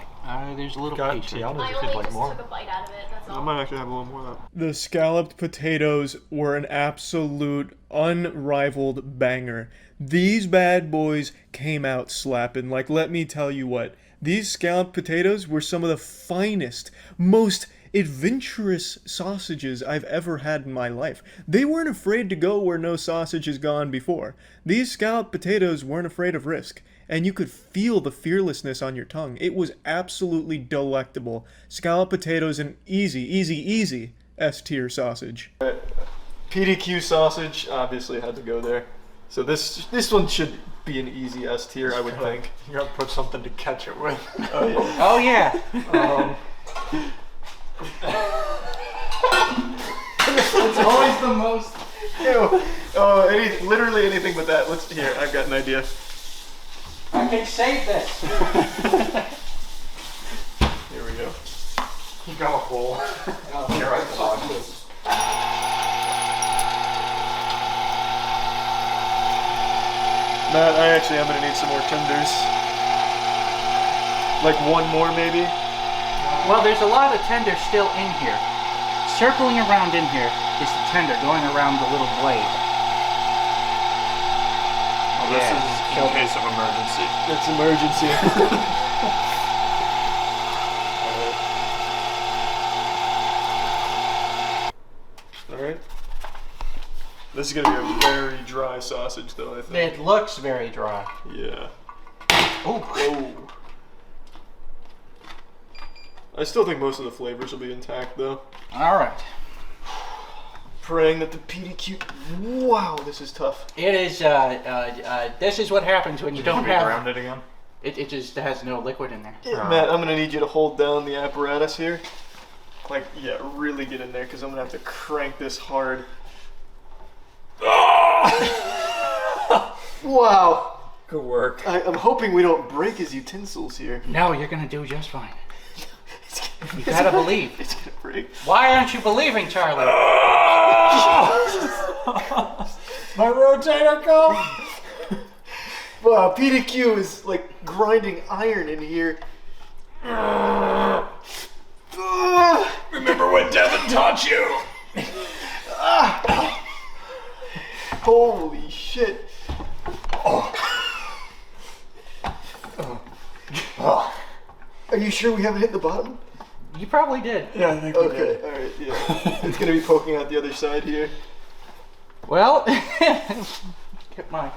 Speaker 21: a little
Speaker 3: piece.
Speaker 11: I only just took a bite out of it, that's all.
Speaker 1: I might actually have a little more of that. The scalloped potatoes were an absolute unrivaled banger. These bad boys came out slapping. Like, let me tell you what. These scalloped potatoes were some of the finest, most adventurous sausages I've ever had in my life. They weren't afraid to go where no sausage has gone before. These scalloped potatoes weren't afraid of risk, and you could feel the fearlessness on your tongue. It was absolutely delectable. Scalloped potatoes, an easy S-tier sausage. PDQ sausage obviously had to go there. So this one should be an easy S-tier, I would think.
Speaker 3: You gotta put something to catch it with.
Speaker 1: Oh yeah.
Speaker 21: Oh yeah.
Speaker 1: It's always the most. Ew. Oh, literally anything but that. Here, I've got an idea.
Speaker 21: I can save this.
Speaker 1: Here we go.
Speaker 3: You got a bowl.
Speaker 21: Here, I thought this.
Speaker 1: Matt, I actually am gonna need some more tenders. Like one more, maybe?
Speaker 21: Well, there's a lot of tender still in here. Circling around in here is the tender going around the little blade.
Speaker 3: Well, this is in case of emergency.
Speaker 1: It's emergency. Alright. This is gonna be a very dry sausage, though, I think.
Speaker 21: It looks very dry.
Speaker 1: Yeah.
Speaker 21: Oh.
Speaker 1: Whoa. I still think most of the flavors will be intact, though.
Speaker 21: All right.
Speaker 1: Praying that the PDQ. Wow, this is tough.
Speaker 21: It is. This is what happens when you don't have.
Speaker 3: Around it again.
Speaker 21: It just has no liquid in there.
Speaker 1: Yeah, Matt, I'm gonna need you to hold down the apparatus here. Like, yeah, really get in there, because I'm gonna have to crank this hard. Wow.
Speaker 3: Good work.
Speaker 1: I'm hoping we don't break his utensils here.
Speaker 21: No, you're gonna do just fine. You gotta believe.
Speaker 1: It's gonna break.
Speaker 21: Why aren't you believing, Charlie?
Speaker 2: My rotator cuff. Wow, PDQ is like grinding iron in here.
Speaker 19: Remember what Devin taught you?
Speaker 2: Holy shit. Are you sure we haven't hit the bottom?
Speaker 21: You probably did.
Speaker 2: Yeah, I think we did. Alright, yeah. It's gonna be poking out the other side here.
Speaker 21: Well, get my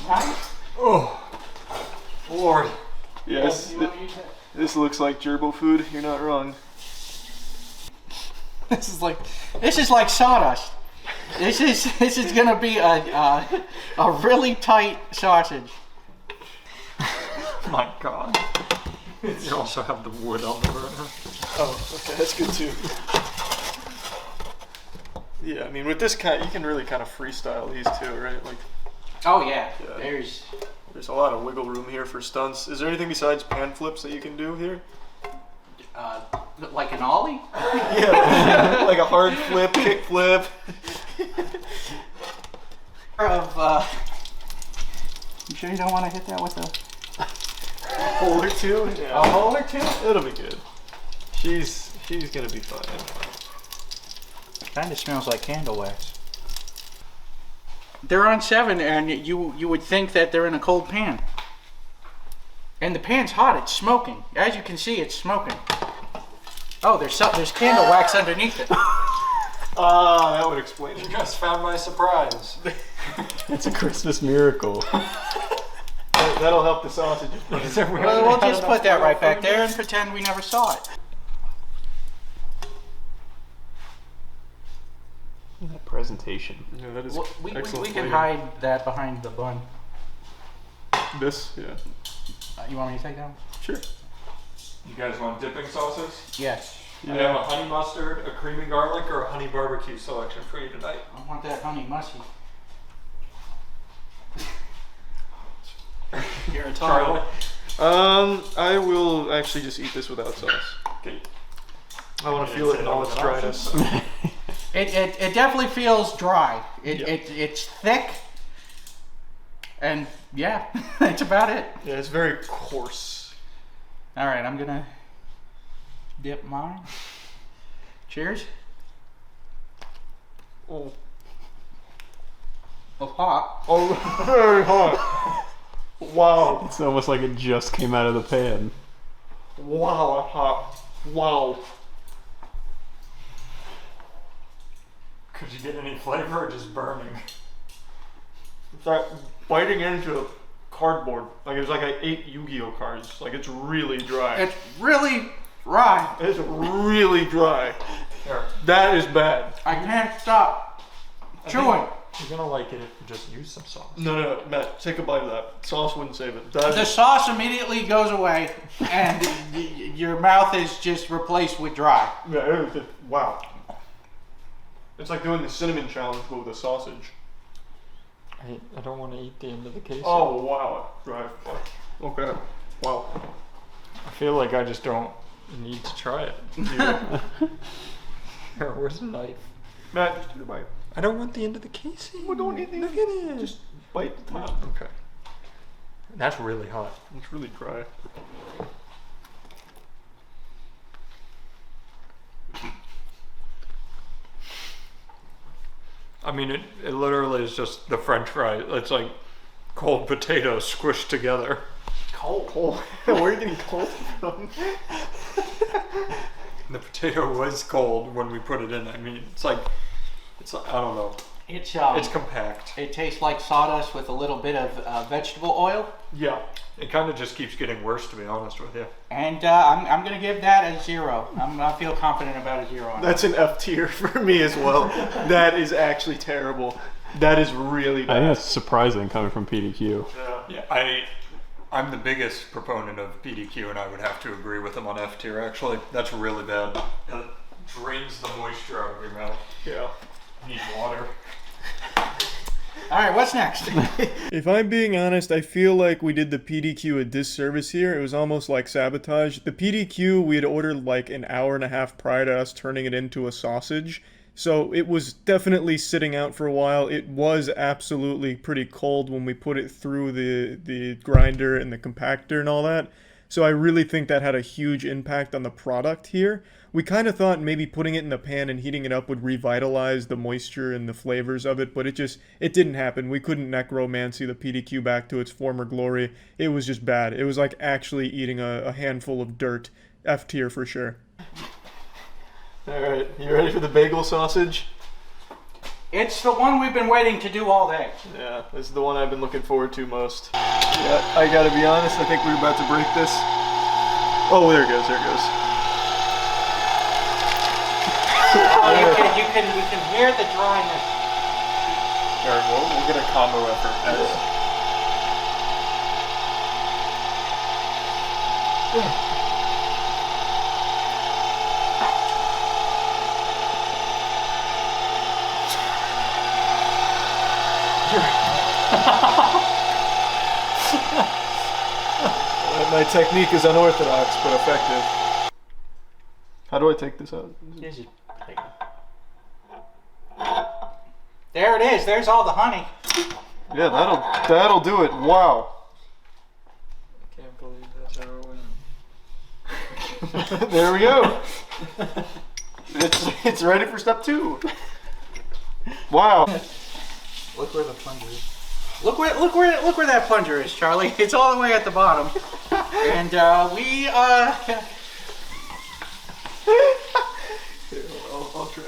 Speaker 21: knife.
Speaker 3: Oh, Lord.
Speaker 2: Yes, this looks like gerbil food. You're not wrong.
Speaker 21: This is like sawdust. This is gonna be a really tight sausage.
Speaker 3: My God. You also have the wood on the burner.
Speaker 2: Oh, okay, that's good too. Yeah, I mean, with this kind, you can really kind of freestyle these too, right? Like.
Speaker 21: Oh yeah.
Speaker 2: There's a lot of wiggle room here for stunts. Is there anything besides pan flips that you can do here?
Speaker 21: Like an ollie?
Speaker 2: Yeah, like a hard flip, kick flip.
Speaker 21: You sure you don't want to hit that with a
Speaker 2: hole or two? Yeah.
Speaker 21: A hole or two?
Speaker 2: It'll be good. She's gonna be fine.
Speaker 21: Kind of smells like candle wax. They're on 7, and you would think that they're in a cold pan. And the pan's hot. It's smoking. As you can see, it's smoking. Oh, there's candle wax underneath it.
Speaker 2: That would explain it.
Speaker 3: You guys found my surprise.
Speaker 4: It's a Christmas miracle.
Speaker 2: That'll help the sausage.
Speaker 21: Well, we'll just put that right back there and pretend we never saw it.
Speaker 4: That presentation.
Speaker 2: Yeah, that is
Speaker 21: We
Speaker 2: excellent
Speaker 21: can
Speaker 2: flavor.
Speaker 21: hide that behind the bun.
Speaker 2: This, yeah.
Speaker 21: You want me to take that one?
Speaker 2: Sure.
Speaker 3: You guys want dipping sauces?
Speaker 21: Yes.
Speaker 3: I have a honey mustard, a creamy garlic, or a honey barbecue selection for you tonight.
Speaker 21: I want that honey musty. You're a
Speaker 3: Charlie.
Speaker 2: I will actually just eat this without sauce.
Speaker 3: Okay.
Speaker 2: I want to feel it in all its dryness.
Speaker 21: It definitely feels dry. It's thick, and yeah, that's about it.
Speaker 2: Yeah, it's very coarse.
Speaker 21: All right, I'm gonna dip mine. Cheers.
Speaker 2: Oh.
Speaker 21: Oh, hot.
Speaker 2: Oh, very hot. Wow.
Speaker 4: It's almost like it just came out of the pan.
Speaker 2: Wow, hot. Wow.
Speaker 3: Could you get any flavor or just burning?
Speaker 2: It's like biting into cardboard. Like it's like I ate Yu-Gi-Oh cards. Like it's really dry.
Speaker 21: It's really dry.
Speaker 2: It's really dry.
Speaker 3: Here.
Speaker 2: That is bad.
Speaker 21: I can't stop chewing.
Speaker 3: You're gonna like it if you just use some sauce.
Speaker 2: No, Matt, take a bite of that. Sauce wouldn't save it.
Speaker 21: The sauce immediately goes away, and your mouth is just replaced with dry.
Speaker 2: Yeah, it was just, wow. It's like doing the cinnamon challenge but with a sausage.
Speaker 3: I don't want to eat the end of the case.
Speaker 2: Oh wow, dry. Okay. Wow.
Speaker 3: I feel like I just don't need to try it.
Speaker 2: Yeah.
Speaker 3: Here, where's the knife?
Speaker 2: Matt, just take a bite.
Speaker 3: I don't want the end of the casing.
Speaker 2: We don't need Look at it. Just bite the top.
Speaker 3: Okay. That's really hot.
Speaker 2: It's really dry.
Speaker 3: I mean, it literally is just the French fry. It's like cold potatoes squished together.
Speaker 2: Cold. Where are you getting cold from?
Speaker 3: The potato was cold when we put it in. I mean, it's like I don't know. It's compact.
Speaker 21: It tastes like sawdust with a little bit of vegetable oil.
Speaker 2: Yeah.
Speaker 3: It kind of just keeps getting worse, to be honest with you.
Speaker 21: And I'm going to give that a 0. I feel confident about a 0 on
Speaker 2: That's an F tier for me as well. That is actually terrible. That is really bad.
Speaker 4: I think that's surprising coming from PDQ.
Speaker 3: Yeah, I'm the biggest proponent of PDQ, and I would have to agree with him on F tier, actually. That's really bad. It drains the moisture out of your mouth.
Speaker 2: Yeah.
Speaker 3: Need water.
Speaker 21: All right, what's next?
Speaker 1: If I'm being honest, I feel like we did the PDQ a disservice here. It was almost like sabotage. The PDQ we had ordered like an hour and a half prior to us turning it into a sausage. So it was definitely sitting out for a while. It was absolutely pretty cold when we put it through the grinder and the compactor and all that. So I really think that had a huge impact on the product here. We kind of thought maybe putting it in the pan and heating it up would revitalize the moisture and the flavors of it, but it didn't happen. We couldn't necromancy the PDQ back to its former glory. It was just bad. It was like actually eating a handful of dirt. F tier for sure.
Speaker 2: Alright, you ready for the bagel sausage?
Speaker 21: It's the one we've been waiting to do all day.
Speaker 2: Yeah, this is the one I've been looking forward to most. Yeah, I gotta be honest, I think we're about to break this. Oh, there it goes, there it goes.
Speaker 21: You can hear the dryness.
Speaker 2: Alright, well, we'll get a combo effort. My technique is unorthodox, but effective. How do I take this out?
Speaker 21: There it is. There's all the honey.
Speaker 2: Yeah, that'll do it. Wow.
Speaker 3: I can't believe that's how it went.
Speaker 2: There we go. It's ready for step 2. Wow.
Speaker 21: Look where the plunger is. Look where that plunger is, Charlie. It's all the way at the bottom. And we
Speaker 2: I'll try.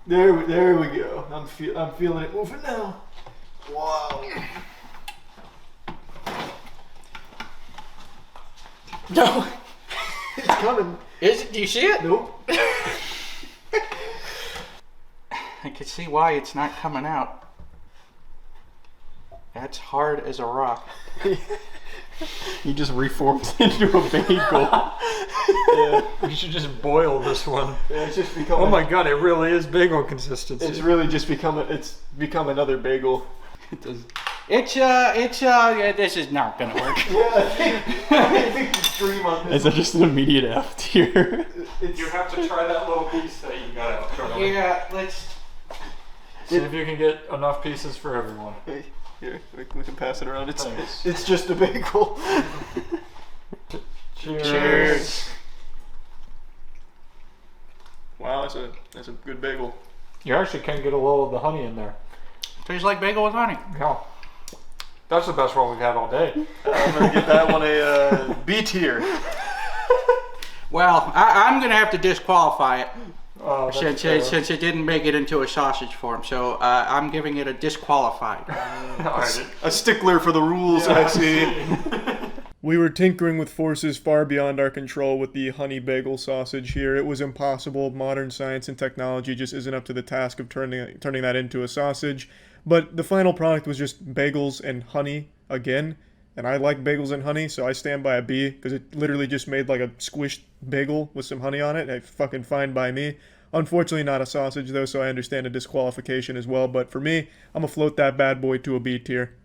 Speaker 2: There we go. I'm feeling it moving now. Wow.
Speaker 21: No.
Speaker 2: It's coming.
Speaker 21: Is it? Do you see it?
Speaker 2: Nope.
Speaker 21: I can see why it's not coming out. That's hard as a rock.
Speaker 2: You just reformed into a bagel.
Speaker 3: Yeah, we should just boil this one.
Speaker 2: Yeah, it's just become.
Speaker 3: Oh my god, it really is bagel consistency.
Speaker 2: It's really just become another bagel. It does.
Speaker 21: This is not gonna work.
Speaker 2: Yeah, I think the stream on this.
Speaker 4: Is that just an immediate F tier?
Speaker 3: You have to try that little piece that you got out.
Speaker 21: Yeah, let's
Speaker 3: see if you can get enough pieces for everyone.
Speaker 2: Here, we can pass it around. It's just a bagel.
Speaker 3: Cheers.
Speaker 2: Wow, that's a good bagel.
Speaker 3: You actually can get a little of the honey in there.
Speaker 21: Tastes like bagel with honey.
Speaker 3: Yeah. That's the best one we've had all day.
Speaker 2: I'm gonna give that one a B tier.
Speaker 21: Well, I'm gonna have to disqualify it.
Speaker 3: Oh,
Speaker 21: since it didn't make it into a sausage form, so I'm giving it a disqualified.
Speaker 2: A stickler for the rules, I see.
Speaker 1: We were tinkering with forces far beyond our control with the honey bagel sausage here. It was impossible. Modern science and technology just isn't up to the task of turning that into a sausage. But the final product was just bagels and honey again. And I like bagels and honey, so I stand by a B, because it literally just made like a squished bagel with some honey on it. And fucking fine by me. Unfortunately not a sausage though, so I understand a disqualification as well. But for me, I'm gonna float that bad boy to a B tier.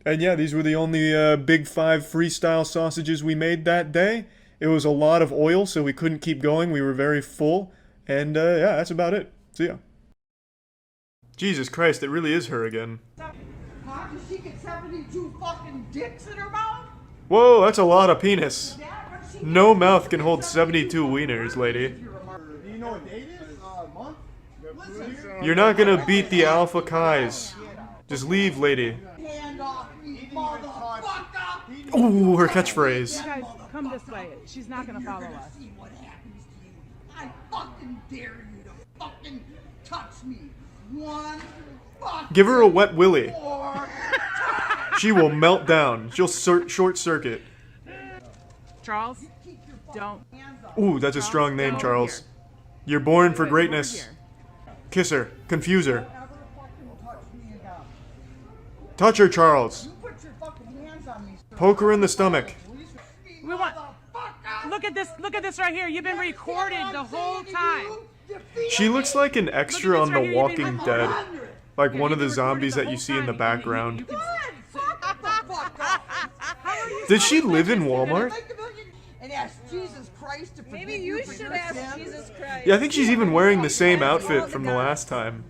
Speaker 1: And yeah, these were the only Big 5 freestyle sausages we made that day. It was a lot of oil, so we couldn't keep going. We were very full. And yeah, that's about it. See ya. Jesus Christ, it really is her again.
Speaker 9: How does she get 72 fucking dicks in her mouth?
Speaker 1: Whoa, that's a lot of penis. No mouth can hold 72 wieners, lady.
Speaker 9: Do you know what date it is? Month? Listen.
Speaker 1: You're not gonna beat the Alpha Kais. Just leave, lady.
Speaker 9: Hand off me, motherfucker!
Speaker 1: Ooh, her catchphrase.
Speaker 17: You guys, come this way. She's not gonna follow us.
Speaker 9: See what happens to you. I fucking dare you to fucking touch me. One fucking
Speaker 1: Give her a wet willy.
Speaker 9: more.
Speaker 1: She will melt down. She'll short circuit.
Speaker 17: Charles, don't.
Speaker 1: Ooh, that's a strong name, Charles. You're born for greatness. Kiss her. Confuse her. Touch her, Charles. Poke her in the stomach.
Speaker 17: We want. Look at this. Look at this right here. You've been recorded the whole time.
Speaker 1: She looks like an extra on The Walking Dead. Like one of the zombies that you see in the background. Did she live in Walmart?
Speaker 9: ask Jesus Christ to forgive
Speaker 18: Maybe
Speaker 9: you
Speaker 18: you
Speaker 9: for
Speaker 18: should
Speaker 9: your
Speaker 18: ask
Speaker 9: sins?
Speaker 18: Jesus Christ.
Speaker 1: Yeah, I think she's even wearing the same outfit from the last time.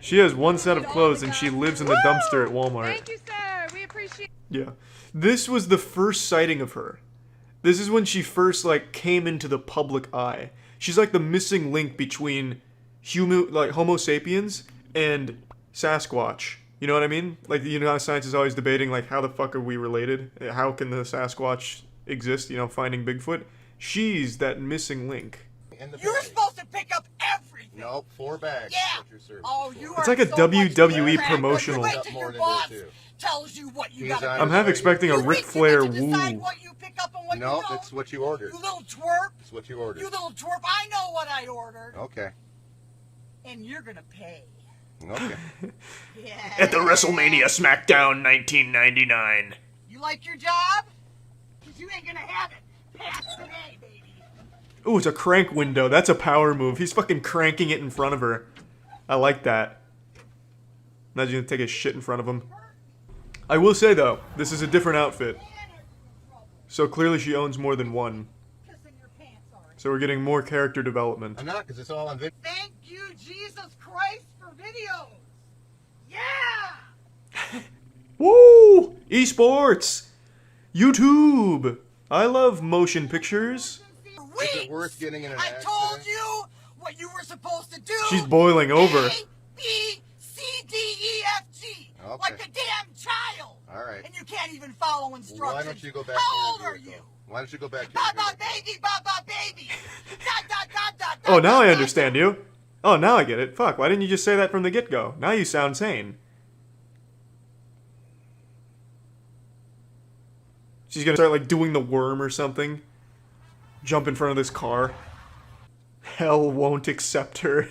Speaker 1: She has one set of clothes and she lives in the dumpster at Walmart.
Speaker 18: Thank you, sir. We appreciate.
Speaker 1: Yeah. This was the first sighting of her. This is when she first, like, came into the public eye. She's like the missing link between Homo sapiens and Sasquatch. You know what I mean? Like, you know how science is always debating, like, how the fuck are we related? How can the Sasquatch exist, you know, finding Bigfoot? She's that missing link.
Speaker 9: You're supposed to pick up everything.
Speaker 13: Nope, 4 bags.
Speaker 9: Yeah. Oh, you
Speaker 1: It's
Speaker 9: are
Speaker 1: like a
Speaker 9: so
Speaker 1: WWE
Speaker 9: much
Speaker 1: promotional.
Speaker 9: Wait till your boss tells you what you gotta
Speaker 1: I'm half expecting a Ric Flair woo.
Speaker 9: what you pick up and what
Speaker 13: No,
Speaker 9: you don't.
Speaker 13: it's what you ordered.
Speaker 9: You little twerp.
Speaker 13: It's what you ordered.
Speaker 9: You little twerp. I know what I ordered.
Speaker 13: Okay.
Speaker 9: And you're gonna pay.
Speaker 13: Okay.
Speaker 9: Yeah.
Speaker 1: At the WrestleMania SmackDown 1999.
Speaker 9: You like your job? Because you ain't gonna have it past today, baby.
Speaker 1: Ooh, it's a crank window. That's a power move. He's fucking cranking it in front of her. I like that. Imagine you take a shit in front of him. I will say, though, this is a different outfit. So clearly she owns more than one. So we're getting more character development.
Speaker 13: I'm not, because it's all on video.
Speaker 9: Thank you, Jesus Christ, for videos. Yeah.
Speaker 1: Woo! Esports! YouTube! I love motion pictures.
Speaker 13: Is it worth getting in an accident?
Speaker 9: I told you what you were supposed to do.
Speaker 1: She's boiling over.
Speaker 9: A, B, C, D, E, F, G.
Speaker 13: Okay.
Speaker 9: Like a damn child.
Speaker 13: All right.
Speaker 9: And you can't even follow instructions.
Speaker 13: Why don't you go back
Speaker 9: How
Speaker 13: to your
Speaker 9: old are you?
Speaker 13: vehicle? Why don't you go back to your
Speaker 9: Baba
Speaker 13: vehicle?
Speaker 9: baby, baba baby. Dot, dot, dot, dot,
Speaker 1: Oh,
Speaker 9: dot,
Speaker 1: now
Speaker 9: dot,
Speaker 1: I
Speaker 9: dot.
Speaker 1: understand you. Oh, now I get it. Fuck, why didn't you just say that from the get-go? Now you sound sane. She's gonna start, like, doing the worm or something. Jump in front of this car. Hell won't accept her.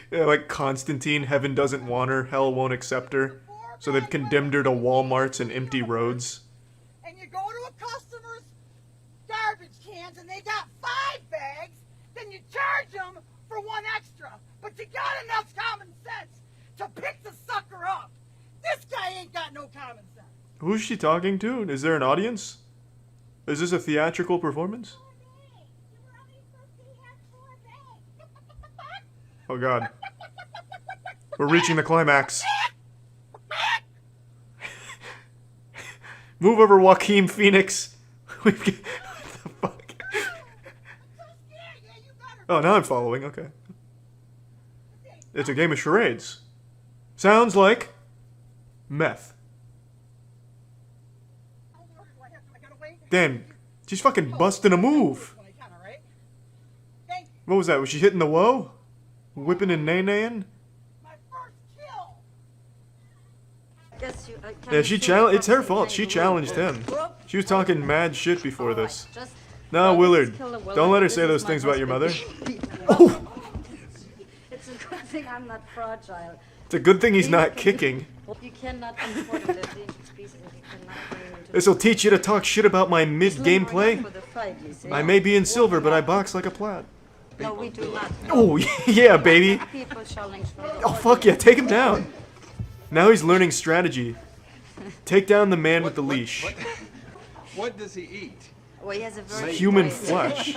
Speaker 1: Yeah, like Constantine, heaven doesn't want her, hell won't accept her. So they've condemned her to Walmarts and empty roads.
Speaker 9: And you go to a customer's garbage cans and they got 5 bags, then you charge them for 1 extra. But you got enough common sense to pick the sucker up. This guy ain't got no common sense.
Speaker 1: Who's she talking to? Is there an audience? Is this a theatrical performance? Oh god. We're reaching the climax. Move over, Joaquin Phoenix. What the fuck? Oh, now I'm following. Okay. It's a game of charades. Sounds like meth. Damn, she's fucking busting a move. What was that? Was she hitting the low? Whipping and nay-naying? Yeah, she challenged. It's her fault. She challenged him. She was talking mad shit before this. No, Willard, don't let her say those things about your mother.
Speaker 22: It's a good thing I'm not fragile.
Speaker 1: It's a good thing he's not kicking.
Speaker 22: You cannot unfortunately species.
Speaker 1: This'll teach you to talk shit about my mid-gameplay. I may be in silver, but I box like a plat.
Speaker 22: No, we do not.
Speaker 1: Oh, yeah, baby.
Speaker 22: People challenge for the
Speaker 1: Oh, fuck yeah, take him down. Now he's learning strategy. Take down the man with the leash.
Speaker 23: What does he eat?
Speaker 22: Well, he has a very
Speaker 1: Human
Speaker 22: great-
Speaker 1: flesh.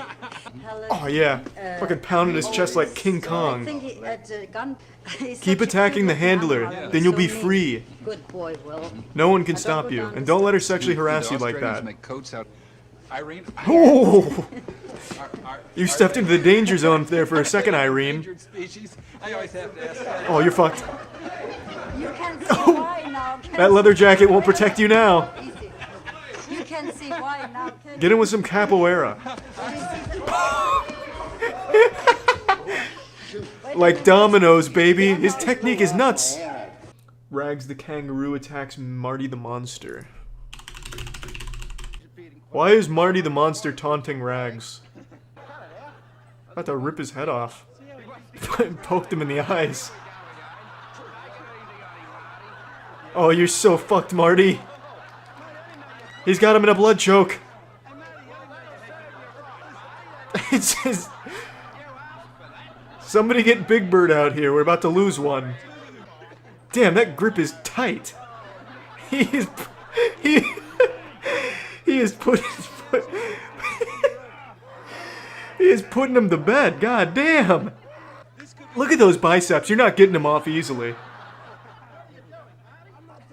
Speaker 1: Oh yeah, fucking pounding his chest like King
Speaker 22: I
Speaker 1: Kong.
Speaker 22: think he had a gun. He's
Speaker 1: Keep
Speaker 22: such a
Speaker 1: attacking the
Speaker 22: good
Speaker 1: handler,
Speaker 22: handler.
Speaker 1: then you'll
Speaker 22: So
Speaker 1: be
Speaker 22: mean.
Speaker 1: free.
Speaker 22: Good boy, Will.
Speaker 1: No one can
Speaker 22: Now, don't
Speaker 1: stop
Speaker 22: go
Speaker 1: you,
Speaker 22: down
Speaker 1: and
Speaker 22: the
Speaker 1: don't let her
Speaker 22: steps.
Speaker 1: sexually harass you like
Speaker 23: Australians
Speaker 1: that.
Speaker 23: make coats out. Irene.
Speaker 1: Oh! You stepped into the danger zone there for a second, Irene.
Speaker 23: Endangered species. I always have to ask that.
Speaker 1: Oh, you're fucked.
Speaker 22: You can see why now.
Speaker 1: That leather jacket won't protect you now.
Speaker 22: Easy. You can see why now. Can
Speaker 1: Get in with some capoeira. Like dominoes, baby. His technique is nuts. Rags the kangaroo attacks Marty the monster. Why is Marty the monster taunting Rags? About to rip his head off. Poked him in the eyes. Oh, you're so fucked, Marty. He's got him in a blood choke. It's just... Somebody get Big Bird out here. We're about to lose one. Damn, that grip is tight. He is... He is put his foot... is putting him to bed. God damn. Look at those biceps. You're not getting him off easily.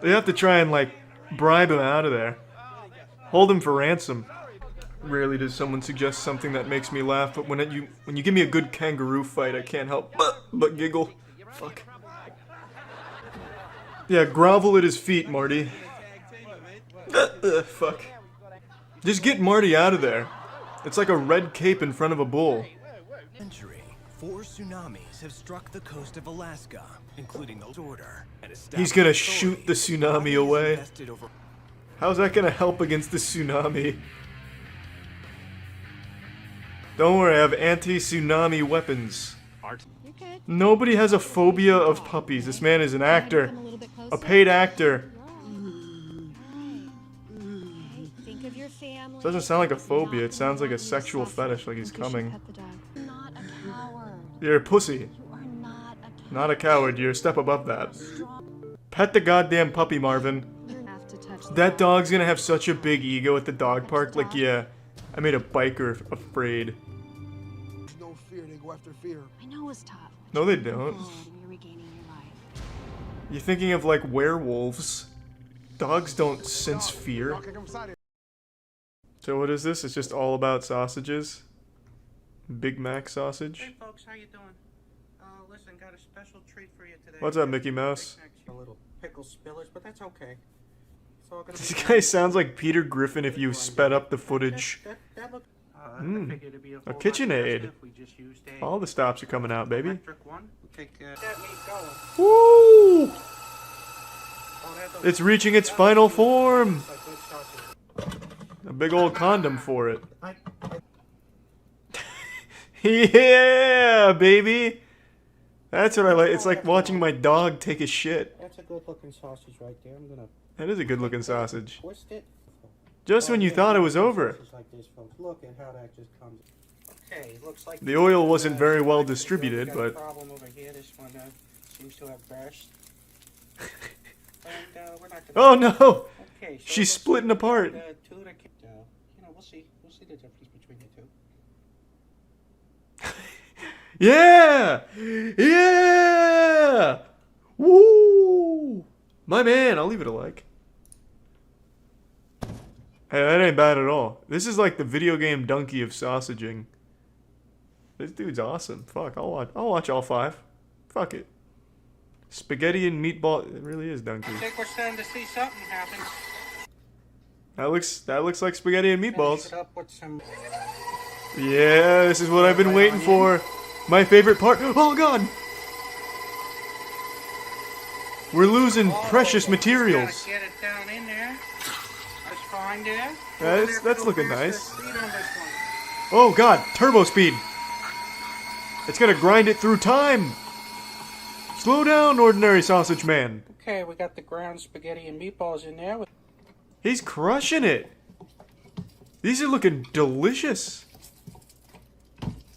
Speaker 1: They have to try and, like, bribe him out of there. Hold him for ransom. Rarely does someone suggest something that makes me laugh, but when you give me a good kangaroo fight, I can't help but giggle. Fuck. Yeah, grovel at his feet, Marty. Fuck. Just get Marty out of there. It's like a red cape in front of a bull.
Speaker 5: Century, 4 tsunamis have struck the coast of Alaska, including the order.
Speaker 1: He's gonna shoot the tsunami away. How's that gonna help against the tsunami? Don't worry, I have anti-tsunami weapons. Nobody has a phobia of puppies. This man is an actor. A paid actor. Doesn't sound like a phobia, it sounds like a sexual fetish, like he's coming. You're a pussy. Not a coward, you're a step above that. Pet the goddamn puppy, Marvin. That dog's gonna have such a big ego at the dog park, like, yeah, I made a biker afraid.
Speaker 7: No fear, they go after fear.
Speaker 12: I know it's tough.
Speaker 1: No, they don't. You're thinking of, like, werewolves. Dogs don't sense fear. So what is this? It's just all about sausages? Big Mac sausage?
Speaker 21: Hey folks, how you doing? Listen, got a special treat for you today.
Speaker 1: What's up, Mickey Mouse?
Speaker 21: A little pickle spillage, but that's okay. It's all gonna
Speaker 1: This guy sounds like Peter Griffin if you sped up the footage. A KitchenAid. All the stops are coming out, baby. Woo! It's reaching its final form! A big old condom for it. Yeah, baby! That's what I like. It's like watching my dog take a shit.
Speaker 21: That's a good looking sausage right there. I'm gonna
Speaker 1: That is a good looking sausage.
Speaker 21: twist it.
Speaker 1: Just when you thought it was over.
Speaker 21: Like this, folks. Look at how that just comes. Okay, looks like
Speaker 1: The oil wasn't very well distributed,
Speaker 21: got a
Speaker 1: but...
Speaker 21: problem over here. This one seems to have burst. And, we're not
Speaker 1: Oh no!
Speaker 21: Okay, so
Speaker 1: She's splitting apart.
Speaker 21: We'll see the difference between the two.
Speaker 1: Yeah! Yeah! Woo! My man, I'll leave it a like. Hey, that ain't bad at all. This is like the video game donkey of sausaging. This dude's awesome. Fuck, I'll watch all 5. Fuck it. Spaghetti and meatball. It really is donkey.
Speaker 21: I think we're starting to see something happen.
Speaker 1: That looks like spaghetti and meatballs.
Speaker 21: Finish it up with some...
Speaker 1: Yeah, this is what I've been waiting for. My favorite part. Oh god! We're losing precious materials.
Speaker 21: Get it down in there. That's fine there.
Speaker 1: That's looking nice. Oh god, turbo speed. It's gonna grind it through time. Slow down, ordinary sausage man.
Speaker 21: Okay, we got the ground spaghetti and meatballs in there.
Speaker 1: He's crushing it. These are looking delicious.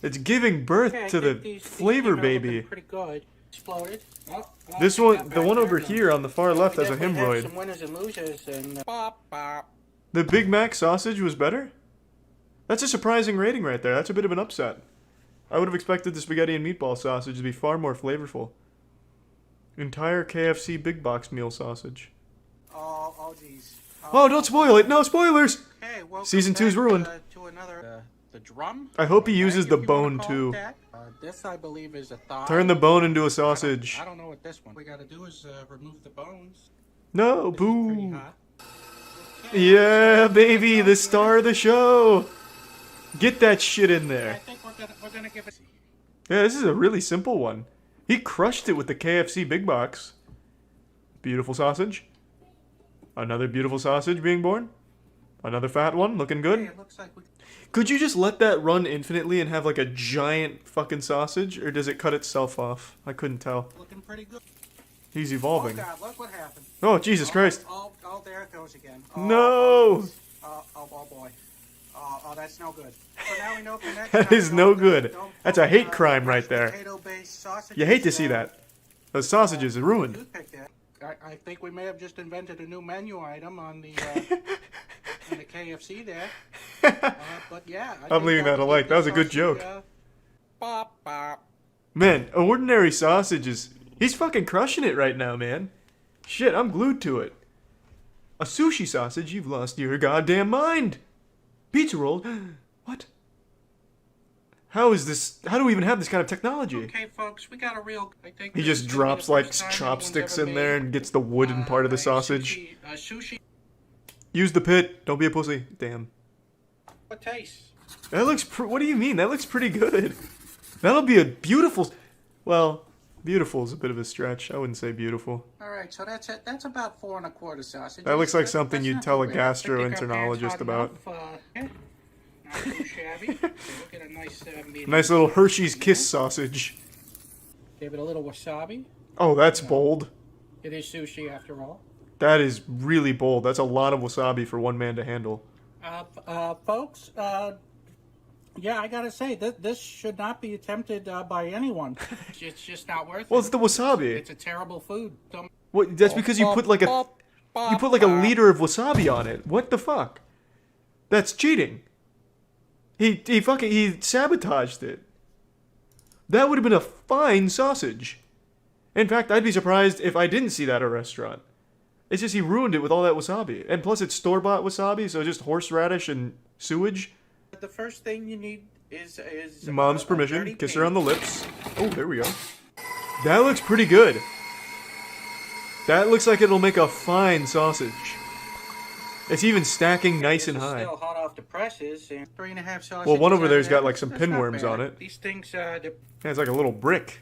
Speaker 1: It's giving birth to the flavor baby.
Speaker 21: Pretty good. Exploded.
Speaker 1: This one, the one over here on the far left has a
Speaker 21: Some
Speaker 1: hemorrhoid.
Speaker 21: winners and losers and
Speaker 1: The Big Mac sausage was better? That's a surprising rating right there. That's a bit of an upset. I would have expected the spaghetti and meatball sausage to be far more flavorful. Entire KFC big box meal sausage.
Speaker 21: Oh, geez.
Speaker 1: Oh, don't spoil it! No spoilers!
Speaker 21: Hey,
Speaker 1: Season 2's ruined.
Speaker 21: To another, the drum.
Speaker 1: I hope he uses the bone too.
Speaker 21: This, I believe, is a thigh.
Speaker 1: Turn the bone into a sausage.
Speaker 21: I don't know what this one. What we gotta do is remove the bones.
Speaker 1: No, boo. Yeah, baby, the star of the show. Get that shit in there.
Speaker 21: I think we're gonna give it.
Speaker 1: Yeah, this is a really simple one. He crushed it with the KFC big box. Beautiful sausage. Another beautiful sausage being born. Another fat one, looking good.
Speaker 21: Hey, it looks like we...
Speaker 1: Could you just let that run infinitely and have like a giant fucking sausage? Or does it cut itself off? I couldn't tell.
Speaker 21: Looking pretty good.
Speaker 1: He's evolving.
Speaker 21: Oh god, look what happened.
Speaker 1: Oh, Jesus Christ.
Speaker 21: Oh, there it goes again.
Speaker 1: No!
Speaker 21: Oh boy. Oh, that's no good. So now we know for next
Speaker 1: That
Speaker 21: time,
Speaker 1: is no good. That's a hate crime right there. You hate to see that. Those sausages are ruined.
Speaker 21: I think we may have just invented a new menu item on the on the KFC there. I'll have but yeah.
Speaker 1: I'm leaving that a like. That was a good joke.
Speaker 21: Bop, bop.
Speaker 1: Man, ordinary sausage is... He's fucking crushing it right now, man. Shit, I'm glued to it. A sushi sausage? You've lost your goddamn mind. Pizza roll? What? How is this... How do we even have this kind of technology?
Speaker 21: Okay, folks, we got a real... I think
Speaker 1: He just drops, like, chopsticks in there and gets the wooden part of the sausage.
Speaker 21: Sushi.
Speaker 1: Use the pit. Don't be a pussy. Damn.
Speaker 21: What taste?
Speaker 1: That looks... What do you mean? That looks pretty good. That'll be a beautiful... Well, beautiful is a bit of a stretch. I wouldn't say beautiful.
Speaker 21: All right, so that's it. That's about 4 1/4 sausages.
Speaker 1: That looks like something
Speaker 21: That's
Speaker 1: you'd
Speaker 21: not
Speaker 1: tell a
Speaker 21: too bad. I think our
Speaker 1: gastroenterologist
Speaker 21: pan's hot
Speaker 1: about.
Speaker 21: enough, not too shabby. Okay, we'll get a nice, medium
Speaker 1: Nice little Hershey's Kiss sausage.
Speaker 21: Give it a little wasabi.
Speaker 1: Oh, that's bold.
Speaker 21: It is sushi after all.
Speaker 1: That is really bold. That's a lot of wasabi for one man to handle.
Speaker 21: Folks, yeah, I gotta say, this should not be attempted by anyone. It's just not worth it.
Speaker 1: Well, it's the wasabi.
Speaker 21: It's a terrible food.
Speaker 1: What? That's because you put like a liter of wasabi on it. What the fuck? That's cheating. He sabotaged it. That would have been a fine sausage. In fact, I'd be surprised if I didn't see that at a restaurant. It's just he ruined it with all that wasabi. And plus it's store-bought wasabi, so just horseradish and sewage.
Speaker 21: The first thing you need is
Speaker 1: Mom's permission. Kiss her on the lips. Oh, there we go. That looks pretty good. That looks like it'll make a fine sausage. It's even stacking nice and high.
Speaker 21: Still hot off the presses, and 3.5 sausages.
Speaker 1: Well, one over there's got like some
Speaker 21: That's not
Speaker 1: pinworms
Speaker 21: bad.
Speaker 1: on it.
Speaker 21: These things,
Speaker 1: Yeah, it's like a little brick.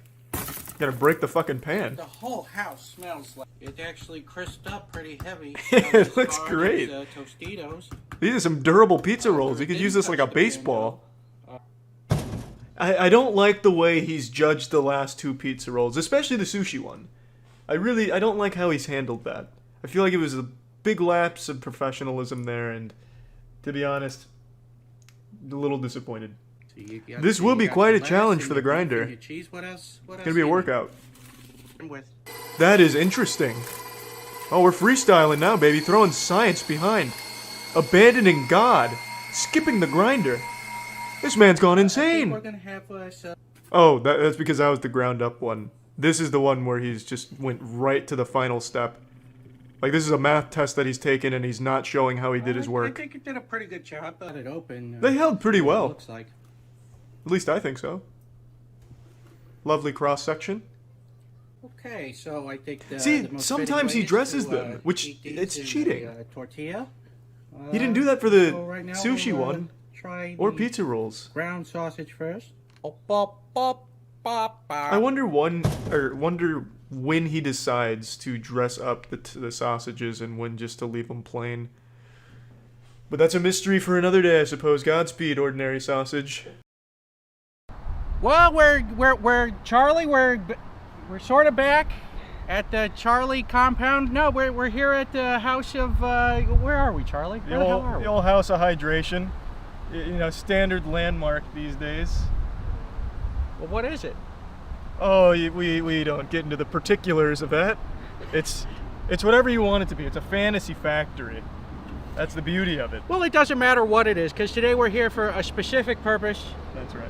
Speaker 1: Gotta break the fucking pan.
Speaker 21: the whole house smells like it. Actually crisped up pretty heavy.
Speaker 1: It looks great.
Speaker 21: Tostitos.
Speaker 1: These are some durable pizza rolls. You could use this like a baseball. I don't like the way he's judged the last 2 pizza rolls, especially the sushi one. I don't like how he's handled that. I feel like it was a big lapse of professionalism there, and to be honest, a little disappointed. This will be quite a challenge for the grinder.
Speaker 21: What else?
Speaker 1: It's gonna be a workout. That is interesting. Oh, we're freestyling now, baby. Throwing science behind. Abandoning God. Skipping the grinder. This man's gone insane.
Speaker 21: We're gonna have
Speaker 1: Oh, that's because that was the ground up one. This is the one where he's just went right to the final step. Like, this is a math test that he's taken, and he's not showing how he did his work.
Speaker 21: I think it did a pretty good job. Got it open.
Speaker 1: They held pretty well.
Speaker 21: Looks like.
Speaker 1: At least I think so. Lovely cross section.
Speaker 21: Okay, so I think
Speaker 1: See,
Speaker 21: the most
Speaker 1: sometimes
Speaker 21: fitting
Speaker 1: he
Speaker 21: way
Speaker 1: dresses
Speaker 21: is to,
Speaker 1: them, which
Speaker 21: eat these
Speaker 1: it's
Speaker 21: in
Speaker 1: cheating.
Speaker 21: A tortilla.
Speaker 1: He didn't do that for the
Speaker 21: so right now
Speaker 1: sushi
Speaker 21: we'll,
Speaker 1: one
Speaker 21: try
Speaker 1: or
Speaker 21: the
Speaker 1: pizza rolls.
Speaker 21: Ground sausage first.
Speaker 1: I wonder when he decides to dress up the sausages and when just to leave them plain. But that's a mystery for another day, I suppose. Godspeed, ordinary sausage.
Speaker 21: Well, we're Charlie. We're sort of back at the Charlie compound. No, we're here at the house of where are we, Charlie? Where the hell are we?
Speaker 1: The old house of hydration. You know, standard landmark these days.
Speaker 21: Well, what is it?
Speaker 1: Oh, we don't get into the particulars of that. It's whatever you want it to be. It's a fantasy factory. That's the beauty of it.
Speaker 21: Well, it doesn't matter what it is, because today we're here for a specific purpose.
Speaker 1: That's right.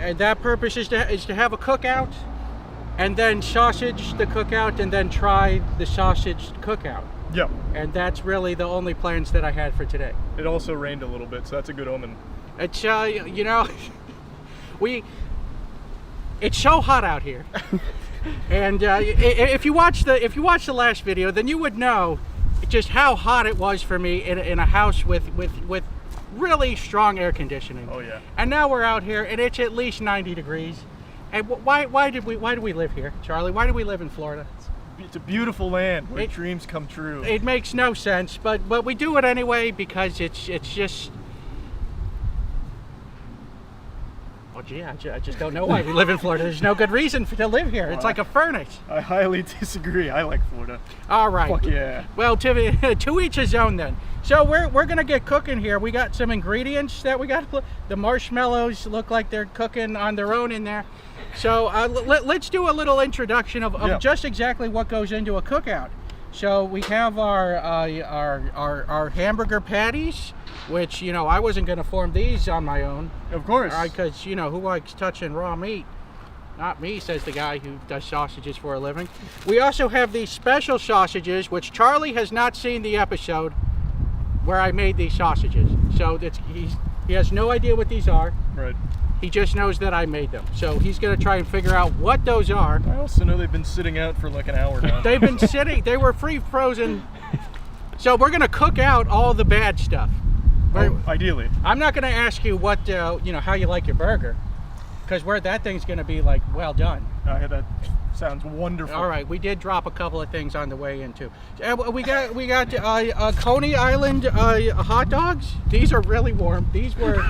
Speaker 21: And that purpose is to have a cookout, and then sausage the cookout, and then try the sausage cookout.
Speaker 1: Yep.
Speaker 21: And that's really the only plans that I had for today.
Speaker 1: It also rained a little bit, so that's a good omen.
Speaker 21: It's you know, it's so hot out here, and if you watch the last video, then you would know just how hot it was for me in a house with really strong air conditioning.
Speaker 1: Oh yeah.
Speaker 21: And now we're out here, and it's at least 90 degrees. And why do we live here, Charlie? Why do we live in Florida?
Speaker 1: It's a beautiful land where dreams come true.
Speaker 21: It makes no sense, but we do it anyway because it's just. Well, gee, I just don't know why we live in Florida. There's no good reason to live here. It's like a furnace.
Speaker 1: I highly disagree. I like Florida.
Speaker 21: All right.
Speaker 1: Fuck yeah.
Speaker 21: Well, to each his own then. So we're gonna get cooking here. We got some ingredients that we got. The marshmallows look like they're cooking on their own in there. So let's do a little introduction of just exactly what goes into a cookout. So we have our hamburger patties, which, you know, I wasn't going to form these on my own.
Speaker 2: Of course.
Speaker 21: Because, you know, who likes touching raw meat? Not me, says the guy who does sausages for a living. We also have these special sausages, which Charlie has not seen the episode where I made these sausages. So he has no idea what these are.
Speaker 2: Right.
Speaker 21: He just knows that I made them. So he's going to try and figure out what those are.
Speaker 2: I also know they've been sitting out for like an hour now.
Speaker 21: They've been sitting, they were free-frozen. So we're going to cook out all the bad stuff.
Speaker 2: Ideally.
Speaker 21: I'm not going to ask you what, you know, how you like your burger. Because that thing's going to be like, well done.
Speaker 2: That sounds wonderful.
Speaker 21: All right, we did drop a couple of things on the way in too. We got Coney Island hot dogs. These are really warm. These were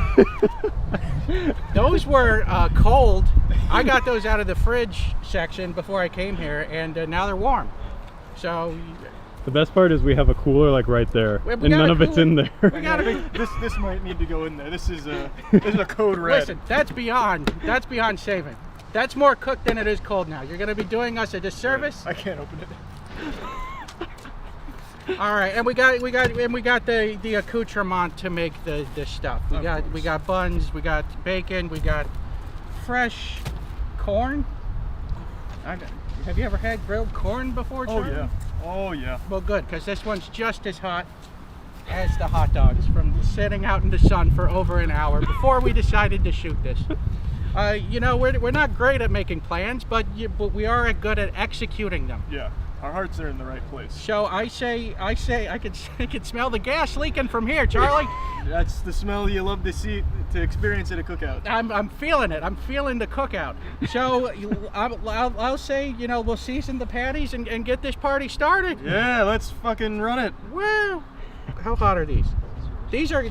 Speaker 21: those were cold. I got those out of the fridge section before I came here, and now they're warm. So
Speaker 4: the best part is we have a cooler like right there, and none of it's in there.
Speaker 2: This might need to go in there. This is a code red.
Speaker 21: Listen, that's beyond saving. That's more cooked than it is cold now. You're going to be doing us a disservice.
Speaker 2: I can't open it.
Speaker 21: All right, and we got the accoutrement to make this stuff. We got buns, we got bacon, we got fresh corn. Have you ever had grilled corn before, Charlie?
Speaker 2: Oh yeah. Oh yeah.
Speaker 21: Well, good, because this one's just as hot as the hot dogs from sitting out in the sun for over an hour before we decided to shoot this. You know, we're not great at making plans, but we are good at executing them.
Speaker 2: Yeah, our hearts are in the right place.
Speaker 21: So I can smell the gas leaking from here, Charlie.
Speaker 2: That's the smell you love to experience at a cookout.
Speaker 21: I'm feeling it. I'm feeling the cookout. So I'll say, you know, we'll season the patties and get this party started.
Speaker 2: Yeah, let's fucking run it.
Speaker 21: Woo! How hot are these? These are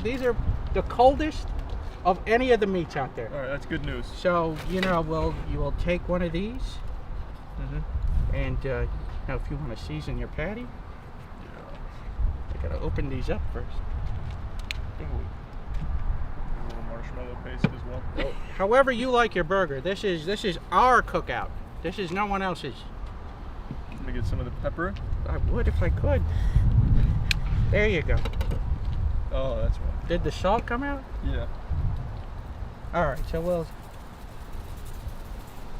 Speaker 21: the coldest of any of the meats out there.
Speaker 2: All right, that's good news.
Speaker 21: So, you know, you will take one of these, and now if you want to season your patty, I gotta open these up first.
Speaker 2: A little marshmallow paste as well.
Speaker 21: However you like your burger, this is our cookout. This is no one else's.
Speaker 2: Let me get some of the pepper.
Speaker 21: I would if I could. There you go.
Speaker 2: Oh, that's right.
Speaker 21: Did the salt come out?
Speaker 2: Yeah.
Speaker 21: All right, so we'll.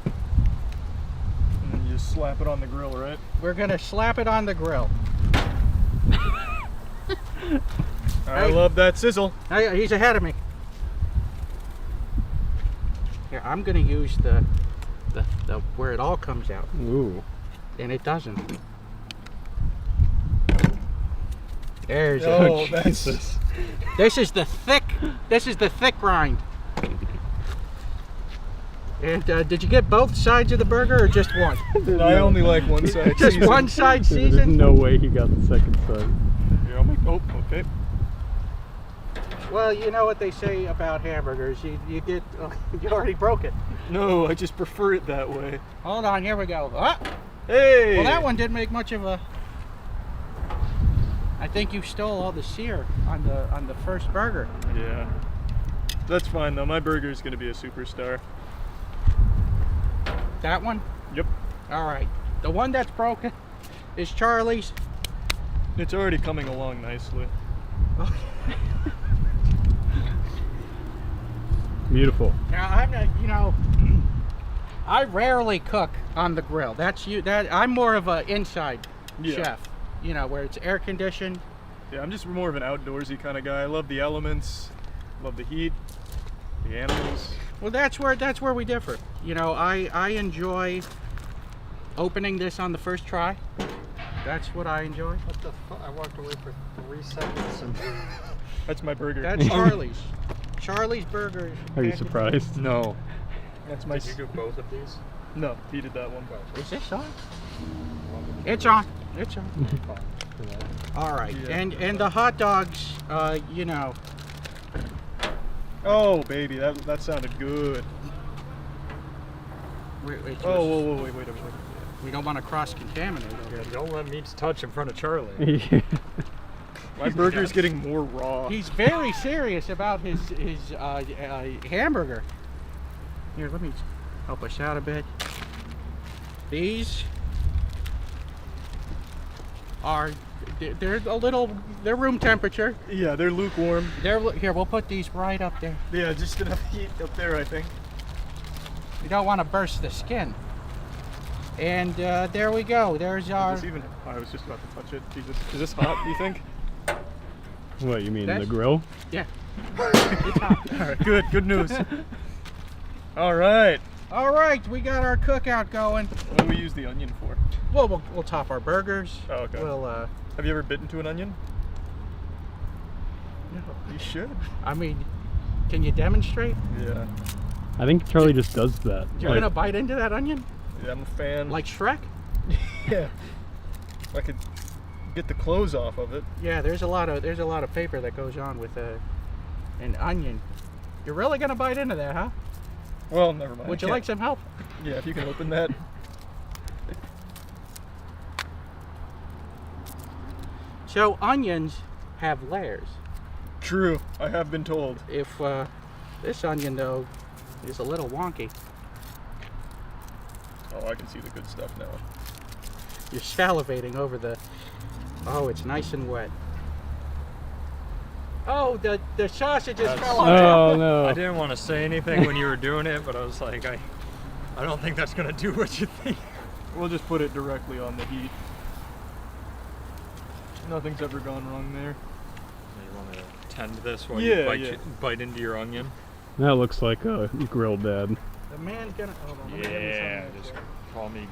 Speaker 2: And then you just slap it on the grill, right?
Speaker 21: We're gonna slap it on the grill.
Speaker 2: I love that sizzle.
Speaker 21: He's ahead of me. Here, I'm gonna use the where it all comes out.
Speaker 4: Ooh.
Speaker 21: And it doesn't. There's
Speaker 2: that's
Speaker 21: This is the thick rind. And did you get both sides of the burger or just one?
Speaker 2: I only like one side.
Speaker 21: Just
Speaker 2: seasoned.
Speaker 21: one side
Speaker 4: There's
Speaker 21: seasoned?
Speaker 4: no way he got the second side.
Speaker 2: Here, I'll make. Oh, okay.
Speaker 21: Well, you know what they say about hamburgers. You get you already broke it.
Speaker 2: No, I just prefer it that way.
Speaker 21: Hold on, here we go. Ah!
Speaker 2: Hey!
Speaker 21: Well, that one didn't make much of a. I think you stole all the sear on the first burger.
Speaker 2: Yeah. That's fine though. My burger is gonna be a superstar.
Speaker 21: That one?
Speaker 2: Yep.
Speaker 21: All right. The one that's broken is Charlie's.
Speaker 2: It's already coming along nicely.
Speaker 4: Beautiful.
Speaker 21: Now I'm not, you know, I rarely cook on the grill. I'm more of an inside chef. You know, where it's air conditioned.
Speaker 2: Yeah, I'm just more of an outdoorsy kind of guy. I love the elements, love the heat, the animals.
Speaker 21: Well, that's where we differ. You know, I enjoy opening this on the first try. That's what I enjoy.
Speaker 6: What the fuck? I walked away for 3 seconds. And
Speaker 2: that's my burger.
Speaker 21: That's Charlie's. Charlie's burger.
Speaker 4: Are you surprised?
Speaker 2: No. That's my.
Speaker 6: Did you do both of these?
Speaker 2: No, he did that one.
Speaker 21: Is this on? It's on. It's on. All right,
Speaker 2: Yeah.
Speaker 21: and the hot dogs, you know.
Speaker 2: Oh baby, that sounded good.
Speaker 21: Wait,
Speaker 2: wait.
Speaker 21: We don't want to cross-contaminate.
Speaker 6: Yeah, don't let meat touch in front of Charlie.
Speaker 2: My burger's getting more raw.
Speaker 21: He's very serious about his hamburger. Here, let me help us out a bit. These are they're room temperature.
Speaker 2: Yeah, they're lukewarm.
Speaker 21: Here, we'll put these right up there.
Speaker 2: Yeah, just enough heat up there, I think.
Speaker 21: You don't want to burst the skin. And there we go. There's our.
Speaker 2: I was just about to touch it. Jesus, is this hot? Do you think?
Speaker 4: What you mean, the grill?
Speaker 21: Yeah. It's hot.
Speaker 2: All right, good news. All right.
Speaker 21: All right, we got our cookout going.
Speaker 2: What do we use the onion for?
Speaker 21: Well, we'll top our burgers.
Speaker 2: Oh, okay.
Speaker 21: We'll,
Speaker 2: have you ever bitten into an onion?
Speaker 21: No.
Speaker 2: You should.
Speaker 21: I mean, can you demonstrate?
Speaker 2: Yeah.
Speaker 4: I think Charlie just does that.
Speaker 21: You're gonna bite into that onion?
Speaker 2: Yeah, I'm a fan.
Speaker 21: Like Shrek?
Speaker 2: Yeah. If I could get the clothes off of it.
Speaker 21: Yeah, there's a lot of paper that goes on with an onion. You're really gonna bite into that, huh?
Speaker 2: Well, never mind.
Speaker 21: Would you like some help?
Speaker 2: Yeah, if you can open that.
Speaker 21: So onions have layers.
Speaker 2: True, I have been told.
Speaker 21: If this onion though is a little wonky.
Speaker 2: Oh, I can see the good stuff now.
Speaker 21: You're salivating over the. Oh, it's nice and wet. Oh, the sausages fell on.
Speaker 6: Oh no! I didn't want to say anything when you were doing it, but I was like, I don't think that's gonna do what you think.
Speaker 2: We'll just put it directly on the heat. Nothing's ever gone wrong there.
Speaker 6: You want to tend this while you bite into your onion?
Speaker 4: That looks like a grilled dad.
Speaker 21: The man's gonna. Hold on,
Speaker 6: yeah, just call me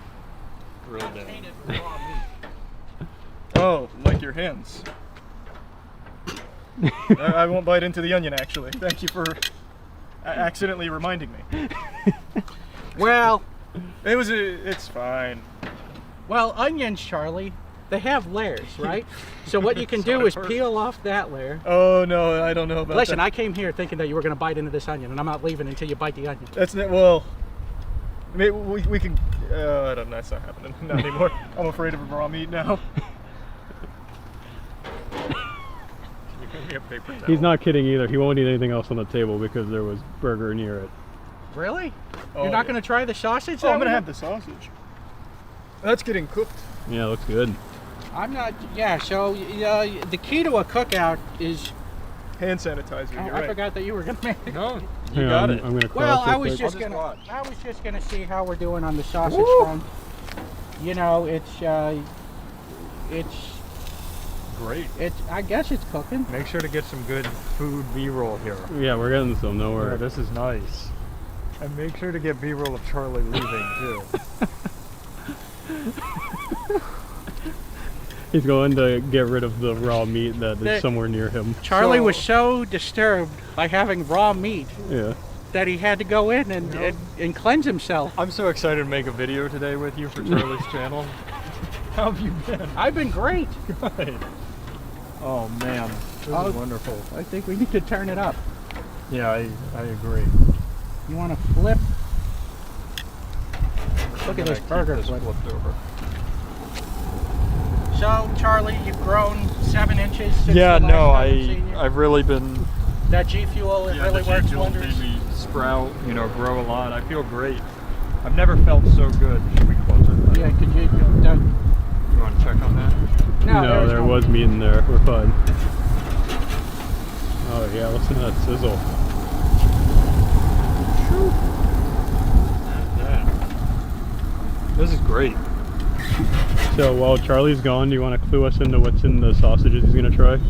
Speaker 6: grilled dad.
Speaker 2: Oh, like your hands. I won't bite into the onion, actually. Thank you for accidentally reminding me.
Speaker 21: Well,
Speaker 2: it's fine.
Speaker 21: Well, onions, Charlie, they have layers, right? So what you can do is peel off that layer.
Speaker 2: Oh no, I don't know about that.
Speaker 21: Listen, I came here thinking that you were going to bite into this onion, and I'm not leaving until you bite the onion.
Speaker 2: That's not, well, maybe we can, I don't know, that's not happening, not anymore. I'm afraid of raw meat now.
Speaker 4: He's not kidding either. He won't eat anything else on the table because there was burger near it.
Speaker 21: Really?
Speaker 2: Oh,
Speaker 21: You're not going to try the sausage?
Speaker 2: Oh, I'm going to have the sausage. That's getting cooked.
Speaker 4: Yeah, it looks good.
Speaker 21: I'm not, yeah, so the key to a cookout is...
Speaker 2: Hand sanitizer,
Speaker 21: Oh,
Speaker 2: you're
Speaker 21: I
Speaker 2: right.
Speaker 21: forgot that you were going to make it.
Speaker 6: No,
Speaker 4: you got it. I'm going to cross
Speaker 21: Well, I
Speaker 4: it
Speaker 21: was
Speaker 4: quick.
Speaker 21: just going to see how we're doing on the sausage front. You know, it's
Speaker 6: great.
Speaker 21: I guess it's cooking.
Speaker 6: Make sure to get some good food B-roll here.
Speaker 4: Yeah, we're getting some. No
Speaker 6: Yeah,
Speaker 4: worries.
Speaker 6: this is nice. And make sure to get B-roll of Charlie leaving too.
Speaker 4: He's going to get rid of the raw meat that is somewhere near him.
Speaker 21: Charlie was so disturbed by having raw meat that he had to go in and cleanse himself.
Speaker 6: I'm so excited to make a video today with you for Charlie's channel. How have you been?
Speaker 21: I've been great.
Speaker 6: Good. Oh man, this is wonderful.
Speaker 21: I think we need to turn it up.
Speaker 6: Yeah, I agree.
Speaker 21: You want to flip? Look at this burger flip.
Speaker 6: Flipped over.
Speaker 21: So, Charlie, you've grown 7 inches since
Speaker 6: Yeah,
Speaker 21: the
Speaker 6: no,
Speaker 21: last time I've seen you.
Speaker 6: I've really been.
Speaker 21: That G Fuel, it really
Speaker 6: the
Speaker 21: works
Speaker 6: G Fuel
Speaker 21: wonders.
Speaker 6: made me sprout, grow a lot. I feel great. I've never felt so good. Should we close it?
Speaker 21: Yeah, could you?
Speaker 6: You want to check on that?
Speaker 4: No, there was meat in there. We're fine. Oh yeah, listen to that sizzle.
Speaker 6: This is great.
Speaker 4: So while Charlie's gone, do you want to clue us into what's in the sausages he's gonna try?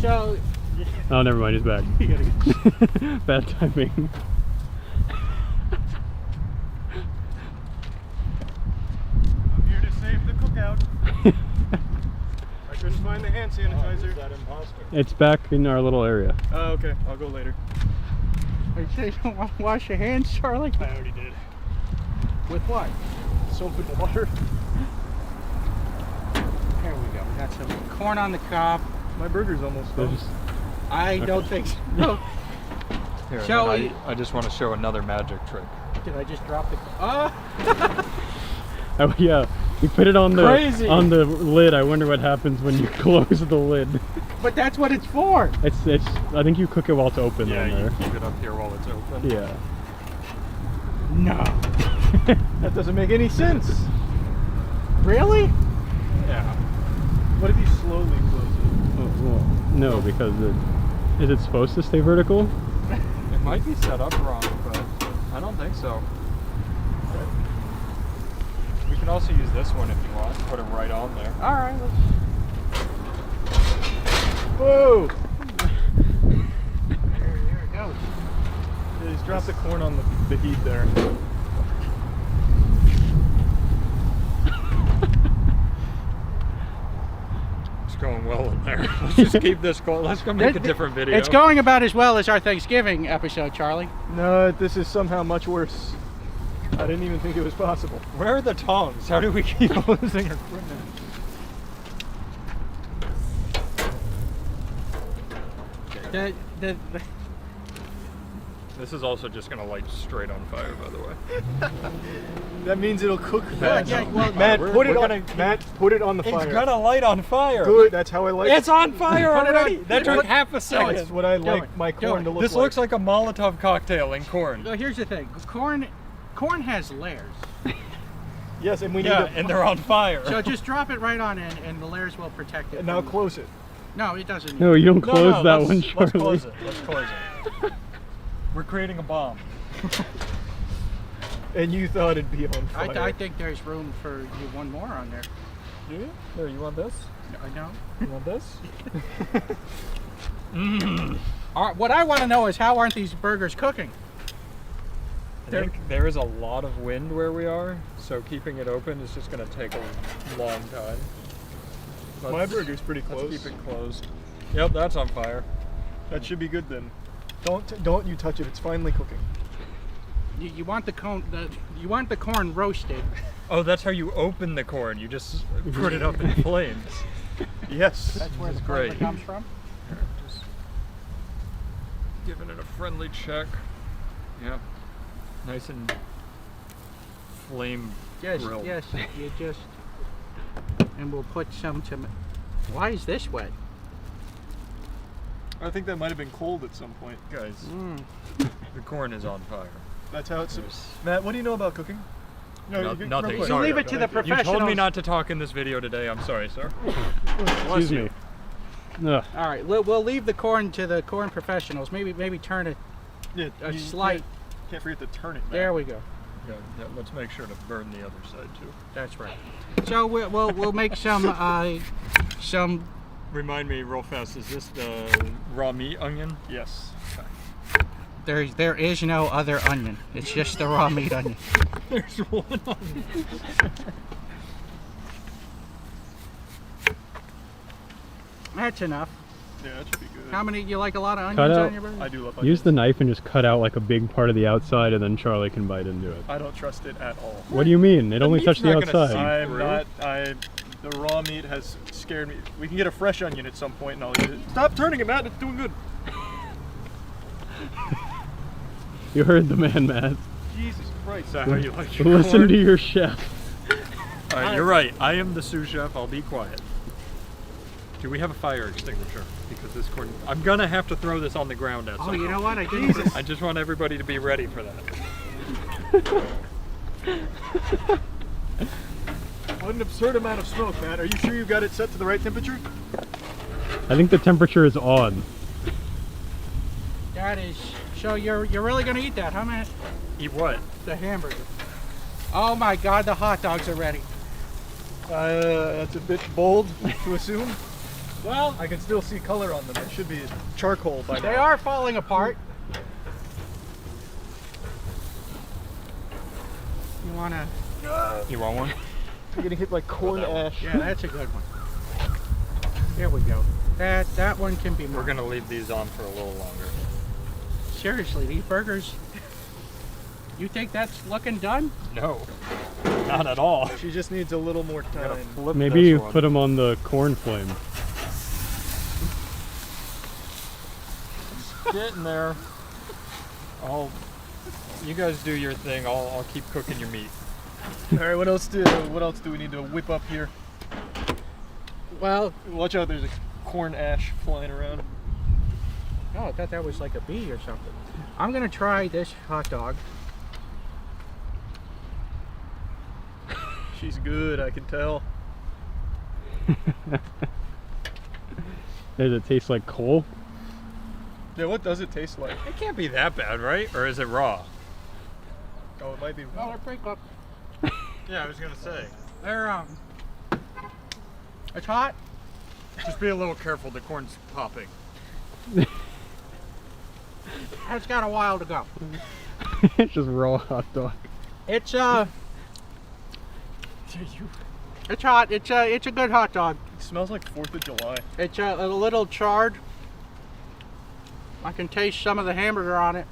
Speaker 21: So.
Speaker 4: Oh, never mind. He's back. Bad timing.
Speaker 2: I'm here to save the cookout. I couldn't find the hand sanitizer.
Speaker 6: That imposter.
Speaker 4: It's back in our little area.
Speaker 2: Oh, okay. I'll go later.
Speaker 21: Are you saying you don't want to wash your hands, Charlie?
Speaker 2: I already did.
Speaker 21: With what?
Speaker 2: Soap and water.
Speaker 21: There we go. We got some corn on the cob.
Speaker 2: My burger's almost done.
Speaker 21: I don't think so. No.
Speaker 6: Here,
Speaker 21: Shall
Speaker 6: and
Speaker 21: we?
Speaker 6: I just want to show another magic trick.
Speaker 21: Did I just drop the? Oh!
Speaker 4: Oh yeah, you put it on the
Speaker 21: Crazy.
Speaker 4: lid. I wonder what happens when you close the lid.
Speaker 21: But that's what it's for.
Speaker 4: It's. I think you cook it while it's open.
Speaker 6: Yeah,
Speaker 4: on
Speaker 6: you
Speaker 4: there.
Speaker 6: keep it up here while it's open.
Speaker 4: Yeah.
Speaker 21: No.
Speaker 2: That doesn't make any sense.
Speaker 21: Really?
Speaker 2: Yeah. What if you slowly close it?
Speaker 4: Oh, well, no, because is it supposed to stay vertical?
Speaker 6: It might be set up wrong, but I don't think so. We can also use this one if you want. Put it right on there.
Speaker 2: All right. Whoa!
Speaker 21: There it goes.
Speaker 2: Yeah, just drop the corn on the heat there.
Speaker 6: It's going well in there. Let's just keep this going. Let's go make a different video.
Speaker 21: It's going about as well as our Thanksgiving episode, Charlie.
Speaker 2: No, this is somehow much worse. I didn't even think it was possible.
Speaker 6: Where are the tongs? How do we keep losing equipment? This is also just going to light straight on fire, by the way.
Speaker 2: That means it'll cook fast.
Speaker 21: Yeah, well,
Speaker 2: Matt, put it on the fire.
Speaker 6: It's going to light on fire.
Speaker 2: Good, that's how I like it.
Speaker 6: It's on fire already. That took half a second.
Speaker 2: That's what I like my corn to look like.
Speaker 6: This looks like a Molotov cocktail in corn.
Speaker 21: So here's the thing. Corn has layers.
Speaker 2: Yes, and we need
Speaker 6: and they're on fire.
Speaker 21: So just drop it right on in, and the layers will protect it.
Speaker 2: And now close it.
Speaker 21: No, it doesn't.
Speaker 4: No, you don't close that one, Charlie.
Speaker 6: Let's close it. Let's close it. We're creating a bomb.
Speaker 2: And you thought it'd be on fire.
Speaker 21: I think there's room for one more on there.
Speaker 6: Yeah? There, you want this?
Speaker 21: I know.
Speaker 6: You want this?
Speaker 21: What I want to know is how aren't these burgers cooking?
Speaker 6: I think there is a lot of wind where we are, so keeping it open is just going to take a long time.
Speaker 2: My burger's pretty close.
Speaker 6: Let's keep it closed. Yep, that's on fire.
Speaker 2: That should be good then. Don't you touch it. It's finally cooking.
Speaker 21: You want the corn roasted.
Speaker 6: Oh, that's how you open the corn. You just put it up in flames.
Speaker 2: Yes.
Speaker 21: That's where the
Speaker 6: great.
Speaker 21: flavor comes from.
Speaker 6: Just giving it a friendly check. Yeah. Nice and flame grilled.
Speaker 21: Yes, you just... And we'll put some tomato. Why is this wet?
Speaker 2: I think that might have been cold at some point.
Speaker 6: Guys, the corn is on fire.
Speaker 2: That's how it's... Matt, what do you know about cooking? No,
Speaker 6: nothing.
Speaker 21: You
Speaker 6: Sorry.
Speaker 21: leave it to the professionals.
Speaker 6: You told me not to talk in this video today. I'm sorry, sir.
Speaker 4: Excuse me.
Speaker 21: All right, we'll leave the corn to the corn professionals. Maybe turn it a slight...
Speaker 2: Can't forget to turn it, Matt.
Speaker 21: There we go.
Speaker 6: Yeah, let's make sure to burn the other side too.
Speaker 21: That's right. So we'll make some some.
Speaker 6: Remind me real fast. Is this the raw meat onion?
Speaker 2: Yes.
Speaker 21: Okay. There is no other onion. It's just the raw meat onion.
Speaker 6: There's one onion.
Speaker 21: That's enough.
Speaker 2: Yeah, that should be good.
Speaker 21: How many? You like a lot of onions on your burger?
Speaker 2: I do love onions.
Speaker 4: Use the knife and just cut out like a big part of the outside, and then Charlie can bite into it.
Speaker 2: I don't trust it at all.
Speaker 4: What do you mean? It only touched the outside.
Speaker 2: I'm not. The raw meat has scared me. We can get a fresh onion at some point, and I'll eat it. Stop turning it, Matt. It's doing good.
Speaker 4: You heard the man, Matt.
Speaker 2: Jesus Christ! Is that how you like your
Speaker 4: Listen
Speaker 2: corn?
Speaker 4: to your chef.
Speaker 6: All right, you're right. I am the sous chef. I'll be quiet. Do we have a fire extinguisher? Because this corn... I'm going to have to throw this on the ground at some
Speaker 21: Oh, you
Speaker 6: point.
Speaker 21: know what? I
Speaker 6: just want everybody to be ready for that.
Speaker 2: What an absurd amount of smoke, Matt. Are you sure you got it set to the right temperature?
Speaker 4: I think the temperature is on.
Speaker 21: That is. So you're really gonna eat that, huh, Matt?
Speaker 6: Eat what?
Speaker 21: The hamburger. Oh my God, the hot dogs are ready.
Speaker 2: That's a bit bold to assume.
Speaker 21: Well,
Speaker 2: I can still see color on them. It should be charcoal by now.
Speaker 21: They are falling apart. You wanna?
Speaker 6: You want one?
Speaker 2: You're getting hit by corn ash.
Speaker 21: Yeah, that's a good one. There we go. That one can be.
Speaker 6: We're gonna leave these on for a little longer.
Speaker 21: Seriously, these burgers. You think that's looking done?
Speaker 6: No, not at all.
Speaker 2: She just needs a little more time.
Speaker 4: Maybe you put them on the corn flame.
Speaker 6: Getting there. You guys do your thing. I'll keep cooking your meat.
Speaker 2: All right. What else do we need to whip up here?
Speaker 21: Well,
Speaker 2: watch out. There's a corn ash flying around.
Speaker 21: Oh, I thought that was like a bee or something. I'm gonna try this hot dog.
Speaker 2: She's good, I can tell.
Speaker 4: Does it taste like coal?
Speaker 2: Yeah, what does it taste like?
Speaker 6: It can't be that bad, right? Or is it raw?
Speaker 2: Oh, it might be.
Speaker 21: No, they're pretty cooked.
Speaker 6: Yeah, I was gonna say.
Speaker 21: They're it's hot.
Speaker 6: Just be a little careful. The corn's popping.
Speaker 21: It's got a while to go.
Speaker 4: It's just raw hot dog.
Speaker 21: It's it's hot. It's a good hot dog.
Speaker 2: It smells like 4th of July.
Speaker 21: It's a little charred. I can taste some of the hamburger on it.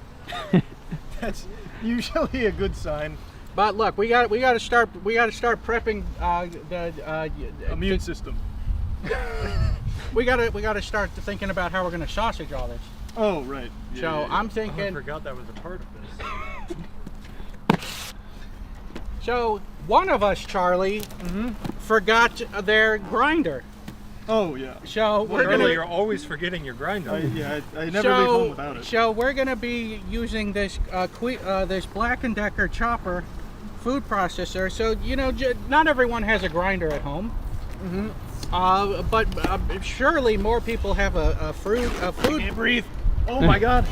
Speaker 2: That's usually a good sign.
Speaker 21: But look, we got to start prepping the
Speaker 2: immune system.
Speaker 21: we got to start thinking about how we're going to sausage all this.
Speaker 2: Oh, right.
Speaker 21: Yeah, so yeah. I'm thinking.
Speaker 6: Oh, I forgot that was a part of this.
Speaker 21: So one of us, Charlie, forgot their grinder.
Speaker 2: Oh yeah.
Speaker 21: So
Speaker 6: You're always forgetting your grinder.
Speaker 2: I never leave home without it.
Speaker 21: So we're gonna be using this this Black & Decker chopper food processor. So you know, not everyone has a grinder at home. But surely more people have a food.
Speaker 2: Can't breathe. Oh my God.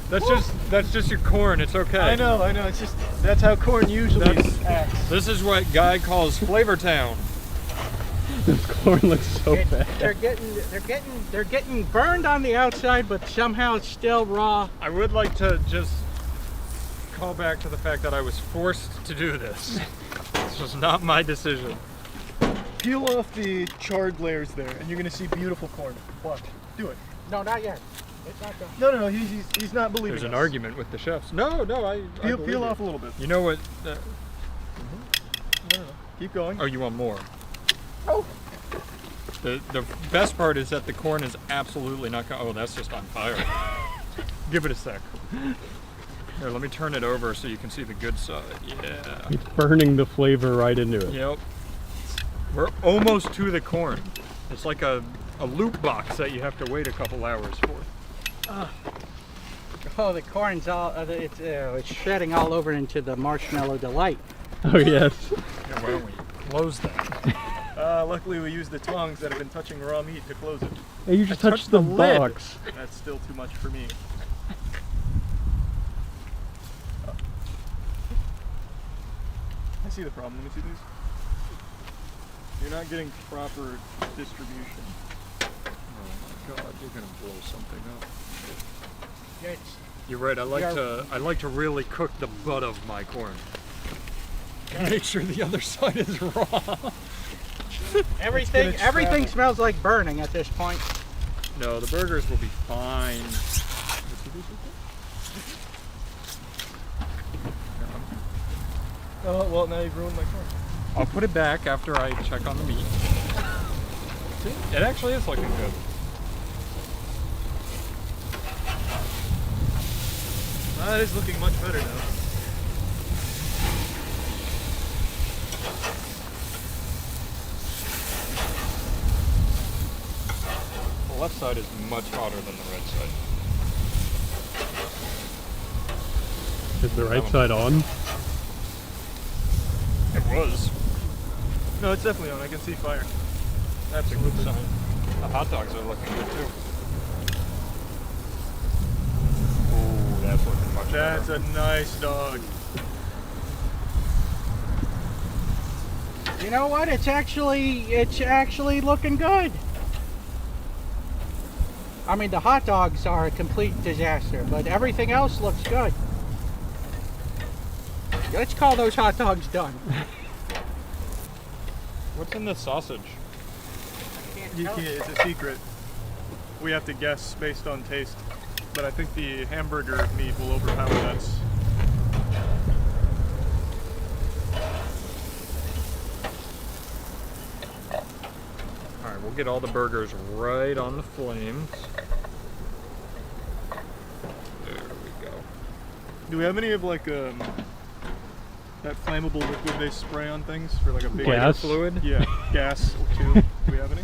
Speaker 6: That's just your corn. It's okay.
Speaker 2: I know. It's just that's how corn usually acts.
Speaker 6: This is what Guy calls Flavor Town.
Speaker 4: This corn looks so bad.
Speaker 21: They're getting burned on the outside, but somehow it's still raw.
Speaker 6: I would like to just call back to the fact that I was forced to do this. This was not my decision.
Speaker 2: Peel off the charred layers there, and you're gonna see beautiful corn. Watch. Do it.
Speaker 21: No, not yet. It's not done.
Speaker 2: No. He's not believing.
Speaker 6: There's an
Speaker 2: us.
Speaker 6: argument with the chefs. No, I
Speaker 2: peel off a little bit.
Speaker 6: You know what?
Speaker 2: No. Keep going.
Speaker 6: Oh, you want more?
Speaker 21: Oh.
Speaker 6: The best part is that the corn is absolutely not going. Oh, that's just on fire. Give it a sec. Here, let me turn it over so you can see the good side. Yeah.
Speaker 4: It's burning the flavor right into it.
Speaker 6: Yep. We're almost to the corn. It's like a loot box that you have to wait a couple hours for.
Speaker 21: Oh, the corn's all it's shredding all over into the marshmallow delight.
Speaker 4: Oh yes.
Speaker 6: Yeah, why don't we close that?
Speaker 2: Luckily we used the tongs that have been touching raw meat to close it.
Speaker 4: Hey, you just touched the
Speaker 6: lid.
Speaker 4: box.
Speaker 2: That's still too much for me. I see the problem. Let me see these. You're not getting proper distribution.
Speaker 6: Oh my God, you're gonna blow something up.
Speaker 21: It's,
Speaker 6: You're right. I like to really cook the butt of my corn. And make sure the other side is raw.
Speaker 21: Everything smells like burning at this point.
Speaker 6: No, the burgers will be fine.
Speaker 2: Oh well, now you've ruined my corn.
Speaker 6: I'll put it back after I check on the meat. See, it actually is looking good.
Speaker 2: That is looking much better now.
Speaker 6: The left side is much hotter than the right side.
Speaker 4: Is the right side on?
Speaker 6: It was.
Speaker 2: No, it's definitely on. I can see fire.
Speaker 6: That's a good sign. The hot dogs are looking good too. Ooh, that's looking much better.
Speaker 2: That's a nice dog.
Speaker 21: You know what? It's actually looking good. I mean, the hot dogs are a complete disaster, but everything else looks good. Let's call those hot dogs done.
Speaker 6: What's in this sausage?
Speaker 2: You can't. It's a secret. We have to guess based on taste, but I think the hamburger meat will overpower that.
Speaker 6: All right, we'll get all the burgers right on the flames. There we go.
Speaker 2: Do we have any of like that flammable liquid they spray on things for like a big
Speaker 4: gas
Speaker 6: fluid?
Speaker 2: Yeah, gas too. Do we have any?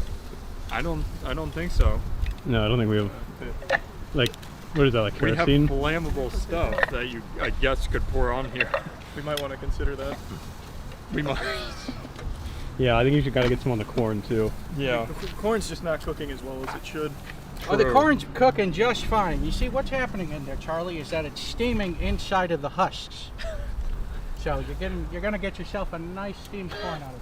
Speaker 6: I don't think so.
Speaker 4: No, I don't think we have. Like, what is that, like kerosene?
Speaker 6: We have flammable stuff that you, I guess, could pour on here.
Speaker 2: We might want to consider that.
Speaker 6: We might.
Speaker 4: Yeah, I think you should gotta get some on the corn too.
Speaker 6: Yeah.
Speaker 2: The corn's just not cooking as well as it should.
Speaker 21: Oh, the corn's cooking just fine. You see what's happening in there, Charlie, is that it's steaming inside of the husks. So you're gonna get yourself a nice steamed corn out of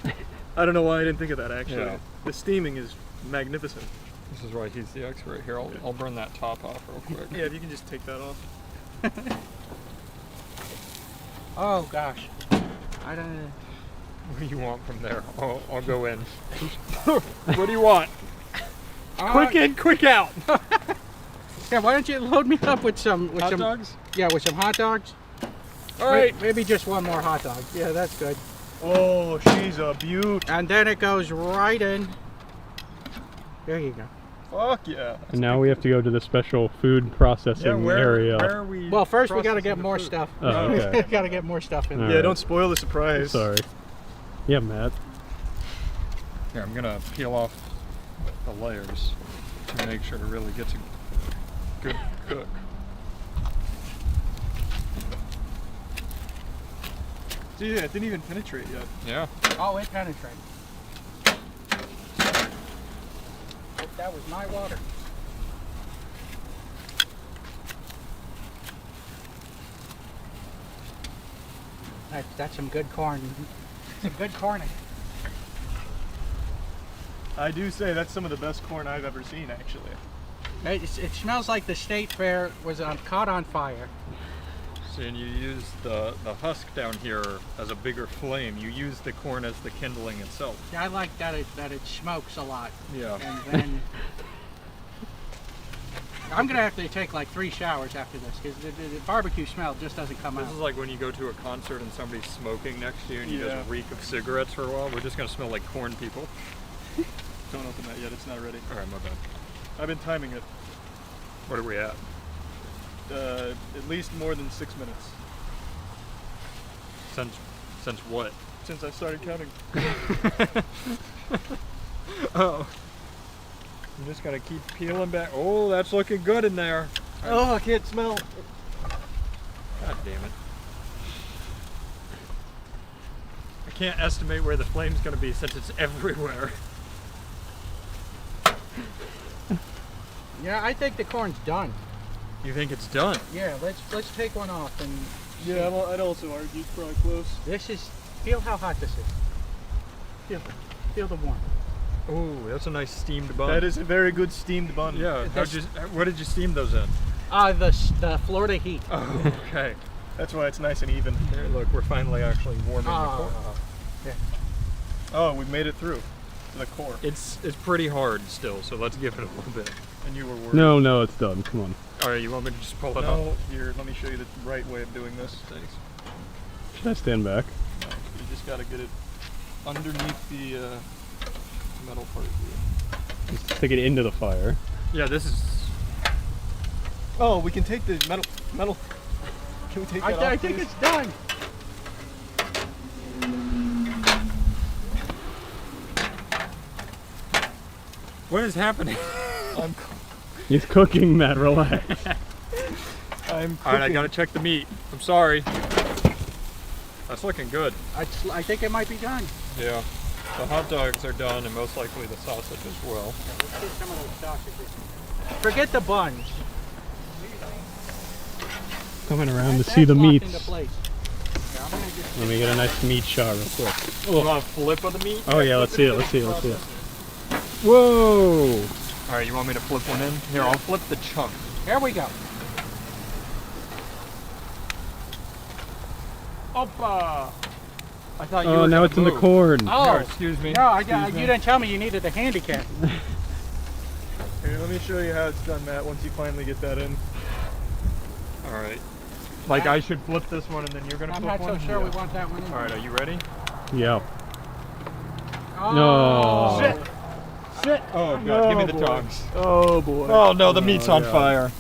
Speaker 21: this.
Speaker 2: I don't know why I didn't think of that actually.
Speaker 6: Yeah.
Speaker 2: The steaming is magnificent.
Speaker 6: This is why he's the expert. Here, I'll burn that top off real quick.
Speaker 2: Yeah, if you can just take that off.
Speaker 21: Oh gosh, I don't.
Speaker 6: What do you want from there? I'll go in. What do you want? Quick in, quick out.
Speaker 21: Yeah, why don't you load me up with some
Speaker 6: hot dogs?
Speaker 21: Yeah, with some hot dogs.
Speaker 6: All right,
Speaker 21: maybe just one more hot dog. Yeah, that's good.
Speaker 2: Oh, she's a beaut.
Speaker 21: And then it goes right in. There you go.
Speaker 2: Fuck yeah.
Speaker 4: And now we have to go to the special food processing area.
Speaker 6: Where are we?
Speaker 21: Well, first we got to get more stuff.
Speaker 4: Oh, okay.
Speaker 21: We got to get more stuff in.
Speaker 4: All
Speaker 21: there.
Speaker 2: Yeah, don't spoil the surprise.
Speaker 4: Sorry. Yeah, Matt.
Speaker 6: Here, I'm gonna peel off the layers to make sure it really gets a good cook.
Speaker 2: See, yeah, it didn't even penetrate yet.
Speaker 6: Yeah.
Speaker 21: Oh, it penetrated. That was my water. That's some good corn. Some good corning.
Speaker 2: I do say that's some of the best corn I've ever seen, actually.
Speaker 21: It smells like the state fair was caught on fire.
Speaker 6: See, and you use the husk down here as a bigger flame. You use the corn as the kindling itself.
Speaker 21: Yeah, I like that it smokes a lot.
Speaker 6: Yeah.
Speaker 21: And then I'm gonna have to take like 3 showers after this because the barbecue smell just doesn't come out.
Speaker 6: This is like when you go to a concert and somebody's smoking next to you and you just reek of cigarettes for a while. We're just gonna smell like corn people.
Speaker 2: Don't open that yet, it's not ready.
Speaker 6: All right, my bad.
Speaker 2: I've been timing it.
Speaker 6: What are we at?
Speaker 2: At least more than 6 minutes.
Speaker 6: Since what?
Speaker 2: Since I started counting.
Speaker 6: Oh. I'm just gonna keep peeling back. Oh, that's looking good in there.
Speaker 2: Oh, I can't smell.
Speaker 6: God damn it. I can't estimate where the flame's gonna be since it's everywhere.
Speaker 21: Yeah, I think the corn's done.
Speaker 6: You think it's done?
Speaker 21: Yeah, let's take one off and.
Speaker 2: Yeah, I'd also argue it's probably close.
Speaker 21: Feel how hot this is. Feel the warmth.
Speaker 6: Oh, that's a nice steamed bun.
Speaker 2: That is a very good steamed bun.
Speaker 6: Yeah. What did you steam those in?
Speaker 21: The Florida heat.
Speaker 6: Oh, okay.
Speaker 2: That's why it's nice and even.
Speaker 6: Here, look, we're finally actually warming the corn.
Speaker 21: Yeah.
Speaker 2: Oh, we made it through to the core.
Speaker 6: It's pretty hard still, so let's give it a little bit.
Speaker 2: And you were worried.
Speaker 4: No, it's done. Come on.
Speaker 6: All right, you want me to just pull it up?
Speaker 2: No, here, let me show you the right way of doing this.
Speaker 6: Thanks.
Speaker 4: Should I stand back?
Speaker 2: No, you just gotta get it underneath the metal part here.
Speaker 4: Just stick it into the fire.
Speaker 6: Yeah, this is.
Speaker 2: Oh, we can take the metal. Can we take that off?
Speaker 21: I think it's done.
Speaker 6: What is happening?
Speaker 4: He's cooking, Matt. Relax.
Speaker 2: I'm cooking.
Speaker 6: All right, I gotta check the meat. I'm sorry. That's looking good.
Speaker 21: I think it might be done.
Speaker 6: Yeah. The hot dogs are done, and most likely the sausage as well.
Speaker 21: Let's get some of those sausages. Forget the buns.
Speaker 4: Coming around to see the
Speaker 21: locked
Speaker 4: meats.
Speaker 21: into place. Yeah, I'm gonna just
Speaker 4: Let me get a nice meat shot real quick.
Speaker 6: You want a flip of the meat?
Speaker 4: Oh yeah, let's see it. Whoa!
Speaker 6: All right, you want me to flip one in? Here, I'll flip the chunk.
Speaker 21: Here we go.
Speaker 6: Opa! I thought you
Speaker 4: Oh,
Speaker 6: were
Speaker 4: now
Speaker 6: gonna
Speaker 4: it's in the
Speaker 6: move.
Speaker 4: corn.
Speaker 21: Oh,
Speaker 6: Here, excuse me.
Speaker 21: No,
Speaker 6: Excuse me.
Speaker 21: you didn't tell me you needed a handicap.
Speaker 2: Here, let me show you how it's done, Matt, once you finally get that in.
Speaker 6: All right. Like I should flip this one, and then you're gonna
Speaker 21: I'm
Speaker 6: flip
Speaker 21: not
Speaker 6: one?
Speaker 21: so sure we want that one in.
Speaker 6: All right, are you ready?
Speaker 4: Yeah.
Speaker 21: Oh,
Speaker 4: No.
Speaker 6: Shit! Shit! Oh god, give me the tongs.
Speaker 2: Oh boy.
Speaker 6: Oh no, the meat's on
Speaker 4: yeah.
Speaker 6: fire.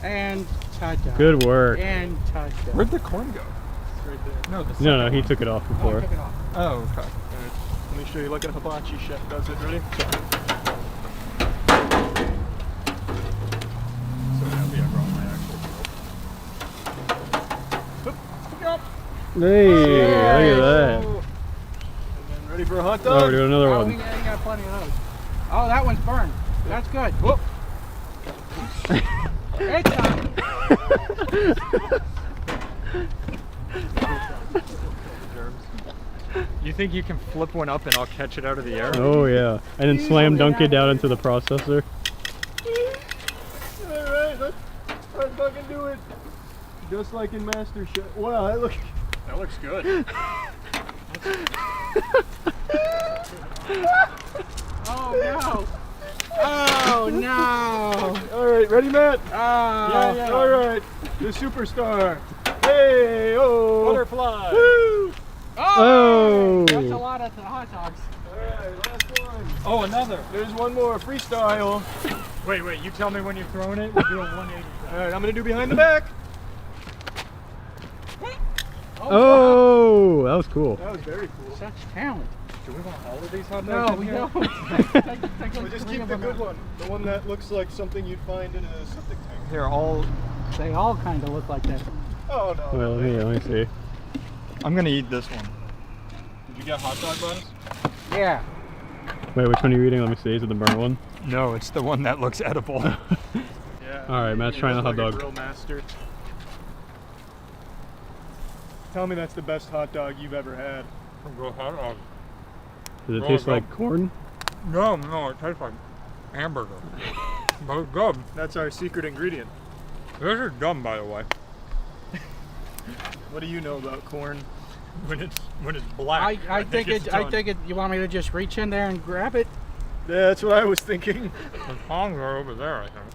Speaker 21: And touchdown.
Speaker 4: Good work.
Speaker 21: And touchdown.
Speaker 6: Where'd the corn go?
Speaker 2: It's right there.
Speaker 6: No, the
Speaker 4: No,
Speaker 6: second
Speaker 4: he
Speaker 6: one.
Speaker 4: took it off
Speaker 21: Oh,
Speaker 4: before.
Speaker 21: took it off.
Speaker 6: Oh, okay.
Speaker 2: Alright, let me show you like a hibachi chef does it. Ready?
Speaker 6: So happy I brought my actual
Speaker 4: Hey, look at that.
Speaker 2: Ready for a hot
Speaker 4: Oh,
Speaker 2: dog?
Speaker 4: we're doing another
Speaker 21: Oh,
Speaker 4: one.
Speaker 21: we got plenty of those. Oh, that one's burned. That's good. Whoop. It's done.
Speaker 6: You think you can flip one up and I'll catch it out of the air?
Speaker 4: Oh yeah, and then slam dunk it down into the processor.
Speaker 2: Alright, let's fucking do it. Just like in Master Chef. Wow, that looks good.
Speaker 21: Oh no. Oh no.
Speaker 2: Alright, ready, Matt?
Speaker 21: Oh.
Speaker 2: Yeah. Alright, the superstar. Hey, oh.
Speaker 6: Butterfly.
Speaker 2: Woo.
Speaker 21: Oh. That's a lot of hot dogs.
Speaker 2: Alright, last one.
Speaker 6: Oh, another.
Speaker 2: There's one more, freestyle.
Speaker 6: Wait, you tell me when you're throwing it. We're doing 180.
Speaker 2: Alright, I'm gonna do behind the back.
Speaker 4: Oh, that was cool.
Speaker 2: That was very cool.
Speaker 21: Such talent.
Speaker 6: Do we want all of these hot dogs?
Speaker 21: No,
Speaker 6: in
Speaker 21: we
Speaker 6: here?
Speaker 21: don't.
Speaker 2: Well, just keep the good one. The one that looks like something you'd find in a septic tank.
Speaker 21: They all kind of look like that.
Speaker 2: Oh no.
Speaker 4: Well, let me see.
Speaker 6: I'm gonna eat this one. Did you get hot dog buns?
Speaker 21: Yeah.
Speaker 4: Wait, which one are you eating? Let me see. Is it the burnt one?
Speaker 6: No, it's the one that looks edible.
Speaker 2: Yeah.
Speaker 4: All right, Matt's trying the hot dog.
Speaker 2: Grill master. Tell me that's the best hot dog you've ever had.
Speaker 6: Go hot dog.
Speaker 4: Does it taste like corn?
Speaker 6: No, it tastes like hamburger. But it's good.
Speaker 2: That's our secret ingredient.
Speaker 6: This is dumb, by the way.
Speaker 2: What do you know about corn?
Speaker 6: When it's black.
Speaker 21: I think it. You want me to just reach in there and grab it?
Speaker 2: Yeah, that's what I was thinking.
Speaker 6: The tongs are over there, I think.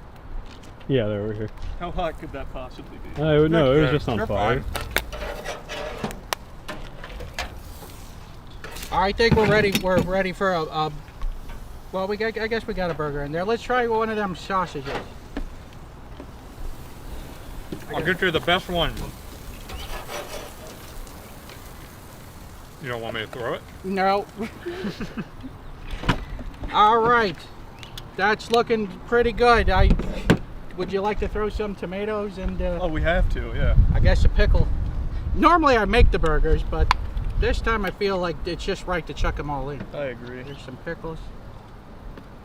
Speaker 4: Yeah, they're over here.
Speaker 2: How hot could that possibly be?
Speaker 4: No, it was just on
Speaker 6: They're
Speaker 4: fire.
Speaker 6: fine.
Speaker 21: I think we're ready. We're ready for a well, I guess we got a burger in there. Let's try one of them sausages.
Speaker 6: I'll get you the best one. You don't want me to throw it?
Speaker 21: No. All right, that's looking pretty good. Would you like to throw some tomatoes and?
Speaker 2: Oh, we have to, yeah.
Speaker 21: I guess a pickle. Normally I make the burgers, but this time I feel like it's just right to chuck them all in.
Speaker 2: I agree.
Speaker 21: There's some pickles.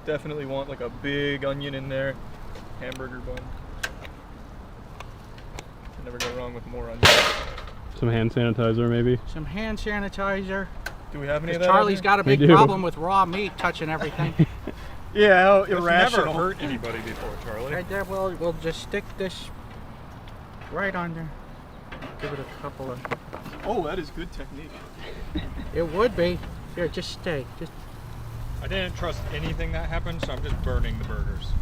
Speaker 2: Definitely want like a big onion in there. Hamburger bun. Can never go wrong with more onion.
Speaker 4: Some hand sanitizer, maybe.
Speaker 21: Some hand sanitizer.
Speaker 2: Do we have any of that?
Speaker 21: Charlie's got a big problem with raw meat touching everything.
Speaker 2: Yeah, how
Speaker 6: It's
Speaker 2: irrational.
Speaker 6: never hurt anybody before, Charlie.
Speaker 21: Right there, we'll just stick this right on there. Give it a couple of.
Speaker 2: Oh, that is good technique.
Speaker 21: It would be. Here, just stay. Just.
Speaker 6: I didn't trust anything that happened, so I'm just burning the burgers.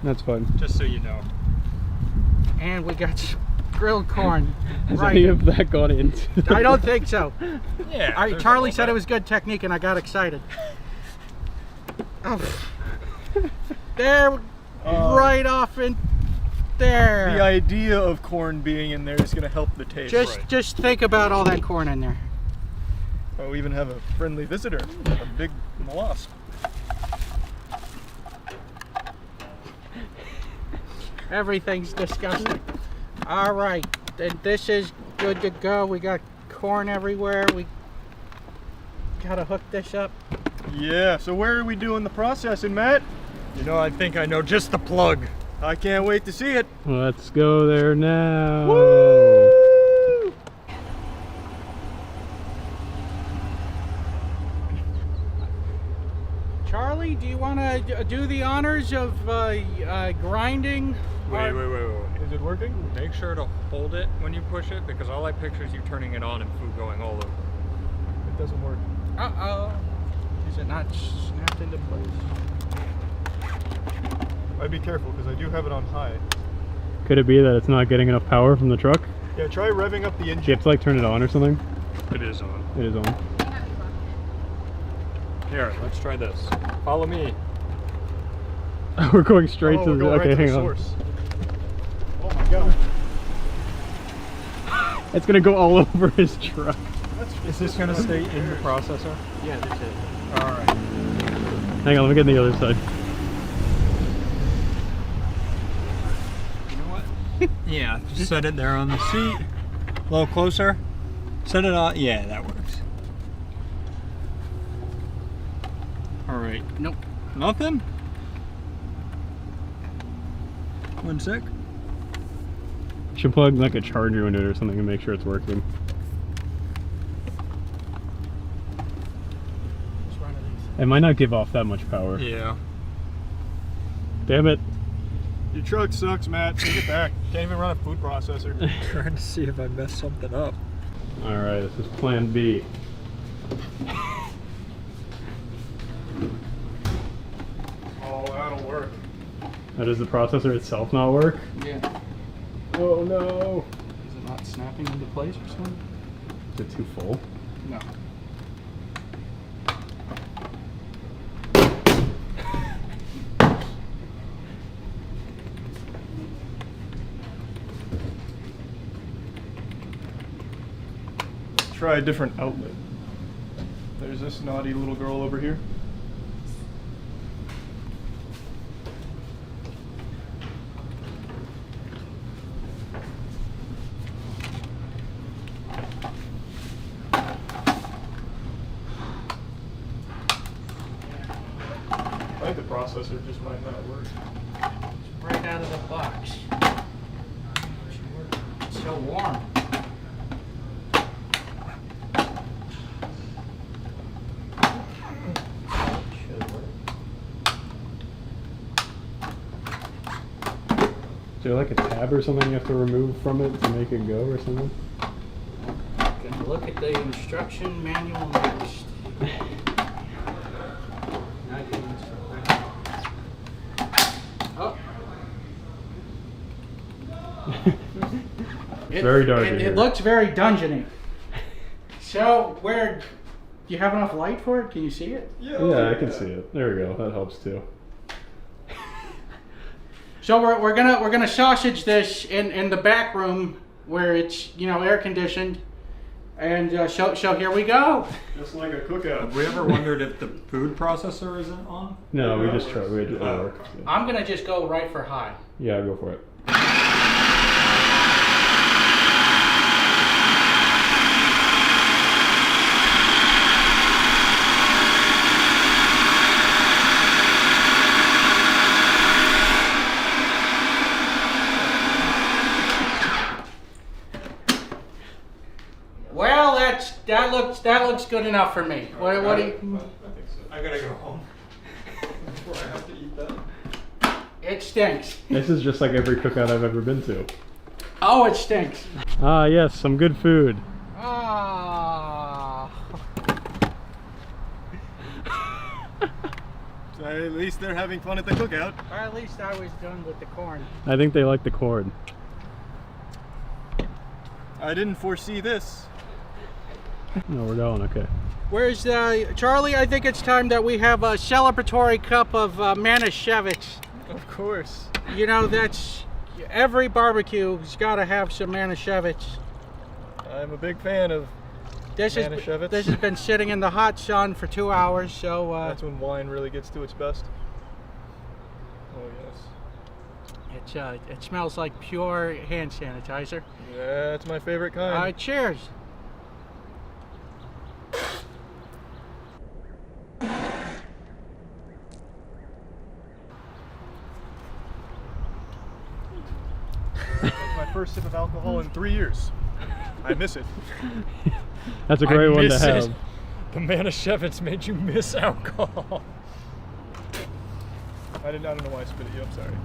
Speaker 4: That's fun.
Speaker 6: Just so you know.
Speaker 21: And we got some grilled corn.
Speaker 4: Has
Speaker 21: right.
Speaker 4: any of that gone into?
Speaker 21: I don't think so.
Speaker 6: Yeah.
Speaker 21: Charlie said it was good technique, and I got excited. Oh. There, right off in there.
Speaker 2: The idea of corn being in there is going to help the taste.
Speaker 21: Just think about all that corn in there.
Speaker 2: Oh, we even have a friendly visitor, a big mollusk.
Speaker 21: Everything's disgusting. All right, then this is good to go. We got corn everywhere. We gotta hook this up.
Speaker 2: Yeah, so where are we doing the processing, Matt?
Speaker 6: You know, I think I know just the plug.
Speaker 2: I can't wait to see it.
Speaker 4: Let's go there now.
Speaker 2: Woo!
Speaker 21: Charlie, do you want to do the honors of grinding?
Speaker 6: Wait.
Speaker 2: Is it working?
Speaker 6: Make sure to hold it when you push it, because all I picture is you turning it on and food going all over.
Speaker 2: It doesn't work.
Speaker 21: Uh-oh. Is it not snapped into place?
Speaker 2: I'd be careful because I do have it on high.
Speaker 4: Could it be that it's not getting enough power from the truck?
Speaker 2: Yeah, try revving up the engine.
Speaker 4: Do you have to like turn it on or something?
Speaker 6: It is on.
Speaker 4: It is on.
Speaker 6: Here, let's try this. Follow me.
Speaker 4: We're going straight to
Speaker 2: we're
Speaker 4: the.
Speaker 2: going
Speaker 4: Okay,
Speaker 2: right to
Speaker 4: hang
Speaker 2: the
Speaker 4: on.
Speaker 2: source. Oh my god.
Speaker 4: It's gonna go all over his truck.
Speaker 6: Is this gonna stay in the processor?
Speaker 21: Yeah, this is.
Speaker 6: All right.
Speaker 4: Hang on, let me get on the other side.
Speaker 6: You know what? Yeah, just set it there on the seat. A little closer. Set it on. Yeah, that works. All right.
Speaker 21: Nope.
Speaker 6: Nothing? 1 sec.
Speaker 4: Should plug like a charger into it or something and make sure it's working. It might not give off that much power.
Speaker 6: Yeah.
Speaker 4: Damn it.
Speaker 2: Your truck sucks, Matt. Take it back. Can't even run a food processor.
Speaker 6: Trying to see if I messed something up.
Speaker 4: Alright, this is plan B.
Speaker 2: Oh, that'll work.
Speaker 4: Now, does the processor itself not work?
Speaker 21: Yeah.
Speaker 4: Oh no!
Speaker 21: Is it not snapping into place or something?
Speaker 4: Is it too full?
Speaker 21: No.
Speaker 2: Try a different outlet. There's this naughty little girl over here. I think the processor just might not work.
Speaker 21: It's right out of the box. It's so warm.
Speaker 4: Is there like a tab or something you have to remove from it to make it go or something?
Speaker 21: Gonna look at the instruction manual next. Oh.
Speaker 4: It's very dark in
Speaker 21: It
Speaker 4: here.
Speaker 21: looks very dungeony. So, where... Do you have enough light for it? Can you see it?
Speaker 4: Yeah, I can see it. There we go. That helps too.
Speaker 21: So we're gonna sausage this in the back room where it's air conditioned, and so here we go.
Speaker 2: Just like a cookout.
Speaker 6: Have we ever wondered if the food processor isn't on?
Speaker 4: No, we just tried. It worked.
Speaker 21: I'm gonna just go right for high.
Speaker 4: Yeah, go for it.
Speaker 21: Well, that looks good enough for me. What do you?
Speaker 2: I think so. I gotta go home before I have to eat that.
Speaker 21: It stinks.
Speaker 4: This is just like every cookout I've ever been to.
Speaker 21: Oh, it stinks.
Speaker 4: Ah, yes, some good food.
Speaker 21: Ah.
Speaker 2: So at least they're having fun at the cookout.
Speaker 21: Or at least I was done with the corn.
Speaker 4: I think they like the corn.
Speaker 2: I didn't foresee this.
Speaker 4: No, we're going, okay.
Speaker 21: Where's Charlie? I think it's time that we have a celebratory cup of Manischewitz.
Speaker 2: Of course.
Speaker 21: You know, that's every barbecue's got to have some Manischewitz.
Speaker 2: I'm a big fan of Manischewitz.
Speaker 21: This has been sitting in the hot sun for 2 hours, so
Speaker 2: that's when wine really gets to its best. Oh yes.
Speaker 21: It smells like pure hand sanitizer.
Speaker 2: Yeah, it's my favorite kind.
Speaker 21: Cheers.
Speaker 2: That's my first sip of alcohol in 3 years. I miss it.
Speaker 4: That's a great one to have.
Speaker 6: The Manischewitz made you miss alcohol.
Speaker 2: I don't know why I spit at you, I'm sorry.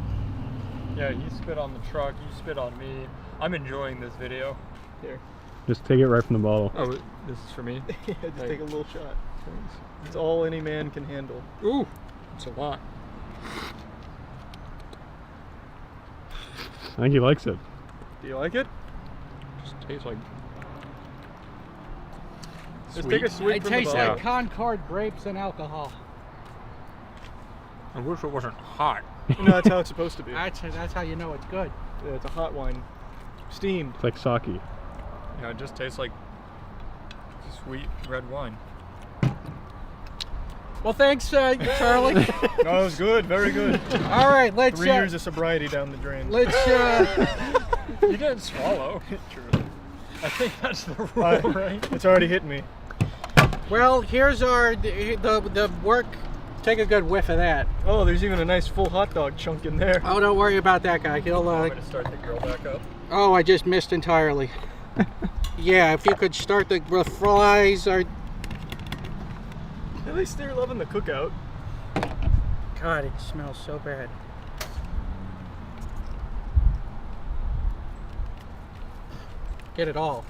Speaker 6: Yeah, you spit on the truck, you spit on me. I'm enjoying this video.
Speaker 2: Here.
Speaker 4: Just take it right from the bottle.
Speaker 6: Oh, this is for me?
Speaker 2: Yeah, just take a little shot. It's all any man can handle.
Speaker 6: Ooh, it's a lot.
Speaker 4: I think he likes it.
Speaker 2: Do you like it?
Speaker 6: Just tastes like...
Speaker 2: Just take a swig
Speaker 21: It
Speaker 2: from the
Speaker 21: tastes
Speaker 2: bottle.
Speaker 21: like Concord grapes and alcohol.
Speaker 6: I wish it wasn't hot.
Speaker 2: No, that's how it's supposed to be.
Speaker 21: That's how you know it's good.
Speaker 2: Yeah, it's a hot wine. Steamed.
Speaker 4: It's like sake.
Speaker 6: Yeah, it just tastes like sweet red wine.
Speaker 21: Well, thanks, Charlie.
Speaker 2: No, it was good. Very good.
Speaker 21: All right, let's...
Speaker 2: 3 years of sobriety down the drain.
Speaker 21: Let's...
Speaker 6: You didn't swallow.
Speaker 2: True.
Speaker 6: I think that's the rule, right?
Speaker 2: It's already hit me.
Speaker 21: Well, here's our the work. Take a good whiff of that.
Speaker 2: Oh, there's even a nice full hot dog chunk in there.
Speaker 21: Oh, don't worry about that guy. He'll.
Speaker 6: I'm going to start the grill back up.
Speaker 21: Oh, I just missed entirely. Yeah, if you could start the fries or.
Speaker 2: At least they're loving the cookout.
Speaker 21: God, it smells so bad. Get it all.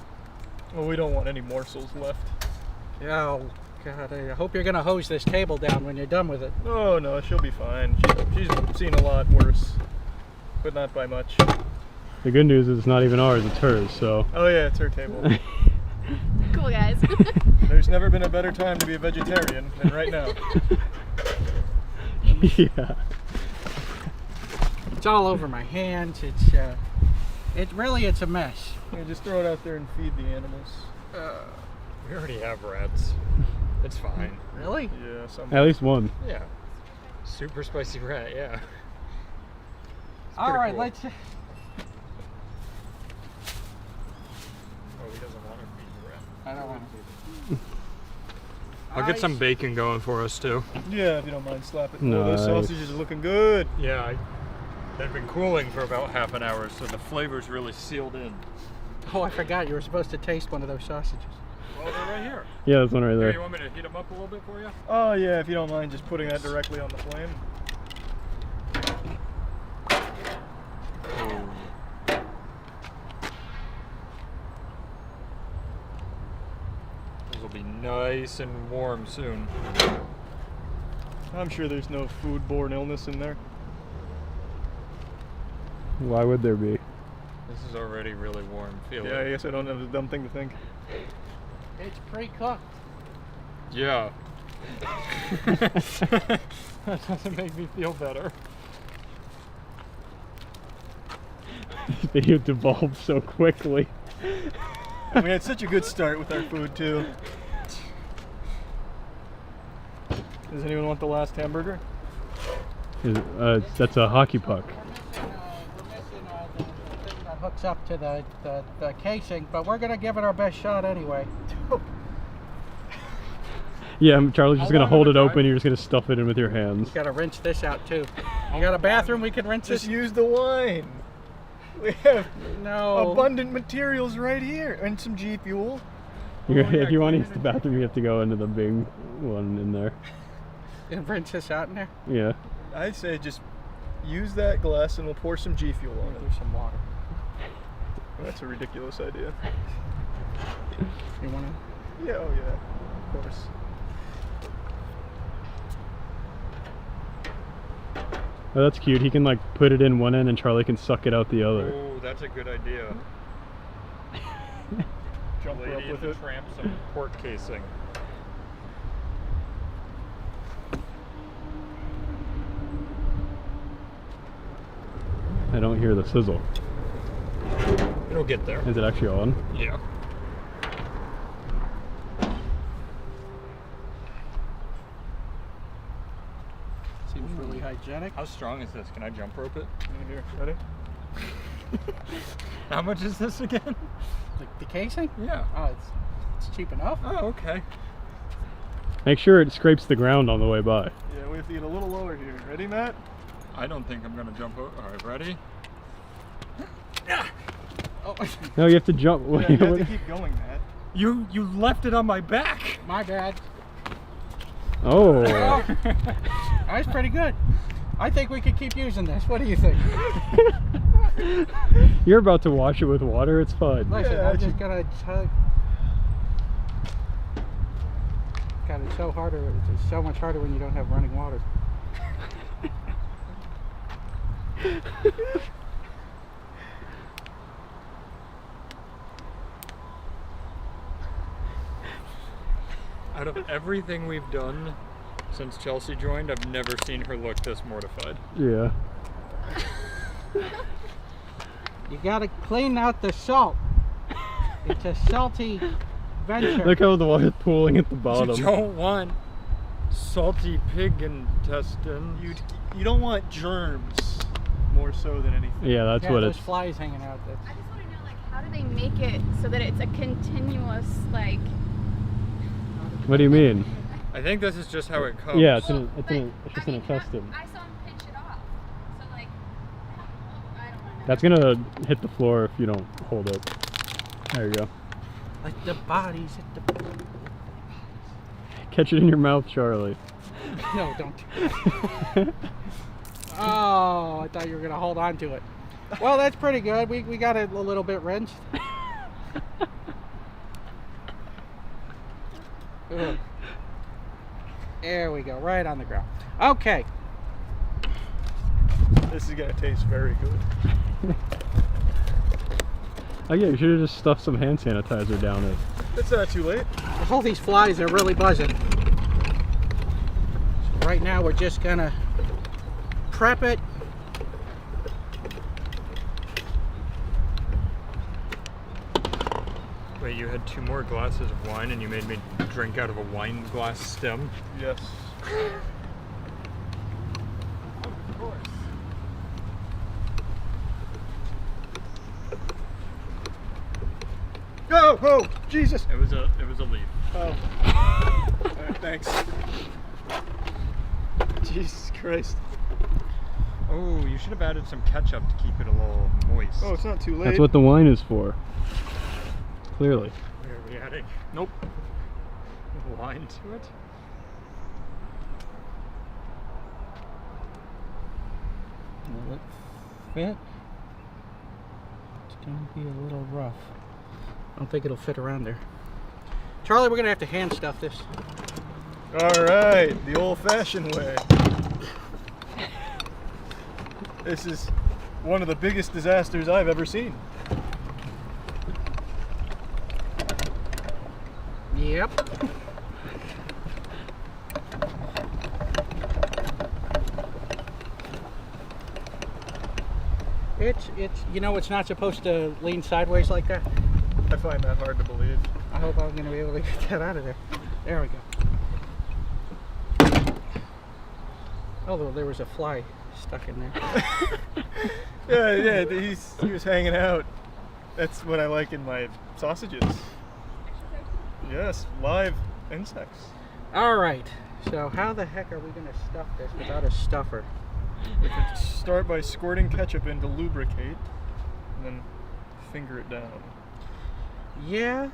Speaker 2: Well, we don't want any morsels left.
Speaker 21: Oh, God, I hope you're gonna hose this table down when you're done with it.
Speaker 2: Oh no, she'll be fine. She's seen a lot worse, but not by much.
Speaker 4: The good news is it's not even ours, it's hers, so.
Speaker 2: Oh yeah, it's her table.
Speaker 18: Cool, guys.
Speaker 2: There's never been a better time to be a vegetarian than right now.
Speaker 4: Yeah.
Speaker 21: It's all over my hands. It's a mess.
Speaker 2: Yeah, just throw it out there and feed the animals.
Speaker 6: We already have rats. It's fine.
Speaker 21: Really?
Speaker 2: Yeah, some.
Speaker 4: At least one.
Speaker 6: Yeah. Super spicy rat, yeah.
Speaker 21: All right,
Speaker 6: cool.
Speaker 21: let's.
Speaker 6: Oh, he doesn't want to feed the rat.
Speaker 21: I don't want to.
Speaker 6: I'll get some bacon going for us too.
Speaker 2: Yeah, if you don't mind slapping.
Speaker 4: Nice.
Speaker 2: Oh, those sausages are looking good.
Speaker 6: Yeah, they've been cooling for about half an hour, so the flavor's really sealed in.
Speaker 21: Oh, I forgot. You were supposed to taste one of those sausages.
Speaker 6: Oh, they're right here.
Speaker 4: Yeah, there's one right there.
Speaker 6: Here, you want me to heat them up a little bit for you?
Speaker 2: Oh yeah, if you don't mind just putting that directly on the flame.
Speaker 6: Those will be nice and warm soon.
Speaker 2: I'm sure there's no foodborne illness in there.
Speaker 4: Why would there be?
Speaker 6: This is already really warm. Feel
Speaker 2: Yeah,
Speaker 6: it.
Speaker 2: I guess I don't have a dumb thing to think.
Speaker 21: It's pre-cooked.
Speaker 6: Yeah. That doesn't make me feel better.
Speaker 4: This video devolved so quickly.
Speaker 2: And we had such a good start with our food too. Does anyone want the last hamburger?
Speaker 4: That's a hockey puck.
Speaker 21: That hooks up to the casing, but we're gonna give it our best shot anyway.
Speaker 4: Yeah, Charlie's just gonna hold it open. You're just gonna stuff it in with your hands.
Speaker 21: You gotta rinse this out too. You got a bathroom we can rinse this?
Speaker 2: Just use the wine. We have
Speaker 21: No.
Speaker 2: abundant materials right here and some G Fuel.
Speaker 4: If you want to use the bathroom, you have to go into the big one in there.
Speaker 21: And rinse this out in there?
Speaker 4: Yeah.
Speaker 2: I'd say just use that glass and we'll pour some G Fuel on it.
Speaker 21: There's some water.
Speaker 2: Well, that's a ridiculous idea.
Speaker 21: You wanna?
Speaker 2: Yeah, oh yeah, of course.
Speaker 4: Oh, that's cute. He can like put it in one end and Charlie can suck it out the other.
Speaker 6: Oh, that's a good idea.
Speaker 2: Jump her up
Speaker 6: Lady
Speaker 2: with
Speaker 6: in the
Speaker 2: it.
Speaker 6: Tramp, some pork casing.
Speaker 4: I don't hear the sizzle.
Speaker 6: It'll get there.
Speaker 4: Is it actually on?
Speaker 6: Yeah.
Speaker 21: Seems really hygienic.
Speaker 6: How strong is this? Can I jump rope it?
Speaker 2: Here, ready?
Speaker 6: How much is this again?
Speaker 21: The casing?
Speaker 6: Yeah.
Speaker 21: Oh, it's cheap enough.
Speaker 6: Oh, okay.
Speaker 4: Make sure it scrapes the ground on the way by.
Speaker 2: Yeah, we have to get a little lower here. Ready, Matt?
Speaker 6: I don't think I'm gonna jump over. All right, ready?
Speaker 21: Oh.
Speaker 4: No, you have to jump.
Speaker 2: Yeah, you have to keep going, Matt.
Speaker 6: You left it on my back.
Speaker 21: My bad.
Speaker 4: Oh.
Speaker 21: That's pretty good. I think we could keep using this. What do you think?
Speaker 4: You're about to wash it with water. It's fine.
Speaker 21: Listen,
Speaker 2: Yeah,
Speaker 21: I'm just gonna tug. God, it's so harder. It's so much harder when you don't have running water.
Speaker 6: Out of everything we've done since Chelsea joined, I've never seen her look this mortified.
Speaker 4: Yeah.
Speaker 21: You gotta clean out the salt. It's a salty venture.
Speaker 4: Look how the water's pooling at the bottom.
Speaker 6: You don't want salty pig intestine.
Speaker 2: You don't want germs more so than anything.
Speaker 4: Yeah, that's
Speaker 21: yeah,
Speaker 4: what
Speaker 21: those
Speaker 4: it's.
Speaker 21: flies hanging out. That's...
Speaker 8: I just want to know, like,
Speaker 18: How do they make it so that it's a continuous, like...
Speaker 4: What do you mean?
Speaker 6: I think this is just how it comes.
Speaker 4: Yeah, it's just in a custom.
Speaker 18: I saw him pitch it off. So, like, I don't know.
Speaker 4: That's gonna hit the floor if you don't hold it. There you go.
Speaker 21: Like the bodies at the...
Speaker 4: Catch it in your mouth, Charlie.
Speaker 21: No, don't. Oh, I thought you were gonna hold on to it. Well, that's pretty good. We got it a little bit rinsed. Ugh. There we go, right on the ground. Okay.
Speaker 2: This is gonna taste very good.
Speaker 4: Oh yeah, you should have just stuffed some hand sanitizer down it.
Speaker 2: It's not too late.
Speaker 21: All these flies are really buzzing. So right now we're just gonna prep it.
Speaker 6: Wait, you had 2 more glasses of wine and you made me drink out of a wine glass stem?
Speaker 2: Yes.
Speaker 21: Of course.
Speaker 2: Oh, oh, Jesus!
Speaker 6: It was a leaf.
Speaker 2: Oh. Alright, thanks. Jesus Christ.
Speaker 6: Oh, you should have added some ketchup to keep it a little moist.
Speaker 2: Oh, it's not too late.
Speaker 4: That's what the wine is for. Clearly.
Speaker 6: Where are we adding? Nope. Wine to it?
Speaker 21: Will it fit? It's gonna be a little rough. I don't think it'll fit around there. Charlie, we're gonna have to hand stuff this.
Speaker 2: Alright, the old-fashioned way. This is one of the biggest disasters I've ever seen.
Speaker 21: Yep. It's you know, it's not supposed to lean sideways like that.
Speaker 2: I find that hard to believe.
Speaker 21: I hope I'm going to be able to get that out of there. There we go. Although there was a fly stuck in there.
Speaker 2: Yeah, he was hanging out. That's what I like in my sausages. Yes, live insects.
Speaker 21: All right. So how the heck are we going to stuff this without a stuffer?
Speaker 2: We could start by squirting ketchup in to lubricate, and then finger it down.
Speaker 21: Yeah,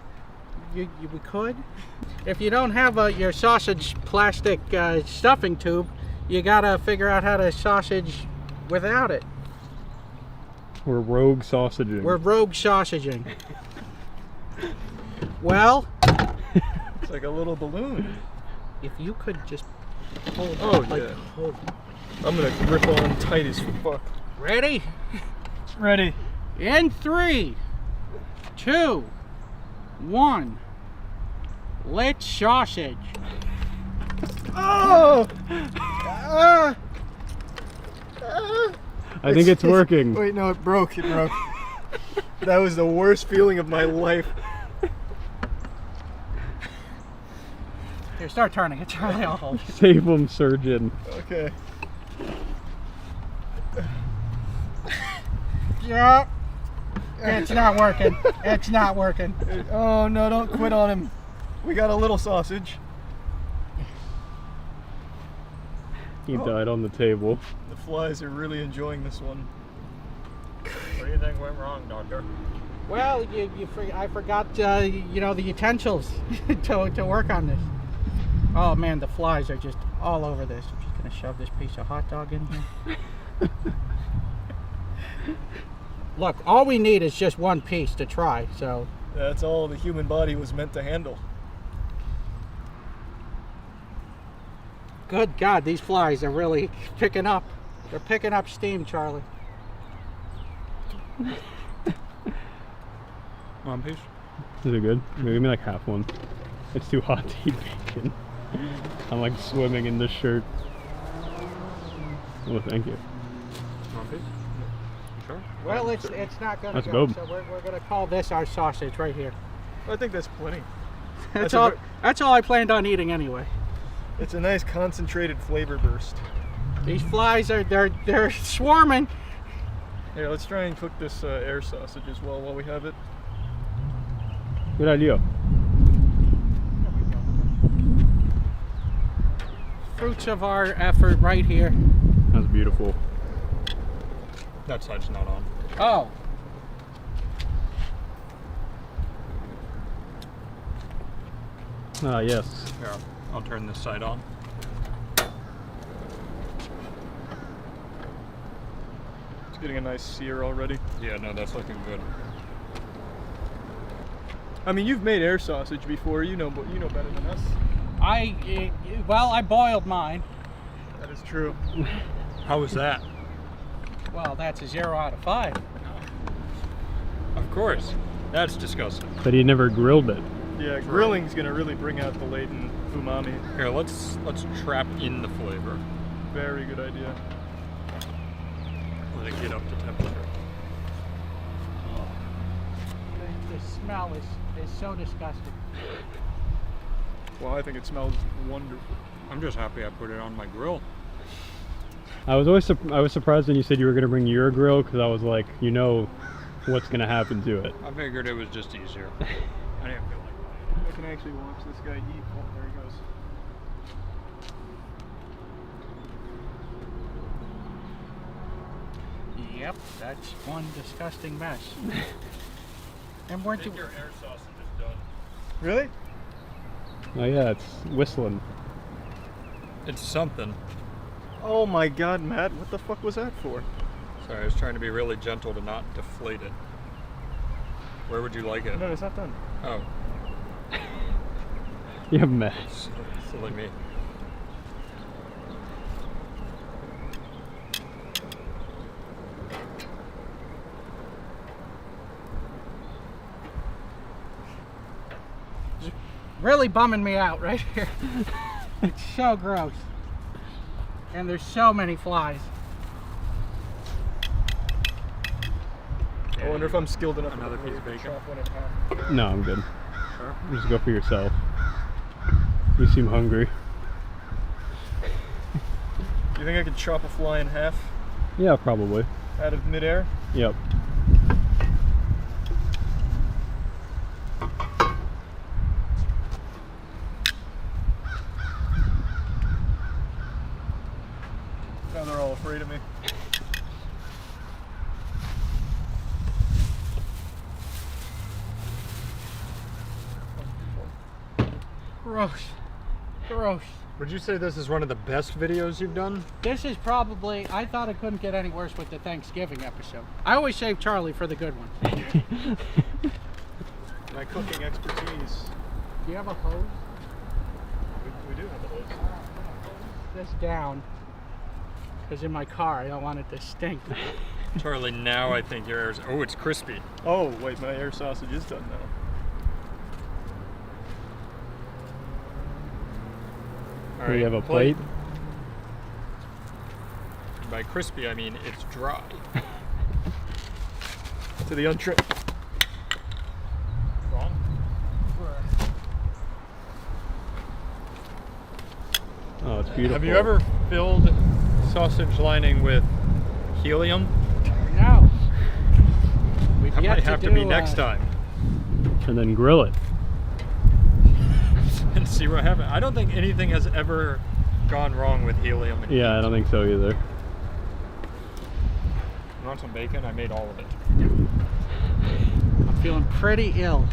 Speaker 21: we could. If you don't have your sausage plastic stuffing tube, you gotta figure out how to sausage without it.
Speaker 4: We're rogue sausaging.
Speaker 21: We're rogue sausaging. Well,
Speaker 2: it's like a little balloon.
Speaker 21: If you could just hold.
Speaker 2: Oh
Speaker 21: like,
Speaker 2: yeah.
Speaker 21: Hold.
Speaker 2: I'm gonna grip on tight as fuck.
Speaker 21: Ready?
Speaker 2: Ready.
Speaker 21: In 3, 2, 1. Let's sausage.
Speaker 2: Oh!
Speaker 4: I think it's working.
Speaker 2: Wait, no, it broke. It broke. That was the worst feeling of my life.
Speaker 21: Here, start turning it, Charlie. I'll hold you.
Speaker 4: Save them, surgeon.
Speaker 2: Okay.
Speaker 21: Yeah. It's not working. It's not working.
Speaker 2: Oh no, don't quit on him. We got a little sausage.
Speaker 4: He died on the table.
Speaker 2: The flies are really enjoying this one.
Speaker 6: What do you think went wrong, Doctor?
Speaker 21: Well, I forgot, you know, the utensils to work on this. Oh man, the flies are just all over this. I'm just gonna shove this piece of hot dog in here. Look, all we need is just one piece to try, so.
Speaker 2: That's all the human body was meant to handle.
Speaker 21: Good God, these flies are really picking up. They're picking up steam, Charlie.
Speaker 6: One piece?
Speaker 4: Is it good? Maybe like half one. It's too hot to eat bacon. I'm like swimming in this shirt. Oh, thank you.
Speaker 6: One piece? Sure.
Speaker 21: Well, it's not gonna
Speaker 4: Let's
Speaker 21: go.
Speaker 4: go.
Speaker 21: So we're gonna call this our sausage right here.
Speaker 2: I think that's plenty.
Speaker 21: That's all I planned on eating anyway.
Speaker 2: It's a nice concentrated flavor burst.
Speaker 21: These flies are they're swarming.
Speaker 2: Here, let's try and cook this air sausage as well while we have it.
Speaker 4: Good idea.
Speaker 21: Fruits of our effort right here.
Speaker 4: That's beautiful.
Speaker 6: That side's not on.
Speaker 21: Oh.
Speaker 4: Ah, yes.
Speaker 6: Here, I'll turn this side on.
Speaker 2: It's getting a nice sear already.
Speaker 6: Yeah, no, that's looking good.
Speaker 2: I mean, you've made air sausage before. You know better than us.
Speaker 21: Well, I boiled mine.
Speaker 2: That is true.
Speaker 6: How was that?
Speaker 21: Well, that's a 0 out of 5.
Speaker 6: Of course. That's disgusting.
Speaker 4: But he never grilled it.
Speaker 2: Yeah, grilling's gonna really bring out the latent umami.
Speaker 6: Here, let's trap in the flavor.
Speaker 2: Very good idea.
Speaker 6: Let it get up to temperature.
Speaker 21: The smell is so disgusting.
Speaker 2: Well, I think it smells wonderful.
Speaker 6: I'm just happy I put it on my grill.
Speaker 4: I was surprised when you said you were going to bring your grill, because I was like, you know what's going to happen to it.
Speaker 6: I figured it was just easier. I didn't feel
Speaker 2: I can actually watch this guy eat. Oh, there he goes.
Speaker 21: Yep, that's one disgusting mess. And weren't you?
Speaker 6: Your air sausage is done.
Speaker 2: Really?
Speaker 4: Oh yeah, it's whistling.
Speaker 6: It's something.
Speaker 2: Oh my God, Matt! What the fuck was that for?
Speaker 6: Sorry, I was trying to be really gentle to not deflate it. Where would you like it?
Speaker 2: No, it's not done.
Speaker 6: Oh.
Speaker 4: You have a mess.
Speaker 6: Silly me.
Speaker 21: Really bumming me out right here. It's so gross. And there's so many flies.
Speaker 2: I wonder if I'm skilled enough.
Speaker 6: Another piece of bacon.
Speaker 2: Chop one in half.
Speaker 4: No, I'm good.
Speaker 6: Sure.
Speaker 4: Just go for yourself. You seem hungry.
Speaker 2: You think I could chop a fly in half?
Speaker 4: Yeah, probably.
Speaker 2: Out of midair?
Speaker 4: Yep.
Speaker 2: Now they're all afraid of me.
Speaker 21: Gross. Gross.
Speaker 6: Would you say this is one of the best videos you've done?
Speaker 21: This is probably, I thought it couldn't get any worse with the Thanksgiving episode. I always save Charlie for the good one.
Speaker 2: My cooking expertise.
Speaker 21: Do you have a hose?
Speaker 2: We do have a hose.
Speaker 21: This down. Because in my car, I don't want it to stink.
Speaker 6: Charlie, now I think your air's... Oh, it's crispy.
Speaker 2: Oh, wait, my air sausage is done now.
Speaker 6: All
Speaker 4: Do
Speaker 6: right,
Speaker 4: you have a plate?
Speaker 6: By crispy, I mean it's dry.
Speaker 2: To the untrimmed.
Speaker 6: Wrong?
Speaker 4: Oh, it's beautiful.
Speaker 6: Have you ever filled sausage lining with helium?
Speaker 21: No.
Speaker 6: That might have to be next time.
Speaker 4: And then grill it.
Speaker 6: And see what happens. I don't think anything has ever gone wrong with helium. And
Speaker 4: Yeah, I don't think so either.
Speaker 6: You want some bacon? I made all of it.
Speaker 21: I'm feeling pretty ill.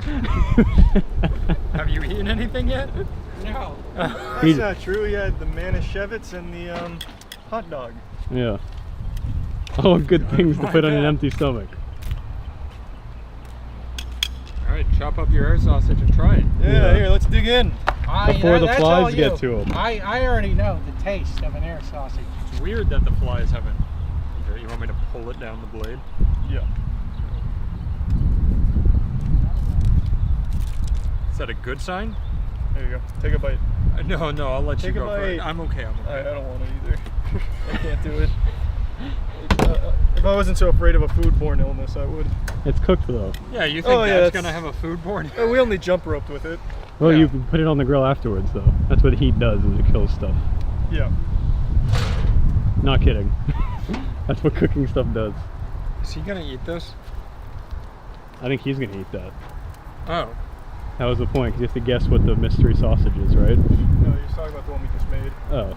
Speaker 6: Have you eaten anything yet?
Speaker 21: No.
Speaker 2: That's not true. He had the Manischewitz and the hot dog.
Speaker 4: Yeah. All good things to put on an empty stomach.
Speaker 6: Alright, chop up your air sausage and try it.
Speaker 2: Yeah, here, let's dig in.
Speaker 4: Before the flies get to them.
Speaker 21: I already know the taste of an air sausage.
Speaker 6: It's weird that the flies haven't... Here, you want me to pull it down the blade?
Speaker 2: Yeah.
Speaker 6: Is that a good sign?
Speaker 2: There you go. Take a bite.
Speaker 6: No, I'll let
Speaker 2: Take
Speaker 6: you
Speaker 2: a
Speaker 6: go for it.
Speaker 2: bite.
Speaker 6: I'm okay,
Speaker 2: I don't want it either. I can't do it. If I wasn't so afraid of a foodborne illness, I would.
Speaker 4: It's cooked though.
Speaker 6: Yeah, you think that's gonna have a foodborne?
Speaker 2: We only jump roped with it.
Speaker 4: Well, you can put it on the grill afterwards though. That's what heat does, is it kills stuff.
Speaker 2: Yeah.
Speaker 4: Not kidding. That's what cooking stuff does.
Speaker 6: Is he gonna eat this?
Speaker 4: I think he's gonna eat that.
Speaker 6: Oh.
Speaker 4: That was the point, because you have to guess what the mystery sausage is, right?
Speaker 2: No, you're talking about the one we just made.
Speaker 4: Oh.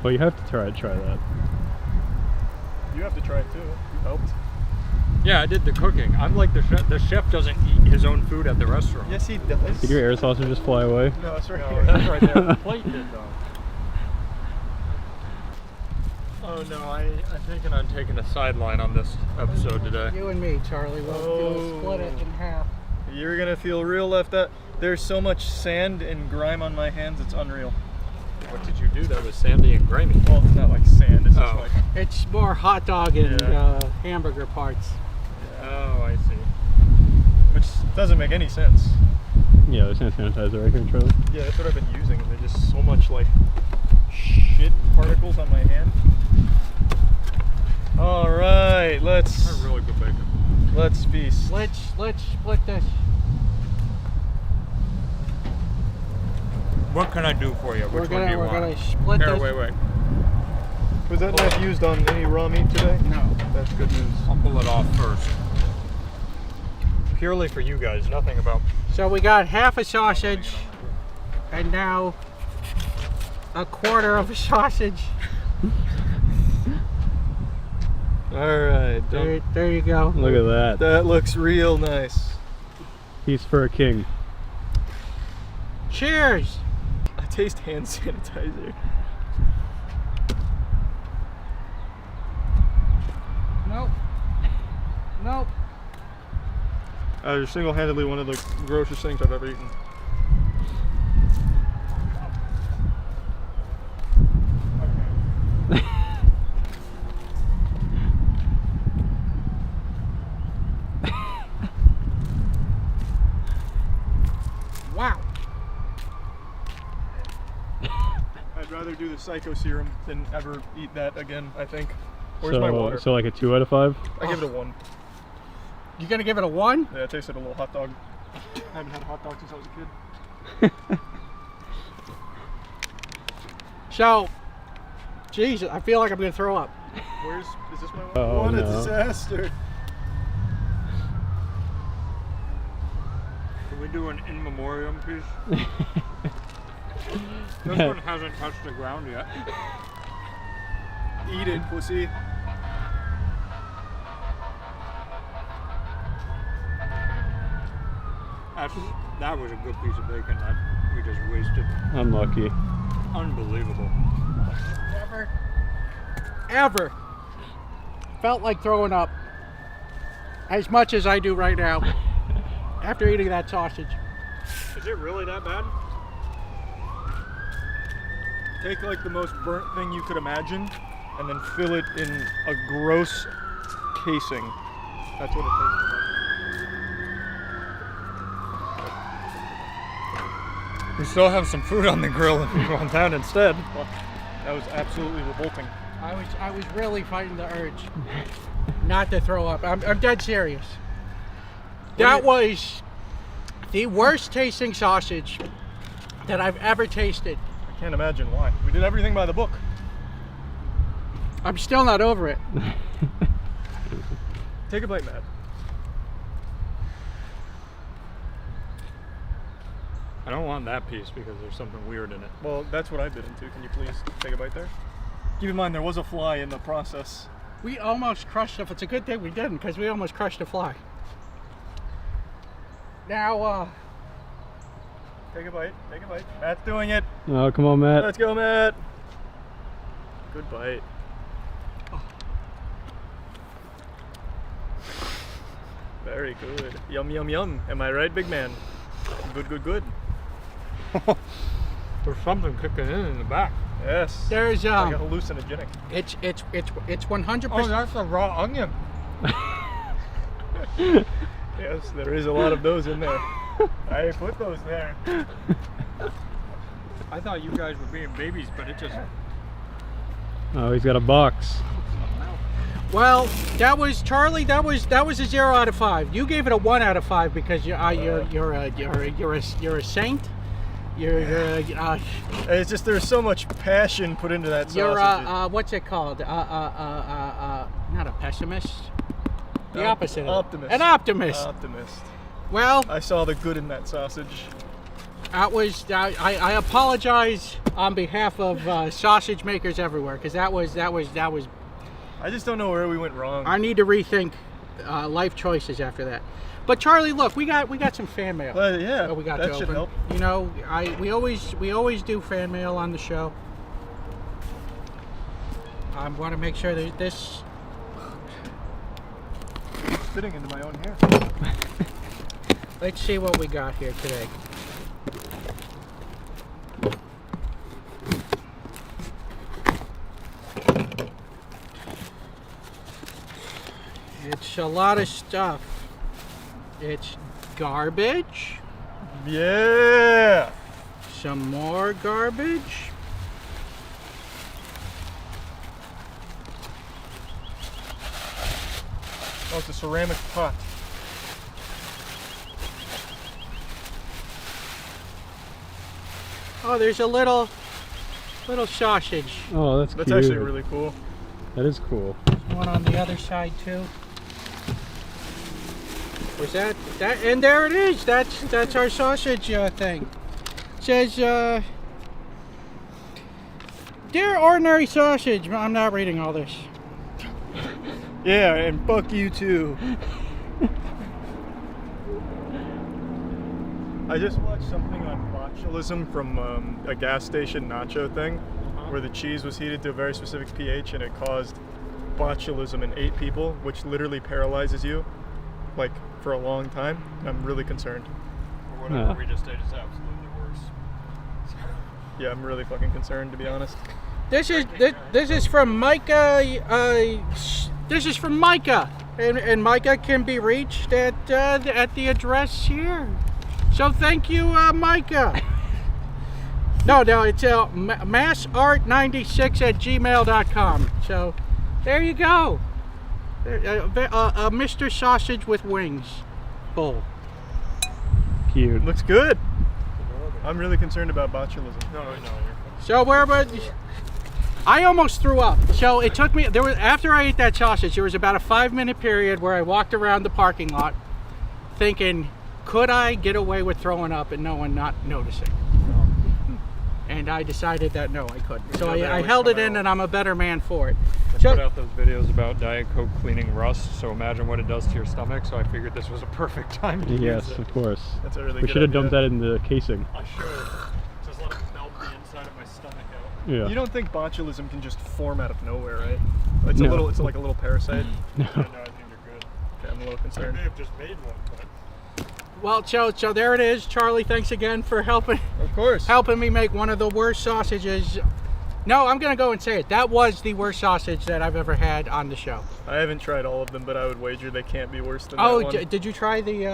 Speaker 4: Well, you have to try that.
Speaker 2: You have to try it too. You helped.
Speaker 6: Yeah, I did the cooking. I'm like the chef. The chef doesn't eat his own food at the restaurant.
Speaker 2: Yes, he does.
Speaker 4: Did your air sausage just fly away?
Speaker 2: No, it's right
Speaker 6: No,
Speaker 2: here.
Speaker 6: that's right there. The plate did though. Oh no, I'm thinking I'm taking a sideline on this episode today.
Speaker 21: You and me, Charlie. We'll split it in half.
Speaker 2: You're gonna feel real left out. There's so much sand and grime on my hands, it's unreal.
Speaker 6: What did you do that was sandy and grimy?
Speaker 2: Well, it's not like sand, it's just like...
Speaker 21: It's more hot dog and hamburger parts.
Speaker 6: Oh, I see.
Speaker 2: Which doesn't make any sense.
Speaker 4: Yeah, there's hand sanitizer right here in Charlie.
Speaker 2: Yeah, that's what I've been using, and there's just so much like shit particles on my hand. All right, let's.
Speaker 6: That's really good bacon.
Speaker 2: Let's feast.
Speaker 21: Let's split this.
Speaker 6: What can I do for you? Which one do you want?
Speaker 21: We're gonna split
Speaker 6: Here,
Speaker 21: this.
Speaker 6: wait.
Speaker 2: Was that not used on any raw meat today?
Speaker 21: No.
Speaker 2: That's good news.
Speaker 6: I'll pull it off first. Purely for you guys, nothing about.
Speaker 21: So we got half a sausage, and now a quarter of a sausage.
Speaker 2: All right.
Speaker 21: There you go.
Speaker 4: Look at that.
Speaker 2: That looks real nice.
Speaker 4: Piece for a king.
Speaker 21: Cheers.
Speaker 2: I taste hand sanitizer.
Speaker 21: Nope.
Speaker 2: You're single-handedly one of the grossest things I've ever eaten.
Speaker 21: Wow.
Speaker 2: I'd rather do the psycho serum than ever eat that again, I think. Where's my water?
Speaker 4: So like a 2 out of 5?
Speaker 2: I give it a 1.
Speaker 21: You gonna give it a 1?
Speaker 2: Yeah, it tasted a little hot dog. I haven't had a hot dog since I was a kid.
Speaker 21: So, Jesus, I feel like I'm gonna throw up.
Speaker 2: Is this my water?
Speaker 4: Oh,
Speaker 2: what a
Speaker 4: no.
Speaker 2: disaster.
Speaker 6: Can we do an in memoriam piece? This one hasn't touched the ground yet.
Speaker 2: Eat it, pussy.
Speaker 6: That was a good piece of bacon that we just wasted.
Speaker 4: Unlucky.
Speaker 6: Unbelievable.
Speaker 21: Ever felt like throwing up as much as I do right now after eating that sausage.
Speaker 6: Is it really that bad?
Speaker 2: Take like the most burnt thing you could imagine and then fill it in a gross casing. That's what it tastes like.
Speaker 6: We still have some food on the grill if you want that instead.
Speaker 2: Well, that was absolutely revolting.
Speaker 21: I was really fighting the urge not to throw up. I'm dead serious. That was the worst tasting sausage that I've ever tasted.
Speaker 2: I can't imagine why. We did everything by the book.
Speaker 21: I'm still not over it.
Speaker 2: Take a bite, Matt.
Speaker 6: I don't want that piece because there's something weird in it.
Speaker 2: Well, that's what I bit into. Can you please take a bite there? Keep in mind, there was a fly in the process.
Speaker 21: We almost crushed it. It's a good thing we didn't, because we almost crushed a fly. Now,
Speaker 2: take a bite. Take a bite. Matt's doing it.
Speaker 4: Oh, come on, Matt.
Speaker 2: Let's go, Matt. Good bite. Oh. Very good. Yum, yum, yum. Am I right, big man? Good, good, good.
Speaker 6: There's something kicking in the back.
Speaker 2: Yes.
Speaker 21: There's
Speaker 2: like a hallucinogenic.
Speaker 21: It's 100%.
Speaker 6: Oh, that's a raw onion.
Speaker 2: Yes, there is a lot of those in there. I put those there.
Speaker 6: I thought you guys were being babies, but it just.
Speaker 4: Oh, he's got a box.
Speaker 21: Well, that was Charlie. That was a 0 out of 5. You gave it a 1 out of 5 because you're a saint.
Speaker 2: It's just there's so much passion put into that sausage.
Speaker 21: You're what's it called? Not a pessimist. The opposite of
Speaker 2: Optimist.
Speaker 21: an optimist.
Speaker 2: Optimist.
Speaker 21: Well,
Speaker 2: I saw the good in that sausage.
Speaker 21: that was. I apologize on behalf of sausage makers everywhere, because that was.
Speaker 2: I just don't know where we went wrong.
Speaker 21: I need to rethink life choices after that. But Charlie, look, we got some fan mail.
Speaker 2: Well, yeah,
Speaker 21: we got
Speaker 2: that
Speaker 21: to
Speaker 2: should
Speaker 21: open.
Speaker 2: help.
Speaker 21: You know, we always do fan mail on the show. I want to make sure that this.
Speaker 2: It's fitting into my own hair.
Speaker 21: Let's see what we got here today. It's a lot of stuff. It's garbage.
Speaker 2: Yeah.
Speaker 21: Some more garbage.
Speaker 2: Oh, it's a ceramic pot.
Speaker 21: Oh, there's a little sausage.
Speaker 4: Oh, that's cute.
Speaker 2: That's actually really cool.
Speaker 4: That is cool.
Speaker 21: One on the other side too. Was that? And there it is. That's our sausage thing. It says, "Dear ordinary sausage." I'm not reading all this.
Speaker 2: Yeah, and fuck you too. I just watched something on botulism from a gas station nacho thing, where the cheese was heated to a very specific pH and it caused botulism in 8 people, which literally paralyzes you, like, for a long time. I'm really concerned.
Speaker 6: Or whatever we just ate is absolutely worse.
Speaker 2: Yeah, I'm really fucking concerned, to be honest.
Speaker 21: This is from Micah. This is from Micah, and Micah can be reached at the address here. So thank you, Micah. No, it's massart96@gmail.com. So there you go. Mr. Sausage with Wings bowl.
Speaker 4: Cute.
Speaker 2: Looks good. I'm really concerned about botulism.
Speaker 6: No.
Speaker 21: So I almost threw up. So it took me. After I ate that sausage, there was about a 5-minute period where I walked around the parking lot, thinking, could I get away with throwing up and no one not noticing? No. And I decided that no, I couldn't. So I held it in, and I'm a better man for it.
Speaker 6: I put out those videos about Diet Coke cleaning rust, so imagine what it does to your stomach, so I figured this was a perfect time to use it.
Speaker 4: Yes, of course.
Speaker 2: That's a really
Speaker 4: We
Speaker 2: good
Speaker 4: should have
Speaker 2: idea.
Speaker 4: dumped that in the casing.
Speaker 6: I should. Just let it melt the inside of my stomach out.
Speaker 4: Yeah.
Speaker 2: You don't think botulism can just form out of nowhere, right? It's
Speaker 4: No.
Speaker 2: It's like a little parasite.
Speaker 4: No.
Speaker 6: I think you're good.
Speaker 2: Okay, I'm a little
Speaker 6: I
Speaker 2: concerned.
Speaker 6: may have just made one, but...
Speaker 21: Well, so there it is, Charlie. Thanks again for helping.
Speaker 2: Of course.
Speaker 21: Helping me make one of the worst sausages. No, I'm gonna go and say it. That was the worst sausage that I've ever had on the show.
Speaker 2: I haven't tried all of them, but I would wager they can't be worse than
Speaker 21: Oh,
Speaker 2: that one.
Speaker 21: did you try the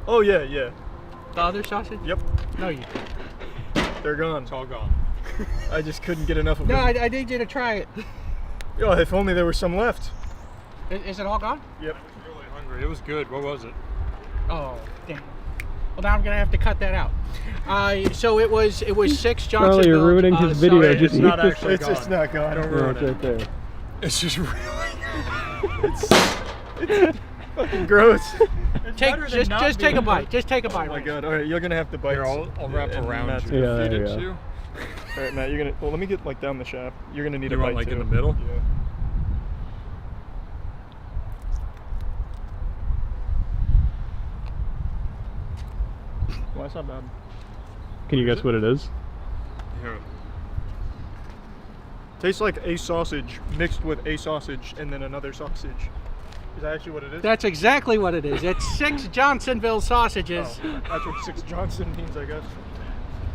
Speaker 2: Oh yeah.
Speaker 21: the other sausage?
Speaker 2: Yep.
Speaker 21: No, you.
Speaker 2: They're gone.
Speaker 6: It's all gone.
Speaker 2: I just couldn't get enough of
Speaker 21: No,
Speaker 2: them.
Speaker 21: I need you to try it.
Speaker 2: Oh, if only there was some left.
Speaker 21: Is it all gone?
Speaker 2: Yep.
Speaker 6: I'm really hungry. It was good. What was it?
Speaker 21: Oh, damn. Well, now I'm gonna have to cut that out. So it was 6 Johnsonville.
Speaker 4: Charlie, you're ruining his video.
Speaker 6: Sorry,
Speaker 4: Just
Speaker 6: it's not
Speaker 4: eat this.
Speaker 6: actually gone.
Speaker 2: It's not gone. Don't
Speaker 4: No,
Speaker 2: ruin
Speaker 4: it's
Speaker 2: it.
Speaker 4: right there.
Speaker 6: It's just really...
Speaker 2: It's fucking gross.
Speaker 21: Just take a bite. Just take a bite.
Speaker 2: Oh my god. All right, you're gonna have to bite.
Speaker 6: Here, I'll wrap
Speaker 2: and
Speaker 6: around
Speaker 2: Matt's
Speaker 6: you.
Speaker 2: gonna
Speaker 4: Yeah,
Speaker 6: Feed
Speaker 4: there
Speaker 6: it
Speaker 4: you
Speaker 6: to
Speaker 4: go.
Speaker 6: you.
Speaker 2: All right, Matt, you're gonna. Well, let me get like down the shaft. You're gonna need
Speaker 6: You
Speaker 2: a
Speaker 6: want,
Speaker 2: bite
Speaker 6: like,
Speaker 2: too.
Speaker 6: in the middle?
Speaker 2: Yeah. Well, that's not bad.
Speaker 4: Can you guess what it is?
Speaker 6: Here.
Speaker 2: Tastes like a sausage mixed with a sausage and then another sausage. Is that actually what it is?
Speaker 21: That's exactly what it is. It's 6 Johnsonville sausages.
Speaker 2: Oh, that's what 6 Johnson means, I guess.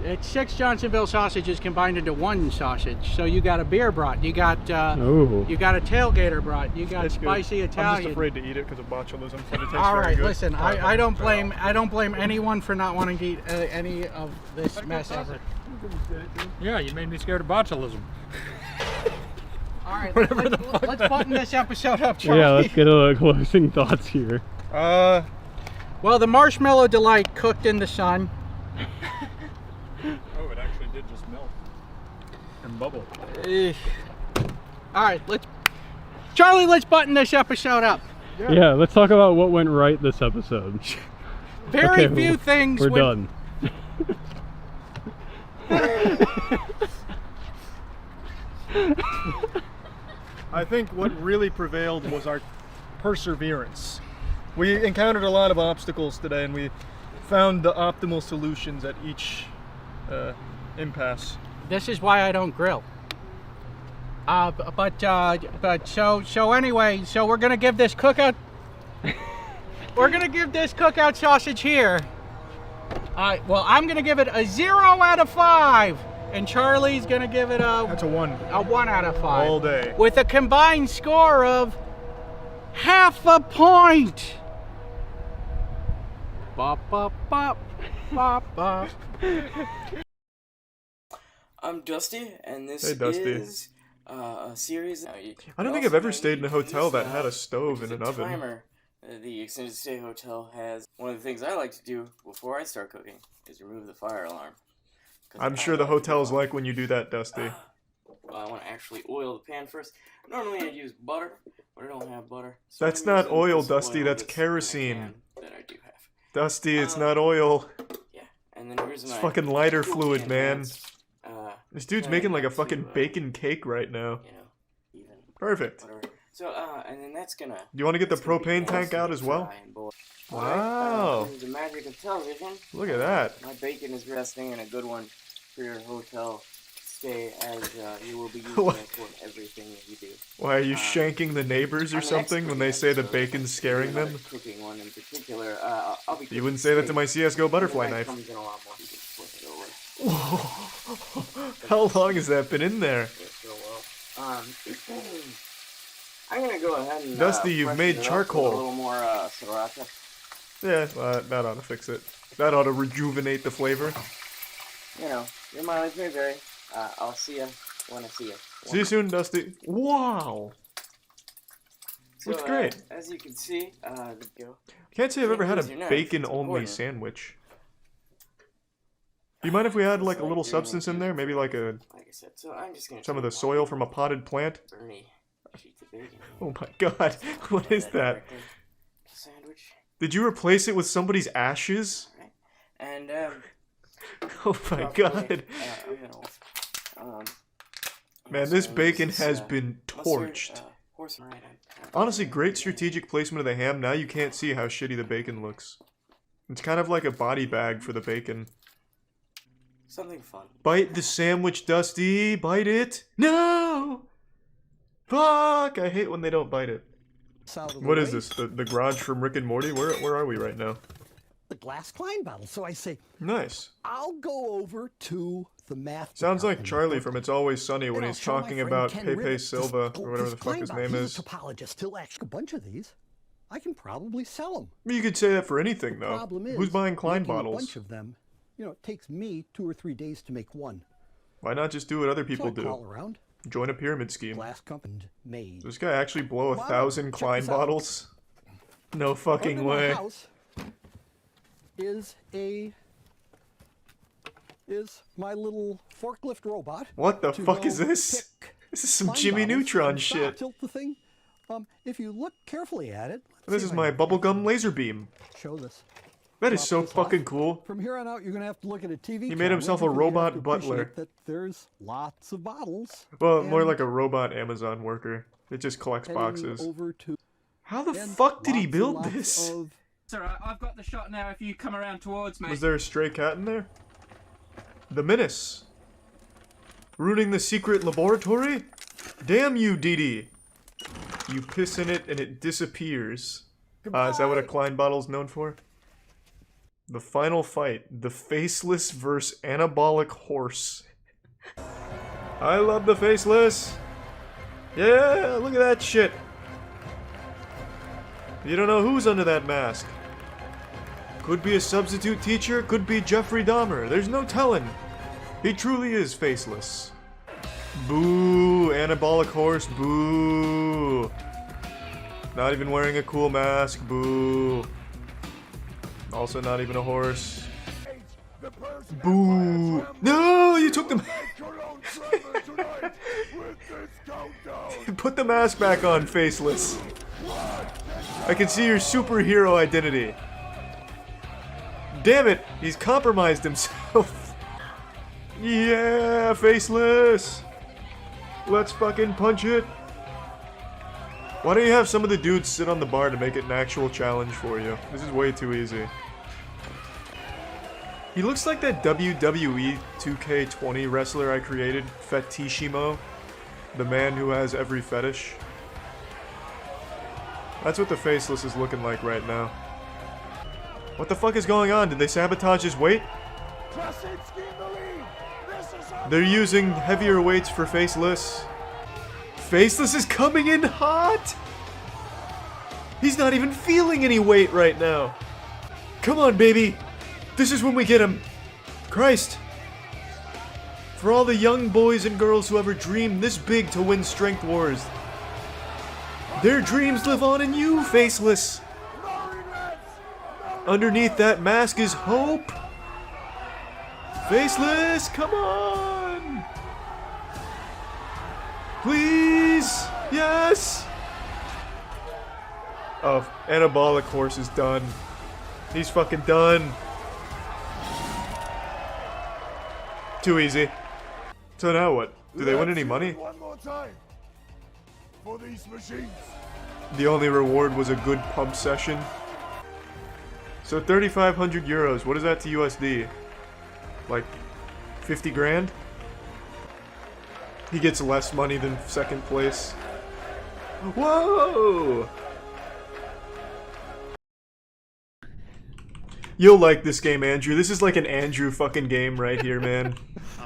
Speaker 21: It's 6 Johnsonville sausages combined into one sausage. So you got a beer brat, you got you got a tailgater brat, you got
Speaker 2: That's good.
Speaker 21: spicy Italian.
Speaker 2: I'm just afraid to eat it because of botulism. But it tastes
Speaker 21: All
Speaker 2: very
Speaker 21: right,
Speaker 2: good.
Speaker 21: listen. I don't blame anyone for not wanting to eat any of this mess ever.
Speaker 6: Yeah, you made me scared of botulism.
Speaker 21: All right, let's button this episode up, Charlie.
Speaker 4: Yeah, let's get closing thoughts here.
Speaker 21: Well, the marshmallow delight cooked in the sun.
Speaker 6: Oh, it actually did just melt and bubble.
Speaker 21: All right, Charlie, let's button this episode up.
Speaker 4: Yeah, let's talk about what went right this episode.
Speaker 21: Very
Speaker 4: Okay,
Speaker 21: few things.
Speaker 4: We're done.
Speaker 2: I think what really prevailed was our perseverance. We encountered a lot of obstacles today, and we found the optimal solutions at each impasse.
Speaker 21: This is why I don't grill. So anyway, so we're gonna give this cookout. We're gonna give this cookout sausage here. Well, I'm gonna give it a 0 out of 5, and Charlie's gonna give it a.
Speaker 2: That's a 1.
Speaker 21: A 1 out of 5.
Speaker 2: All day.
Speaker 21: With a combined score of half a point. Bop bop bop bop bop.
Speaker 12: I'm Dusty, and this
Speaker 1: Hey, Dusty.
Speaker 12: is a series.
Speaker 1: I don't think I've ever stayed in a hotel that had a stove and an oven.
Speaker 12: Timer. The extended stay hotel has one of the things I like to do before I start cooking is remove the fire alarm.
Speaker 1: I'm sure the hotels like when you do that, Dusty.
Speaker 12: Well, I want to actually oil the pan first. Normally I'd use butter, but I don't have butter. So
Speaker 1: That's
Speaker 12: I'm
Speaker 1: not
Speaker 12: using
Speaker 1: oil,
Speaker 12: this
Speaker 1: Dusty.
Speaker 12: oil
Speaker 1: That's
Speaker 12: that's
Speaker 1: kerosene.
Speaker 12: that I do have.
Speaker 1: Dusty, it's not oil.
Speaker 12: Yeah, and then here's
Speaker 1: It's
Speaker 12: my
Speaker 1: fucking lighter
Speaker 12: cool
Speaker 1: fluid,
Speaker 12: can
Speaker 1: man.
Speaker 12: hands.
Speaker 1: This dude's making like a fucking bacon cake right now. Perfect.
Speaker 12: Whatever. So, and then that's gonna.
Speaker 1: Do you want to get the propane tank out as well? Wow.
Speaker 12: The magic of television.
Speaker 1: Look at that.
Speaker 12: My bacon is resting, and a good one for your hotel stay, as you will be using
Speaker 1: What?
Speaker 12: it for everything that you do.
Speaker 1: Why, are you shanking the neighbors or something when they say the bacon's scaring them?
Speaker 12: Cooking one in particular. I'll be.
Speaker 1: You wouldn't say that to my CSGO butterfly
Speaker 12: And the
Speaker 1: knife.
Speaker 12: comes in a lot more. You can flip it over.
Speaker 1: How long has that been in there?
Speaker 12: So well. I'm gonna go ahead and.
Speaker 1: Dusty, you've
Speaker 12: freshen
Speaker 1: made
Speaker 12: it up
Speaker 1: charcoal.
Speaker 12: with a little more sriracha.
Speaker 1: Yeah, that ought to fix it. That ought to rejuvenate the flavor.
Speaker 12: You know, your mileage may vary. I'll see ya when I see ya.
Speaker 1: See you soon, Dusty. Wow.
Speaker 12: So,
Speaker 1: Looks great.
Speaker 12: As you can see, go.
Speaker 1: Can't say I've ever had a
Speaker 12: Use your knife.
Speaker 1: bacon-only
Speaker 12: Important.
Speaker 1: sandwich. Do you mind if we add like a little substance in there? Maybe like a
Speaker 12: Like I said, so I'm just gonna
Speaker 1: some of the soil from a potted plant?
Speaker 12: Bernie sheets of bacon.
Speaker 1: Oh my god, what is that?
Speaker 12: Sandwich.
Speaker 1: Did you replace it with somebody's ashes?
Speaker 12: And
Speaker 1: Oh my god. Man, this
Speaker 12: so
Speaker 1: bacon
Speaker 12: this is,
Speaker 1: has been torched. Honestly, great strategic placement of the ham. Now you can't see how shitty the bacon looks. It's kind of like a body bag for the bacon.
Speaker 12: Something fun.
Speaker 1: Bite the sandwich, Dusty. Bite it. No! Fuck! I hate when they don't bite it. What is this? The garage from Rick and Morty? Where are we right now?
Speaker 14: The glass Klein bottle. So I say,
Speaker 1: Nice.
Speaker 14: I'll go over to the math.
Speaker 1: Sounds like Charlie from It's Always Sunny when
Speaker 14: and I'll
Speaker 1: he's
Speaker 14: show my
Speaker 1: talking
Speaker 14: friend
Speaker 1: about
Speaker 14: Ken
Speaker 1: Pepe
Speaker 14: Ribbit
Speaker 1: Silva,
Speaker 14: this-
Speaker 1: or whatever
Speaker 14: this
Speaker 1: the fuck
Speaker 14: Klein
Speaker 1: his
Speaker 14: bottle.
Speaker 1: name
Speaker 14: He's
Speaker 1: is.
Speaker 14: a topologist. He'll actually a bunch of these. I can probably sell them.
Speaker 1: You could say that for anything, though.
Speaker 14: Problem is,
Speaker 1: Who's buying Klein
Speaker 14: making
Speaker 1: bottles?
Speaker 14: A bunch of them. You know, it takes me 2 or 3 days to make one.
Speaker 1: Why not just do what other people
Speaker 14: so I
Speaker 1: do?
Speaker 14: call around.
Speaker 1: Join a pyramid scheme.
Speaker 14: Glass company made.
Speaker 1: Does this guy actually blow
Speaker 14: Wow,
Speaker 1: 1,000
Speaker 14: check
Speaker 1: Klein
Speaker 14: this out.
Speaker 1: bottles? No fucking
Speaker 14: Under my
Speaker 1: way.
Speaker 14: house is my little forklift robot.
Speaker 1: What the
Speaker 14: to
Speaker 1: fuck
Speaker 14: go
Speaker 1: is this?
Speaker 14: pick
Speaker 1: This is some
Speaker 14: Klein
Speaker 1: Jimmy
Speaker 14: bottles
Speaker 1: Neutron
Speaker 14: and
Speaker 1: shit.
Speaker 14: Tilt the thing. If you look carefully at it.
Speaker 1: This is my bubblegum laser beam.
Speaker 14: Show this.
Speaker 1: That is
Speaker 14: Drop
Speaker 1: so
Speaker 14: this off.
Speaker 1: fucking cool.
Speaker 14: From here on out, you're gonna have to look at a TV.
Speaker 1: He made
Speaker 14: camera
Speaker 1: himself a
Speaker 14: because you have
Speaker 1: robot
Speaker 14: to
Speaker 1: butler.
Speaker 14: appreciate That there's lots of bottles.
Speaker 1: Well, more
Speaker 14: and
Speaker 1: like a robot Amazon worker. It just collects
Speaker 14: heading
Speaker 1: boxes.
Speaker 14: Over to
Speaker 1: How the
Speaker 14: and
Speaker 1: fuck did he
Speaker 14: lots and
Speaker 1: build
Speaker 14: lots
Speaker 1: this?
Speaker 14: of-
Speaker 15: Sir, I've got the shot now if you come around towards me.
Speaker 1: Was there a stray cat in there? The Menace. Ruining the secret laboratory? Damn you, Dee Dee. You piss in it and it disappears. Is that what a Klein bottle's known for? The final fight. The Faceless vs. Anabolic Horse. I love the Faceless. Yeah, look at that shit. You don't know who's under that mask. Could be a substitute teacher, could be Jeffrey Dahmer. There's no telling. He truly is faceless. Boo, anabolic horse, boo. Not even wearing a cool mask, boo. Also not even a horse. Boo. No, you took the Put the mask back on, faceless. I can see your superhero identity. Damn it, he's compromised himself. Yeah, faceless. Let's fucking punch it. Why don't you have some of the dudes sit on the bar to make it an actual challenge for you? This is way too easy. He looks like that WWE 2K20 wrestler I created, Fetishimo. The man who has every fetish. That's what the faceless is looking like right now. What the fuck is going on? Did they sabotage his weight? They're using heavier weights for faceless. Faceless is coming in hot! He's not even feeling any weight right now. Come on, baby. This is when we get him. Christ. For all the young boys and girls who ever dreamed this big to win Strength Wars. Their dreams live on in you, faceless. Underneath that mask is hope. Faceless, come on. Please. Yes. Oh, Anabolic Horse is done. He's fucking done. Too easy. So now what? Do they win any money?
Speaker 19: One more time for these machines.
Speaker 1: The only reward was a good pump session. So 3,500 euros. What is that to USD? Like 50 grand? He gets less money than second place. Whoa! You'll like this game, Andrew. This is like an Andrew fucking game right here, man.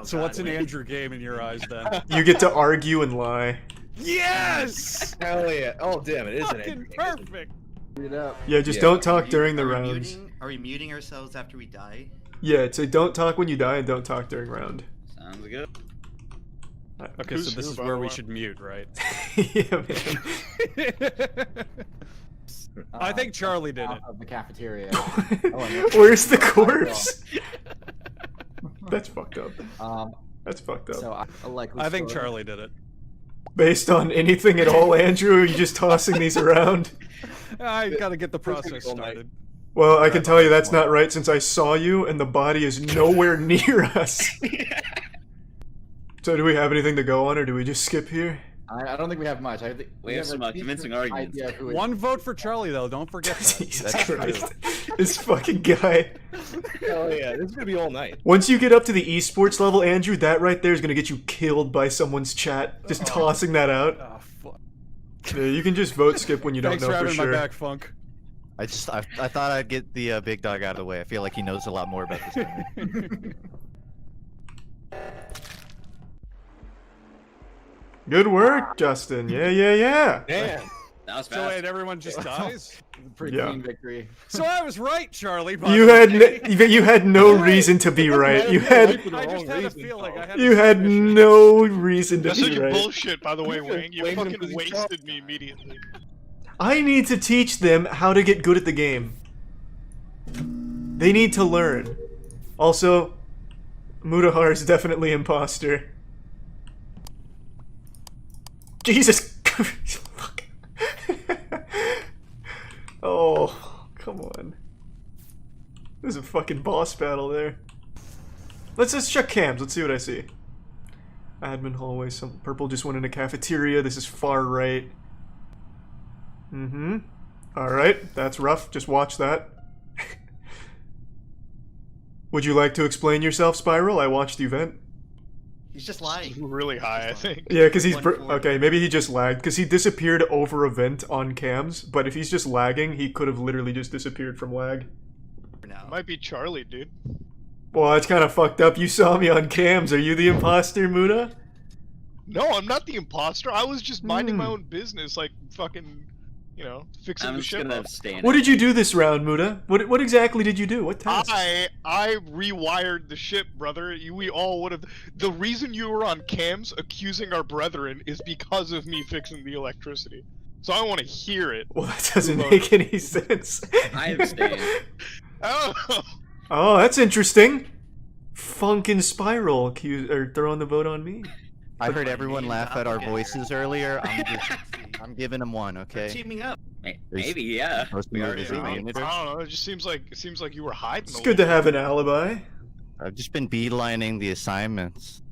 Speaker 6: So what's an Andrew game in your eyes then?
Speaker 1: You get to argue and lie.
Speaker 6: Yes!
Speaker 10: Hell yeah. Oh, damn, it is an
Speaker 6: Fucking perfect!
Speaker 1: Yeah, just don't talk during the rounds.
Speaker 16: Are we muting ourselves after we die?
Speaker 1: Yeah, so don't talk when you die and don't talk during round.
Speaker 16: Sounds good.
Speaker 6: Okay, so this is where we should mute, right?
Speaker 1: Yeah, man.
Speaker 6: I think Charlie did it.
Speaker 20: Of the cafeteria.
Speaker 1: Where's the corpse? That's fucked up. That's fucked up.
Speaker 20: So
Speaker 6: I think Charlie did it.
Speaker 1: Based on anything at all, Andrew? Are you just tossing these around?
Speaker 6: I gotta get the process started.
Speaker 1: Well, I can tell you that's not right since I saw you and the body is nowhere near us. So do we have anything to go on or do we just skip here?
Speaker 20: I don't think we have much. I think
Speaker 16: we have some convincing arguments.
Speaker 6: One vote for Charlie, though. Don't forget that.
Speaker 1: Jesus Christ. This fucking guy.
Speaker 10: Hell yeah, this is gonna be all night.
Speaker 1: Once you get up to the esports level, Andrew, that right there is gonna get you killed by someone's chat. Just tossing that out.
Speaker 6: Oh, fuck.
Speaker 1: Yeah, you can just vote skip when you don't
Speaker 6: Thanks
Speaker 1: know
Speaker 6: for
Speaker 1: for
Speaker 6: having
Speaker 1: sure.
Speaker 6: my back, Funk.
Speaker 24: I thought I'd get the big dog out of the way. I feel like he knows a lot more about this than me.
Speaker 1: Good work, Justin. Yeah.
Speaker 10: Damn.
Speaker 16: That was
Speaker 6: So
Speaker 16: fast.
Speaker 6: wait, everyone just dies?
Speaker 20: Pretty clean victory.
Speaker 6: So I was right, Charlie.
Speaker 1: You had no reason to be right. You had
Speaker 6: I just had a feeling. I had
Speaker 1: you had no reason to
Speaker 25: That's
Speaker 1: be
Speaker 25: such
Speaker 1: right.
Speaker 25: bullshit, by the way, Wayne. You fucking wasted me immediately.
Speaker 1: I need to teach them how to get good at the game. They need to learn. Also, Mudahar is definitely imposter. Jesus Christ. Fuck. Oh, come on. There's a fucking boss battle there. Let's check cams. Let's see what I see. Admin hallway. Some purple just went in a cafeteria. This is far right. Mm-hmm. Alright, that's rough. Just watch that. Would you like to explain yourself, Spiral? I watched you vent.
Speaker 16: He's just lying.
Speaker 25: Really high, I think.
Speaker 1: Yeah, because he's... Okay, maybe he just lagged. Because he disappeared over a vent on cams. But if he's just lagging, he could have literally just disappeared from lag.
Speaker 25: It might be Charlie, dude.
Speaker 1: Well, that's kind of fucked up. You saw me on cams. Are you the imposter, Muda?
Speaker 25: No, I'm not the imposter. I was just minding my own business, like fucking, you know, fixing the ship up.
Speaker 1: What did you do this round, Muda? What exactly did you do? What task?
Speaker 25: I rewired the ship, brother. We all would have. The reason you were on cams accusing our brethren is because of me fixing the electricity. So I want to hear it.
Speaker 1: Well, that doesn't make any sense.
Speaker 16: I abstain.
Speaker 1: Oh, that's interesting. Funk and Spiral throwing the vote on me.
Speaker 24: I heard everyone laugh at our voices earlier. I'm giving them one, okay?
Speaker 16: Teaming up. Maybe, yeah.
Speaker 24: We
Speaker 25: I
Speaker 24: already
Speaker 25: don't know. It just seems like you were hiding.
Speaker 1: It's good to have an alibi.
Speaker 24: I've just been beelining the assignments.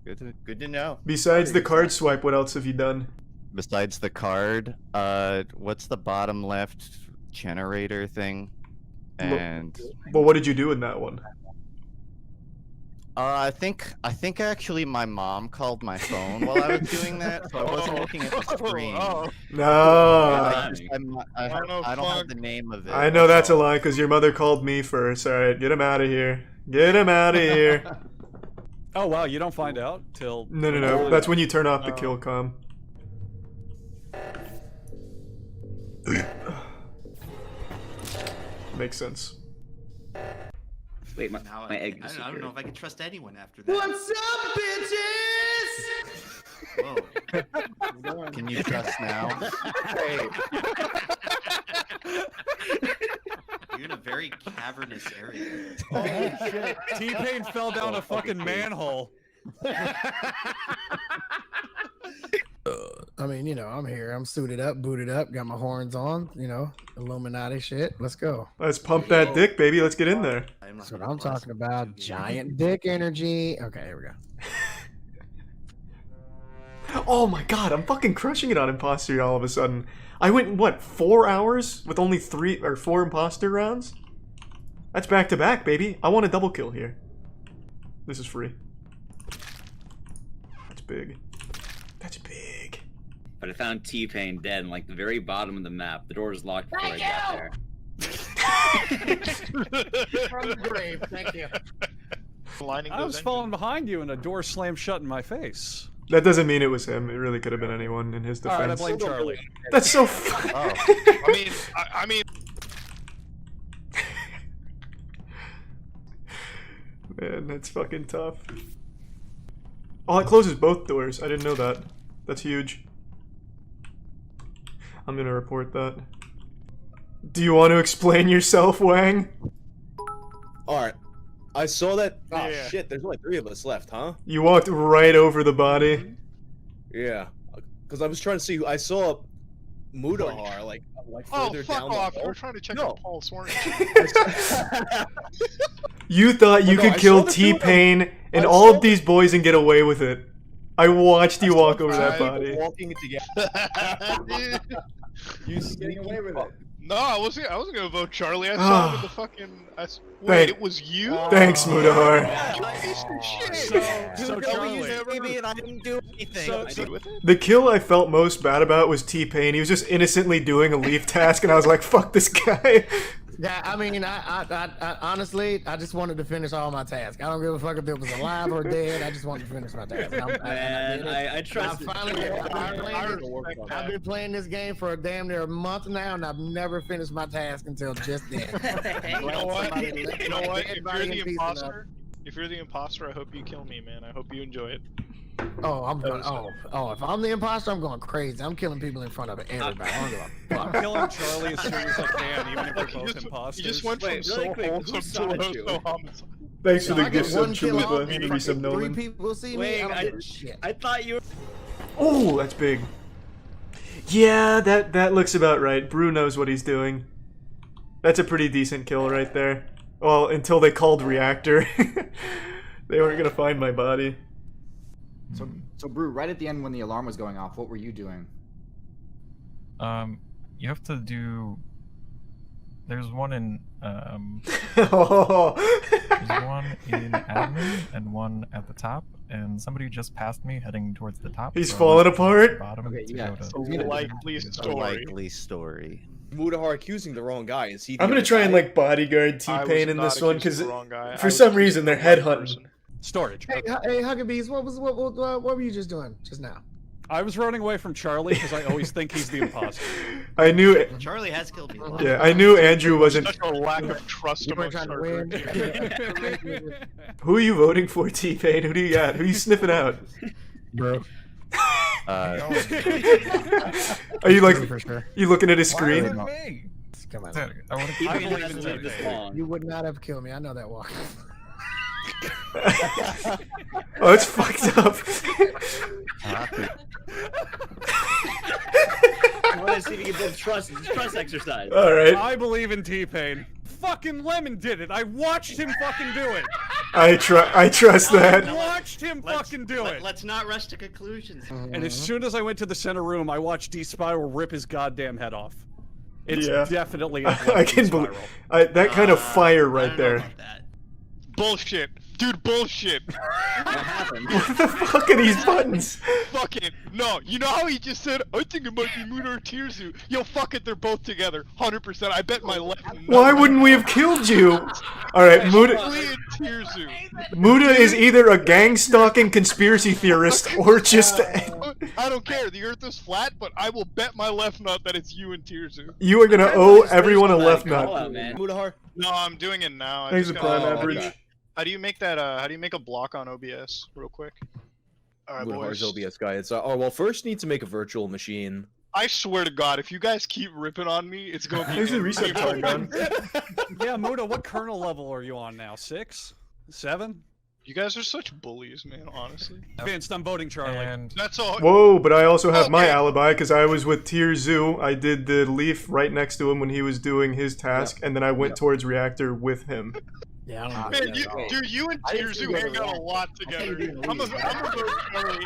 Speaker 24: Good to know.
Speaker 1: Besides the card swipe, what else have you done?
Speaker 24: Besides the card, what's the bottom left generator thing? And
Speaker 1: well, what did you do in that one?
Speaker 24: I think actually my mom called my phone while I was doing that, so I wasn't looking at the screen.
Speaker 1: No.
Speaker 24: I don't have the name of it.
Speaker 1: I know that's a lie because your mother called me first. All right, get him out of here. Get him out of here.
Speaker 3: Oh wow, you don't find out till.
Speaker 1: No. That's when you turn off the kill cam. Makes sense.
Speaker 16: Wait, my egg
Speaker 24: I
Speaker 16: disappeared.
Speaker 24: don't know if I can trust anyone after that.
Speaker 16: What's up, bitches?
Speaker 24: Whoa. Can you trust now?
Speaker 16: Hey.
Speaker 24: You're in a very cavernous area.
Speaker 3: Holy shit! T-Pain fell down a fucking manhole.
Speaker 7: I mean, you know, I'm here. I'm suited up, booted up, got my horns on, you know, Illuminati shit. Let's go.
Speaker 1: Let's pump that dick, baby. Let's get in there.
Speaker 7: That's what I'm talking about. Giant dick energy. Okay, here we go.
Speaker 1: Oh my god, I'm fucking crushing it on imposter all of a sudden. I went, what, 4 hours with only 3 or 4 imposter rounds? That's back to back, baby. I want a double kill here. This is free. That's big. That's big.
Speaker 16: But I found T-Pain dead in like the very bottom of the map. The door was locked before I got there.
Speaker 7: From the grave, thank you.
Speaker 3: I was falling behind you and a door slammed shut in my face.
Speaker 1: That doesn't mean it was him. It really could have been anyone in his defense.
Speaker 3: Alright, I blame Charlie.
Speaker 1: That's so
Speaker 25: I mean,
Speaker 1: Man, that's fucking tough. Oh, it closes both doors. I didn't know that. That's huge. I'm gonna report that. Do you want to explain yourself, Wang?
Speaker 10: Alright. I saw that. Oh shit, there's only 3 of us left, huh?
Speaker 1: You walked right over the body.
Speaker 10: Yeah. Because I was trying to see who. I saw Mudahar, like further down the
Speaker 25: off.
Speaker 10: hall.
Speaker 25: You were trying to check the pulse, weren't
Speaker 1: You thought you could kill T-Pain and all of these boys and get away with it. I watched you walk over that body.
Speaker 10: Walking together. You getting away with it.
Speaker 25: No, I wasn't gonna vote Charlie. I saw him in the fucking.
Speaker 1: Wait,
Speaker 25: it was you?
Speaker 1: Thanks, Mudahar.
Speaker 3: So Charlie,
Speaker 24: Maybe and I didn't do anything.
Speaker 1: The kill I felt most bad about was T-Pain. He was just innocently doing a leaf task, and I was like, "Fuck this guy."
Speaker 7: Yeah, I mean, I honestly, I just wanted to finish all my tasks. I don't give a fuck if it was alive or dead. I just wanted to finish my tasks.
Speaker 16: I trust you.
Speaker 7: I've been playing this game for a damn near a month now, and I've never finished my task until just then.
Speaker 25: You know what? If you're the imposter, I hope you kill me, man. I hope you enjoy it.
Speaker 7: Oh, I'm going. Oh, if I'm the imposter, I'm going crazy. I'm killing people in front of everybody. I don't give a fuck.
Speaker 3: I'm killing Charlie as soon as I can, even if we're both imposters.
Speaker 25: You just went from so wholesome to homicide.
Speaker 1: Thanks for the gift sub,
Speaker 7: If
Speaker 1: Chalupa.
Speaker 7: 3 people see me, I don't give a shit.
Speaker 16: I thought you were...
Speaker 1: Oh, that's big. Yeah, that looks about right. Brew knows what he's doing. That's a pretty decent kill right there. Well, until they called reactor. They weren't gonna find my body.
Speaker 20: So Brew, right at the end when the alarm was going off, what were you doing?
Speaker 9: You have to do. There's one in. There's one in admin and one at the top, and somebody just passed me heading towards the top.
Speaker 1: He's falling apart.
Speaker 9: Bottom
Speaker 10: Okay,
Speaker 9: to
Speaker 10: yeah.
Speaker 9: go to
Speaker 24: Likely story.
Speaker 10: Mudahar accusing the wrong guy. Is he?
Speaker 1: I'm gonna try and like bodyguard T-Pain in this one because for some reason they're headhunting.
Speaker 3: Storage.
Speaker 7: Hey, Huckabees, what were you just doing just now?
Speaker 3: I was running away from Charlie because I always think he's the imposter.
Speaker 1: I knew.
Speaker 24: Charlie has killed me.
Speaker 1: Yeah, I knew Andrew wasn't.
Speaker 25: Such a lack of trust amongst our group.
Speaker 1: Who are you voting for, T-Pain? Who do you got? Who are you sniffing out?
Speaker 7: Bro.
Speaker 1: Are you like?
Speaker 7: For sure.
Speaker 1: You looking at his screen?
Speaker 7: Come on.
Speaker 9: I want to keep
Speaker 7: You would not have killed me. I know that walk.
Speaker 1: Oh, it's fucked up.
Speaker 16: I want to see if you can build trust exercise.
Speaker 1: All right.
Speaker 3: I believe in T-Pain. Fucking Lemon did it. I watched him fucking do it.
Speaker 1: I trust that.
Speaker 3: I watched him fucking do it.
Speaker 16: Let's not rush to conclusions.
Speaker 3: And as soon as I went to the center room, I watched D-Spiral rip his goddamn head off. It's
Speaker 1: Yeah.
Speaker 3: definitely
Speaker 1: I can believe that kind of fire right there.
Speaker 25: Bullshit. Dude, bullshit.
Speaker 16: What happened?
Speaker 1: What the fuck are these buttons?
Speaker 25: Fuck it. No, you know how he just said, I think it might be Muda or Tirzu. Yo, fuck it, they're both together. 100%. I bet my left.
Speaker 1: Why wouldn't we have killed you? Alright, Muda is either a gang-stalking conspiracy theorist or just...
Speaker 25: I don't care, the earth is flat, but I will bet my left nut that it's you and Tirzu.
Speaker 1: You are gonna owe everyone a left nut.
Speaker 25: No, I'm doing it now.
Speaker 1: Thanks for Prime Average.
Speaker 25: How do you make that, how do you make a block on OBS, real quick? Alright, boys.
Speaker 10: OBS guy. It's oh well, first need to make a virtual machine.
Speaker 25: I swear to God, if you guys keep ripping on me, it's gonna be.
Speaker 1: There's a reset time, man.
Speaker 3: Yeah, Muda, what kernel level are you on now? 6? 7?
Speaker 25: You guys are such bullies, man, honestly.
Speaker 3: Vince, I'm voting Charlie.
Speaker 25: That's all.
Speaker 1: Whoa, but I also have my alibi because I was with Tirzu. I did the leaf right next to him when he was doing his task, and then I went towards reactor with him.
Speaker 7: Yeah, I don't know.
Speaker 25: Man, you and Tirzu hang out a lot together. I'm gonna vote Charlie.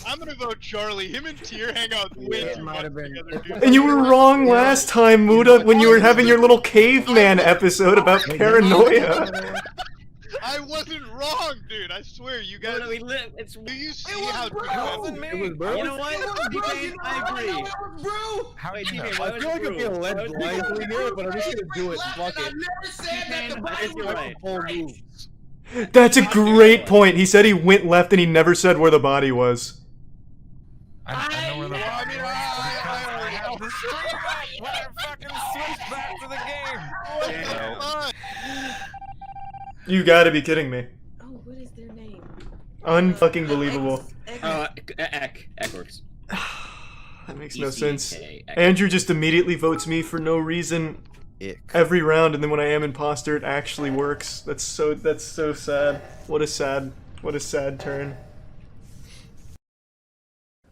Speaker 25: I'm gonna vote Charlie. Him and Tyr hang out way too much together, dude.
Speaker 1: And you were wrong last time, Muda, when you were having your little caveman episode about paranoia.
Speaker 25: I wasn't wrong, dude. I swear, you guys. Do you see how?
Speaker 16: You know what? T-Pain, I agree.
Speaker 10: How
Speaker 16: Wait,
Speaker 10: do you
Speaker 16: T-Pain,
Speaker 10: know? I feel like I'm being led blindly here, but I'm just gonna do it. Fuck it.
Speaker 16: T-Pain, I think you're right.
Speaker 1: That's a great point. He said he went left and he never said where the body was.
Speaker 9: I know where the
Speaker 1: You gotta be kidding me.
Speaker 8: Oh, what is their name?
Speaker 1: Unfucking believable.
Speaker 16: Ek works.
Speaker 1: That makes no sense. Andrew just immediately votes me for no reason every round, and then when I am imposter, it actually works. That's so sad. What a sad turn.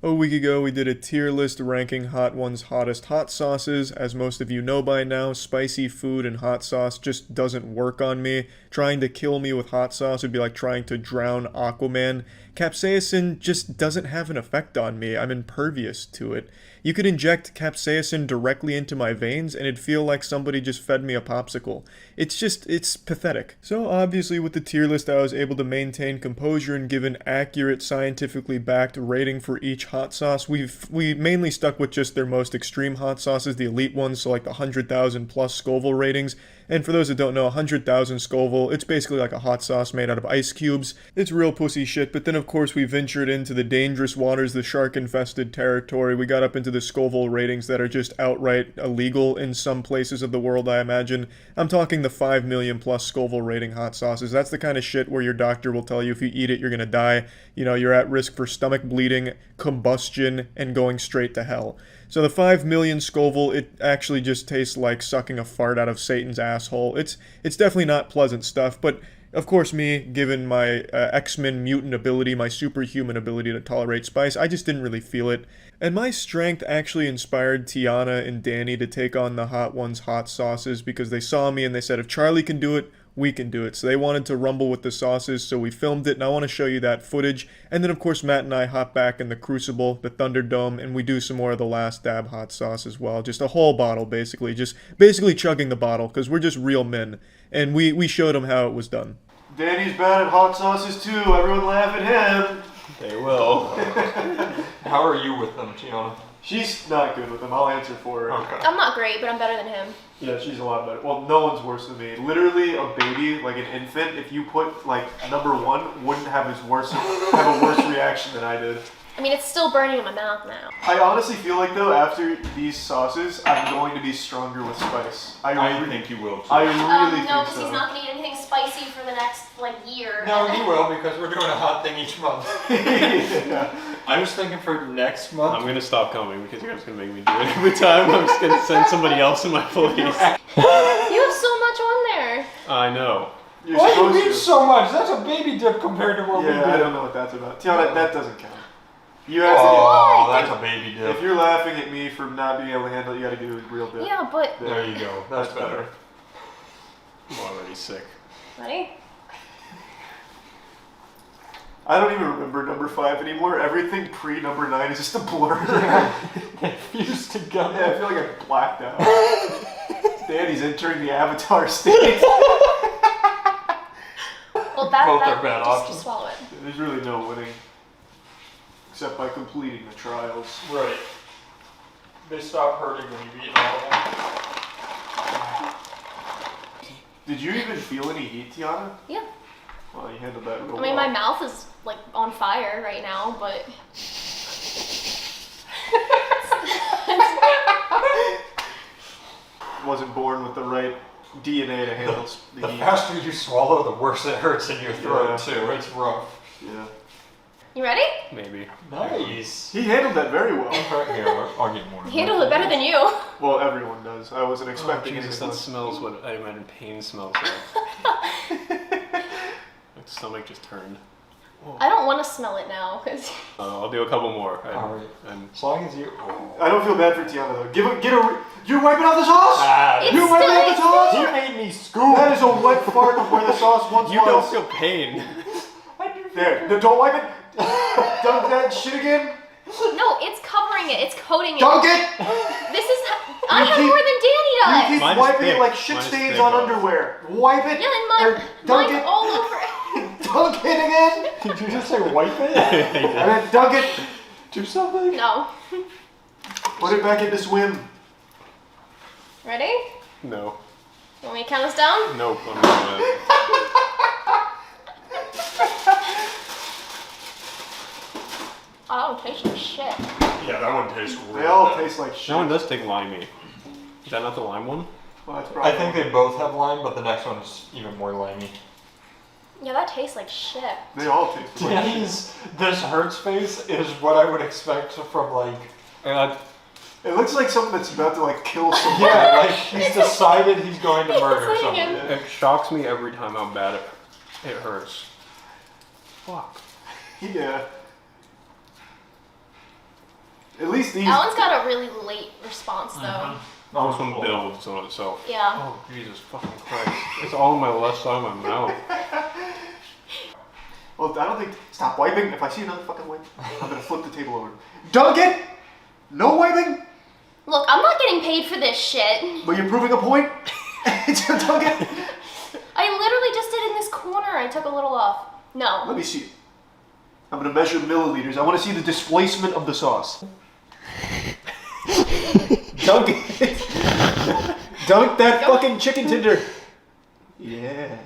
Speaker 1: A week ago, we did a tier list ranking Hot One's hottest hot sauces. As most of you know by now, spicy food and hot sauce just doesn't work on me. Trying to kill me with hot sauce would be like trying to drown Aquaman. Capsaicin just doesn't have an effect on me. I'm impervious to it. You could inject capsaicin directly into my veins and it'd feel like somebody just fed me a popsicle. It's pathetic. So obviously with the tier list I was able to maintain composure and give an accurate, scientifically backed rating for each hot sauce. We mainly stuck with just their most extreme hot sauces, the elite ones, so like the 100,000 plus Scoville ratings. And for those that don't know, 100,000 Scoville, it's basically like a hot sauce made out of ice cubes. It's real pussy shit, but then of course we ventured into the dangerous waters, the shark-infested territory. We got up into the Scoville ratings that are just outright illegal in some places of the world, I imagine. I'm talking the 5 million plus Scoville rating hot sauces. That's the kind of shit where your doctor will tell you if you eat it, you're gonna die. You know, you're at risk for stomach bleeding, combustion, and going straight to hell. So the 5 million Scoville, it actually just tastes like sucking a fart out of Satan's asshole. It's definitely not pleasant stuff, but of course me, given my X-Men mutant ability, my superhuman ability to tolerate spice, I just didn't really feel it. And my strength actually inspired Tiana and Danny to take on the Hot Ones hot sauces because they saw me and they said, if Charlie can do it, we can do it. So they wanted to rumble with the sauces, so we filmed it, and I want to show you that footage. And then, of course, Matt and I hop back in the Crucible, the Thunderdome, and we do some more of the Last Dab hot sauce as well. Just a whole bottle, basically. Just basically chugging the bottle, because we're just real men. And we showed them how it was done. Danny's bad at hot sauces, too. Everyone laugh at him.
Speaker 11: They will. How are you with them, Tiana?
Speaker 1: She's not good with them. I'll answer for her.
Speaker 11: Okay.
Speaker 8: I'm not great, but I'm better than him.
Speaker 1: Yeah, she's a lot better. Well, no one's worse than me. Literally, a baby, like an infant, if you put, like, #1, wouldn't have a worse reaction than I did.
Speaker 8: I mean, it's still burning in my mouth now.
Speaker 1: I honestly feel like, though, after these sauces, I'm going to be stronger with spice. I think you will, too. I really think so.
Speaker 8: No, because he's not going to eat anything spicy for the next, like, year.
Speaker 11: No, he will, because we're doing a hot thing each month.
Speaker 1: Yeah.
Speaker 11: I was thinking for next month.
Speaker 4: I'm going to stop coming because you guys are going to make me do it every time. I'm just going to send somebody else in my place.
Speaker 8: You have so much on there.
Speaker 4: I know.
Speaker 11: What do you mean so much? That's a baby dip compared to what we do.
Speaker 1: Yeah, I don't know what that's about. Tiana, that doesn't count. You have
Speaker 11: Oh,
Speaker 1: to.
Speaker 11: that's a baby dip.
Speaker 1: If you're laughing at me for not being able to handle it, you got to do a real dip.
Speaker 18: Yeah, but.
Speaker 11: There you go. That's better.
Speaker 3: I'm already sick.
Speaker 18: Ready?
Speaker 1: I don't even remember number 5 anymore. Everything pre number 9 is just a blur.
Speaker 11: They fused together.
Speaker 1: Yeah, I feel like I blacked out. Danny's entering the Avatar state.
Speaker 18: Well, that.
Speaker 11: Both
Speaker 18: that
Speaker 11: are bad
Speaker 18: just
Speaker 11: options.
Speaker 18: swallow it.
Speaker 1: There's really no winning. Except by completing the trials.
Speaker 11: Right. They stop hurting when you've eaten all of them.
Speaker 1: Did you even feel any heat, Tiana?
Speaker 18: Yeah.
Speaker 1: Well, you handled that real
Speaker 18: I mean,
Speaker 1: well.
Speaker 18: my mouth is like on fire right now, but.
Speaker 1: Wasn't born with the right DNA to handle
Speaker 11: The
Speaker 1: heat.
Speaker 11: faster you swallow, the worse it hurts in your throat,
Speaker 1: Yeah.
Speaker 11: too. It's rough.
Speaker 1: Yeah.
Speaker 18: You ready?
Speaker 3: Maybe.
Speaker 11: Nice.
Speaker 1: He handled that very well.
Speaker 11: Here, I'll get more.
Speaker 18: He handled it better than you.
Speaker 1: Well, everyone does. I wasn't expecting
Speaker 3: Jesus,
Speaker 1: anything.
Speaker 3: that smells what I imagine pain smells like. My stomach just turned.
Speaker 18: I don't want to smell it now, because.
Speaker 3: I'll do a couple more.
Speaker 11: Alright. As long as you.
Speaker 1: I don't feel bad for Tiana though. You're wiping out the sauce?
Speaker 18: It's
Speaker 1: You're wiping out the sauce?
Speaker 11: You made me scoop.
Speaker 1: That is a wet fart of where the sauce once
Speaker 3: You don't
Speaker 1: was.
Speaker 3: feel pain.
Speaker 1: There, don't wipe it. Dunk that shit again.
Speaker 18: No, it's covering it. It's coating it.
Speaker 1: Dunk it.
Speaker 18: This is. I have more than Danny
Speaker 1: You
Speaker 18: does.
Speaker 1: keep
Speaker 3: Mine is
Speaker 1: wiping
Speaker 3: thick.
Speaker 1: it like shit
Speaker 3: Mine is
Speaker 1: stains
Speaker 3: thick,
Speaker 1: on
Speaker 3: though.
Speaker 1: underwear. Wipe it.
Speaker 18: Yeah, and
Speaker 1: or dunk
Speaker 18: mine's
Speaker 1: it.
Speaker 18: all over.
Speaker 1: Dunk it again.
Speaker 11: Did you just say wipe it?
Speaker 1: And then dunk it.
Speaker 11: Do something?
Speaker 18: No.
Speaker 1: Put it back into swim.
Speaker 18: Ready?
Speaker 3: No.
Speaker 18: Want me to count us down?
Speaker 3: Nope. I'm not doing it.
Speaker 18: Oh, that one tastes like shit.
Speaker 11: Yeah, that one tastes real
Speaker 1: They all
Speaker 11: bad.
Speaker 1: taste like shit.
Speaker 3: That one does take limey. Is that not the lime one?
Speaker 1: Well, that's
Speaker 11: I
Speaker 1: probably
Speaker 11: think they both have lime, but the next one is even more limey.
Speaker 18: Yeah, that tastes like shit.
Speaker 1: They all taste like shit.
Speaker 11: Danny's this hurts face is what I would expect from like.
Speaker 1: It looks like something that's about to like kill someone.
Speaker 11: Yeah, like he's decided he's going to murder
Speaker 18: like
Speaker 11: someone.
Speaker 18: him.
Speaker 3: It shocks me every time how bad it hurts. Fuck.
Speaker 1: Yeah. At least these.
Speaker 18: That one's got a really late response, though.
Speaker 3: This one builds on itself.
Speaker 18: Yeah.
Speaker 3: Oh, Jesus fucking Christ. It's all on my left side of my mouth.
Speaker 1: Well, I don't think. Stop wiping. If I see another fucking wipe, I'm gonna flip the table over. Dunk it. No wiping.
Speaker 18: Look, I'm not getting paid for this shit.
Speaker 1: But you're proving a point. Dunk it.
Speaker 18: I literally just did it in this corner. I took a little off. No.
Speaker 1: Let me see it. I'm gonna measure milliliters. I want to see the displacement of the sauce. Dunk it. Dunk that fucking chicken tender. Yeah.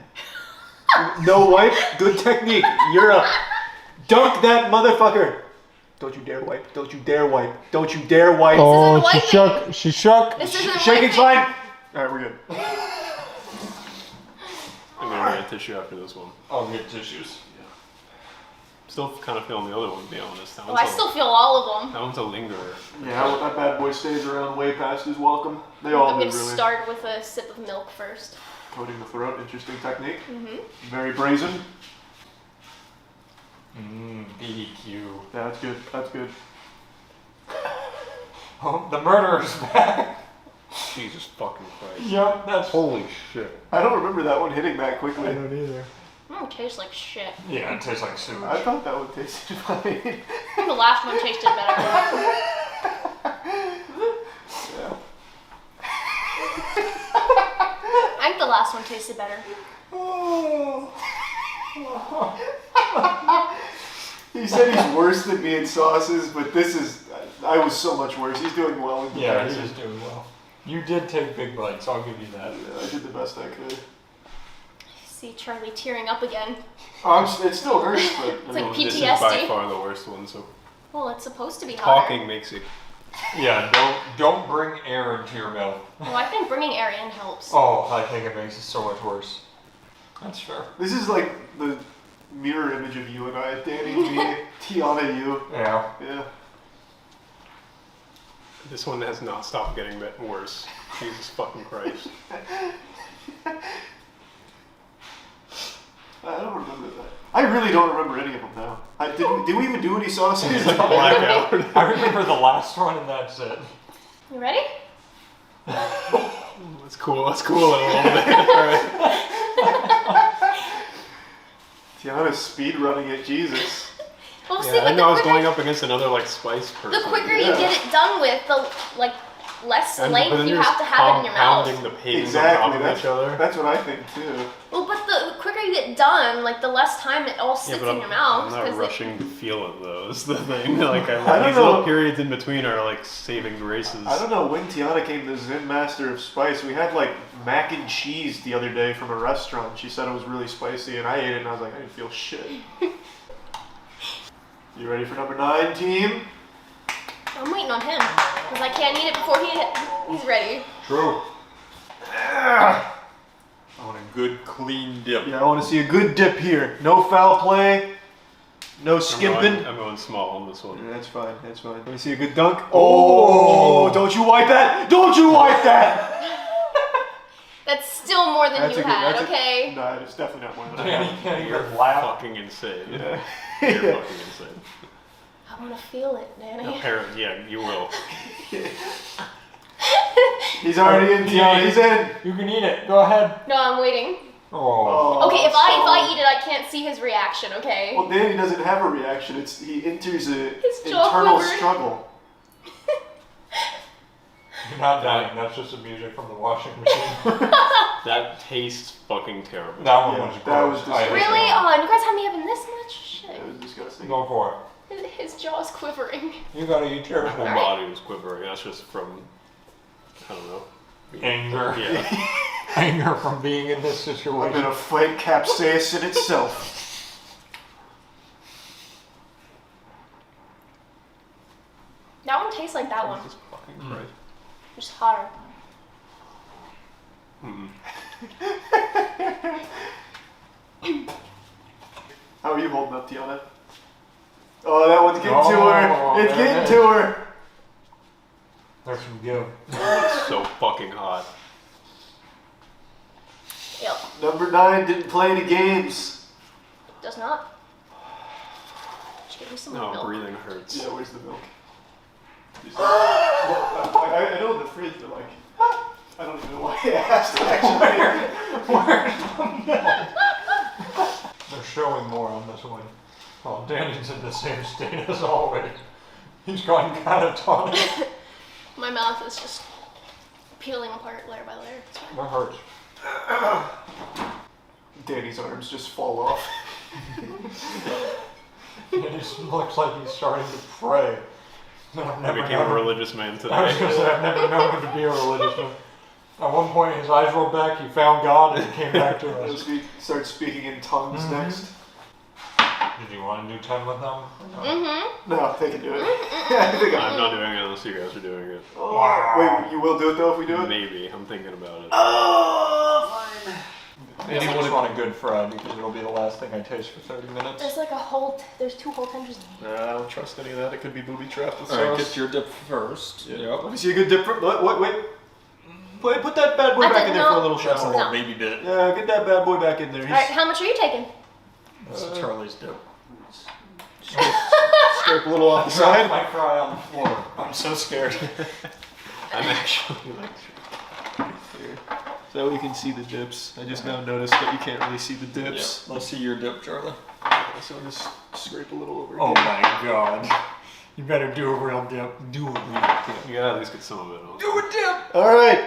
Speaker 1: No wipe. Good technique. You're up. Dunk that motherfucker. Don't you dare wipe. Don't you dare wipe. Don't you dare wipe.
Speaker 18: Oh,
Speaker 4: she shook. She shook.
Speaker 18: This isn't
Speaker 1: Shaking's
Speaker 18: wiping.
Speaker 1: fine. Alright, we're good.
Speaker 3: I'm gonna get a tissue after this one.
Speaker 11: I'll get tissues.
Speaker 3: Still kind of feeling the other one, to be honest. That
Speaker 18: Oh,
Speaker 3: one's
Speaker 18: I still feel all of them.
Speaker 3: That one's a lingerer.
Speaker 1: Yeah, that bad boy stays around way past his welcome. They all
Speaker 18: I'm
Speaker 1: do,
Speaker 18: gonna
Speaker 1: really.
Speaker 18: start with a sip of milk first.
Speaker 1: Coating the throat, interesting technique.
Speaker 18: Mm-hmm.
Speaker 1: Very brazen.
Speaker 11: BDQ.
Speaker 1: Yeah, that's good. That's good.
Speaker 11: Oh, the murderer's back.
Speaker 3: Jesus fucking Christ.
Speaker 11: Yep, that's.
Speaker 3: Holy shit.
Speaker 1: I don't remember that one hitting that quickly.
Speaker 11: I don't either.
Speaker 18: Oh, it tastes like shit.
Speaker 11: Yeah, it tastes like sewage.
Speaker 1: I thought that one tasted fine.
Speaker 18: I think the last one tasted better.
Speaker 1: Yeah.
Speaker 18: I think the last one tasted better.
Speaker 1: He said he's worse than me in sauces, but this is. I was so much worse. He's doing well in
Speaker 11: Yeah,
Speaker 1: comparison.
Speaker 11: he is doing well. You did take big bites, I'll give you that.
Speaker 1: Yeah, I did the best I could.
Speaker 18: See Charlie tearing up again.
Speaker 1: It still hurts, but
Speaker 18: It's like
Speaker 3: This is
Speaker 18: PTSD.
Speaker 3: by far the worst one, so.
Speaker 18: Well, it's supposed to be hard.
Speaker 3: Talking makes it.
Speaker 11: Yeah, don't bring air into your mouth.
Speaker 18: Well, I think bringing air in helps.
Speaker 11: Oh, I think it makes it so much worse. That's fair.
Speaker 1: This is like the mirror image of you and I. Danny, me, Tiana, you.
Speaker 11: Yeah.
Speaker 1: Yeah.
Speaker 3: This one has not stopped getting worse. Jesus fucking Christ.
Speaker 1: I don't remember that.
Speaker 2: I really don't remember any of them now. Did we even do any sauces?
Speaker 11: Blackout. I remember the last one and that's it.
Speaker 18: You ready?
Speaker 1: Let's cool it a little bit. Alright. Tiana's speed running it, Jesus.
Speaker 18: Well, see,
Speaker 1: I
Speaker 18: but
Speaker 1: know I was
Speaker 18: the
Speaker 1: going up against another like spice person.
Speaker 18: The quicker you get it done with, the less
Speaker 1: And- but
Speaker 18: length
Speaker 1: then
Speaker 18: you
Speaker 1: you're
Speaker 18: have to have it in your mouth.
Speaker 1: compounding the pains on top of each other. That's what I think too.
Speaker 18: Well, but the quicker you get done, like the less time it all sits in your mouth.
Speaker 1: I'm not
Speaker 18: 'cause
Speaker 1: rushing to feel it though. Is the thing. Like
Speaker 2: I don't
Speaker 1: these
Speaker 2: know.
Speaker 1: little periods in between are like saving graces.
Speaker 2: I don't know when Tiana came to Zen Master of Spice. We had like mac and cheese the other day from a restaurant. She said it was really spicy, and I ate it, and I was like, I didn't feel shit. You ready for number 9, team?
Speaker 18: I'm waiting on him because I can't eat it before he's ready.
Speaker 1: True. I want a good clean dip.
Speaker 2: Yeah, I want to see a good dip here. No foul play. No skimping.
Speaker 1: I'm going small on this one.
Speaker 2: Yeah, that's fine. That's fine. Let me see a good dunk. Oh! Don't you wipe that! Don't you wipe that!
Speaker 18: That's still more than you had, okay?
Speaker 2: No, it's definitely not more than I had.
Speaker 1: You're fucking insane.
Speaker 2: Yeah.
Speaker 1: You're fucking insane.
Speaker 18: I want to feel it, Danny.
Speaker 1: Apparently, yeah, you will.
Speaker 2: He's already in, Tiana. He's in.
Speaker 11: You can eat it. Go ahead.
Speaker 18: No, I'm waiting.
Speaker 11: Oh.
Speaker 18: Okay, if I eat it, I can't see his reaction, okay?
Speaker 2: Well, Danny doesn't have a reaction. He enters a
Speaker 18: jaw
Speaker 2: internal
Speaker 18: quivered.
Speaker 2: struggle.
Speaker 11: You're not dying. That's just the music from the washing machine.
Speaker 1: That tastes fucking terrible.
Speaker 11: That one was gross.
Speaker 2: That was
Speaker 18: Really? Oh, and you guys have me having this much? Shit.
Speaker 2: That was disgusting.
Speaker 11: Go for
Speaker 18: His jaw's quivering.
Speaker 11: it. You gotta eat yours.
Speaker 1: My whole body was quivering. That's just from, I don't know.
Speaker 11: Anger.
Speaker 1: Yeah.
Speaker 11: Anger from being in this
Speaker 2: I'm
Speaker 11: situation.
Speaker 2: gonna fight capsaicin itself.
Speaker 18: That one tastes like that one.
Speaker 1: Jesus fucking Christ.
Speaker 18: Just hotter.
Speaker 2: How are you holding up, Tiana? Oh, that one's getting to her. It's getting to her.
Speaker 11: There's some give.
Speaker 1: It's so fucking hot.
Speaker 18: Yep.
Speaker 2: Number 9 didn't play any games.
Speaker 18: Does not. Just give me some
Speaker 1: No,
Speaker 18: milk.
Speaker 1: breathing hurts.
Speaker 2: Yeah, where's the milk? I know in the fridge, but like, I don't even know why I asked actually.
Speaker 11: Where's the milk? They're showing more on this one. Oh, Danny's in the same state as always. He's gone catatonic.
Speaker 18: My mouth is just peeling apart layer by layer. It's fine.
Speaker 11: That hurts.
Speaker 2: Danny's arms just fall off.
Speaker 11: It looks like he's starting to pray. I've
Speaker 1: I
Speaker 11: never
Speaker 1: became a
Speaker 11: known-
Speaker 1: religious man today.
Speaker 11: I was going to say, I've never known him to be a religious man. At one point, his eyes rolled back, he found God, and he came back to us.
Speaker 2: Start speaking in tongues next.
Speaker 11: Did you want to do 10 with them?
Speaker 18: Mm-hmm.
Speaker 2: No, they can do it. I think
Speaker 1: I'm not doing it unless you guys are doing it.
Speaker 2: Oh, wait, you will do it though if we do it?
Speaker 1: Maybe. I'm thinking about it.
Speaker 2: Oh, fine.
Speaker 11: I just want a good fry because it'll be the last thing I taste for 30 minutes.
Speaker 18: There's like there's 2 whole tenders in there.
Speaker 2: I don't trust any of that. It could be booby trapped with
Speaker 11: Alright,
Speaker 2: sauce.
Speaker 11: get your dip first.
Speaker 2: Yeah.
Speaker 11: Yep.
Speaker 2: Let me see a good dip. Wait. Put that bad boy back in there for a little
Speaker 11: That's
Speaker 2: shot.
Speaker 11: a little baby dip.
Speaker 2: Yeah, get that bad boy back in there.
Speaker 18: Alright, how much are you taking?
Speaker 11: This is Charlie's dip.
Speaker 2: Scrape a little off the side.
Speaker 11: My fry on the floor.
Speaker 2: I'm so scared.
Speaker 1: I'm actually like...
Speaker 2: So you can see the dips. I just now noticed that you can't really see the dips.
Speaker 11: Yeah. Let's see your dip, Charlie.
Speaker 2: So I'll just scrape a little over
Speaker 11: Oh
Speaker 2: here.
Speaker 11: my god. You better do a real dip. Do a real dip.
Speaker 1: You gotta at least get some of it on.
Speaker 11: Do a dip!
Speaker 2: Alright.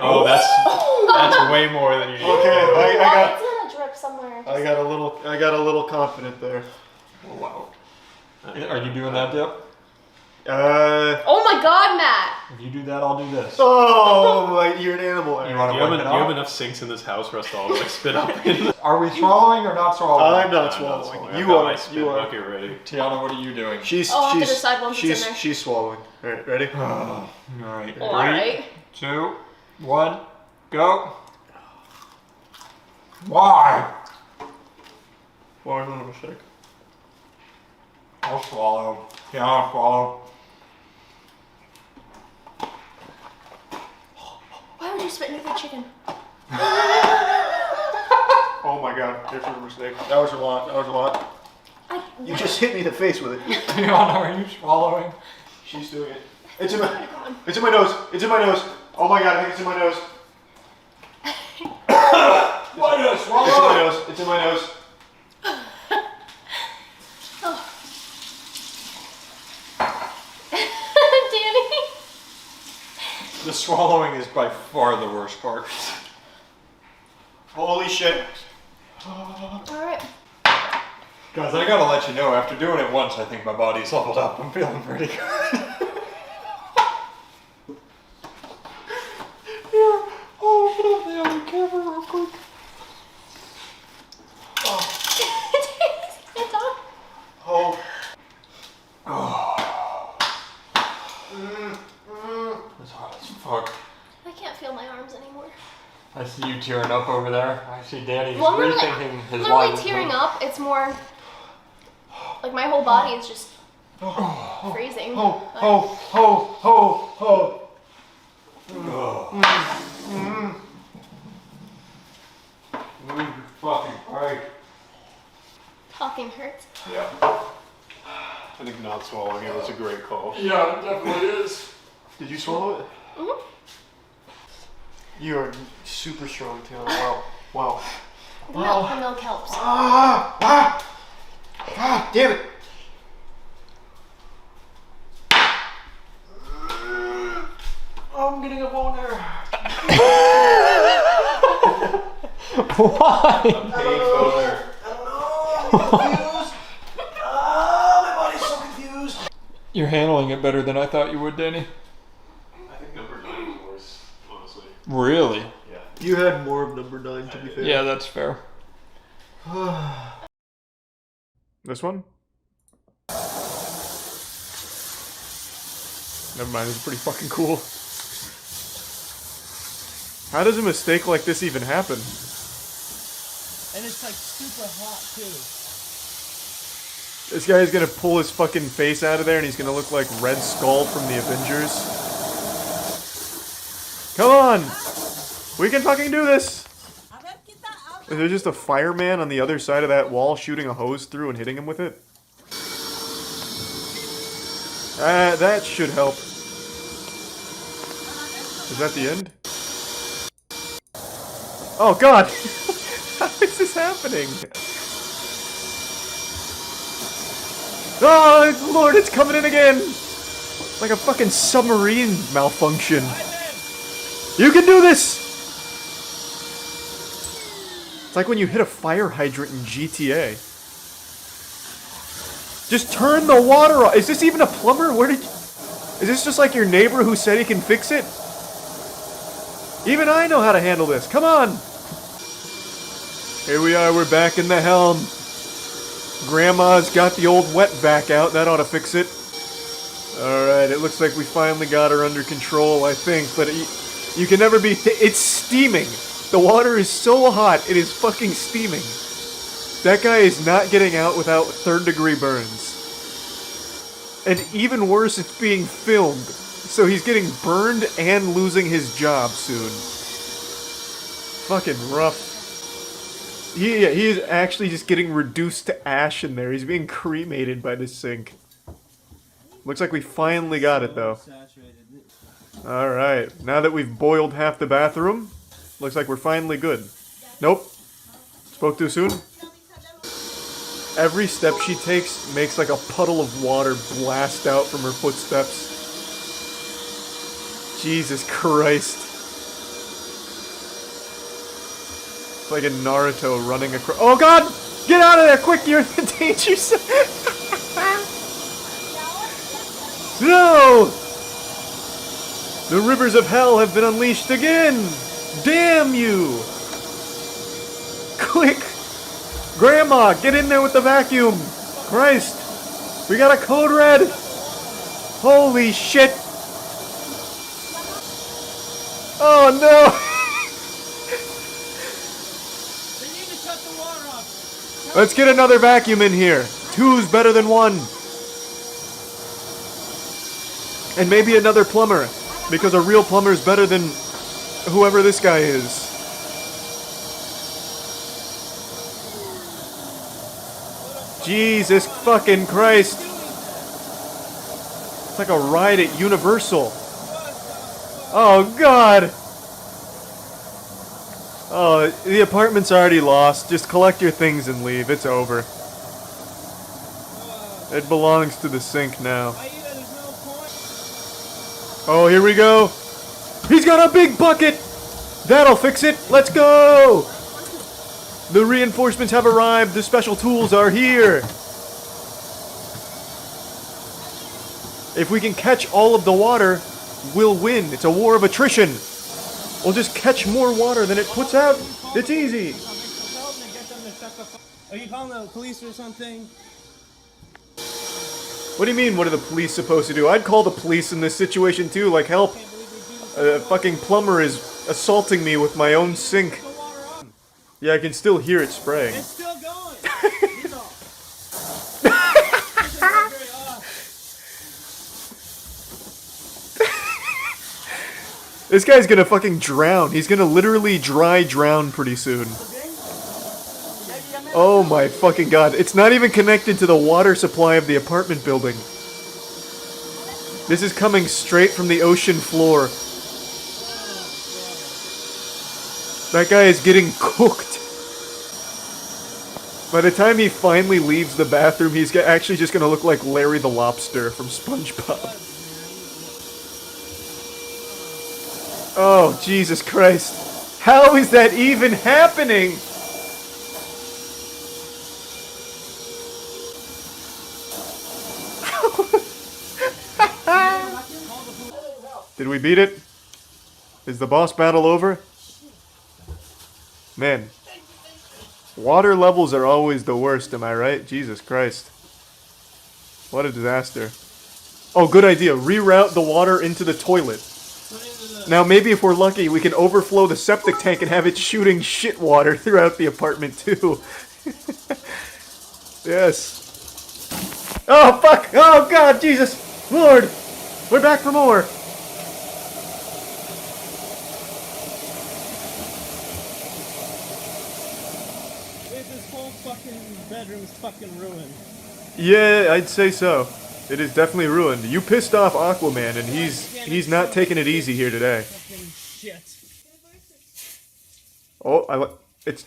Speaker 1: Oh, that's way more than you need.
Speaker 2: Okay, I
Speaker 18: It's gonna drip somewhere.
Speaker 2: got a little confident there.
Speaker 11: Oh, wow. Are you doing that dip?
Speaker 18: Oh my god, Matt!
Speaker 11: If you do that, I'll do this.
Speaker 2: Oh, you're an animal.
Speaker 11: You want
Speaker 1: Do
Speaker 11: to
Speaker 1: you
Speaker 11: wipe it
Speaker 1: have
Speaker 11: off?
Speaker 1: enough sinks in this house for us to all like spit up in?
Speaker 11: Are we swallowing or not swallowing?
Speaker 2: I'm not swallowing.
Speaker 1: I've
Speaker 2: You
Speaker 1: got
Speaker 2: are.
Speaker 1: my spit
Speaker 2: You are.
Speaker 1: bucket ready.
Speaker 11: Tiana, what are you doing?
Speaker 2: She's
Speaker 18: I'll have to decide once it's in there.
Speaker 2: she's swallowing. All right, ready?
Speaker 11: Oh, alright.
Speaker 18: Oh, alright.
Speaker 11: 2, 1, go. Why?
Speaker 2: Well, I'm not a mistake.
Speaker 11: I'll swallow. Yeah, I'll swallow.
Speaker 18: Why would you spit into the chicken?
Speaker 2: Oh my
Speaker 1: god, there's a mistake. That was a lot. That was a lot. You just hit me in the face with it.
Speaker 11: Tiana, are you swallowing?
Speaker 1: She's doing it. It's in my. It's in my nose. It's in my nose. Oh my god, I think it's in my nose.
Speaker 11: What is
Speaker 1: It's in my nose. It's in my nose.
Speaker 18: Danny.
Speaker 11: The swallowing is by far the worst part.
Speaker 1: Holy shit.
Speaker 18: Alright.
Speaker 11: Guys, I gotta let you know, after doing it once, I think my body's leveled up. I'm feeling pretty good. Here, I'll open up the other camera real quick.
Speaker 1: Oh.
Speaker 11: It's hot as fuck.
Speaker 18: I can't feel my arms anymore.
Speaker 11: I see you tearing up over there. I see Danny
Speaker 18: Well, I'm
Speaker 11: rethinking his
Speaker 18: not really
Speaker 11: life.
Speaker 18: tearing up. It's more like my whole body is just freezing.
Speaker 1: Oh.
Speaker 11: Fucking right.
Speaker 18: Talking hurts.
Speaker 1: Yeah.
Speaker 11: I think not swallowing it was a great call.
Speaker 1: Yeah, it definitely is. Did you swallow it?
Speaker 18: Mm-hmm.
Speaker 1: You are super strong, Taylor. Wow. Wow.
Speaker 18: The milk helps.
Speaker 1: Damn it. I'm getting a boner.
Speaker 11: Why?
Speaker 1: I'm paying boner. I don't know. I'm confused. My body's so confused.
Speaker 11: You're handling it better than I thought you would, Danny.
Speaker 1: I think number 9 is worse, honestly.
Speaker 11: Really?
Speaker 1: Yeah. You had more of number 9, to be fair.
Speaker 11: Yeah, that's fair.
Speaker 1: This one? Never mind, it's pretty fucking cool. How does a mistake like this even happen?
Speaker 7: And it's like super hot too.
Speaker 1: This guy's gonna pull his fucking face out of there and he's gonna look like Red Skull from the Avengers. Come on! We can fucking do this! Is there just a fireman on the other side of that wall shooting a hose through and hitting him with it? That should help. Is that the end? Oh god! How is this happening? Oh lord, it's coming in again! Like a fucking submarine malfunction. You can do this! It's like when you hit a fire hydrant in GTA. Just turn the water off. Is this even a plumber? Is this just like your neighbor who said he can fix it? Even I know how to handle this. Come on! Here we are, we're back in the helm. Grandma's got the old wet vac out, that ought to fix it. Alright, it looks like we finally got her under control, I think, but you can never be... It's steaming! The water is so hot, it is fucking steaming. That guy is not getting out without third-degree burns. And even worse, it's being filmed. So he's getting burned and losing his job soon. Fucking rough. He is actually just getting reduced to ash in there. He's being cremated by this sink. Looks like we finally got it, though. Alright, now that we've boiled half the bathroom, looks like we're finally good. Nope. Spoke too soon? Every step she takes makes like a puddle of water blast out from her footsteps. Jesus Christ. It's like a Naruto running across. Oh god! Get out of there quick! You're in the danger zone! No! The rivers of hell have been unleashed again! Damn you! Quick! Grandma, get in there with the vacuum! Christ! We got a code red! Holy shit! Oh no! Let's get another vacuum in here. 2's better than 1. And maybe another plumber, because a real plumber's better than whoever this guy is. Jesus fucking Christ. It's like a ride at Universal. Oh, God. Oh, the apartment's already lost. Just collect your things and leave. It's over. It belongs to the sink now. Oh, here we go. He's got a big bucket. That'll fix it. Let's go. The reinforcements have arrived. The special tools are here. If we can catch all of the water, we'll win. It's a war of attrition. We'll just catch more water than it puts out. It's easy.
Speaker 5: Are you calling the police or something?
Speaker 1: What do you mean, what are the police supposed to do? I'd call the police in this situation too, like, help. Fucking Plumber is assaulting me with my own sink. Yeah, I can still hear it spraying.
Speaker 5: It's still going.
Speaker 1: This guy's gonna fucking drown. He's gonna literally dry drown pretty soon. Oh my fucking god. It's not even connected to the water supply of the apartment building. This is coming straight from the ocean floor. That guy is getting cooked. By the time he finally leaves the bathroom, he's actually just gonna look like Larry the Lobster from SpongeBob. Oh, Jesus Christ. How is that even happening? Did we beat it? Is the boss battle over? Man. Water levels are always the worst, am I right? Jesus Christ. What a disaster. Oh, good idea. Reroute the water into the toilet. Now, maybe if we're lucky, we can overflow the septic tank and have it shooting shit water throughout the apartment, too. Yes. Oh, fuck! Oh, God, Jesus! Lord! We're back for more!
Speaker 5: This whole fucking bedroom is fucking ruined.
Speaker 1: Yeah, I'd say so. It is definitely ruined. You pissed off Aquaman, and he's not taking it easy here today. Oh, it's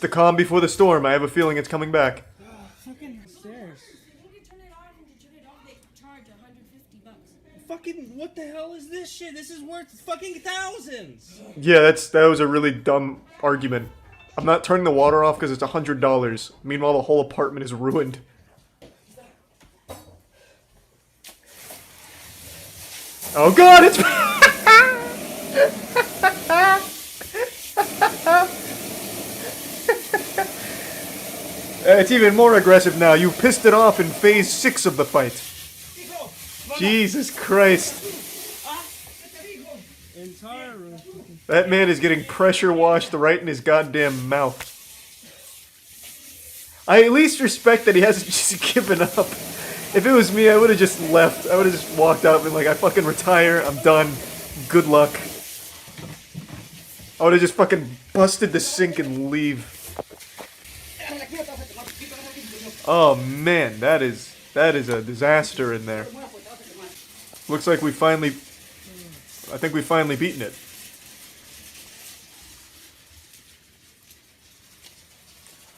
Speaker 1: the calm before the storm. I have a feeling it's coming back.
Speaker 5: Fucking stairs. Fucking what the hell is this shit? This is worth fucking thousands.
Speaker 1: Yeah, that was a really dumb argument. I'm not turning the water off because it's $100. Meanwhile, the whole apartment is ruined. Oh God, it's... It's even more aggressive now. You pissed it off in phase 6 of the fight. Jesus Christ. That man is getting pressure washed right in his goddamn mouth. I at least respect that he hasn't just given up. If it was me, I would have just left. I would have just walked out and been like, I fucking retire, I'm done, good luck. I would have just fucking busted the sink and leave. Oh man, that is a disaster in there. Looks like I think we finally beaten it.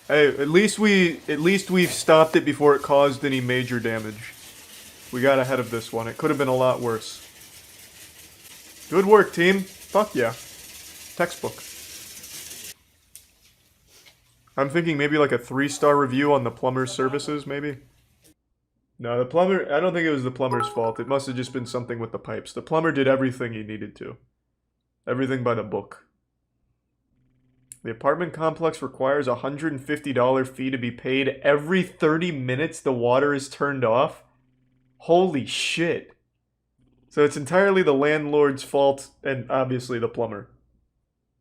Speaker 1: Hey, at least we've stopped it before it caused any major damage. We got ahead of this one. It could have been a lot worse. Good work, team. Fuck yeah. Textbook. I'm thinking maybe like a 3-star review on the plumber's services, maybe? No, the plumber, I don't think it was the plumber's fault. It must have just been something with the pipes. The plumber did everything he needed to. Everything by the book. The apartment complex requires a $150 fee to be paid every 30 minutes the water is turned off. Holy shit. So it's entirely the landlord's fault and obviously the plumber.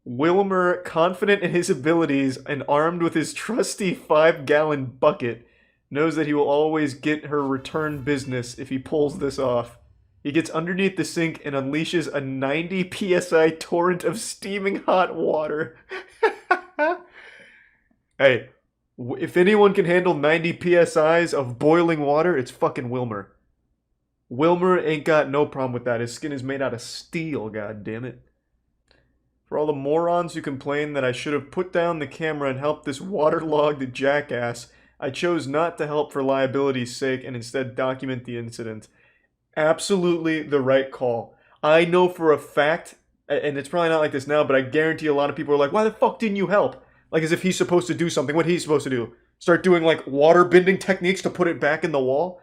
Speaker 1: Wilmer, confident in his abilities and armed with his trusty 5-gallon bucket, knows that he will always get her return business if he pulls this off. He gets underneath the sink and unleashes a 90 psi torrent of steaming hot water. Hey, If anyone can handle 90 psi's of boiling water, it's fucking Wilmer. Wilmer ain't got no problem with that. His skin is made out of steel, god damn it. For all the morons who complain that I should have put down the camera and helped this waterlogged jackass, I chose not to help for liability's sake and instead document the incident. Absolutely the right call. I know for a fact, and it's probably not like this now, but I guarantee a lot of people are like, why the fuck didn't you help? Like as if he's supposed to do something. What he's supposed to do? Start doing like water bending techniques to put it back in the wall?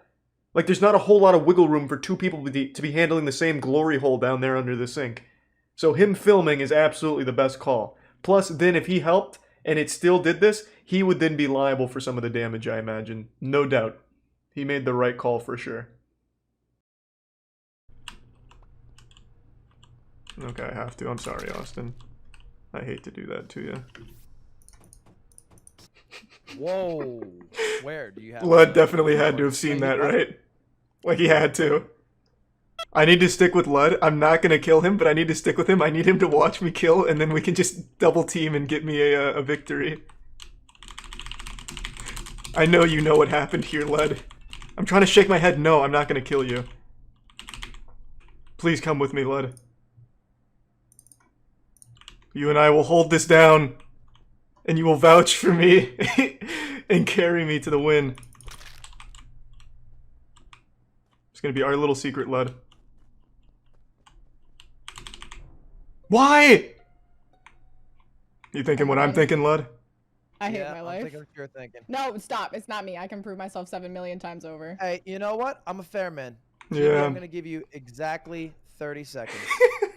Speaker 1: Like there's not a whole lot of wiggle room for two people to be handling the same glory hole down there under the sink. So him filming is absolutely the best call. Plus, then if he helped and it still did this, he would then be liable for some of the damage, I imagine. No doubt. He made the right call for sure. Okay, I have to. I'm sorry, Austin. I hate to do that to you.
Speaker 13: Whoa. Where do you have...
Speaker 1: Lud definitely had to have seen that, right? Like he had to. I need to stick with Lud. I'm not gonna kill him, but I need to stick with him. I need him to watch me kill, and then we can just double team and get me a victory. I know you know what happened here, Lud. I'm trying to shake my head. No, I'm not gonna kill you. Please come with me, Lud. You and I will hold this down, and you will vouch for me and carry me to the win. It's gonna be our little secret, Lud. Why? You thinking what I'm thinking, Lud?
Speaker 17: I hate my
Speaker 13: I'm
Speaker 17: life.
Speaker 13: thinking what you're thinking.
Speaker 17: No, stop. It's not me. I can prove myself 7 million times over.
Speaker 13: Hey, you know what? I'm a fair man.
Speaker 1: Yeah.
Speaker 13: I'm gonna give you exactly 30 seconds.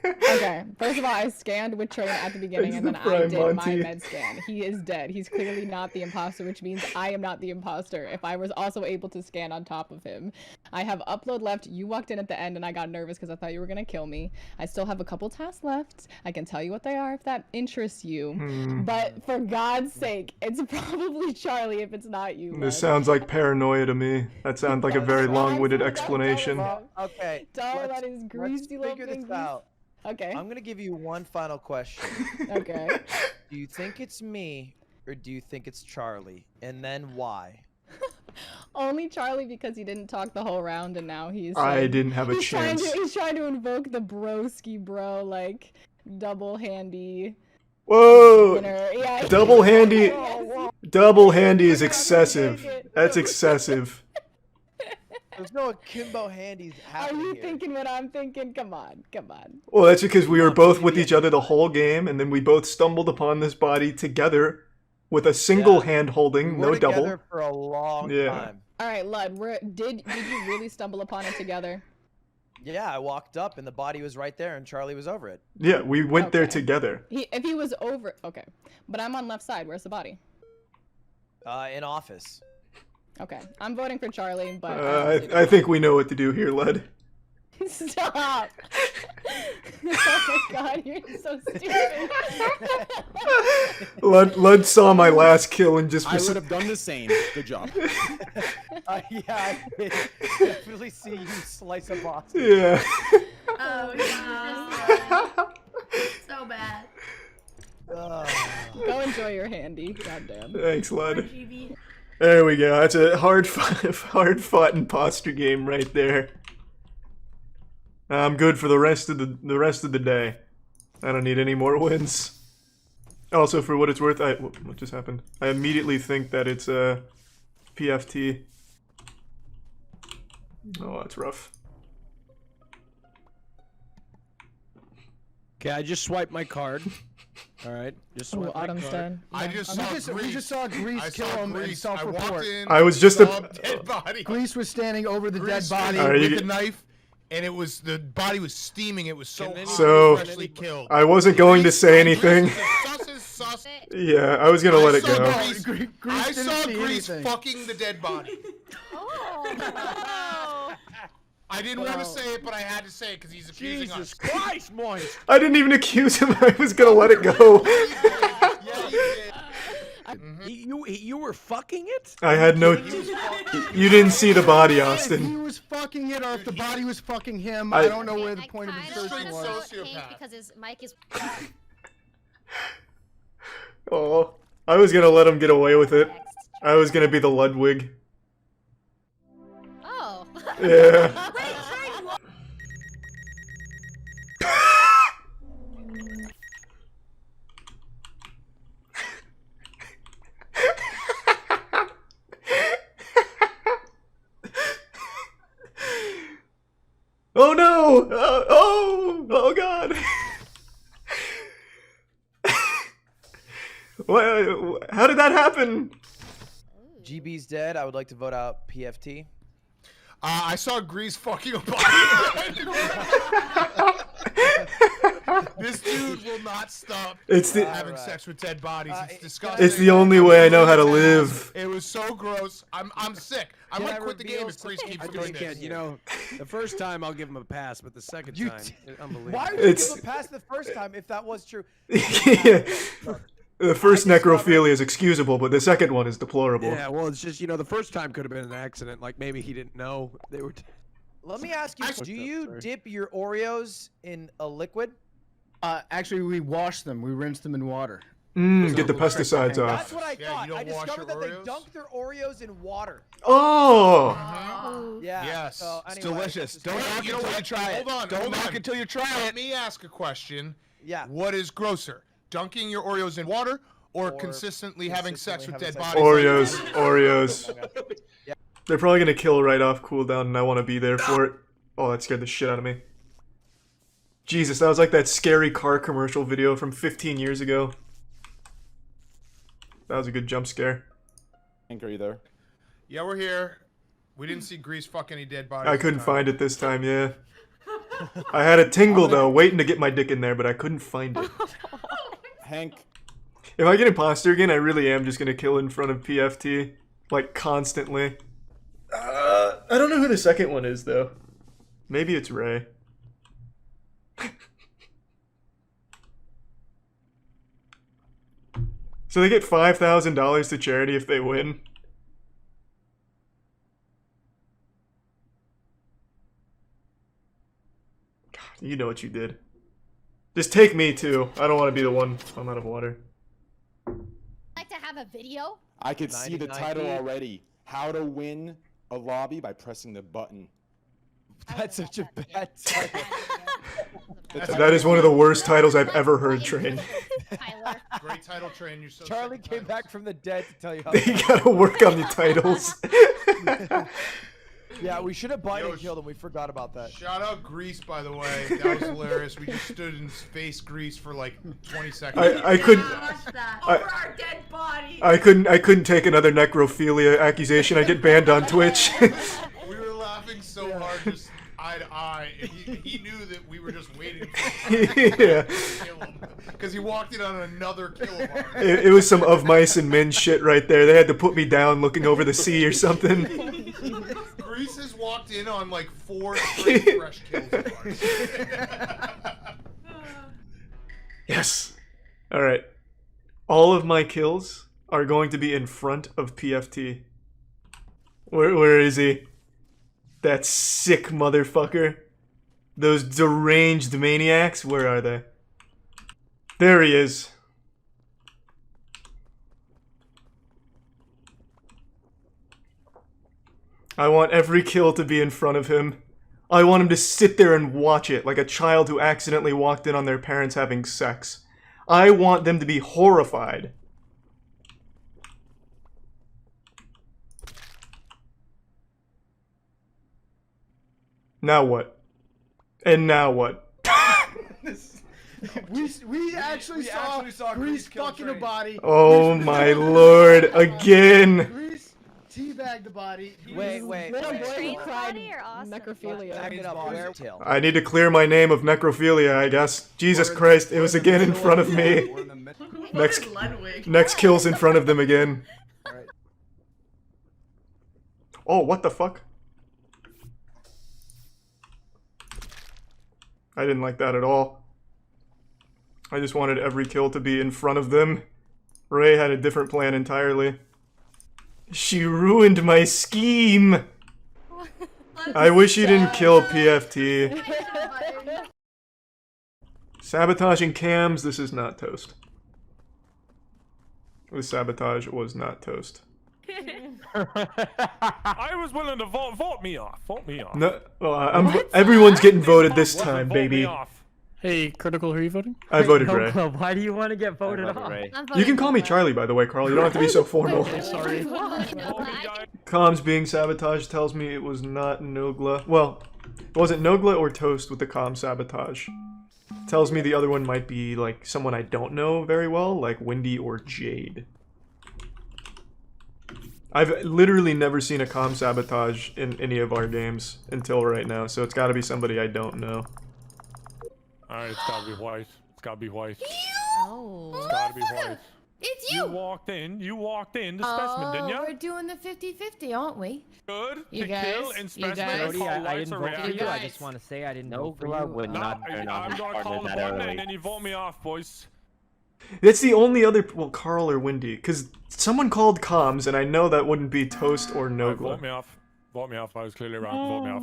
Speaker 17: Okay, first of all, I scanned with Train at the beginning, and then I did my med scan. He is dead. He's clearly not the imposter, which means I am not the imposter. If I was also able to scan on top of him. I have upload left. You walked in at the end, and I got nervous because I thought you were gonna kill me. I still have a couple tasks left. I can tell you what they are if that interests you. But for God's sake, it's probably Charlie if it's not you.
Speaker 1: This sounds like paranoia to me. That sounds like a very long-winded explanation.
Speaker 13: Okay.
Speaker 17: Sorry about his greasy little
Speaker 13: figure this
Speaker 17: fingers.
Speaker 13: out.
Speaker 17: Okay.
Speaker 13: I'm gonna give you one final question.
Speaker 17: Okay.
Speaker 13: Do you think it's me, or do you think it's Charlie? And then why?
Speaker 17: Only Charlie because he didn't talk the whole round, and now he's.
Speaker 1: I didn't have a
Speaker 17: he's
Speaker 1: chance.
Speaker 17: He's trying to invoke the broski bro, like double handy.
Speaker 1: Whoa!
Speaker 17: Yeah.
Speaker 1: Double handy. Double handy is excessive. That's excessive.
Speaker 13: There's no akimbo handies
Speaker 17: Are
Speaker 13: happening
Speaker 17: you
Speaker 13: here.
Speaker 17: thinking what I'm thinking? Come on, come on.
Speaker 1: Well, that's because we were both with each other the whole game, and then we both stumbled upon this body together with a single hand holding,
Speaker 13: We
Speaker 1: no
Speaker 13: were
Speaker 1: double.
Speaker 13: together for a long time.
Speaker 17: All right, Lud, did you really stumble upon it together?
Speaker 13: Yeah, I walked up and the body was right there, and Charlie was over it.
Speaker 1: Yeah, we went there together.
Speaker 17: If he was over, okay. But I'm on left side. Where's the body?
Speaker 13: In office.
Speaker 17: Okay, I'm voting for Charlie, but
Speaker 1: I think we know what to do here, Lud.
Speaker 17: Stop! Oh my God, you're so stupid.
Speaker 1: Lud saw my last kill and just.
Speaker 21: I would have done the same. Good job.
Speaker 13: Yeah, I did definitely see you slice a box.
Speaker 1: Yeah.
Speaker 18: Oh, God. So bad.
Speaker 17: Go enjoy your handy. Goddamn.
Speaker 1: Thanks, Lud. There we go. That's a hard-fought imposter game right there. I'm good for the rest of the day. I don't need any more wins. Also, for what it's worth, what just happened? I immediately think that it's a PFT. Oh, that's rough.
Speaker 21: Okay, I just swiped my card. All right, just swiped my
Speaker 17: Autumn's
Speaker 21: card.
Speaker 17: dead.
Speaker 21: I
Speaker 22: We just saw Grease kill him and self-report.
Speaker 1: I was just
Speaker 22: dead body. Grease was standing over the dead body
Speaker 1: with
Speaker 22: a knife, and the body was steaming. It was so hot.
Speaker 1: So,
Speaker 22: Freshly killed.
Speaker 1: I wasn't going to say anything. Yeah, I was gonna let it go.
Speaker 22: I saw Grease fucking the dead body. I didn't want to say it, but I had to say it because he's accusing us.
Speaker 21: Jesus Christ, Moist!
Speaker 1: I didn't even accuse him. I was gonna let it go.
Speaker 21: You were fucking it?
Speaker 1: I had no. You didn't see the body,
Speaker 22: If he
Speaker 1: Austin.
Speaker 22: was fucking it, or if the body was fucking him, I don't know where the point of insertion was.
Speaker 23: Because his mic is.
Speaker 1: Oh, I was gonna let him get away with it. I was gonna be the Ludwig.
Speaker 12: Oh.
Speaker 1: Yeah. Oh no! Oh god! What? How did that happen?
Speaker 13: GB's dead. I would like to vote out PFT.
Speaker 22: I saw Grease fucking a body. This dude will not stop having sex with dead bodies. It's disgusting.
Speaker 1: It's the only way I know how to live.
Speaker 22: It was so gross. I'm sick. I might quit the game if Grease keeps doing this.
Speaker 21: You know, the first time I'll give him a pass, but the second time, unbelievable.
Speaker 13: Why would you give a pass the first time if that was true?
Speaker 1: Yeah. The first necrophilia is excusable, but the second one is deplorable.
Speaker 21: Yeah, well, it's just, you know, the first time could have been an accident. Like, maybe he didn't know they were...
Speaker 13: Let me ask you, do you dip your Oreos in a liquid?
Speaker 22: Actually, we wash them. We rinse them in water.
Speaker 1: Get the pesticides off.
Speaker 13: That's what I thought. I discovered that they dunk their Oreos in water.
Speaker 1: Oh!
Speaker 13: Yeah.
Speaker 22: Yes.
Speaker 13: So,
Speaker 22: It's
Speaker 13: anyway,
Speaker 22: delicious. Don't knock until you try it. Don't knock until you try it. Let me ask a question.
Speaker 13: Yeah.
Speaker 22: What is grosser? Dunking your Oreos in water or consistently having sex with dead bodies?
Speaker 1: Oreos. They're probably gonna kill right off cooldown, and I want to be there for it. Oh, that scared the shit out of me. Jesus, that was like that scary car commercial video from 15 years ago. That was a good jump scare.
Speaker 14: Hank, are you there?
Speaker 22: Yeah, we're here. We didn't see Grease fuck any dead bodies.
Speaker 1: I couldn't find it this time, yeah. I had a tingle though, waiting to get my dick in there, but I couldn't find it.
Speaker 14: Hank.
Speaker 1: If I get imposter again, I really am just gonna kill in front of PFT. Like, constantly. I don't know who the second one is, though. Maybe it's Ray. So they get $5,000 to charity if they win. God, you know what you did. Just take me, too. I don't want to be the one. I'm out of water.
Speaker 12: Like to have a video?
Speaker 14: I could see the title already. How to win a lobby by pressing the button.
Speaker 13: That's such a bad title.
Speaker 1: That is one of the worst titles I've ever heard, Train.
Speaker 22: Great title, Train. You're so
Speaker 13: Charlie came back from the dead to tell you how.
Speaker 1: You gotta work on the titles.
Speaker 13: Yeah, we should have button and killed him. We forgot about that.
Speaker 22: Shout out Grease, by the way. That was hilarious. We just stood in face Grease for like 20 seconds.
Speaker 1: I couldn't.
Speaker 8: Over our dead body.
Speaker 1: I couldn't take another necrophilia accusation. I get banned on Twitch.
Speaker 22: We were laughing so hard, just eye to eye, and he knew that we were just waiting for him to kill him. Because he walked in on another kill of ours.
Speaker 1: It was some of mice and men shit right there. They had to put me down looking over the sea or something.
Speaker 22: Grease has walked in on like 4 straight fresh kills of ours.
Speaker 1: Yes. Alright. All of my kills are going to be in front of PFT. Where is he? That sick motherfucker. Those deranged maniacs. Where are they? There he is. I want every kill to be in front of him. I want him to sit there and watch it like a child who accidentally walked in on their parents having sex. I want them to be horrified. Now what? And now what?
Speaker 22: we actually saw Grease fucking a body.
Speaker 1: Oh my lord, again!
Speaker 22: Grease teabagged the body.
Speaker 13: Wait.
Speaker 17: Necrophilia.
Speaker 1: I need to clear my name of necrophilia, I guess. Jesus Christ, it was again in front of me. Next kill's in front of them again. Oh, what the fuck? I didn't like that at all. I just wanted every kill to be in front of them. Ray had a different plan entirely. She ruined my scheme! I wish you didn't kill PFT. Sabotaging cams, this is not toast. This sabotage was not toast.
Speaker 11: I was willing to vote me off. Vote me off.
Speaker 1: No, everyone's getting voted this time,
Speaker 11: Vote me
Speaker 1: baby.
Speaker 11: off.
Speaker 6: Hey, Critical, who are you voting?
Speaker 1: I voted Ray.
Speaker 6: Why do you want to get voted off?
Speaker 1: You can call me Charlie, by the way, Carl. You don't have to be so formal.
Speaker 6: Sorry.
Speaker 1: Comms being sabotaged tells me it was not Nogla. Well, was it Nogla or Toast with the comm sabotage? Tells me the other one might be like someone I don't know very well, like Wendy or Jade. I've literally never seen a comm sabotage in any of our games until right now, so it's got to be somebody I don't know.
Speaker 11: Alright, it's gotta be white. It's gotta be white.
Speaker 15: Oh.
Speaker 11: It's gotta be white.
Speaker 15: It's you.
Speaker 11: You walked in the specimen, didn't you?
Speaker 15: We're doing the 50-50, aren't we?
Speaker 11: Good.
Speaker 15: You
Speaker 11: to
Speaker 15: guys,
Speaker 11: kill and specimen.
Speaker 6: Brody, I didn't vote for you. I just want to say I didn't vote for you.
Speaker 24: would not turn on
Speaker 11: I'm
Speaker 24: his
Speaker 11: gonna call
Speaker 24: partner
Speaker 11: the
Speaker 24: that
Speaker 11: button
Speaker 24: early.
Speaker 11: and then you vote me off, boys.
Speaker 1: That's the only other, well, Carl or Wendy, because someone called comms, and I know that wouldn't be Toast or
Speaker 11: Vote
Speaker 1: Nogla.
Speaker 11: me off. Vote me off. I was clearly wrong. Vote me off.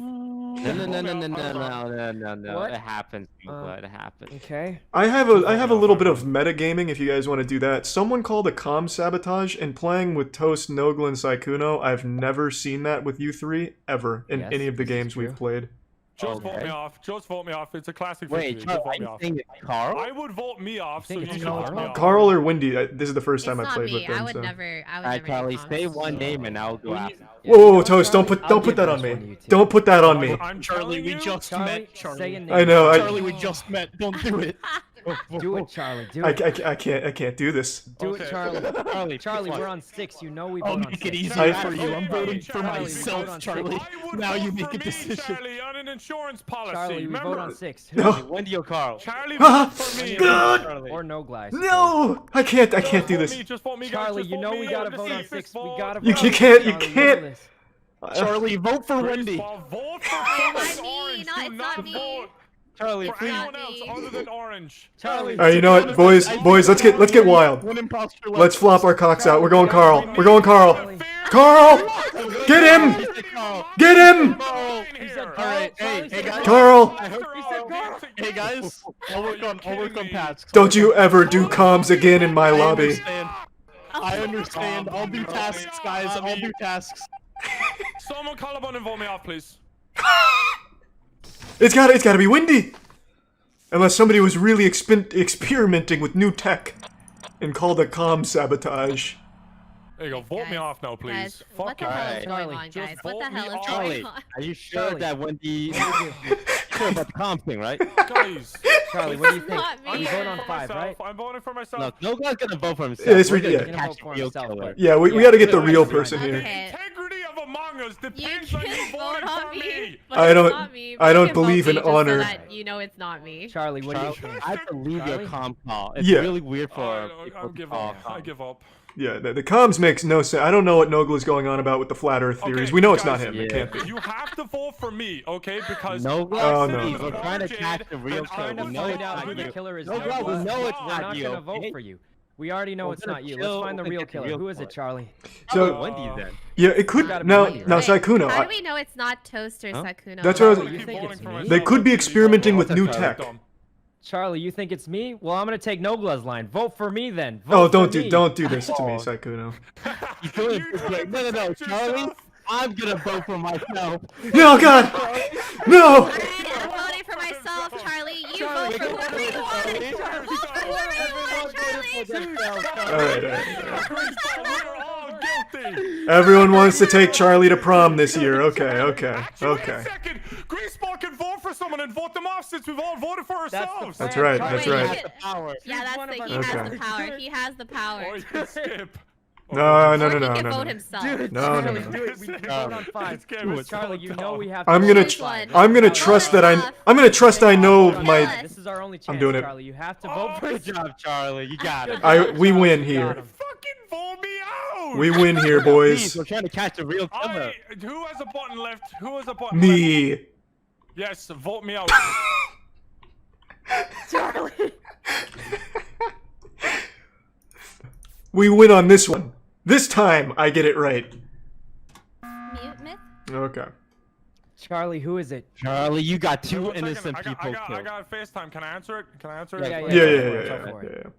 Speaker 24: No.
Speaker 6: What?
Speaker 24: It happens. It happens.
Speaker 6: Okay.
Speaker 1: I have a little bit of metagaming if you guys want to do that. Someone called a comm sabotage, and playing with Toast, Nogla, and Saikuno, I've never seen that with you three, ever, in any of the games we've played.
Speaker 11: Just vote me off. Just vote me off. It's a classic
Speaker 24: Wait,
Speaker 11: victory.
Speaker 24: Carl,
Speaker 11: Just vote
Speaker 24: are
Speaker 11: me
Speaker 24: you
Speaker 11: off.
Speaker 24: saying it's Carl?
Speaker 11: I would vote me off, so you should vote me off.
Speaker 1: Carl or Wendy, this is the first time I
Speaker 15: It's
Speaker 1: played
Speaker 15: not
Speaker 1: with
Speaker 15: me.
Speaker 1: them.
Speaker 15: I would
Speaker 1: so.
Speaker 15: never. I would
Speaker 24: Alright,
Speaker 15: never.
Speaker 24: Charlie,
Speaker 15: do
Speaker 24: say
Speaker 15: comms.
Speaker 24: one name and I'll go after.
Speaker 1: Whoa, Toast! Don't put that on me. Don't put that on me.
Speaker 11: I'm
Speaker 6: Charlie, we
Speaker 11: telling
Speaker 6: just
Speaker 11: you.
Speaker 6: met. Charlie.
Speaker 13: Say a name.
Speaker 1: I know.
Speaker 6: Charlie, we just met. Don't do it.
Speaker 13: Do it, Charlie. Do
Speaker 1: I
Speaker 13: it.
Speaker 1: can't do this.
Speaker 13: Do it, Charlie. Charlie, we're on 6. You know we
Speaker 6: I'll
Speaker 13: vote on
Speaker 6: make
Speaker 13: 6.
Speaker 6: it easier for you. I'm voting for myself, Charlie. Now you make a decision.
Speaker 11: Charlie, on an insurance policy.
Speaker 13: Charlie, we
Speaker 11: Remember?
Speaker 13: vote on 6.
Speaker 1: No.
Speaker 24: Wendy or Carl?
Speaker 11: Charlie, vote for me.
Speaker 13: Or no glass.
Speaker 1: No, I can't do this.
Speaker 11: Just vote me, guys.
Speaker 13: Charlie,
Speaker 11: Just
Speaker 13: you
Speaker 11: vote
Speaker 13: know
Speaker 11: me.
Speaker 13: we gotta
Speaker 11: Just
Speaker 13: vote on
Speaker 11: see
Speaker 13: 6.
Speaker 11: if
Speaker 13: We
Speaker 11: it's
Speaker 13: gotta.
Speaker 1: You
Speaker 13: vote on
Speaker 1: can't.
Speaker 13: 6,
Speaker 1: You
Speaker 13: Charlie.
Speaker 1: can't.
Speaker 13: Look at this.
Speaker 6: Charlie, vote for Wendy.
Speaker 11: Vote for
Speaker 15: It's not me.
Speaker 11: orange.
Speaker 15: No,
Speaker 11: Do
Speaker 15: it's
Speaker 11: not
Speaker 15: not me.
Speaker 11: vote
Speaker 24: Charlie,
Speaker 11: for
Speaker 24: please.
Speaker 11: anyone else other than orange.
Speaker 13: Charlie.
Speaker 1: All right, you know what, boys, let's get wild.
Speaker 6: One imposter left.
Speaker 1: Let's flop our cocks out. We're going Carl. We're going Carl. Carl, get him! Get him!
Speaker 6: Alright, hey guys.
Speaker 1: Carl,
Speaker 6: Hey guys, I'll work on Pats.
Speaker 1: don't you ever do comms again in my lobby.
Speaker 6: I understand. I'll do tasks, guys. I'll do tasks.
Speaker 11: Someone call up and vote me off, please.
Speaker 1: It's gotta be Wendy. Unless somebody was really experimenting with new tech and called a comm sabotage.
Speaker 11: There you go. Vote me off now, please.
Speaker 15: Guys,
Speaker 11: Fuck
Speaker 15: what the
Speaker 11: you.
Speaker 15: hell is
Speaker 13: Charlie,
Speaker 15: going on,
Speaker 11: just
Speaker 15: guys? What the
Speaker 11: vote
Speaker 15: hell
Speaker 11: me
Speaker 15: is
Speaker 11: off.
Speaker 15: going on?
Speaker 24: Are you sure
Speaker 13: Charlie.
Speaker 24: that Wendy? You sure about the comp thing, right?
Speaker 11: Guys.
Speaker 13: Charlie, what do you think?
Speaker 15: Not me.
Speaker 13: We vote on
Speaker 11: For
Speaker 13: 5, right?
Speaker 11: myself. I'm voting for myself.
Speaker 24: No guy's gonna vote for himself.
Speaker 1: Yeah, it's
Speaker 24: We're
Speaker 1: yeah.
Speaker 24: gonna catch
Speaker 13: vote for
Speaker 24: the real
Speaker 13: himself,
Speaker 24: killer.
Speaker 13: but-
Speaker 1: Yeah, we gotta get the real person
Speaker 11: The
Speaker 1: here.
Speaker 15: Okay.
Speaker 11: integrity of Among Us
Speaker 15: You
Speaker 11: depends on
Speaker 15: can
Speaker 11: you
Speaker 15: vote
Speaker 11: voting
Speaker 15: on
Speaker 11: for
Speaker 15: me,
Speaker 11: me.
Speaker 15: but
Speaker 1: I
Speaker 15: it's
Speaker 1: don't-
Speaker 15: not me.
Speaker 1: I
Speaker 15: You
Speaker 1: don't
Speaker 15: can vote
Speaker 1: believe
Speaker 15: me
Speaker 1: in
Speaker 15: just so
Speaker 1: honor.
Speaker 15: that you know it's not me.
Speaker 13: Charlie, what do you
Speaker 24: Charlie,
Speaker 13: think?
Speaker 24: I believe your
Speaker 13: Charlie?
Speaker 24: comp call. It's
Speaker 1: Yeah.
Speaker 24: really weird for people
Speaker 11: I'll
Speaker 24: to
Speaker 11: give
Speaker 24: call
Speaker 11: up. I
Speaker 24: comp.
Speaker 11: give up.
Speaker 1: Yeah, the comms makes no sense. I don't know what Nogla's going on about with the flat Earth theories.
Speaker 11: Okay,
Speaker 1: We know it's not
Speaker 11: guys,
Speaker 1: him. It can't be.
Speaker 11: You have to vote for me, okay? Because
Speaker 24: No,
Speaker 1: Oh, no.
Speaker 24: please, we're trying to catch the real
Speaker 11: and
Speaker 24: killer.
Speaker 11: I
Speaker 24: We
Speaker 11: will
Speaker 24: know
Speaker 11: find
Speaker 24: it's
Speaker 11: out
Speaker 24: not
Speaker 11: who
Speaker 24: you.
Speaker 13: The killer is
Speaker 24: No,
Speaker 13: not
Speaker 24: God,
Speaker 13: you.
Speaker 24: we know it's
Speaker 13: We're
Speaker 24: not
Speaker 13: not
Speaker 24: you.
Speaker 13: gonna vote
Speaker 24: okay?
Speaker 13: for you. We already know
Speaker 24: We're
Speaker 13: it's
Speaker 24: gonna
Speaker 13: not you.
Speaker 24: chill
Speaker 13: Let's find the
Speaker 24: and
Speaker 13: real
Speaker 24: get the
Speaker 13: killer.
Speaker 24: real
Speaker 13: Who is it,
Speaker 24: killer.
Speaker 13: Charlie?
Speaker 1: So
Speaker 24: Wendy then.
Speaker 1: yeah, it could
Speaker 13: Gotta be
Speaker 1: now.
Speaker 13: Wendy,
Speaker 1: Now
Speaker 13: right?
Speaker 1: Saikuno.
Speaker 15: How do we know it's not Toast or Sakuno?
Speaker 1: That's what I was-
Speaker 13: You think it's me?
Speaker 1: They could be experimenting with new tech.
Speaker 13: Charlie, you think it's me? Well, I'm gonna take Nogla's line. Vote for me then. Vote
Speaker 1: Oh,
Speaker 13: for
Speaker 1: don't
Speaker 13: me.
Speaker 1: do this to me, Saikuno.
Speaker 24: No, Charlie. I'm gonna vote for myself.
Speaker 1: No, God, no.
Speaker 15: Alright, I'm voting for myself, Charlie. You vote for whoever you want. Vote for whoever you want, Charlie.
Speaker 1: All right. Everyone wants to take Charlie to prom this year. Okay.
Speaker 11: Wait a second. Greaseball can vote for someone and vote them off since we've all voted for ourselves.
Speaker 1: That's right. That's
Speaker 15: Wait,
Speaker 1: right.
Speaker 15: Yeah, that's the, he
Speaker 1: Okay.
Speaker 15: has the power. He has the power.
Speaker 11: Or you can skip.
Speaker 1: No.
Speaker 15: Or he can vote himself.
Speaker 1: No.
Speaker 13: Do it. We vote on 5. Charlie, you know we have to
Speaker 1: I'm
Speaker 13: vote
Speaker 1: gonna
Speaker 13: on
Speaker 15: Choose one.
Speaker 13: 5.
Speaker 1: I'm gonna trust that I know my.
Speaker 13: This is our only chance,
Speaker 1: I'm doing it.
Speaker 13: Charlie. You have to vote for
Speaker 24: Good job, Charlie. You got it.
Speaker 1: We win here.
Speaker 11: Fucking vote me out.
Speaker 1: We win here,
Speaker 24: Please,
Speaker 1: boys.
Speaker 24: we're trying to catch the real killer.
Speaker 11: Who has a button left? Who has a button left?
Speaker 1: Me.
Speaker 11: Yes, vote me out.
Speaker 15: Charlie.
Speaker 1: We win on this one. This time I get it right.
Speaker 12: Mute myth?
Speaker 1: Okay.
Speaker 13: Charlie, who is it?
Speaker 24: Charlie, you got two
Speaker 11: One second,
Speaker 24: innocent people
Speaker 11: I
Speaker 24: killed.
Speaker 11: got FaceTime. Can I answer it? Can I answer
Speaker 13: Yeah,
Speaker 11: it?
Speaker 1: Yeah.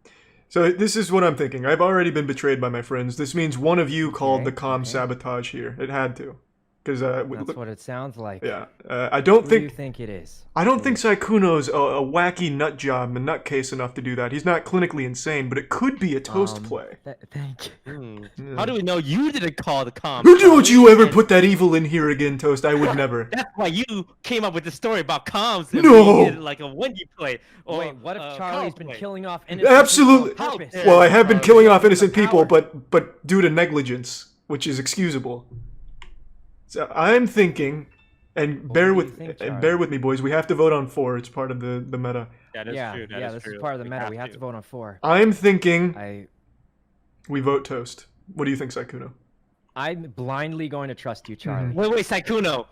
Speaker 1: So this is what I'm thinking. I've already been betrayed by my friends. This means one of you called the comm sabotage here. It had to. Because
Speaker 10: That's what it sounds like.
Speaker 1: Yeah. I don't
Speaker 10: Who
Speaker 1: think...
Speaker 10: do you think it is?
Speaker 1: I don't think Saikuno's a wacky nut job and nutcase enough to do that. He's not clinically insane, but it could be a Toast play.
Speaker 10: Thank you.
Speaker 6: How do we know you didn't call the comms?
Speaker 1: Don't you ever put that evil in here again, Toast. I would never.
Speaker 6: That's why you came up with the story about comms. And
Speaker 1: No!
Speaker 6: we did like a Wendy play. Or,
Speaker 10: Wait, what if Charlie's been
Speaker 6: play?
Speaker 10: killing off innocent
Speaker 1: Absolutely.
Speaker 10: people on purpose?
Speaker 1: Well, I have been killing off innocent people, but due to negligence, which is excusable. So I'm thinking, and bear with me, boys. We have to vote on 4. It's part of the meta.
Speaker 6: Yeah, that's true.
Speaker 10: This is part of the meta. We have to vote on 4.
Speaker 1: I'm thinking we vote Toast. What do you think, Saikuno?
Speaker 10: I'm blindly going to trust you, Charlie.
Speaker 6: Wait, Saikuno.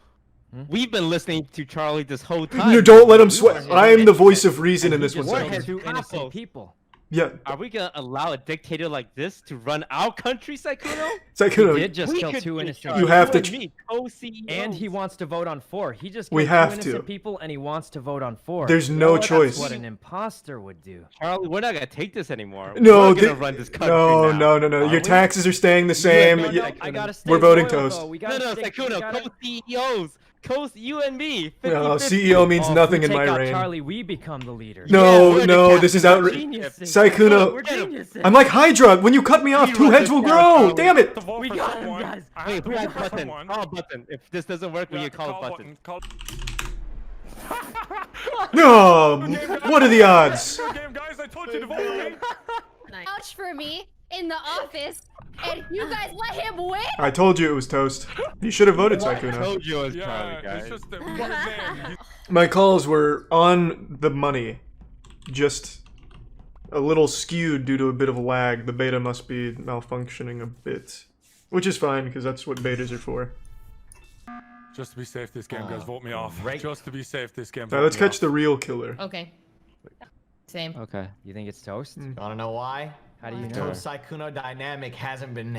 Speaker 6: We've been listening to Charlie this whole time.
Speaker 1: No, don't let him sweat. I am the voice of reason in this one.
Speaker 10: What has 2 innocent people?
Speaker 1: Yeah.
Speaker 6: Are we gonna allow a dictator like this to run our country, Saikuno?
Speaker 1: Saikuno,
Speaker 10: He did just kill 2 innocent
Speaker 1: You have to.
Speaker 10: And he wants to vote on 4. He just
Speaker 1: We
Speaker 10: killed
Speaker 1: have
Speaker 10: 2 innocent
Speaker 1: to.
Speaker 10: people, and he wants to vote on 4.
Speaker 1: There's no choice.
Speaker 10: That's what an imposter would do.
Speaker 6: Charlie, we're not gonna take this anymore.
Speaker 1: No,
Speaker 6: we're gonna run this country
Speaker 1: no,
Speaker 6: now.
Speaker 1: No. Your taxes are staying the same.
Speaker 10: I gotta stay
Speaker 1: We're voting
Speaker 10: loyal,
Speaker 1: Toast.
Speaker 10: though. We
Speaker 6: No,
Speaker 10: gotta stay-
Speaker 6: Saikuno, co-CEOs. You and me. 50-50.
Speaker 1: No, CEO means
Speaker 10: Oh, if
Speaker 1: nothing
Speaker 10: we
Speaker 1: in my
Speaker 10: take out
Speaker 1: reign.
Speaker 10: Charlie, we become the leader.
Speaker 1: No, this is outrageous.
Speaker 10: Geniuses.
Speaker 1: Saikuno,
Speaker 10: We're geniuses.
Speaker 1: I'm like Hydra. When you cut me off, 2 heads will grow. Damn it.
Speaker 6: We got him, guys. Wait, we got button. Call a button. If this doesn't work, we call a button.
Speaker 1: No, what are the odds?
Speaker 11: Guys, I told you to vote for me.
Speaker 15: Vouch for me in the office, and you guys let him win?
Speaker 1: I told you it was Toast. You should have voted
Speaker 6: I
Speaker 1: Saikuno.
Speaker 6: told you it was Charlie, guys.
Speaker 11: It's just that one man.
Speaker 1: My calls were on the money, just a little skewed due to a bit of lag. The beta must be malfunctioning a bit, which is fine because that's what betas are for.
Speaker 11: Just to be safe this game, guys, vote me off. Just to be safe this game.
Speaker 1: Now let's catch the real killer.
Speaker 19: Okay. Same.
Speaker 10: Okay, you think it's Toast?
Speaker 20: Wanna know why?
Speaker 10: How do you know?
Speaker 20: Toast Saikuno dynamic hasn't been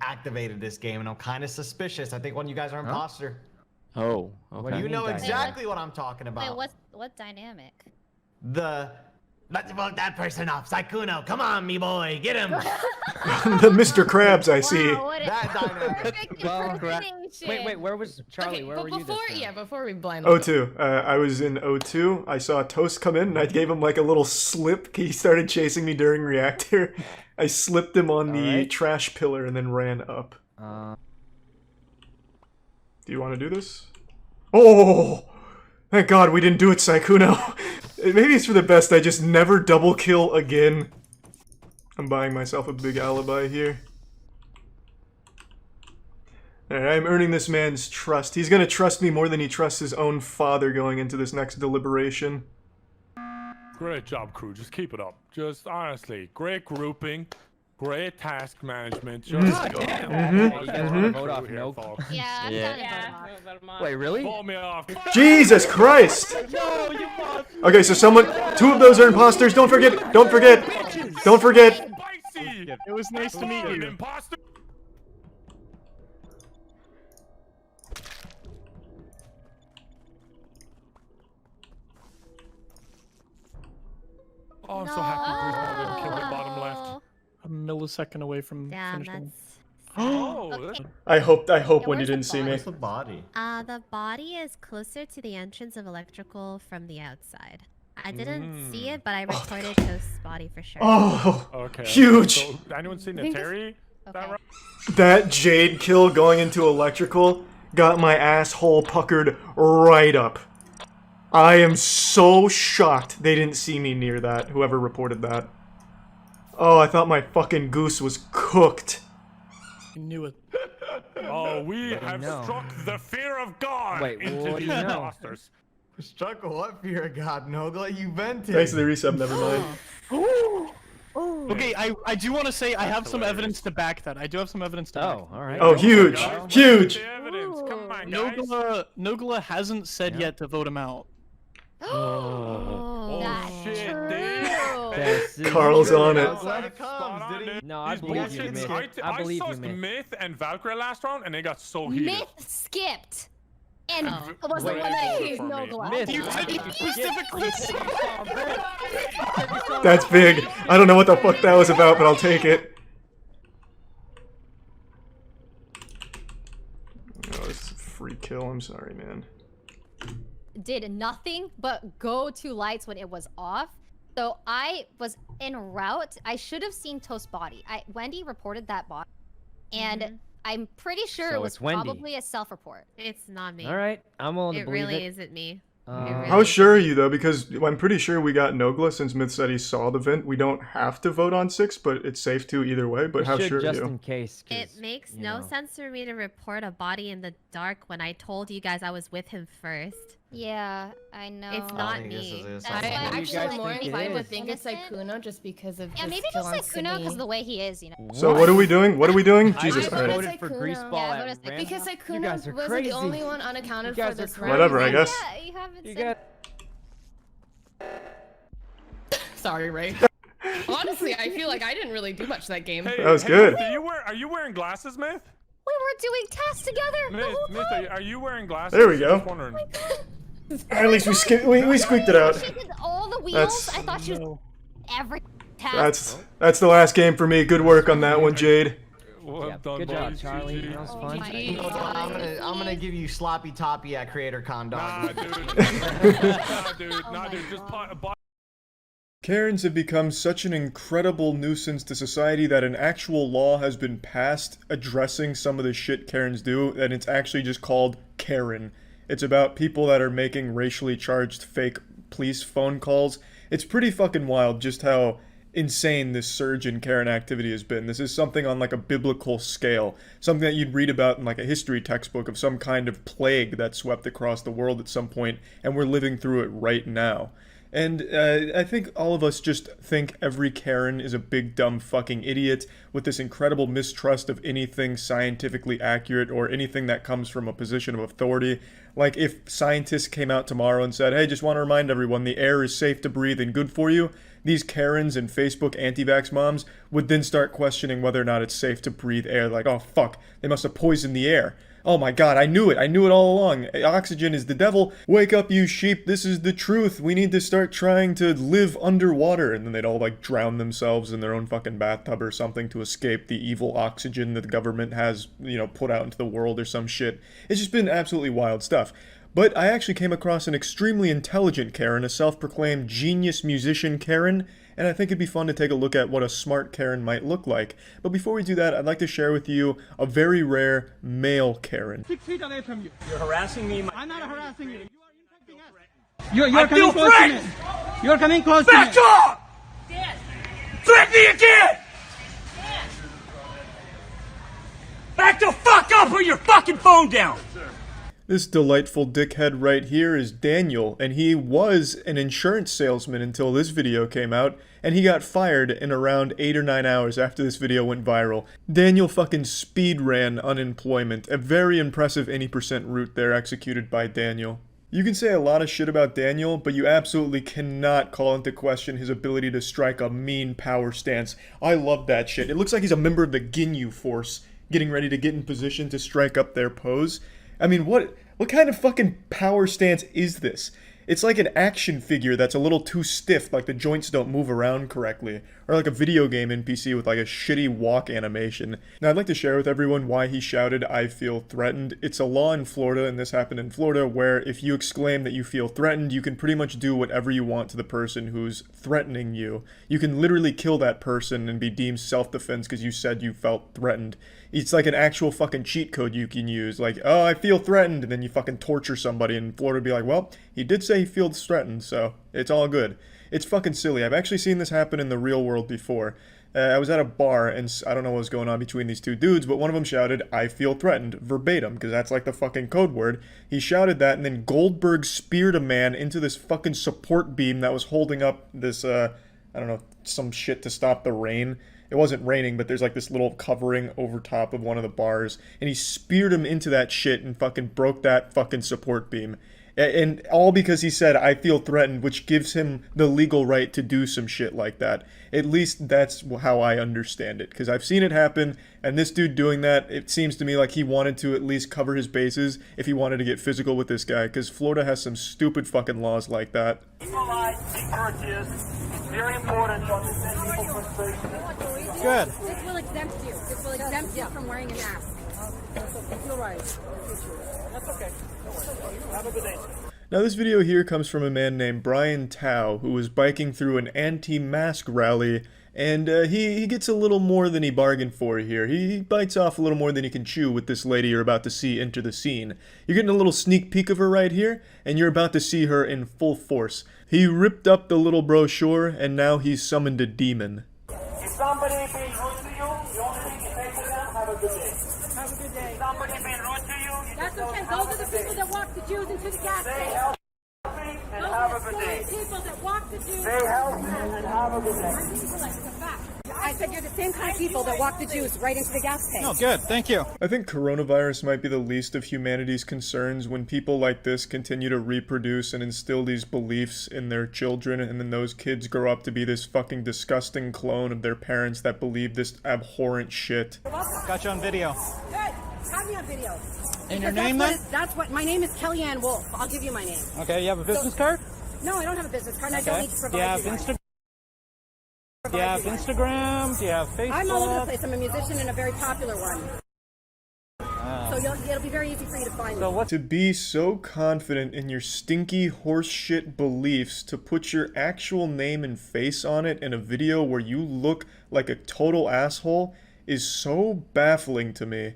Speaker 20: activated this game, and I'm kind of suspicious. I think one of you guys are imposter.
Speaker 10: Oh, okay.
Speaker 20: You know exactly what I'm talking about.
Speaker 15: Wait, what dynamic?
Speaker 20: Let's vote that person off. Saikuno, come on, me boy, get him.
Speaker 1: The Mr. Krabs, I see.
Speaker 20: That dynamic.
Speaker 10: Wait, where was Charlie?
Speaker 19: Okay,
Speaker 10: where
Speaker 19: but
Speaker 10: were you this time?
Speaker 19: before we blindly.
Speaker 1: O2. I was in O2. I saw Toast come in, and I gave him like a little slip. He started chasing me during reactor. I slipped him on the trash pillar and then ran up. Do you want to do this? Oh! Thank God we didn't do it, Saikuno. Maybe it's for the best I just never double kill again. I'm buying myself a big alibi here. Alright, I'm earning this man's trust. He's gonna trust me more than he trusts his own father going into this next deliberation.
Speaker 11: Great job, crew. Just keep it up. Just honestly, great grouping, great task management. Just
Speaker 10: You guys want to vote off Nope?
Speaker 15: Yeah, I'm
Speaker 10: Wait, really?
Speaker 11: Vote me off.
Speaker 1: Jesus Christ!
Speaker 6: No, you lost.
Speaker 1: Okay, so someone, 2 of those are imposters. Don't forget.
Speaker 6: It was nice to meet you.
Speaker 11: Imposter. Oh, I'm so happy Bruce Bowen killed the bottom left.
Speaker 6: A millisecond away from finishing.
Speaker 11: Oh,
Speaker 1: I hope when you didn't see me.
Speaker 20: Where's the body?
Speaker 12: The body is closer to the entrance of electrical from the outside. I didn't see it, but I reported Toast's body for sure.
Speaker 1: Oh,
Speaker 11: okay.
Speaker 1: Huge!
Speaker 11: So, anyone seen Nateri?
Speaker 1: That Jade kill going into electrical got my asshole puckered right up. I am so shocked they didn't see me near that, whoever reported that. Oh, I thought my fucking goose was cooked.
Speaker 6: You knew it.
Speaker 11: Oh, we have struck the fear of God into these imposters.
Speaker 20: Struck what fear of God, Nogla? You vented.
Speaker 1: Thanks to the resub, never mind.
Speaker 6: Okay, I do want to say I have some evidence to back that. I do have some evidence to back.
Speaker 10: all right.
Speaker 1: Oh, huge! Huge!
Speaker 6: Nogla hasn't said yet to vote him out.
Speaker 1: Carl's on it.
Speaker 10: No, I believe you, Myth. I believe
Speaker 11: saw
Speaker 10: you, Myth.
Speaker 11: Myth and Valkyrie last round, and they got so heated.
Speaker 15: Myth skipped. And was the one that gave no glass.
Speaker 21: You specifically
Speaker 1: That's big. I don't know what the fuck that was about, but I'll take it. Oh, this is a free kill. I'm sorry, man.
Speaker 15: Did nothing but go to lights when it was off. So I was en route. I should have seen Toast's body. Wendy reported that body, and I'm pretty sure
Speaker 10: So
Speaker 15: it was
Speaker 10: it's Wendy.
Speaker 15: probably a self-report.
Speaker 12: It's not me.
Speaker 10: All right, I'm willing to
Speaker 12: It
Speaker 10: believe
Speaker 12: really
Speaker 10: it.
Speaker 12: isn't me.
Speaker 1: How sure are you, though? Because I'm pretty sure we got Nogla since Myth said he saw the vent. We don't have to vote on 6, but it's safe to either way. But
Speaker 10: We
Speaker 1: how
Speaker 10: should
Speaker 1: sure are
Speaker 10: just
Speaker 1: you?
Speaker 10: in case.
Speaker 12: It makes no sense for me to report a body in the dark when I told you guys I was with him first.
Speaker 15: Yeah, I know.
Speaker 12: It's not me.
Speaker 15: That's
Speaker 19: I
Speaker 15: why I'm
Speaker 19: actually
Speaker 15: actually
Speaker 19: more
Speaker 10: think it
Speaker 19: inclined to
Speaker 10: is?
Speaker 19: think it's like Kuno just because of
Speaker 15: Yeah,
Speaker 19: his
Speaker 15: maybe
Speaker 19: kill
Speaker 15: just
Speaker 19: on
Speaker 15: like Kuno because
Speaker 19: Sydney.
Speaker 15: of the way he is, you know.
Speaker 1: So what are we doing? What are we doing? Jesus,
Speaker 19: I
Speaker 1: all right.
Speaker 19: voted for
Speaker 10: Greaseball
Speaker 15: Yeah, I
Speaker 10: at
Speaker 15: voted for
Speaker 10: random.
Speaker 19: Because like
Speaker 10: You
Speaker 19: Kuno
Speaker 10: guys are
Speaker 19: was
Speaker 10: crazy.
Speaker 19: the only one unaccounted
Speaker 10: You
Speaker 19: for
Speaker 10: guys are
Speaker 19: this
Speaker 10: crazy.
Speaker 19: round.
Speaker 1: Whatever, I guess.
Speaker 15: Yeah, you haven't
Speaker 10: You
Speaker 15: said.
Speaker 10: got
Speaker 19: Sorry, Ray. Honestly, I feel like I didn't really do much that game.
Speaker 1: That was good.
Speaker 4: Are you wearing glasses, Myth?
Speaker 15: We were doing tests together the whole
Speaker 4: Myth,
Speaker 15: time.
Speaker 4: are you wearing glasses?
Speaker 1: There we go.
Speaker 4: Just wondering.
Speaker 1: At least we squeaked it out.
Speaker 15: She did all the wheels.
Speaker 1: That's-
Speaker 15: I thought she was every task.
Speaker 1: That's the last game for me. Good work on that one, Jade.
Speaker 4: Well done,
Speaker 10: good job,
Speaker 4: boys.
Speaker 10: Charlie.
Speaker 4: GG.
Speaker 10: That was
Speaker 15: Oh
Speaker 10: fun.
Speaker 15: my
Speaker 20: You know what, I'm gonna give you sloppy toppy at CreatorCon,
Speaker 4: Nah,
Speaker 20: dog.
Speaker 4: dude. Nah, dude. Just
Speaker 1: Karens have become such an incredible nuisance to society that an actual law has been passed addressing some of the shit Karens do, and it's actually just called Karen. It's about people that are making racially charged fake police phone calls. It's pretty fucking wild just how insane this surge in Karen activity has been. This is something on like a biblical scale. Something that you'd read about in like a history textbook of some kind of plague that swept across the world at some point, and we're living through it right now. And I think all of us just think every Karen is a big dumb fucking idiot with this incredible mistrust of anything scientifically accurate or anything that comes from a position of authority. Like if scientists came out tomorrow and said, hey, just want to remind everyone the air is safe to breathe and good for you, these Karens and Facebook anti-vax moms would then start questioning whether or not it's safe to breathe air. Like, oh fuck, they must have poisoned the air. Oh my god, I knew it all along. Oxygen is the devil. Wake up, you sheep, this is the truth. We need to start trying to live underwater. And then they'd all like drown themselves in their own fucking bathtub or something to escape the evil oxygen that the government has, you know, put out into the world or some shit. It's just been absolutely wild stuff. But I actually came across an extremely intelligent Karen, a self-proclaimed genius musician Karen, and I think it'd be fun to take a look at what a smart Karen might look like. But before we do that, I'd like to share with you a very rare male Karen.
Speaker 5: 6 feet away from you. You're harassing me. I'm not harassing you.
Speaker 9: You're
Speaker 5: coming close to me. You're coming close to me.
Speaker 9: Back off! Threaten me again! Back the fuck up, put your fucking phone down!
Speaker 1: This delightful dickhead right here is Daniel, and he was an insurance salesman until this video came out, and he got fired in around 8 or 9 hours after this video went viral. Daniel fucking speed ran unemployment, a very impressive any percent route there executed by Daniel. You can say a lot of shit about Daniel, but you absolutely cannot call into question his ability to strike a mean power stance. I love that shit. It looks like he's a member of the Ginyu Force, getting ready to get in position to strike up their pose. I mean, what kind of fucking power stance is this? It's like an action figure that's a little too stiff, like the joints don't move around correctly. Or like a video game NPC with like a shitty walk animation. Now I'd like to share with everyone why he shouted, "I feel threatened." It's a law in Florida, and this happened in Florida, where if you exclaim that you feel threatened, you can pretty much do whatever you want to the person who's threatening you. You can literally kill that person and be deemed self-defense because you said you felt threatened. It's like an actual fucking cheat code you can use, like, oh, I feel threatened, and then you fucking torture somebody, and Florida would be like, well, he did say he feels threatened, so it's all good. It's fucking silly. I've actually seen this happen in the real world before. I was at a bar, and I don't know what was going on between these two dudes, but one of them shouted, "I feel threatened," verbatim, because that's like the fucking code word. He shouted that, and then Goldberg speared a man into this fucking support beam that was holding up this, I don't know, some shit to stop the rain. It wasn't raining, but there's like this little covering over top of one of the bars, and he speared him into that shit and fucking broke that fucking support beam. And all because he said, I feel threatened, which gives him the legal right to do some shit like that. At least that's how I understand it. Because I've seen it happen, and this dude doing that, it seems to me like he wanted to at least cover his bases if he wanted to get physical with this guy. Because Florida has some stupid fucking laws like that.
Speaker 9: Very important to understand people's frustration.
Speaker 6: Good.
Speaker 9: This will exempt you. This will exempt you from wearing a mask. You're right. That's okay. Have a good day.
Speaker 1: Now this video here comes from a man named Brian Tao, who was biking through an anti-mask rally, and he gets a little more than he bargained for here. He bites off a little more than he can chew with this lady you're about to see enter the scene. You're getting a little sneak peek of her right here, and you're about to see her in full force. He ripped up the little brochure, and now he's summoned a demon.
Speaker 9: If somebody being rude to you, the only thing you say to them, have a good day. Have a good day. If somebody being rude to you, that's okay. Those are the people that walk the Jews into the gas station. Stay healthy and have a good day. Those are the people that walk the Jews. Stay healthy and have a good day. I said you're the same kind of people that walk the Jews right into the gas tank.
Speaker 6: Oh, good. Thank you.
Speaker 1: I think coronavirus might be the least of humanity's concerns when people like this continue to reproduce and instill these beliefs in their children, and then those kids grow up to be this fucking disgusting clone of their parents that believe this abhorrent shit.
Speaker 6: Got you on video.
Speaker 9: Good. Have me on video.
Speaker 6: And your name then?
Speaker 9: That's what my name is Kellyanne Wolf. I'll give you my name.
Speaker 6: Okay, you have a business card?
Speaker 9: No, I don't have a business card. And I don't need to provide
Speaker 6: Do you have
Speaker 9: you one.
Speaker 6: Instagram? Do you have Instagram? Do you have Facebook?
Speaker 9: I'm all over the place. I'm a musician and a very popular one. So it'll be very easy for you to find me.
Speaker 1: To be so confident in your stinky horseshit beliefs to put your actual name and face on it in a video where you look like a total asshole is so baffling to me.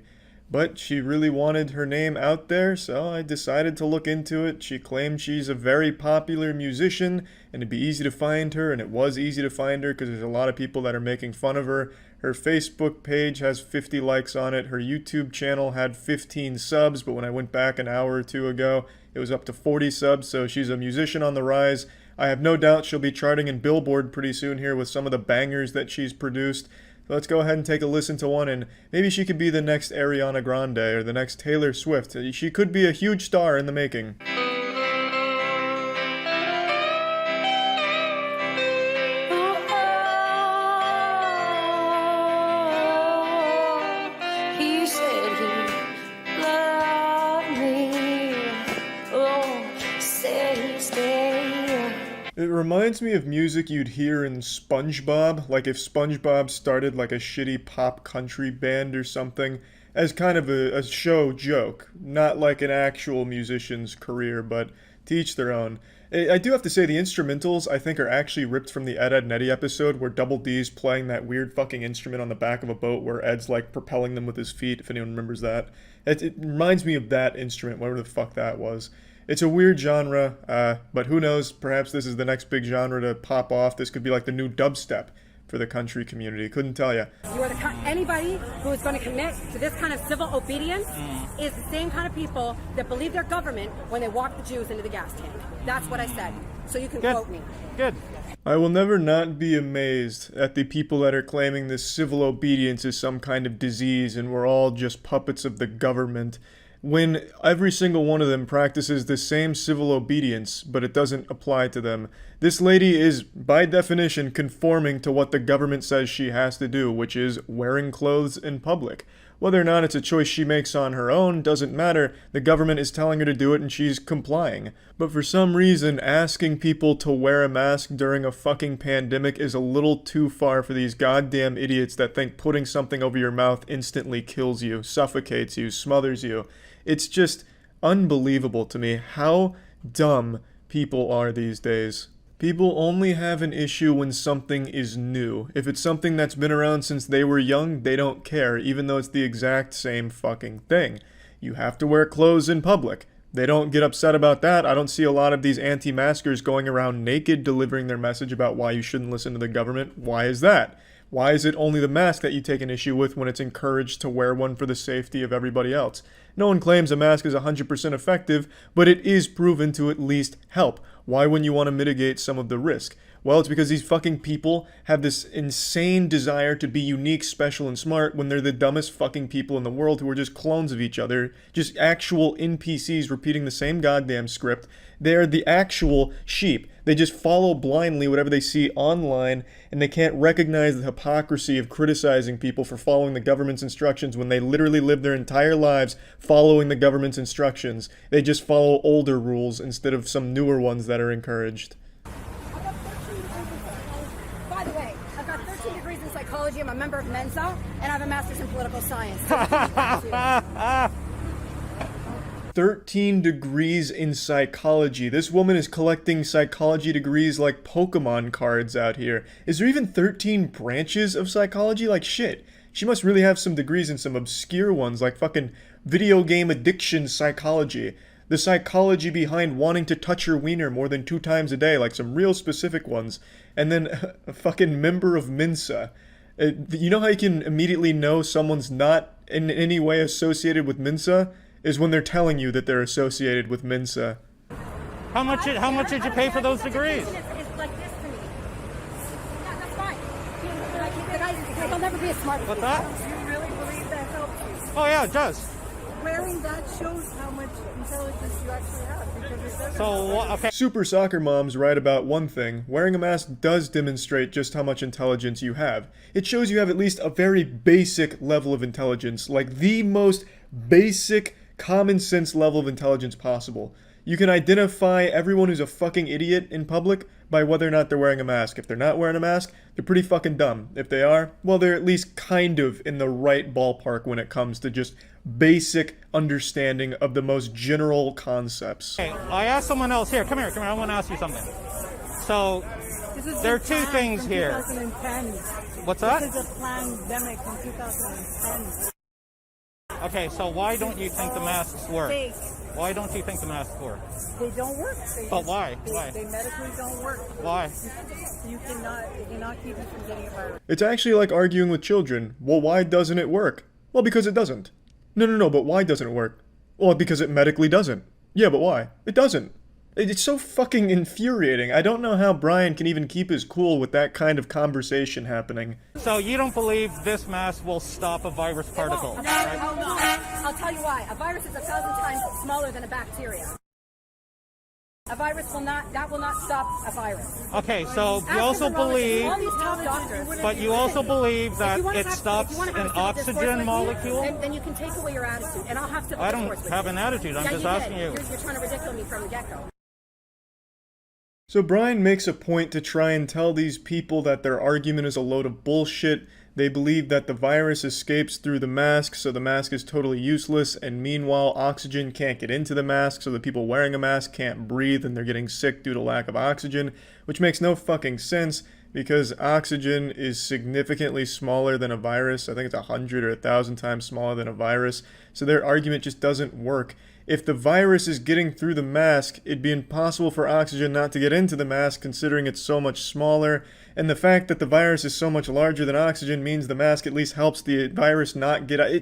Speaker 1: But she really wanted her name out there, so I decided to look into it. She claimed she's a very popular musician, and it'd be easy to find her, and it was easy to find her because there's a lot of people that are making fun of her. Her Facebook page has 50 likes on it. Her YouTube channel had 15 subs, but when I went back an hour or two ago, it was up to 40 subs, so she's a musician on the rise. I have no doubt she'll be charting in Billboard pretty soon here with some of the bangers that she's produced. Let's go ahead and take a listen to one, and maybe she could be the next Ariana Grande or the next Taylor Swift. She could be a huge star in the making.
Speaker 9: He said he loved me. Oh, said he'd stay.
Speaker 1: It reminds me of music you'd hear in SpongeBob, like if SpongeBob started like a shitty pop country band or something, as kind of a show joke, not like an actual musician's career, but to each their own. I do have to say the instrumentals I think are actually ripped from the Ed, Ed & Eddy episode where Double D's playing that weird fucking instrument on the back of a boat where Ed's like propelling them with his feet, if anyone remembers that. It reminds me of that instrument, whatever the fuck that was. It's a weird genre, but who knows, perhaps this is the next big genre to pop off. This could be like the new dubstep for the country community. Couldn't tell you.
Speaker 9: You are anybody who is going to commit to this kind of civil obedience is the same kind of people that believe their government when they walk the Jews into the gas tank. That's what I said. So you can quote me.
Speaker 6: Good.
Speaker 1: I will never not be amazed at the people that are claiming this civil obedience is some kind of disease and we're all just puppets of the government, when every single one of them practices the same civil obedience, but it doesn't apply to them. This lady is, by definition, conforming to what the government says she has to do, which is wearing clothes in public. Whether or not it's a choice she makes on her own doesn't matter. The government is telling her to do it and she's complying. But for some reason, asking people to wear a mask during a fucking pandemic is a little too far for these goddamn idiots that think putting something over your mouth instantly kills you, suffocates you, smothers you. It's just unbelievable to me how dumb people are these days. People only have an issue when something is new. If it's something that's been around since they were young, they don't care, even though it's the exact same fucking thing. You have to wear clothes in public. They don't get upset about that. I don't see a lot of these anti-maskers going around naked delivering their message about why you shouldn't listen to the government. Why is that? Why is it only the mask that you take an issue with when it's encouraged to wear one for the safety of everybody else? No one claims a mask is 100% effective, but it is proven to at least help. Why wouldn't you want to mitigate some of the risk? Well, it's because these fucking people have this insane desire to be unique, special, and smart when they're the dumbest fucking people in the world who are just clones of each other, just actual NPCs repeating the same goddamn script. They're the actual sheep. They just follow blindly whatever they see online, and they can't recognize the hypocrisy of criticizing people for following the government's instructions when they literally live their entire lives following the government's instructions. They just follow older rules instead of some newer ones that are encouraged.
Speaker 9: By the way, I've got 13 degrees in psychology. I'm a member of Penguinz0, and I have a master's in political science.
Speaker 1: 13 degrees in psychology. This woman is collecting psychology degrees like Pokemon cards out here. Is there even 13 branches of psychology? Like shit. She must really have some degrees in some obscure ones like fucking video game addiction psychology. The psychology behind wanting to touch your wiener more than 2 times a day, like some real specific ones. And then a fucking member of Mensa. You know how you can immediately know someone's not in any way associated with Mensa? Is when they're telling you that they're associated with Mensa.
Speaker 6: How much did you pay for those degrees?
Speaker 9: It's like this to me. Yeah, that's fine. I'll never be a smart
Speaker 6: What's that?
Speaker 9: Do you really believe that helps you?
Speaker 6: Oh yeah, it does.
Speaker 9: Wearing that shows how much intelligence you actually have. Because it doesn't.
Speaker 6: Okay.
Speaker 1: Super soccer mom's right about one thing. Wearing a mask does demonstrate just how much intelligence you have. It shows you have at least a very basic level of intelligence, like the most basic common sense level of intelligence possible. You can identify everyone who's a fucking idiot in public by whether or not they're wearing a mask. If they're not wearing a mask, they're pretty fucking dumb. If they are, well, they're at least kind of in the right ballpark when it comes to just basic understanding of the most general concepts.
Speaker 6: Okay, I asked someone else here. Come here. I want to ask you something. So, there are 2 things here.
Speaker 9: 2010.
Speaker 6: What's that?
Speaker 9: This is a pandemic from 2010.
Speaker 6: Okay, so why don't you think the masks work?
Speaker 9: Fake.
Speaker 6: Why don't you think the masks work?
Speaker 9: They don't work.
Speaker 6: But why? Why?
Speaker 9: They medically don't work.
Speaker 6: Why?
Speaker 9: You cannot keep you from getting a virus.
Speaker 1: It's actually like arguing with children. Well, why doesn't it work? Well, because it doesn't. No, but why doesn't it work? Well, because it medically doesn't. Yeah, but why? It doesn't. It's so fucking infuriating. I don't know how Brian can even keep his cool with that kind of conversation happening.
Speaker 6: So you don't believe this mask will stop a virus particle?
Speaker 9: No, I'll tell you why. A virus is 1,000 times smaller than a bacteria. A virus will not stop a virus.
Speaker 6: Okay, so you also believe,
Speaker 9: all these top doctors,
Speaker 6: but you also believe that it stops an oxygen molecule?
Speaker 9: Then you can take away your attitude, and I'll have to.
Speaker 6: I don't have an attitude. I'm just asking you.
Speaker 9: You're trying to ridicule me from the get-go.
Speaker 1: So Brian makes a point to try and tell these people that their argument is a load of bullshit. They believe that the virus escapes through the mask, so the mask is totally useless, and meanwhile oxygen can't get into the mask, so the people wearing a mask can't breathe and they're getting sick due to lack of oxygen, which makes no fucking sense because oxygen is significantly smaller than a virus. I think it's 100 or 1,000 times smaller than a virus, so their argument just doesn't work. If the virus is getting through the mask, it'd be impossible for oxygen not to get into the mask considering it's so much smaller, and the fact that the virus is so much larger than oxygen means the mask at least helps the virus not get out. I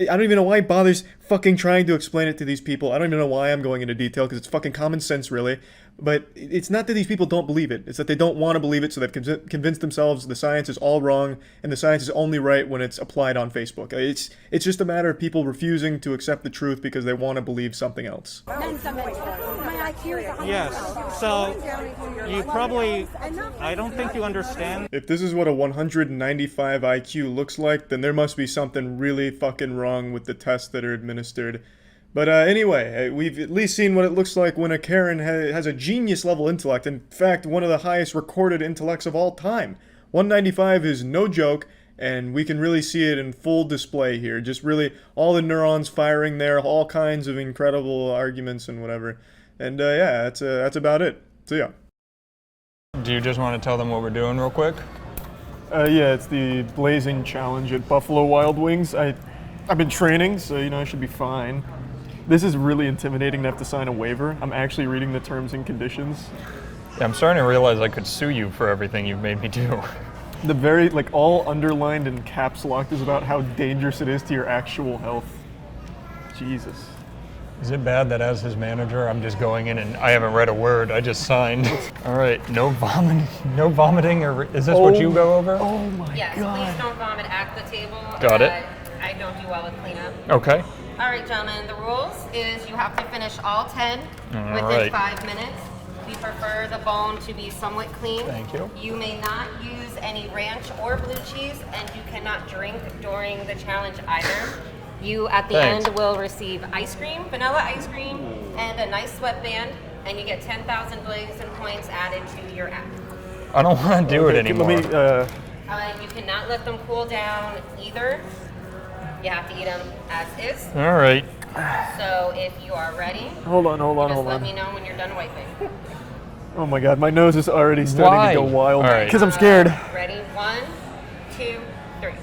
Speaker 1: don't even know why he bothers fucking trying to explain it to these people. I don't even know why I'm going into detail because it's fucking common sense really. But it's not that these people don't believe it. It's that they don't want to believe it, so they've convinced themselves the science is all wrong, and the science is only right when it's applied on Facebook. It's just a matter of people refusing to accept the truth because they want to believe something else.
Speaker 6: Yes, so you probably, I don't think you understand.
Speaker 1: If this is what a 195 IQ looks like, then there must be something really fucking wrong with the tests that are administered. But anyway, we've at least seen what it looks like when a Karen has a genius level intellect. In fact, one of the highest recorded intellects of all time. 195 is no joke, and we can really see it in full display here. Just really all the neurons firing there, all kinds of incredible arguments and whatever. And yeah, that's about it. So yeah.
Speaker 11: Do you just want to tell them what we're doing real quick?
Speaker 1: Yeah, it's the Blazing Challenge at Buffalo Wild Wings. I've been training, so I should be fine. This is really intimidating to have to sign a waiver. I'm actually reading the terms and conditions.
Speaker 11: Yeah, I'm starting to realize I could sue you for everything you've made me do.
Speaker 1: The all underlined and caps locked is about how dangerous it is to your actual health. Jesus.
Speaker 11: Is it bad that as his manager, I'm just going in and I haven't read a word, I just signed? All right, no vomiting, or is this what you go over?
Speaker 2: Oh my god. Please don't vomit at the table.
Speaker 11: Got it.
Speaker 2: I don't do well with cleanup.
Speaker 11: Okay.
Speaker 2: All right, gentlemen, the rules is you have to finish all 10
Speaker 11: All
Speaker 2: within
Speaker 11: right.
Speaker 2: 5 minutes. We prefer the bone to be somewhat clean.
Speaker 11: Thank you.
Speaker 2: You may not use any ranch or blue cheese, and you cannot drink during the challenge either. You, at the
Speaker 11: Thanks.
Speaker 2: end, will receive ice cream, vanilla ice cream, and a nice sweatband, and you get 10,000 blaze and points added to your app.
Speaker 11: I don't want to do it
Speaker 1: Okay,
Speaker 11: anymore.
Speaker 1: let me,
Speaker 2: You cannot let them cool down either. You have to eat them as is.
Speaker 11: All right.
Speaker 2: So if you are ready,
Speaker 1: Hold on,
Speaker 2: just let me know when you're done wiping.
Speaker 1: Oh my god, my nose is already starting
Speaker 11: Why?
Speaker 1: to go wild.
Speaker 11: All right.
Speaker 1: Because I'm scared.
Speaker 2: Ready? 1, 2, 3.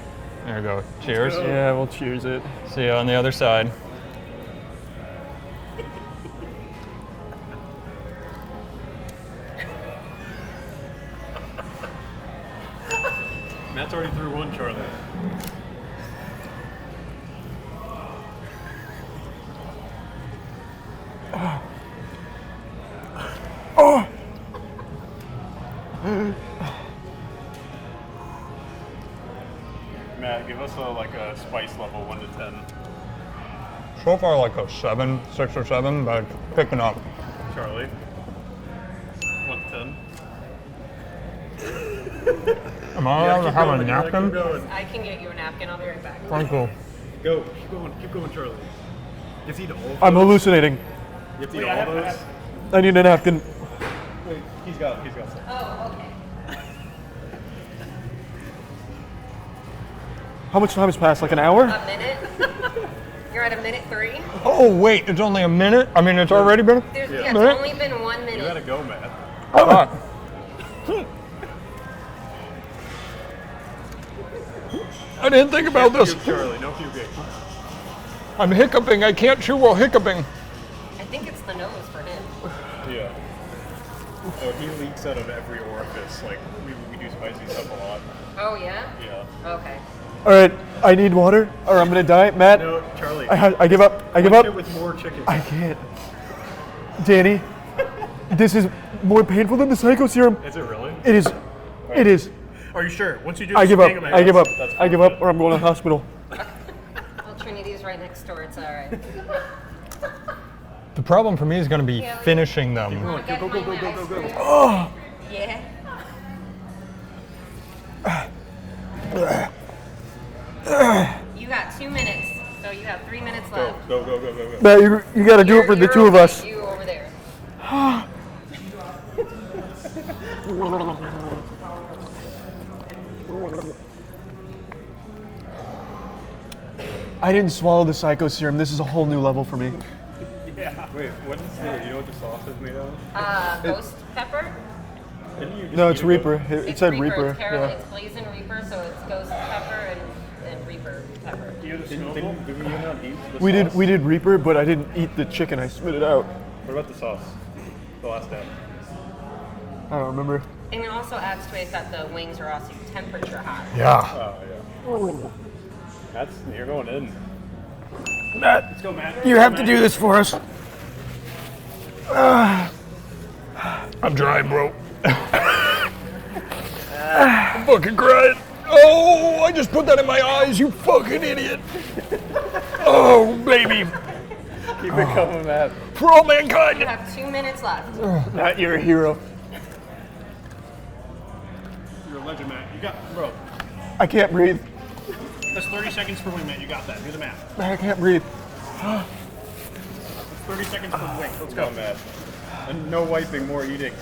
Speaker 11: There we go. Cheers.
Speaker 1: Yeah, we'll cheers it.
Speaker 11: See you on the other side.
Speaker 3: Matt's already through one, Charlie.
Speaker 1: Oh!
Speaker 3: Matt, give us a spice level 1 to 10.
Speaker 11: So far, like a 7, 6 or 7, but picking up.
Speaker 3: Charlie. 1 to 10.
Speaker 11: Am I allowed to have a napkin?
Speaker 2: I can get you a napkin. I'll be right back.
Speaker 11: Thank you.
Speaker 3: Go. Keep going, Charlie. You have to eat all of
Speaker 1: I'm
Speaker 3: those.
Speaker 1: hallucinating.
Speaker 3: You have to eat all of those?
Speaker 1: I need a napkin.
Speaker 3: Wait, he's got some.
Speaker 2: Oh, okay.
Speaker 1: How much time has passed? Like an hour?
Speaker 2: A minute. You're at a minute 3.
Speaker 11: Oh, wait, it's only a minute? I mean, it's already been
Speaker 2: There's,
Speaker 11: a
Speaker 2: yeah,
Speaker 11: minute?
Speaker 2: it's only been 1 minute.
Speaker 3: You gotta go, Matt.
Speaker 11: I didn't think about this.
Speaker 3: Charlie, no puking.
Speaker 11: I'm hiccuping. I can't chew while hiccuping.
Speaker 2: I think it's the nose for him.
Speaker 3: Yeah. Oh, he leaks out of every orifice. Like, we do spicy stuff a lot.
Speaker 2: Oh, yeah?
Speaker 3: Yeah.
Speaker 2: Okay.
Speaker 1: Alright, I need water or I'm gonna die. Matt,
Speaker 3: No, Charlie.
Speaker 1: I give up. I give
Speaker 3: Punch
Speaker 1: up.
Speaker 3: it with more chicken.
Speaker 1: I can't. Danny, this is more painful than the psycho serum.
Speaker 3: Is it really?
Speaker 1: It is. It is.
Speaker 3: Are you sure? Once you do
Speaker 1: I
Speaker 3: this
Speaker 1: give up.
Speaker 3: thing,
Speaker 1: I give up.
Speaker 3: that's
Speaker 1: I give up or I'm going to the hospital.
Speaker 2: Well, Trinity's right next door. It's all right.
Speaker 11: The problem for me is going to be finishing them.
Speaker 1: Oh!
Speaker 2: Yeah. You got 2 minutes, so you have 3 minutes left.
Speaker 3: Go.
Speaker 1: Matt, you gotta do it for the two of us.
Speaker 2: You over there.
Speaker 1: I didn't swallow the psycho serum. This is a whole new level for me.
Speaker 3: Yeah. Wait, what is the, you know what the sauce is made of?
Speaker 2: Ghost pepper.
Speaker 1: No, it's Reaper. It
Speaker 2: It's
Speaker 1: said
Speaker 2: Reaper.
Speaker 1: Reaper.
Speaker 2: It's Carolyn.
Speaker 1: Yeah.
Speaker 2: It's blazing Reaper, so it's ghost pepper and Reaper pepper.
Speaker 3: Did we not eat the
Speaker 1: We
Speaker 3: sauce?
Speaker 1: did Reaper, but I didn't eat the chicken. I spit it out.
Speaker 3: What about the sauce? The last step.
Speaker 1: I don't remember.
Speaker 2: And it also adds to it that the wings are also temperature hot.
Speaker 11: Yeah.
Speaker 3: Oh, yeah. You're going in.
Speaker 1: Matt,
Speaker 3: Let's go, Matt.
Speaker 1: you have to do this for us.
Speaker 11: I'm dry, bro. I'm fucking crying. Oh, I just put that in my eyes, you fucking idiot. Oh, baby.
Speaker 3: Keep it coming, Matt.
Speaker 11: For all mankind.
Speaker 2: You have 2 minutes left.
Speaker 1: Matt, you're a hero.
Speaker 3: You're a legend, Matt. You got, bro.
Speaker 1: I can't breathe.
Speaker 3: That's 30 seconds per wing, Matt. You got that. Do the math.
Speaker 1: Matt, I can't breathe.
Speaker 3: That's 30 seconds per wing. Let's go, Matt. And no wiping, more eating.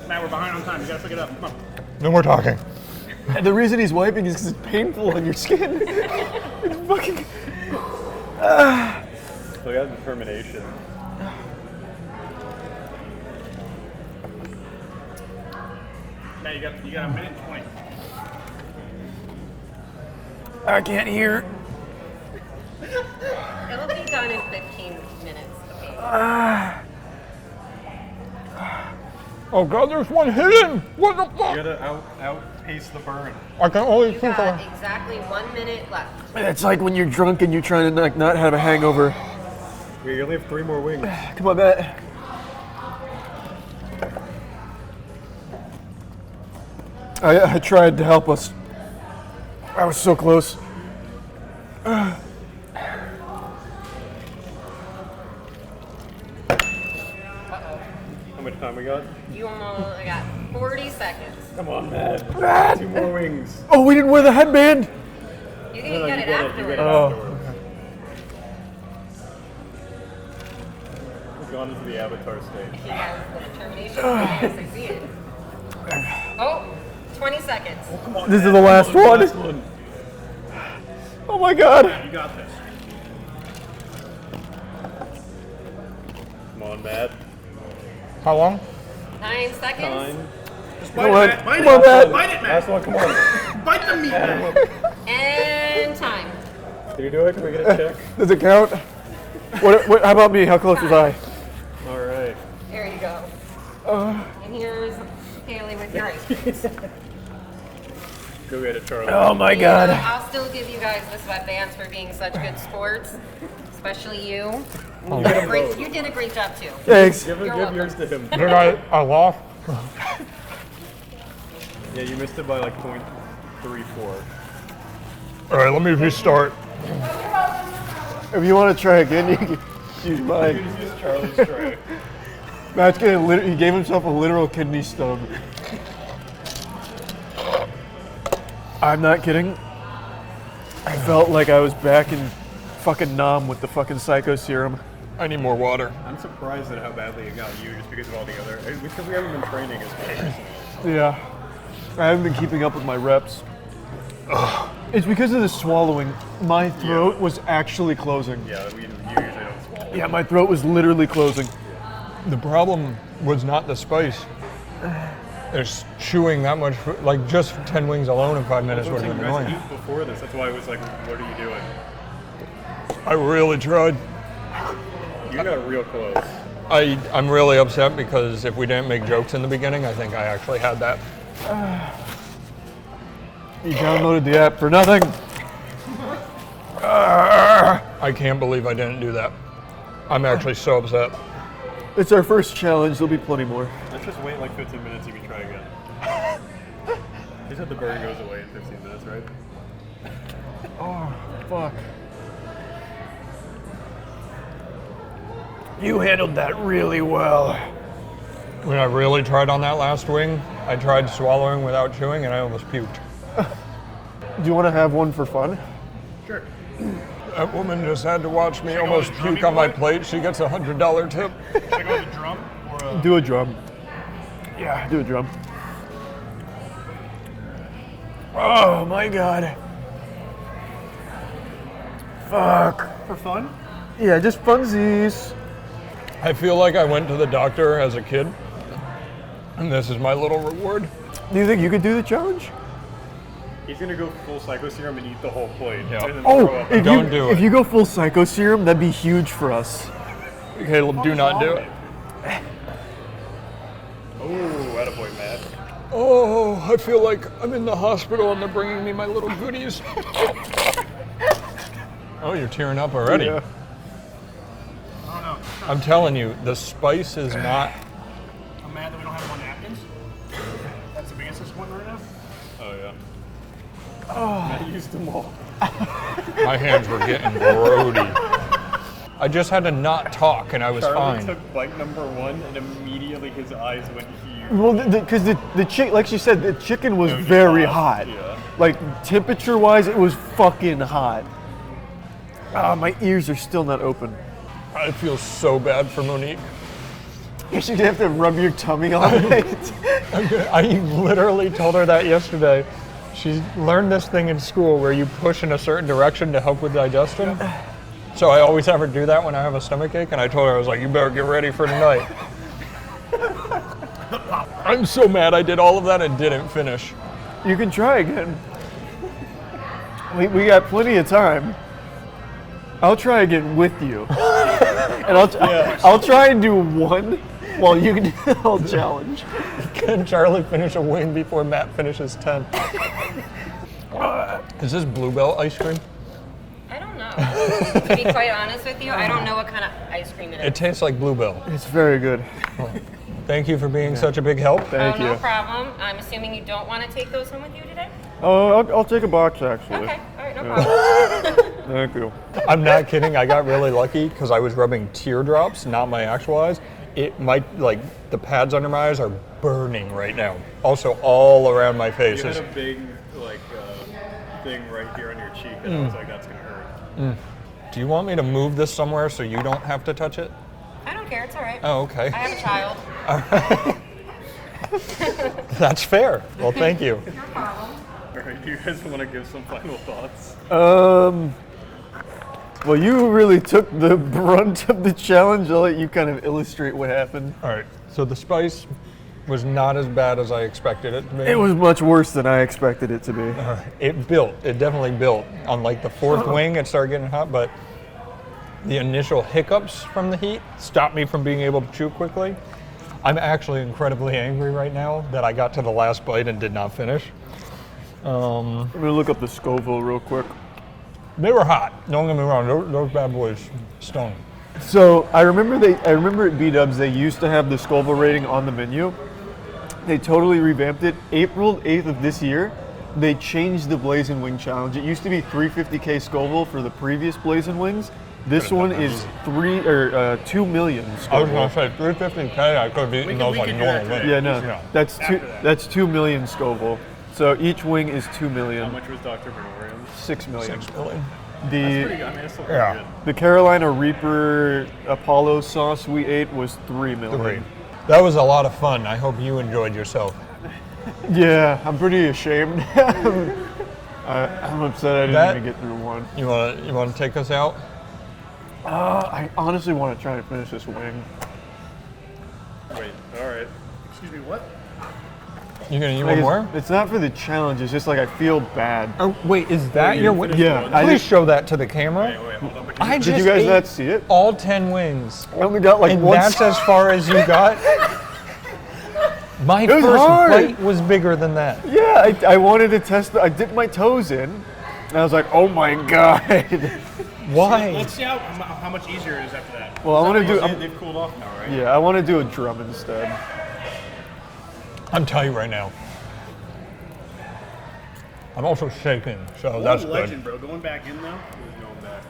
Speaker 3: Matt, we're behind on time. You gotta pick it up. Come on.
Speaker 11: No more talking.
Speaker 1: And the reason he's wiping is because it's painful on your skin. It's fucking.
Speaker 3: Look at determination. Matt, you got a minute 20.
Speaker 1: I can't hear.
Speaker 2: It'll be done in 15 minutes. Okay.
Speaker 11: Oh god, there's one hidden! What the fuck?
Speaker 3: You gotta outpace the burn.
Speaker 11: I can only
Speaker 2: You
Speaker 11: think
Speaker 2: got
Speaker 11: of...
Speaker 2: exactly 1 minute left.
Speaker 1: It's like when you're drunk and you're trying to not have a hangover.
Speaker 3: We only have 3 more wings.
Speaker 1: Come on, Matt. I tried to help us. I was so close.
Speaker 3: How much time we got?
Speaker 2: You almost got 40 seconds.
Speaker 3: Come on, Matt.
Speaker 1: Matt!
Speaker 3: 2 more wings.
Speaker 1: Oh, we didn't wear the headband.
Speaker 2: You can get it afterwards.
Speaker 3: We've gone into the avatar stage.
Speaker 2: He has the determination to succeed. Oh, 20 seconds.
Speaker 3: Oh, come on,
Speaker 1: This
Speaker 3: Matt.
Speaker 1: is the last one.
Speaker 3: one.
Speaker 1: Oh my God.
Speaker 3: You got this. Come on, Matt.
Speaker 1: How long?
Speaker 2: 9 seconds.
Speaker 3: Time. Just
Speaker 1: Come on, Matt.
Speaker 3: Bite
Speaker 1: Come on, Matt.
Speaker 3: Bite it, Matt. Last one, come on. Bite the meat, Matt.
Speaker 2: And time.
Speaker 3: Can you do it? Can we get a check?
Speaker 1: Does it count? What, how about me? How close was I?
Speaker 3: All right.
Speaker 2: There you go. And here's Haley with your ice creams.
Speaker 3: Go get it, Charlie.
Speaker 1: Oh my God.
Speaker 2: I'll still give you guys the sweatbands for being such good sports, especially you.
Speaker 1: Oh.
Speaker 2: You did a great job too.
Speaker 1: Thanks.
Speaker 3: Give yours to him.
Speaker 1: Did I lost?
Speaker 3: Yeah, you missed it by like 0.34.
Speaker 1: All right, let me restart. If you want to try again, you can use mine.
Speaker 3: Use Charlie's tray.
Speaker 1: Matt's gonna he gave himself a literal kidney stone. I'm not kidding. I felt like I was back in fucking Nam with the fucking psycho serum. I need more water.
Speaker 3: I'm surprised at how badly it got you just because of all the other. Because we haven't been training as much recently.
Speaker 1: Yeah. I haven't been keeping up with my reps. Ugh. It's because of the swallowing. My throat was actually closing.
Speaker 3: Yeah, you usually don't swallow.
Speaker 1: Yeah, my throat was literally closing. The problem was not the spice. There's chewing that much, like just 10 wings alone in 5 minutes would have been annoying.
Speaker 3: Eat before this, that's why I was like, what are you doing?
Speaker 1: I really tried.
Speaker 3: You got real close.
Speaker 1: I'm really upset because if we didn't make jokes in the beginning, I think I actually had that. You downloaded the app for nothing. I can't believe I didn't do that. I'm actually so upset. It's our first challenge. There'll be plenty more.
Speaker 3: Let's just wait like 15 minutes, you can try again. You said the burn goes away in 15 minutes, right?
Speaker 1: Oh, fuck. You handled that really well. When I really tried on that last wing, I tried swallowing without chewing and I almost puked. Do you want to have one for fun?
Speaker 3: Sure.
Speaker 1: That woman just had to watch me almost puke on my plate. She gets a $100 tip.
Speaker 3: Should I go with the drum? Or
Speaker 1: Do a drum. Yeah, do a drum. Oh my God. Fuck.
Speaker 3: For fun?
Speaker 1: Yeah, just funsies. I feel like I went to the doctor as a kid, and this is my little reward. Do you think you could do the challenge?
Speaker 3: He's gonna go full psycho serum and eat the whole plate.
Speaker 1: Yeah.
Speaker 3: And then
Speaker 1: Oh,
Speaker 3: throw up.
Speaker 1: if you go full psycho serum, that'd be huge for us. Caleb, do not do it.
Speaker 3: Oh, attaboy, Matt.
Speaker 1: Oh, I feel like I'm in the hospital and they're bringing me my little goodies. Oh, you're tearing up already.
Speaker 3: Yeah. Oh no.
Speaker 1: I'm telling you, the spice is not.
Speaker 3: I'm mad that we don't have more napkins. That's the biggest one right now? Oh yeah.
Speaker 1: Oh.
Speaker 3: Matt used them all.
Speaker 1: My hands were getting grody. I just had to not talk and I was
Speaker 3: Charlie
Speaker 1: fine.
Speaker 3: took bite number 1 and immediately his eyes went huge.
Speaker 1: Well, because the chick, like she said, the chicken was very hot.
Speaker 3: Yeah.
Speaker 1: Like temperature-wise, it was fucking hot. Ah, my ears are still not open. I feel so bad for Monique. You should have to rub your tummy all night. I literally told her that yesterday. She learned this thing in school where you push in a certain direction to help with digestion. So I always have her do that when I have a stomach ache, and I told her, I was like, you better get ready for tonight. I'm so mad I did all of that and didn't finish. You can try again. We got plenty of time. I'll try again with you. And I'll try and do one while you can do the whole challenge. Can Charlie finish a wing before Matt finishes 10? Is this Bluebell ice cream?
Speaker 2: I don't know. To be quite honest with you, I don't know what kind of ice cream it is.
Speaker 4: It tastes like Bluebell.
Speaker 1: It's very good.
Speaker 4: Thank you for being such a big help.
Speaker 1: Thank you.
Speaker 2: No problem. I'm assuming you don't want to take those home with you today?
Speaker 1: Oh, I'll take a box actually.
Speaker 2: Okay, all right, no problem.
Speaker 1: Thank you.
Speaker 4: I'm not kidding. I got really lucky because I was rubbing teardrops, not my actual eyes. It might, like, the pads under my eyes are burning right now. Also, all around my face.
Speaker 3: You had a big, like, thing right here on your cheek, and I was like, that's gonna hurt.
Speaker 4: Do you want me to move this somewhere so you don't have to touch it?
Speaker 2: I don't care, it's all right.
Speaker 4: Oh, okay.
Speaker 2: I have a child.
Speaker 4: That's fair. Well, thank you.
Speaker 2: No problem.
Speaker 3: All right, do you guys want to give some final thoughts?
Speaker 1: Well, you really took the brunt of the challenge. I'll let you kind of illustrate what happened.
Speaker 4: All right. So the spice was not as bad as I expected it to be.
Speaker 1: It was much worse than I expected it to be.
Speaker 4: It built. It definitely built. On like the fourth wing, it started getting hot, but the initial hiccups from the heat stopped me from being able to chew quickly. I'm actually incredibly angry right now that I got to the last bite and did not finish.
Speaker 1: I'm gonna look up the Scoville real quick.
Speaker 4: They were hot. Don't get me wrong. Those bad boys stung.
Speaker 1: So I remember at B-Dubs they used to have the Scoville rating on the menu. They totally revamped it. April 8th of this year, they changed the Blazing Wing Challenge. It used to be 350K Scoville for the previous Blazing Wings. This one is 2 million Scoville.
Speaker 4: I was gonna say 350K. I could have eaten those like normal wings.
Speaker 1: Yeah, no, that's 2 million Scoville. So each wing is 2 million.
Speaker 3: How much was Dr. Bernorium's?
Speaker 1: 6 million.
Speaker 4: 6 million.
Speaker 3: That's pretty good. I mean, that's still pretty good.
Speaker 1: The Carolina Reaper Apollo sauce we ate was 3 million.
Speaker 4: 3. That was a lot of fun. I hope you enjoyed yourself.
Speaker 1: Yeah, I'm pretty ashamed. I'm upset I didn't even get through one.
Speaker 4: You want to take us out?
Speaker 1: I honestly want to try and finish this wing.
Speaker 3: Wait, all right. Excuse me, what?
Speaker 4: You gonna eat one more?
Speaker 1: It's not for the challenge. It's just like I feel bad.
Speaker 4: Oh wait, is that your wing?
Speaker 1: Yeah.
Speaker 4: Please show that to the camera.
Speaker 3: Wait, hold on.
Speaker 4: I
Speaker 1: Did
Speaker 4: just
Speaker 1: you guys
Speaker 4: ate
Speaker 1: not see it?
Speaker 4: all 10 wings.
Speaker 1: I only got like
Speaker 4: And
Speaker 1: one.
Speaker 4: that's as far as you got? My
Speaker 1: It was
Speaker 4: first
Speaker 1: hard.
Speaker 4: bite was bigger than that.
Speaker 1: Yeah, I wanted to test. I dipped my toes in, and I was like, oh my god.
Speaker 4: Why?
Speaker 3: Let's see how much easier it is after that.
Speaker 1: Well, I want to do.
Speaker 3: They've cooled off now, right?
Speaker 1: Yeah, I want to do a drum instead.
Speaker 4: I'm telling you right now. I'm also shaking, so that's good.
Speaker 3: Legend, bro. Going back in though. Going back.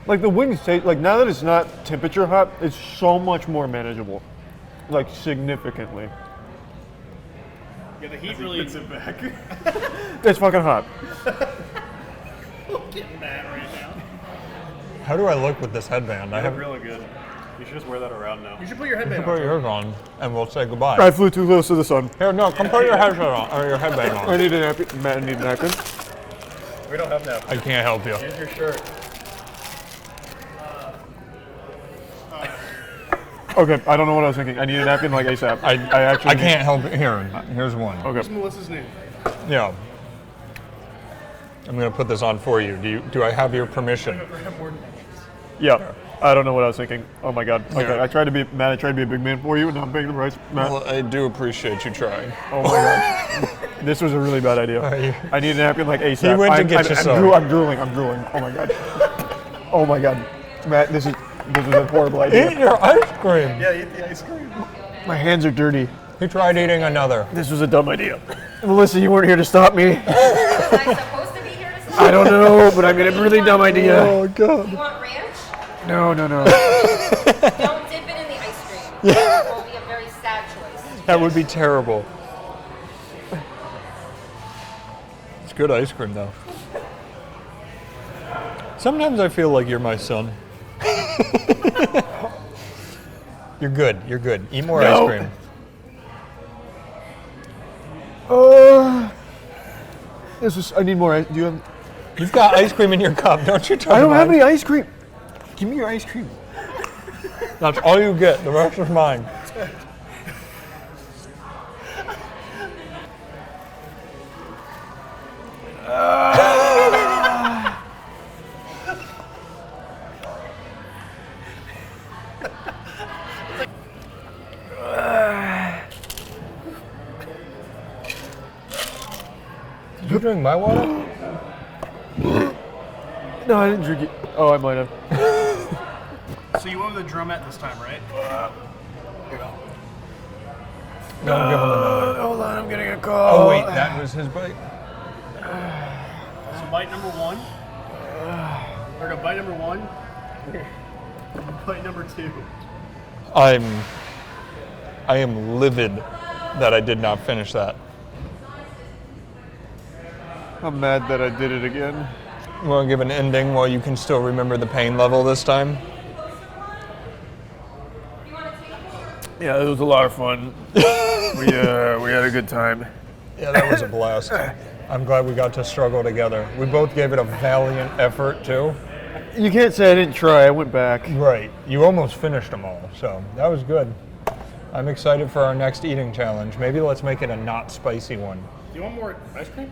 Speaker 1: Like the wings taste. Like now that it's not temperature hot, it's so much more manageable. Like significantly.
Speaker 3: Yeah, the heat really puts it back.
Speaker 1: It's fucking hot.
Speaker 3: Getting mad right now.
Speaker 4: How do I look with this headband? I
Speaker 3: You
Speaker 4: have.
Speaker 3: look really good. You should just wear that around now. You should put your
Speaker 4: You
Speaker 3: headband
Speaker 4: can
Speaker 3: on.
Speaker 4: put yours on, and we'll say goodbye.
Speaker 1: I flew too close to the sun.
Speaker 4: Here, no, come put your headset on, or your headband
Speaker 1: I
Speaker 4: on.
Speaker 1: need a napkin. Matt, I need a napkin.
Speaker 3: We don't have that.
Speaker 4: I can't help you.
Speaker 3: Here's your shirt.
Speaker 1: Okay, I don't know what I was thinking. I need a napkin like ASAP. I actually.
Speaker 4: I can't help it. Here's one.
Speaker 1: Okay.
Speaker 3: What's Melissa's name?
Speaker 4: Yeah. I'm gonna put this on for you. Do I have your permission?
Speaker 1: Yeah. I don't know what I was thinking. Oh my god. Okay,
Speaker 4: Yeah.
Speaker 1: I tried to be Matt. I tried to be a big man for you, and now I'm paying the price. Matt.
Speaker 4: Well, I do appreciate you trying.
Speaker 1: Oh my god. This was a really bad idea. I need a napkin like ASAP.
Speaker 4: You went to get yourself.
Speaker 1: I'm drooling. I'm drooling. Oh my god. Oh my god. Matt, this is a horrible idea.
Speaker 4: Eat your ice cream.
Speaker 3: Yeah, eat the ice cream.
Speaker 1: My hands are dirty.
Speaker 4: He tried eating another.
Speaker 1: This was a dumb idea. Melissa, you weren't here to stop me.
Speaker 2: Was I supposed to be here to stop?
Speaker 1: I don't know, but I made a really dumb idea.
Speaker 4: Oh god.
Speaker 2: You want ranch?
Speaker 1: No.
Speaker 2: Don't dip it in the ice cream.
Speaker 4: Yeah.
Speaker 2: It will be a very sad choice.
Speaker 4: That would be terrible. It's good ice cream though. Sometimes I feel like you're my son. You're good. You're good. Eat more ice cream.
Speaker 1: I need more ice. Do you have?
Speaker 4: You've got ice cream in your cup, don't you?
Speaker 1: I don't have any ice cream. Give me your ice cream.
Speaker 4: That's all you get. The rest is mine. Did you drink my water?
Speaker 7: No, I didn't drink it. Oh, I might have.
Speaker 3: So you went with the drumette this time, right?
Speaker 4: Don't give him another.
Speaker 7: Hold on, I'm getting a call.
Speaker 4: Oh wait, that was his bite.
Speaker 3: So bite number one. Or no, bite number one. Bite number two.
Speaker 4: I am livid that I did not finish that.
Speaker 7: I'm mad that I did it again.
Speaker 4: You want to give an ending while you can still remember the pain level this time?
Speaker 7: Yeah, it was a lot of fun. we had a good time.
Speaker 4: Yeah, that was a blast. I'm glad we got to struggle together. We both gave it a valiant effort too.
Speaker 7: You can't say I didn't try. I went back.
Speaker 4: Right. You almost finished them all, so that was good. I'm excited for our next eating challenge. Maybe let's make it a not spicy one.
Speaker 3: Do you want more ice cream?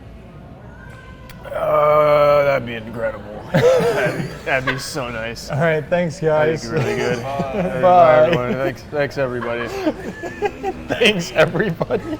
Speaker 7: That'd be incredible. that'd be so nice.
Speaker 4: All right, thanks guys.
Speaker 7: That'd be really good.
Speaker 4: Bye.
Speaker 7: Bye everyone. Thanks everybody.
Speaker 4: Thanks everybody.